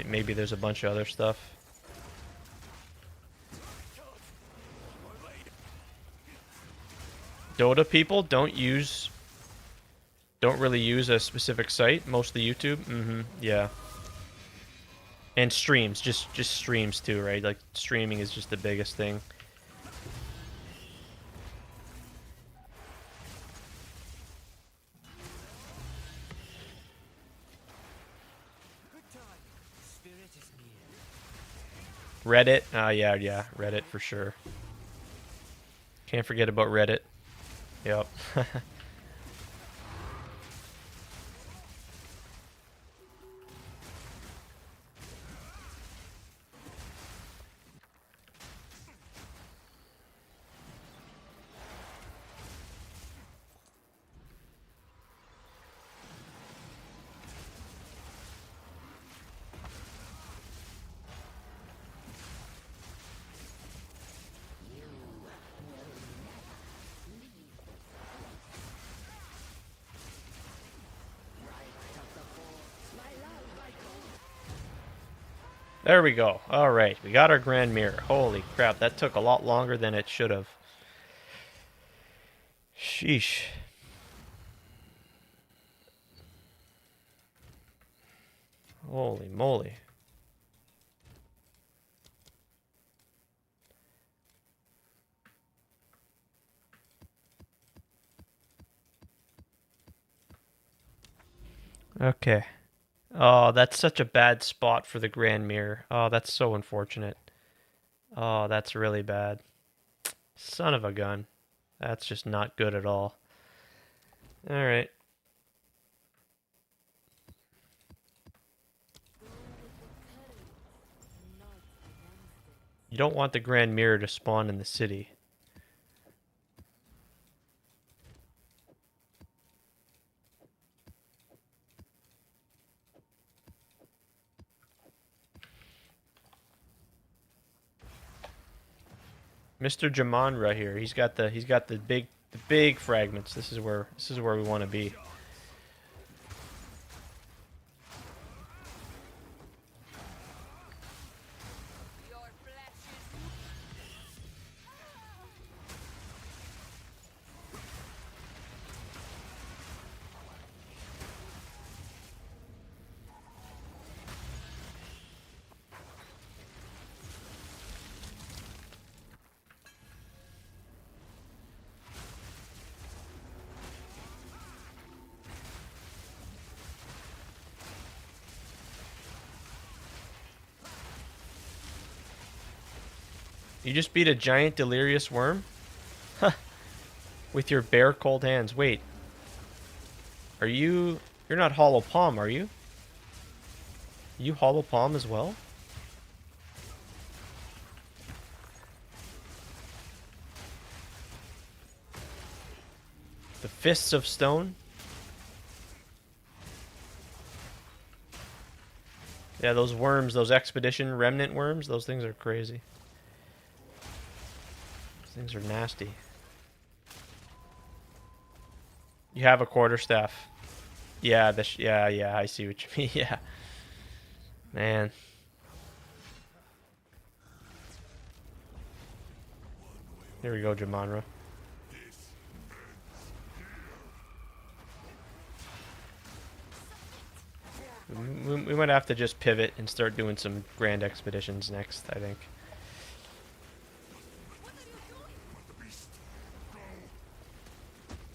Maybe there's a bunch of other stuff. Dota people don't really use a specific site, mostly YouTube. Yeah. And streams, just streams too, right? Like streaming is just the biggest thing. Reddit, yeah, Reddit for sure. Can't forget about Reddit. Yep. There we go. Alright, we got our Grand Mirror. Holy crap, that took a lot longer than it should have. Sheesh. Holy moly. Okay. Oh, that's such a bad spot for the Grand Mirror. Oh, that's so unfortunate. Oh, that's really bad. Son of a gun. That's just not good at all. Alright. You don't want the Grand Mirror to spawn in the city. Mr. Jamon right here. He's got the big fragments. This is where we want to be. You just beat a giant delirious worm? Huh. With your bare cold hands. Wait. Are you... You're not Hollow Palm, are you? You Hollow Palm as well? The Fists of Stone? Yeah, those worms, those Expedition Remnant worms, those things are crazy. Things are nasty. You have a quarterstaff. Yeah, yeah, I see what you mean. Yeah. Man. Here we go, Jamonra. We might have to just pivot and start doing some grand expeditions next, I think.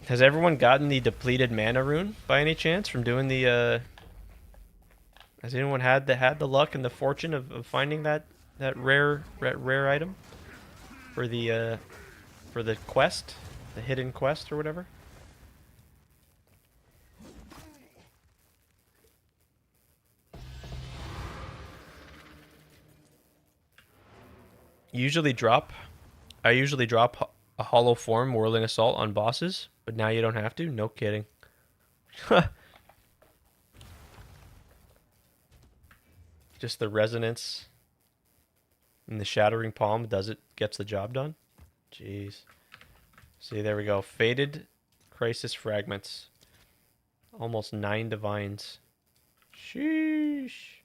Has everyone gotten the depleted mana rune by any chance from doing the has anyone had the luck and the fortune of finding that rare item for the quest, the hidden quest or whatever? I usually drop a hollow form whirling assault on bosses, but now you don't have to? No kidding. Just the resonance and the shattering palm gets the job done. Jeez. See, there we go. Faded crisis fragments. Almost 9 divines. Sheesh.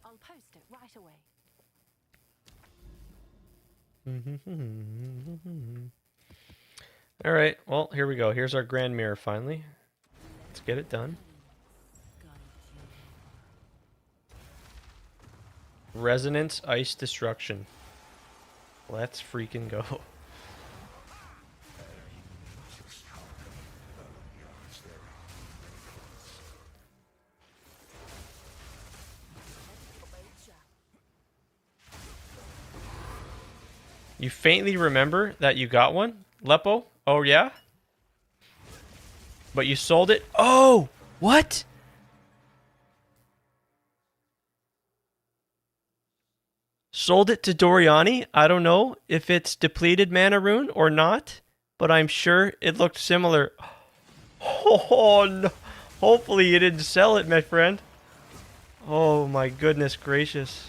I'll post it right away. All right, well, here we go. Here's our grand mirror finally. Let's get it done. Resonance Ice Destruction. Let's freaking go. You faintly remember that you got one, Lepo? Oh, yeah? But you sold it? Oh! What? Sold it to Doriani? I don't know if it's depleted mana rune or not, but I'm sure it looked similar. Oh, no. Hopefully you didn't sell it, my friend. Oh, my goodness gracious.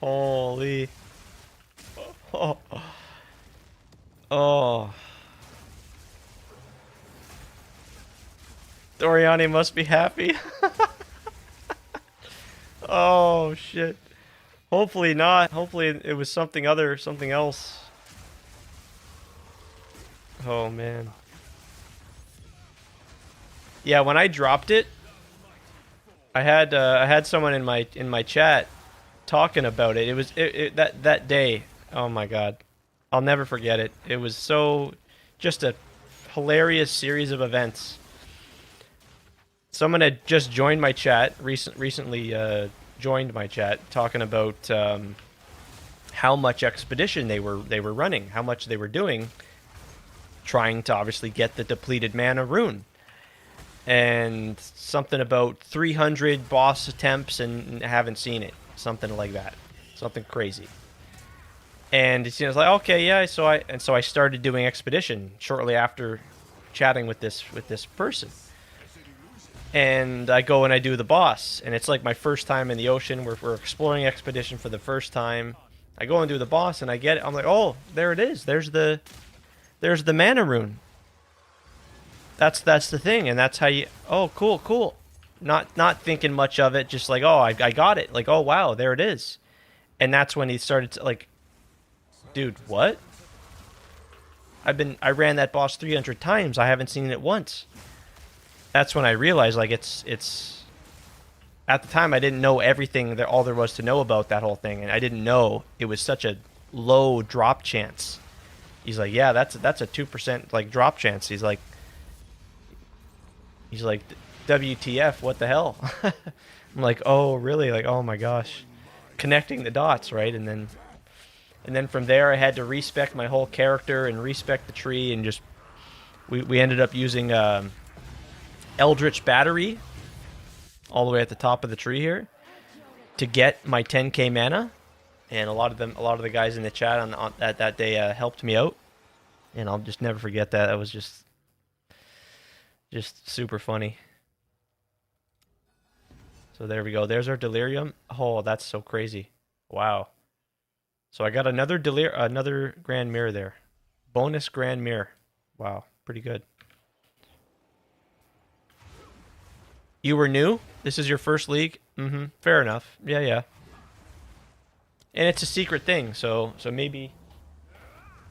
Holy. Oh. Oh. Doriani must be happy. Oh, shit. Hopefully not. Hopefully it was something else. Oh, man. Yeah, when I dropped it, I had someone in my chat talking about it. It was that day. Oh my god, I'll never forget it. It was just a hilarious series of events. Someone had just joined my chat recently. Joined my chat talking about how much expedition they were running, how much they were doing, trying to obviously get the depleted mana rune. And something about 300 boss attempts and haven't seen it. Something like that. Something crazy. And it was like, okay, yeah, so I started doing expedition shortly after chatting with this person. And I go and I do the boss, and it's like my first time in the ocean. We're exploring expedition for the first time. I go and do the boss, and I get it. I'm like, oh, there it is. There's the mana rune. That's the thing, and that's how you. Oh, cool. Not thinking much of it. Just like, oh, I got it. Like, oh wow, there it is. And that's when he started to, like, dude, what? I ran that boss 300 times. I haven't seen it once. That's when I realized, like, it's at the time I didn't know everything that all there was to know about that whole thing, and I didn't know it was such a low drop chance. He's like, yeah, that's a 2% like drop chance. He's like, WTF, what the hell? I'm like, oh really? Like, oh my gosh, connecting the dots, right? And then from there I had to respec my whole character and respec the tree, and just we ended up using Eldritch Battery all the way at the top of the tree here to get my 10k mana, and a lot of the guys in the chat on that day helped me out, and I'll just never forget that. That was just super funny. So there we go. There's our delirium. Oh, that's so crazy. Wow. So I got another grand mirror there. Bonus grand mirror. Wow, pretty good. You were new? This is your first league? Mm-hmm. Fair enough. Yeah. And it's a secret thing, so maybe...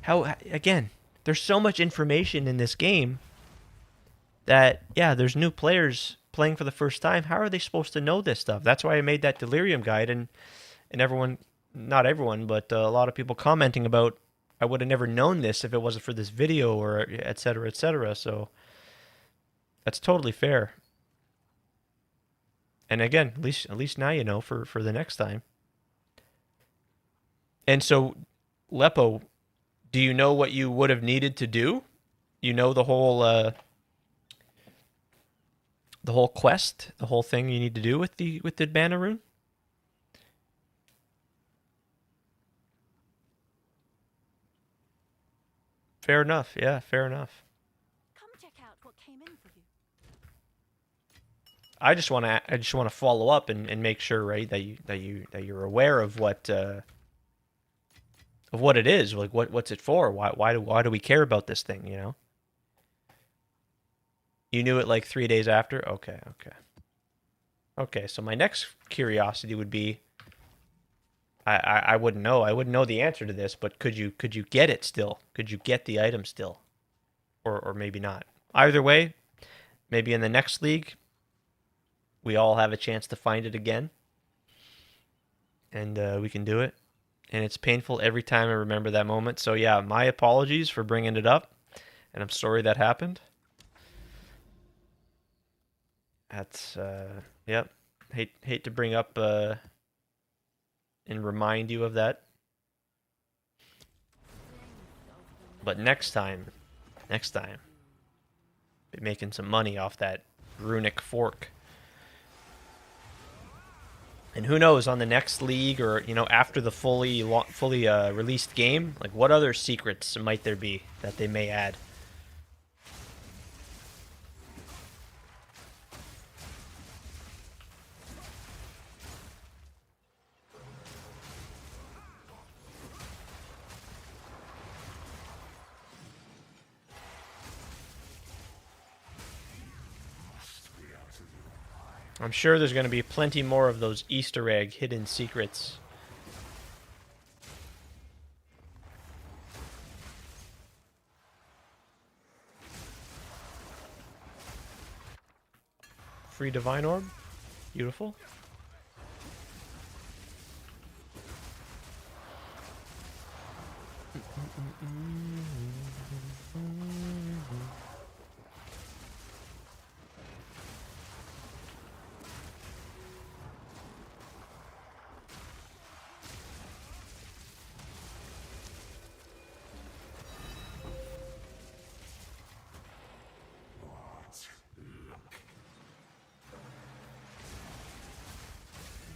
How, again, there's so much information in this game that, yeah, there's new players playing for the first time. How are they supposed to know this stuff? That's why I made that delirium guide, and everyone, not everyone, but a lot of people commenting about, I would have never known this if it wasn't for this video, or et cetera, so that's totally fair. And again, at least now you know for the next time. And so, Lepo, do you know what you would have needed to do? You know the whole quest, the whole thing you need to do with the mana rune? Fair enough. Yeah, fair enough. Come check out what came in for you. I just want to follow up and make sure, right, that you're aware of what it is, like what's it for? Why do we care about this thing, you know? You knew it like 3 days after? Okay, so my next curiosity would be, I wouldn't know. I wouldn't know the answer to this, but could you get it still? Could you get the item still? Or maybe not. Either way, maybe in the next league we all have a chance to find it again. And we can do it. And it's painful every time I remember that moment. So yeah, my apologies for bringing it up. And I'm sorry that happened. That's, yep. Hate to bring up and remind you of that. But next time, be making some money off that runic fork. And who knows, on the next league, or you know, after the fully released game, like what other secrets might there be that they may add? I'm sure there's going to be plenty more of those Easter egg hidden secrets. Free Divine Orb. Beautiful.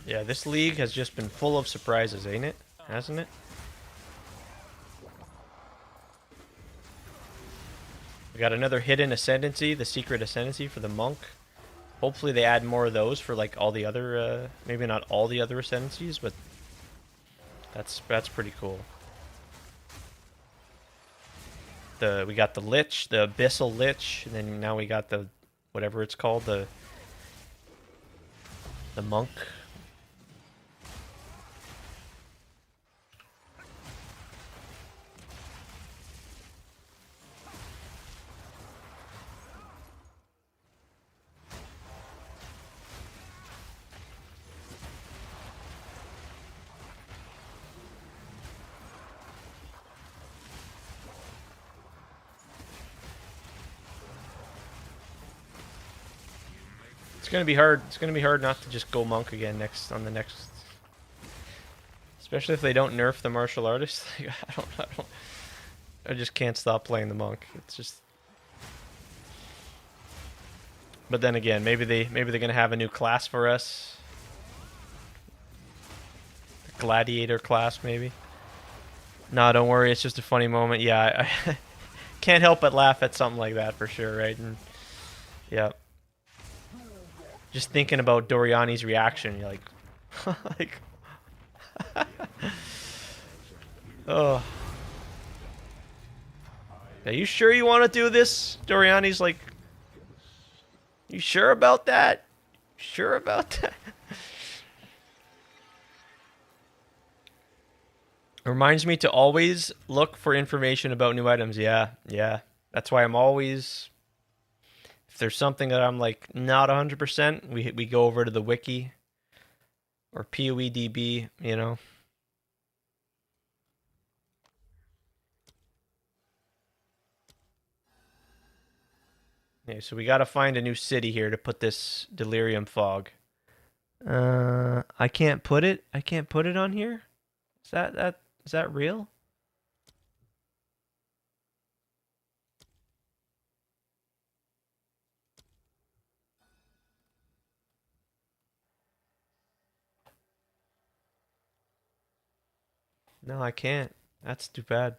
Yeah, this league has just been full of surprises, ain't it? Hasn't it? got another hidden ascendancy, the secret ascendancy for the monk. Hopefully they add more of those for like all the other, maybe not all the other ascendancies, but that's pretty cool. We got the Lich, the Abyssal Lich, and then now we got the whatever it's called, the monk. It's gonna be hard. It's gonna be hard not to just go monk again on the next, especially if they don't nerf the martial artist. Like, I just can't stop playing the monk. It's just. But then again, maybe they're gonna have a new class for us. The gladiator class, maybe. No, don't worry. It's just a funny moment. Yeah, I can't help but laugh at something like that for sure, right? And yeah. Just thinking about Doriani's reaction, you're like, like, oh. Are you sure you want to do this? Doriani's like, you sure about that? Sure about that? Reminds me to always look for information about new items. Yeah, yeah. That's why I'm always... If there's something that I'm like not 100%, we go over to the wiki or PoEDB, you know. Okay, so we got to find a new city here to put this delirium fog. I can't put it. I can't put it on here. Is that real? No, I can't. That's too bad.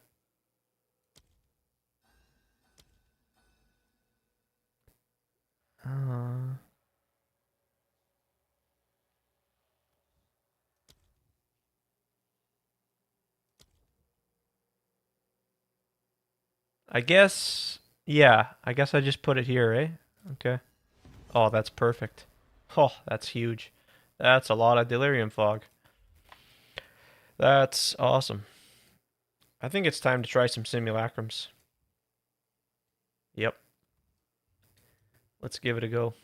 I guess, yeah, I guess I just put it here, eh? Okay. Oh, that's perfect. Oh, that's huge. That's a lot of delirium fog. That's awesome. I think it's time to try some simulacrums. Yep. Let's give it a go.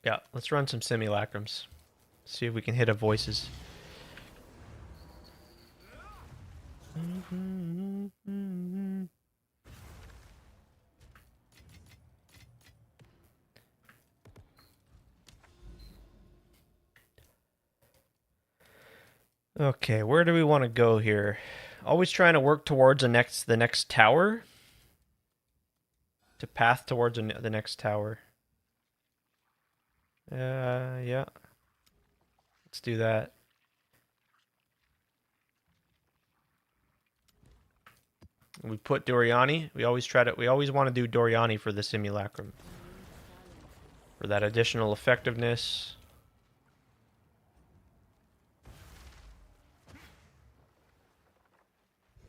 Yeah, let's run some simulacrums. See if we can hit our voices. Okay, where do we want to go here? Always trying to work towards the next tower. To path towards the next tower. Yeah. Let's do that. We put Doriani. We always want to do Doriani for the simulacrum. For that additional effectiveness.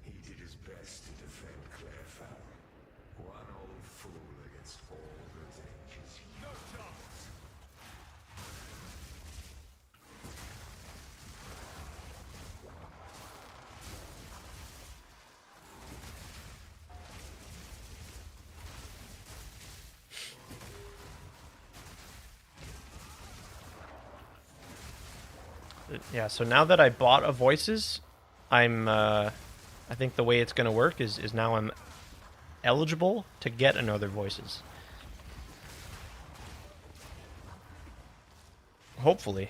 He did his best to defend Clairfowl. One old fool against all the dangers. No chance! Yeah, so now that I bought a voices, I think the way it's gonna work is now I'm eligible to get another voices. Hopefully.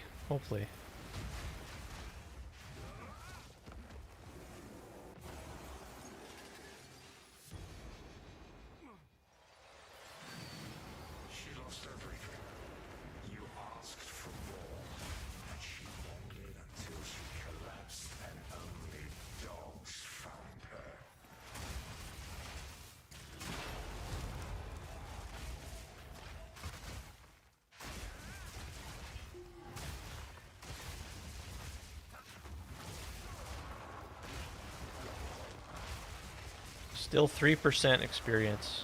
Still 3% experience.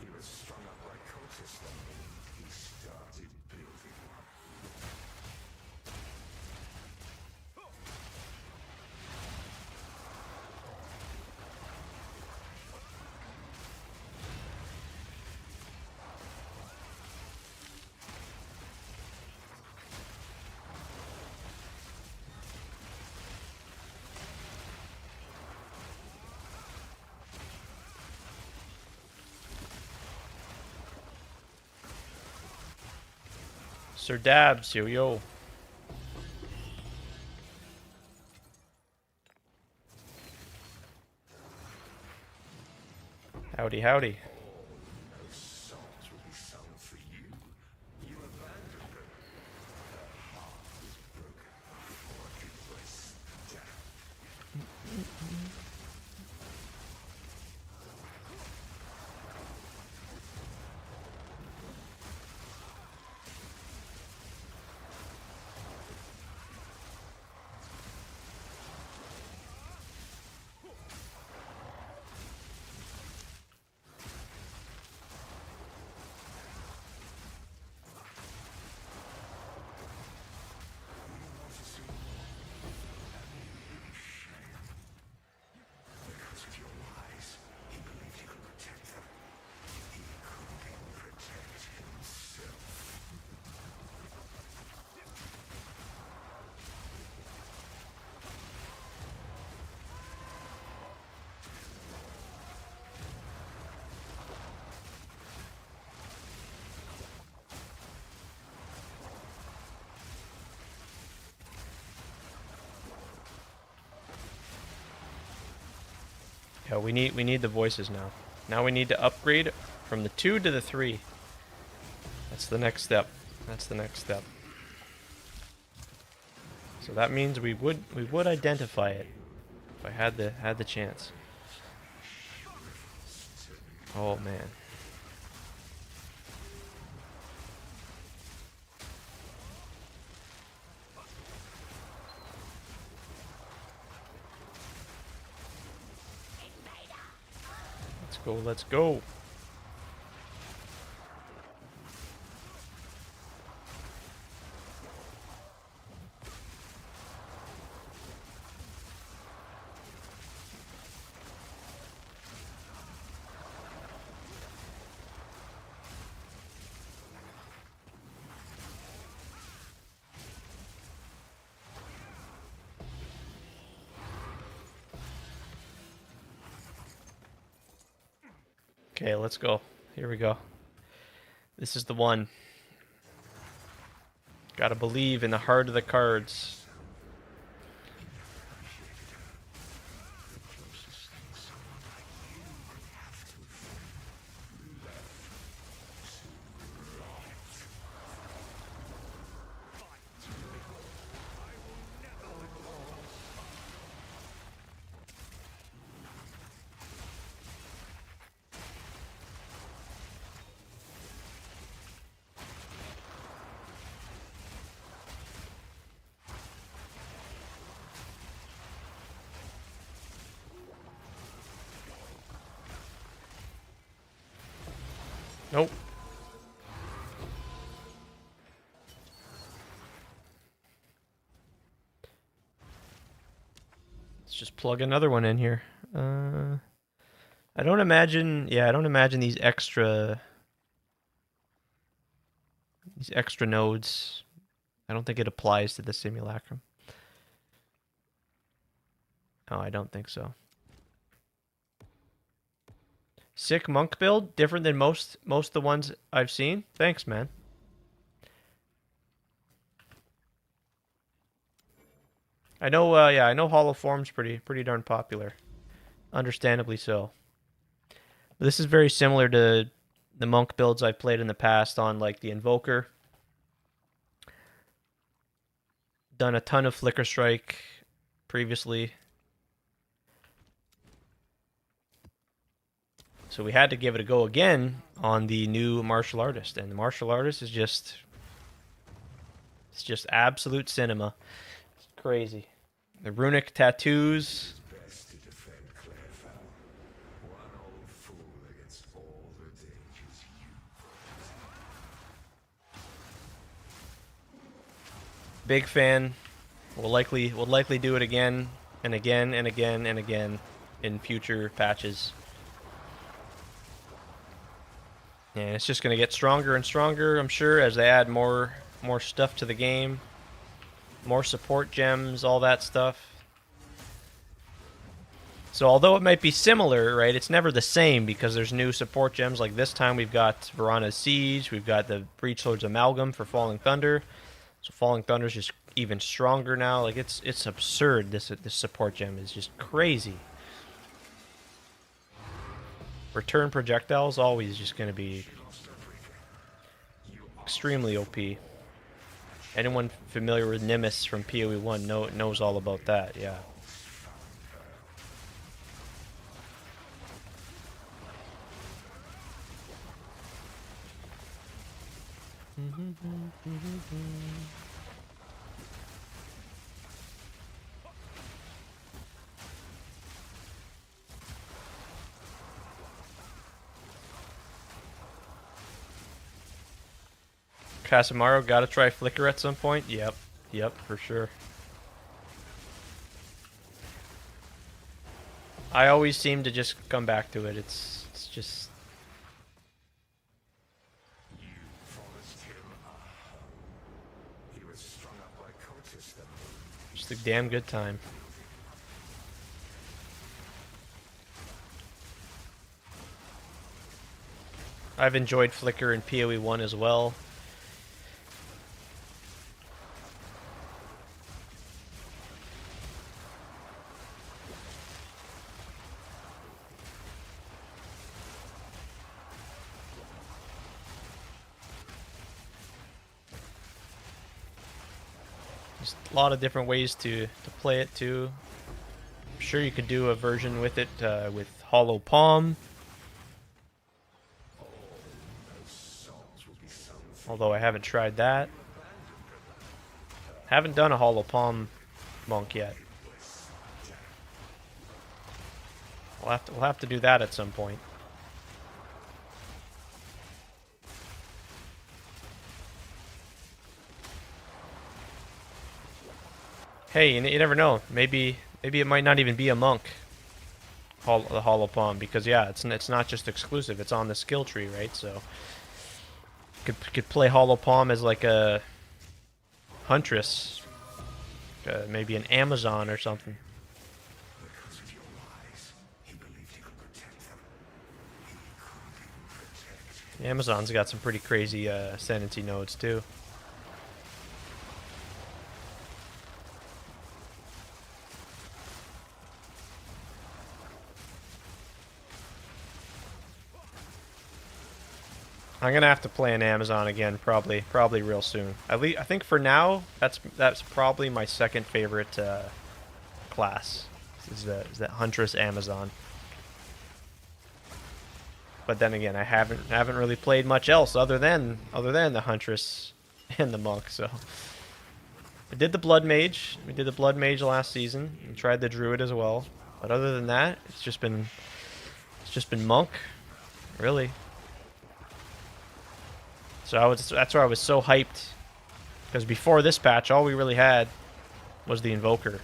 He was strung up by cultists then. He started building one. Sir Dabs, yo yo. Howdy, howdy. Those songs will be sung for you. You abandoned them. Her heart was broken before I could bless death. Because of your lies, he believed he could protect them. He couldn't protect himself. Yeah, we need the voices now. Now we need to upgrade from the 2 to the 3. That's the next step. That's the next step. So that means we would identify it if I had the chance. Oh man. Let's go, let's go. Okay, let's go. Here we go. This is the one. Gotta believe in the heart of the cards. Nope. Let's just plug another one in here. I don't imagine, yeah, I don't imagine these extra nodes. I don't think it applies to the simulacrum. Oh, I don't think so. Sick monk build, different than most of the ones I've seen. Thanks, man. I know, yeah, I know Hollow Form's pretty darn popular. Understandably so. This is very similar to the monk builds I've played in the past on like the Invoker. Done a ton of Flicker Strike previously. So we had to give it a go again on the new martial artist, and the martial artist is just, it's just absolute cinema. It's crazy. The runic tattoos. Best to defend Clairfell. One old fool against all the dangers you pose. Big fan. We'll likely do it again and again and again and again in future patches. And it's just going to get stronger and stronger, I'm sure, as they add more stuff to the game. More support gems, all that stuff. So although it might be similar, right, it's never the same because there's new support gems. Like this time we've got Varana's Siege, we've got the Breachlord's Amalgam for Falling Thunder. So Falling Thunder's just even stronger now. Like it's absurd. This support gem is just crazy. Return projectile is always just going to be extremely OP. Anyone familiar with Nimbus from PoE 1 knows all about that, yeah. Casemiro, gotta try Flicker at some point? Yep, for sure. I always seem to just come back to it. It's just... You forced him. He was strung up by cultists that just a damn good time. I've enjoyed Flicker in PoE 1 as well. A lot of different ways to play it too. I'm sure you could do a version with it with Hollow Palm. Although I haven't tried that. Haven't done a Hollow Palm monk yet. We'll have to do that at some point. Hey, you never know. Maybe it might not even be a monk. The Hollow Palm, because yeah, it's not just exclusive. It's on the skill tree, right? So could play Hollow Palm as like a huntress, maybe an Amazon or something. because of your lies, he believed he could protect them. He couldn't protect. The Amazon's got some pretty crazy ascendancy nodes too. I'm gonna have to play an Amazon again, probably real soon. At least I think for now, that's probably my second favorite class. Is that Huntress Amazon. But then again, I haven't really played much else other than the Huntress and the Monk. So I did the Blood Mage. We did the Blood Mage last season. We tried the Druid as well. But other than that, it's just been Monk, really. So that's why I was so hyped, because before this patch, all we really had was the Invoker.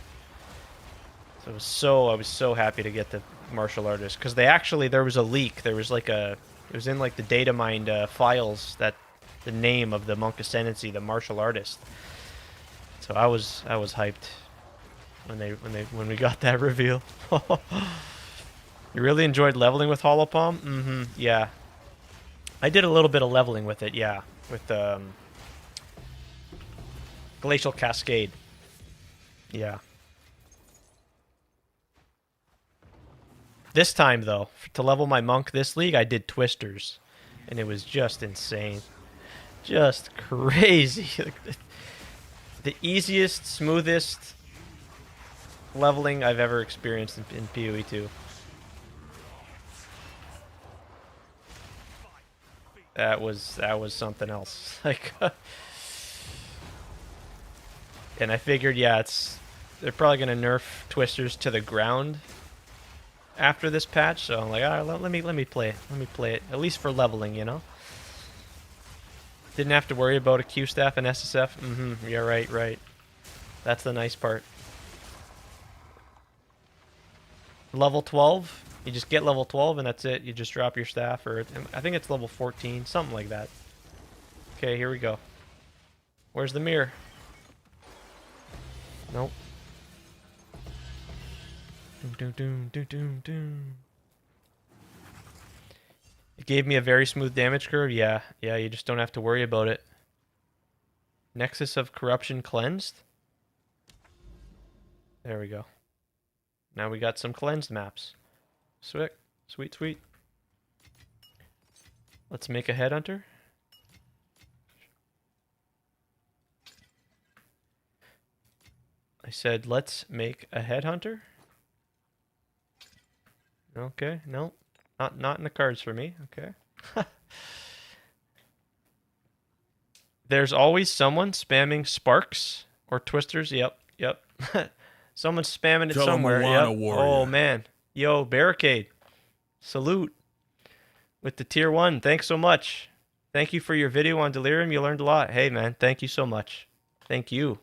So I was so happy to get the Martial Artist, because there was a leak. There was like it was in like the data mined files, that the name of the Monk Ascendancy, the Martial Artist. So I was hyped when we got that reveal. You really enjoyed leveling with Hollow Palm? Mm-hmm. Yeah. I did a little bit of leveling with it, yeah. With Glacial Cascade. Yeah. This time, though, to level my monk this league, I did Twisters. And it was just insane. Just crazy. The easiest, smoothest leveling I've ever experienced in PoE 2. That was something else. Like, and I figured, yeah, they're probably gonna nerf twisters to the ground after this patch. So I'm like, all right, let me play it. Let me play it at least for leveling, you know. Didn't have to worry about a Q staff and SSF. Yeah, right. That's the nice part. Level 12, you just get level 12 and that's it. You just drop your staff, or I think it's level 14, something like that. Okay, here we go. Where's the mirror? Nope. It gave me a very smooth damage curve. Yeah, you just don't have to worry about it. Nexus of Corruption cleansed. There we go. Now we got some cleansed maps. Sweet. Let's make a headhunter. I said let's make a headhunter. Okay, no. Not in the cards for me. Okay. There's always someone spamming sparks or twisters. Yep. Someone's spamming it Tell 'em somewhere. Moana Yep. warrior. Oh man. Yo, Barricade. Salute. With the tier 1. Thanks so much. Thank you for your video on Delirium. You learned a lot. Hey man, thank you so much. Thank you.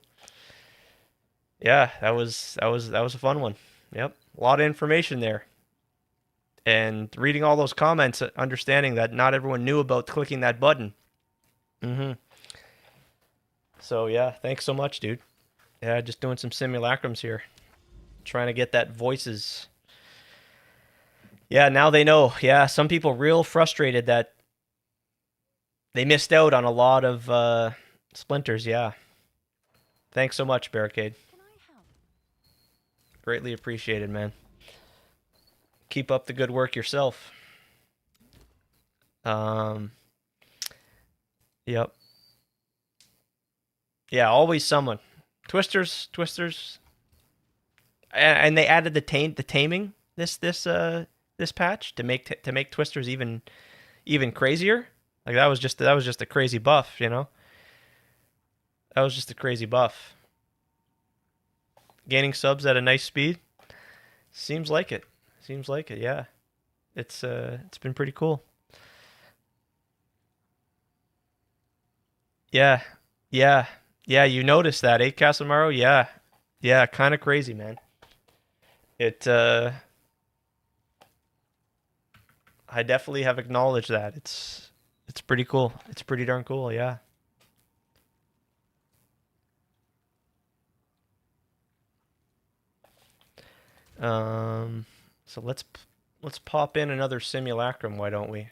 Yeah, that was a fun one. Yep. A lot of information there. And reading all those comments, understanding that not everyone knew about clicking that button. So yeah, thanks so much, dude. Yeah, just doing some simulacrums here. Trying to get that voices. Yeah, now they know. Yeah, some people real frustrated that they missed out on a lot of splinters, yeah. Thanks so much, Barricade. Can I help? Greatly appreciated, man. Keep up the good work yourself. Yep. Yeah, always someone. Twisters, and they added the taming this patch to make twisters even crazier. Like that was just a crazy buff, you know. That was just a crazy buff. Gaining subs at a nice speed. Seems like it. Yeah. It's been pretty cool. Yeah. You noticed that, eh, Casamaro? Yeah, kind of crazy, man. I definitely have acknowledged that. It's pretty cool. It's pretty darn cool, yeah. So let's pop in another simulacrum, why don't we?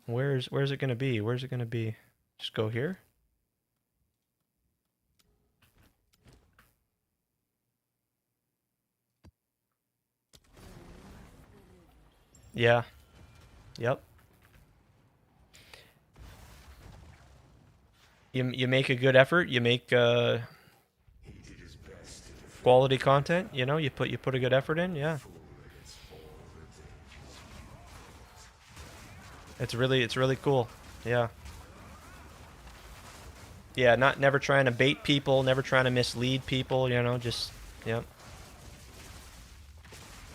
Where's it gonna be? Just go here. Yeah. Yep. You make a good effort. You make quality content. You know, you put a good effort in. Yeah. It's really cool. Yeah. Yeah, never trying to bait people, never trying to mislead people, you know, just yep.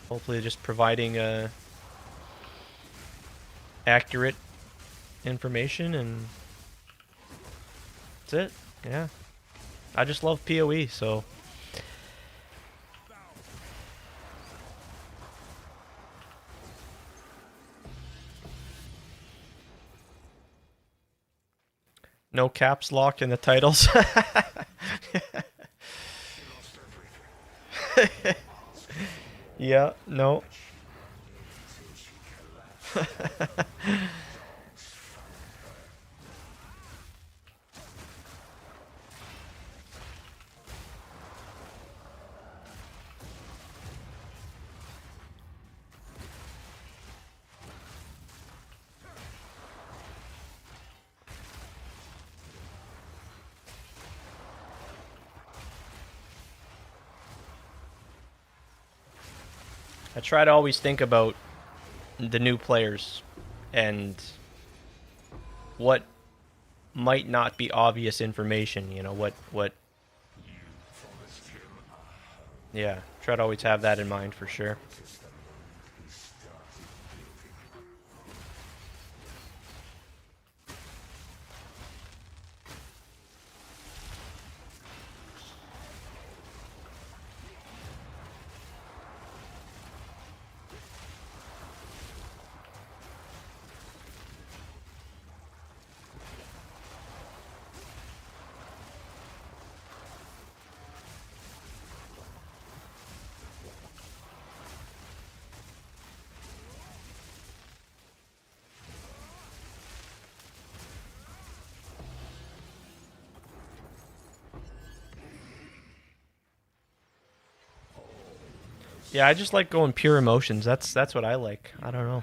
Hopefully just providing accurate information, and that's it. Yeah. I just love PoE, so no caps lock in the titles. Yeah, no. I try to always think about the new players and what might not be obvious information, you know, what yeah, try to always have that in mind for sure. Yeah, I just like going pure emotions. That's what I like. I don't know.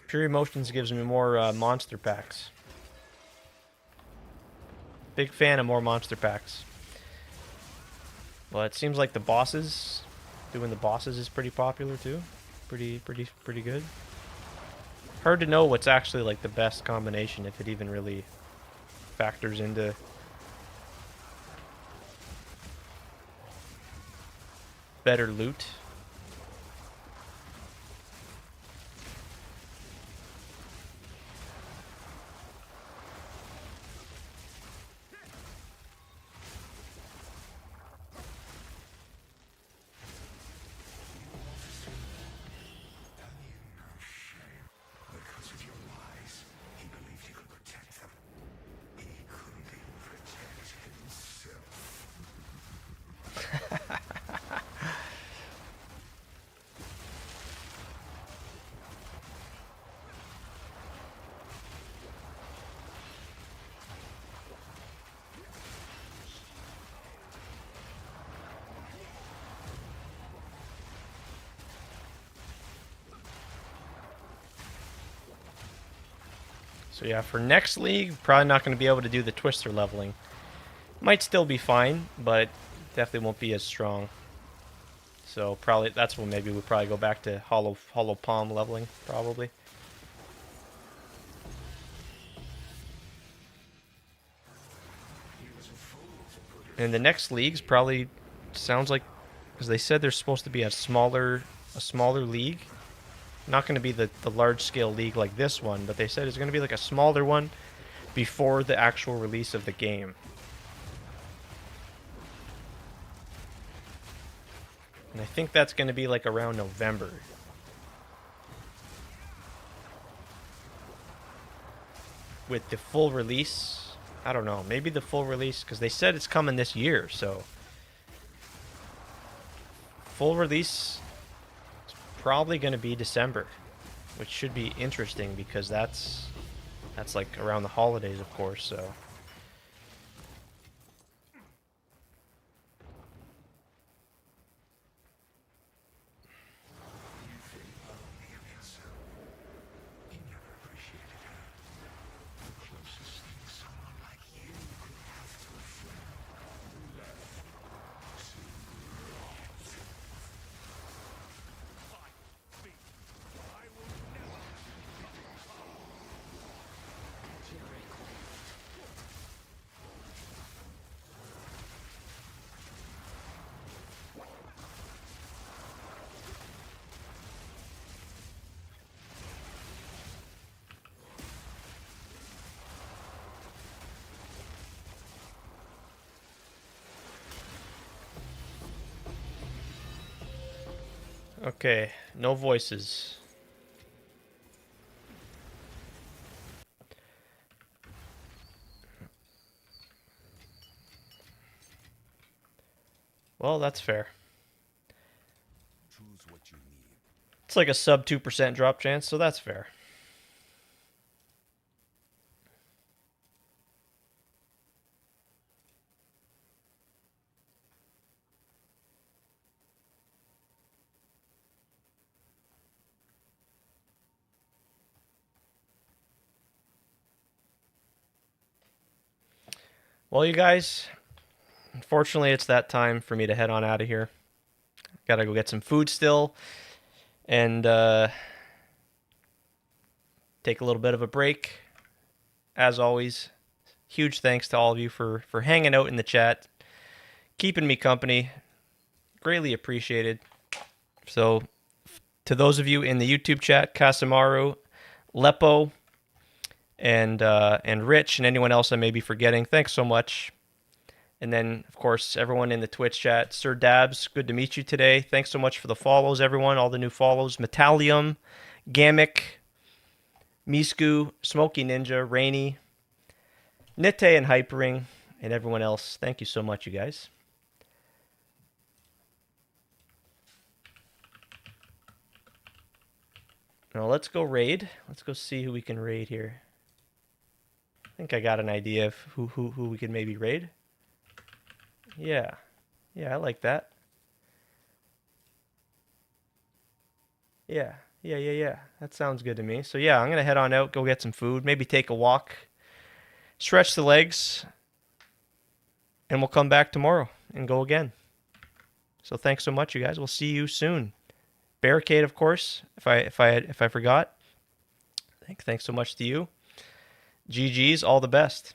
Pure emotions gives me more monster packs. Big fan of more monster packs. Well, it seems like the bosses, doing the bosses is pretty popular too. Pretty good. Hard to know what's actually like the best combination, if it even really factors into better loot. Because of your lies, he believed he could protect them. He couldn't even protect himself. So yeah, for next league, probably not going to be able to do the twister leveling. Might still be fine, but definitely won't be as strong. So probably that's when maybe we'll probably go back to hollow palm leveling, probably. And the next leagues probably sounds like, because they said there's supposed to be a smaller league. Not going to be the large scale league like this one, but they said it's going to be like a smaller one before the actual release of the game. And I think that's going to be like around November. With the full release, I don't know, maybe the full release, because they said it's coming this year, so full release is probably going to be December, which should be interesting because that's like around the holidays, of course, so He never appreciated her. The closest thing someone like you could have to a friend. okay, no voices. Well, that's fair. Choose what you need. It's like a sub 2% drop chance, so that's fair. Well, you guys, unfortunately, it's that time for me to head on out of here. Gotta go get some food still, and take a little bit of a break. As always, huge thanks to all of you for hanging out in the chat, keeping me company. Greatly appreciated. So, to those of you in the YouTube chat, Kasamaru, Lepo, and Rich, and anyone else I may be forgetting, thanks so much. And then, of course, everyone in the Twitch chat, Sir Dabs, good to meet you today. Thanks so much for the follows, everyone, all the new follows. Metallium, Gamic, Misku, Smoky Ninja, Rainy, Nite and Hypering, and everyone else. Thank you so much, you guys. Now let's go raid. Let's go see who we can raid here. I think I got an idea of who we can maybe raid. Yeah. Yeah, I like that. Yeah. Yeah. That sounds good to me. So yeah, I'm going to head on out, go get some food, maybe take a walk, stretch the legs, and we'll come back tomorrow and go again. So thanks so much, you guys. We'll see you soon. Barricade, of course, if I forgot. Thanks so much to you. GG's, all the best.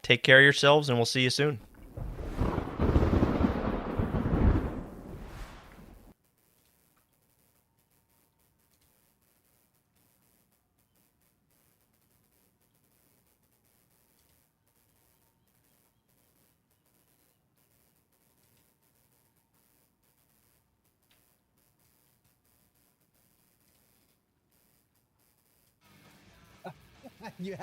Take care of yourselves, and we'll see you soon. You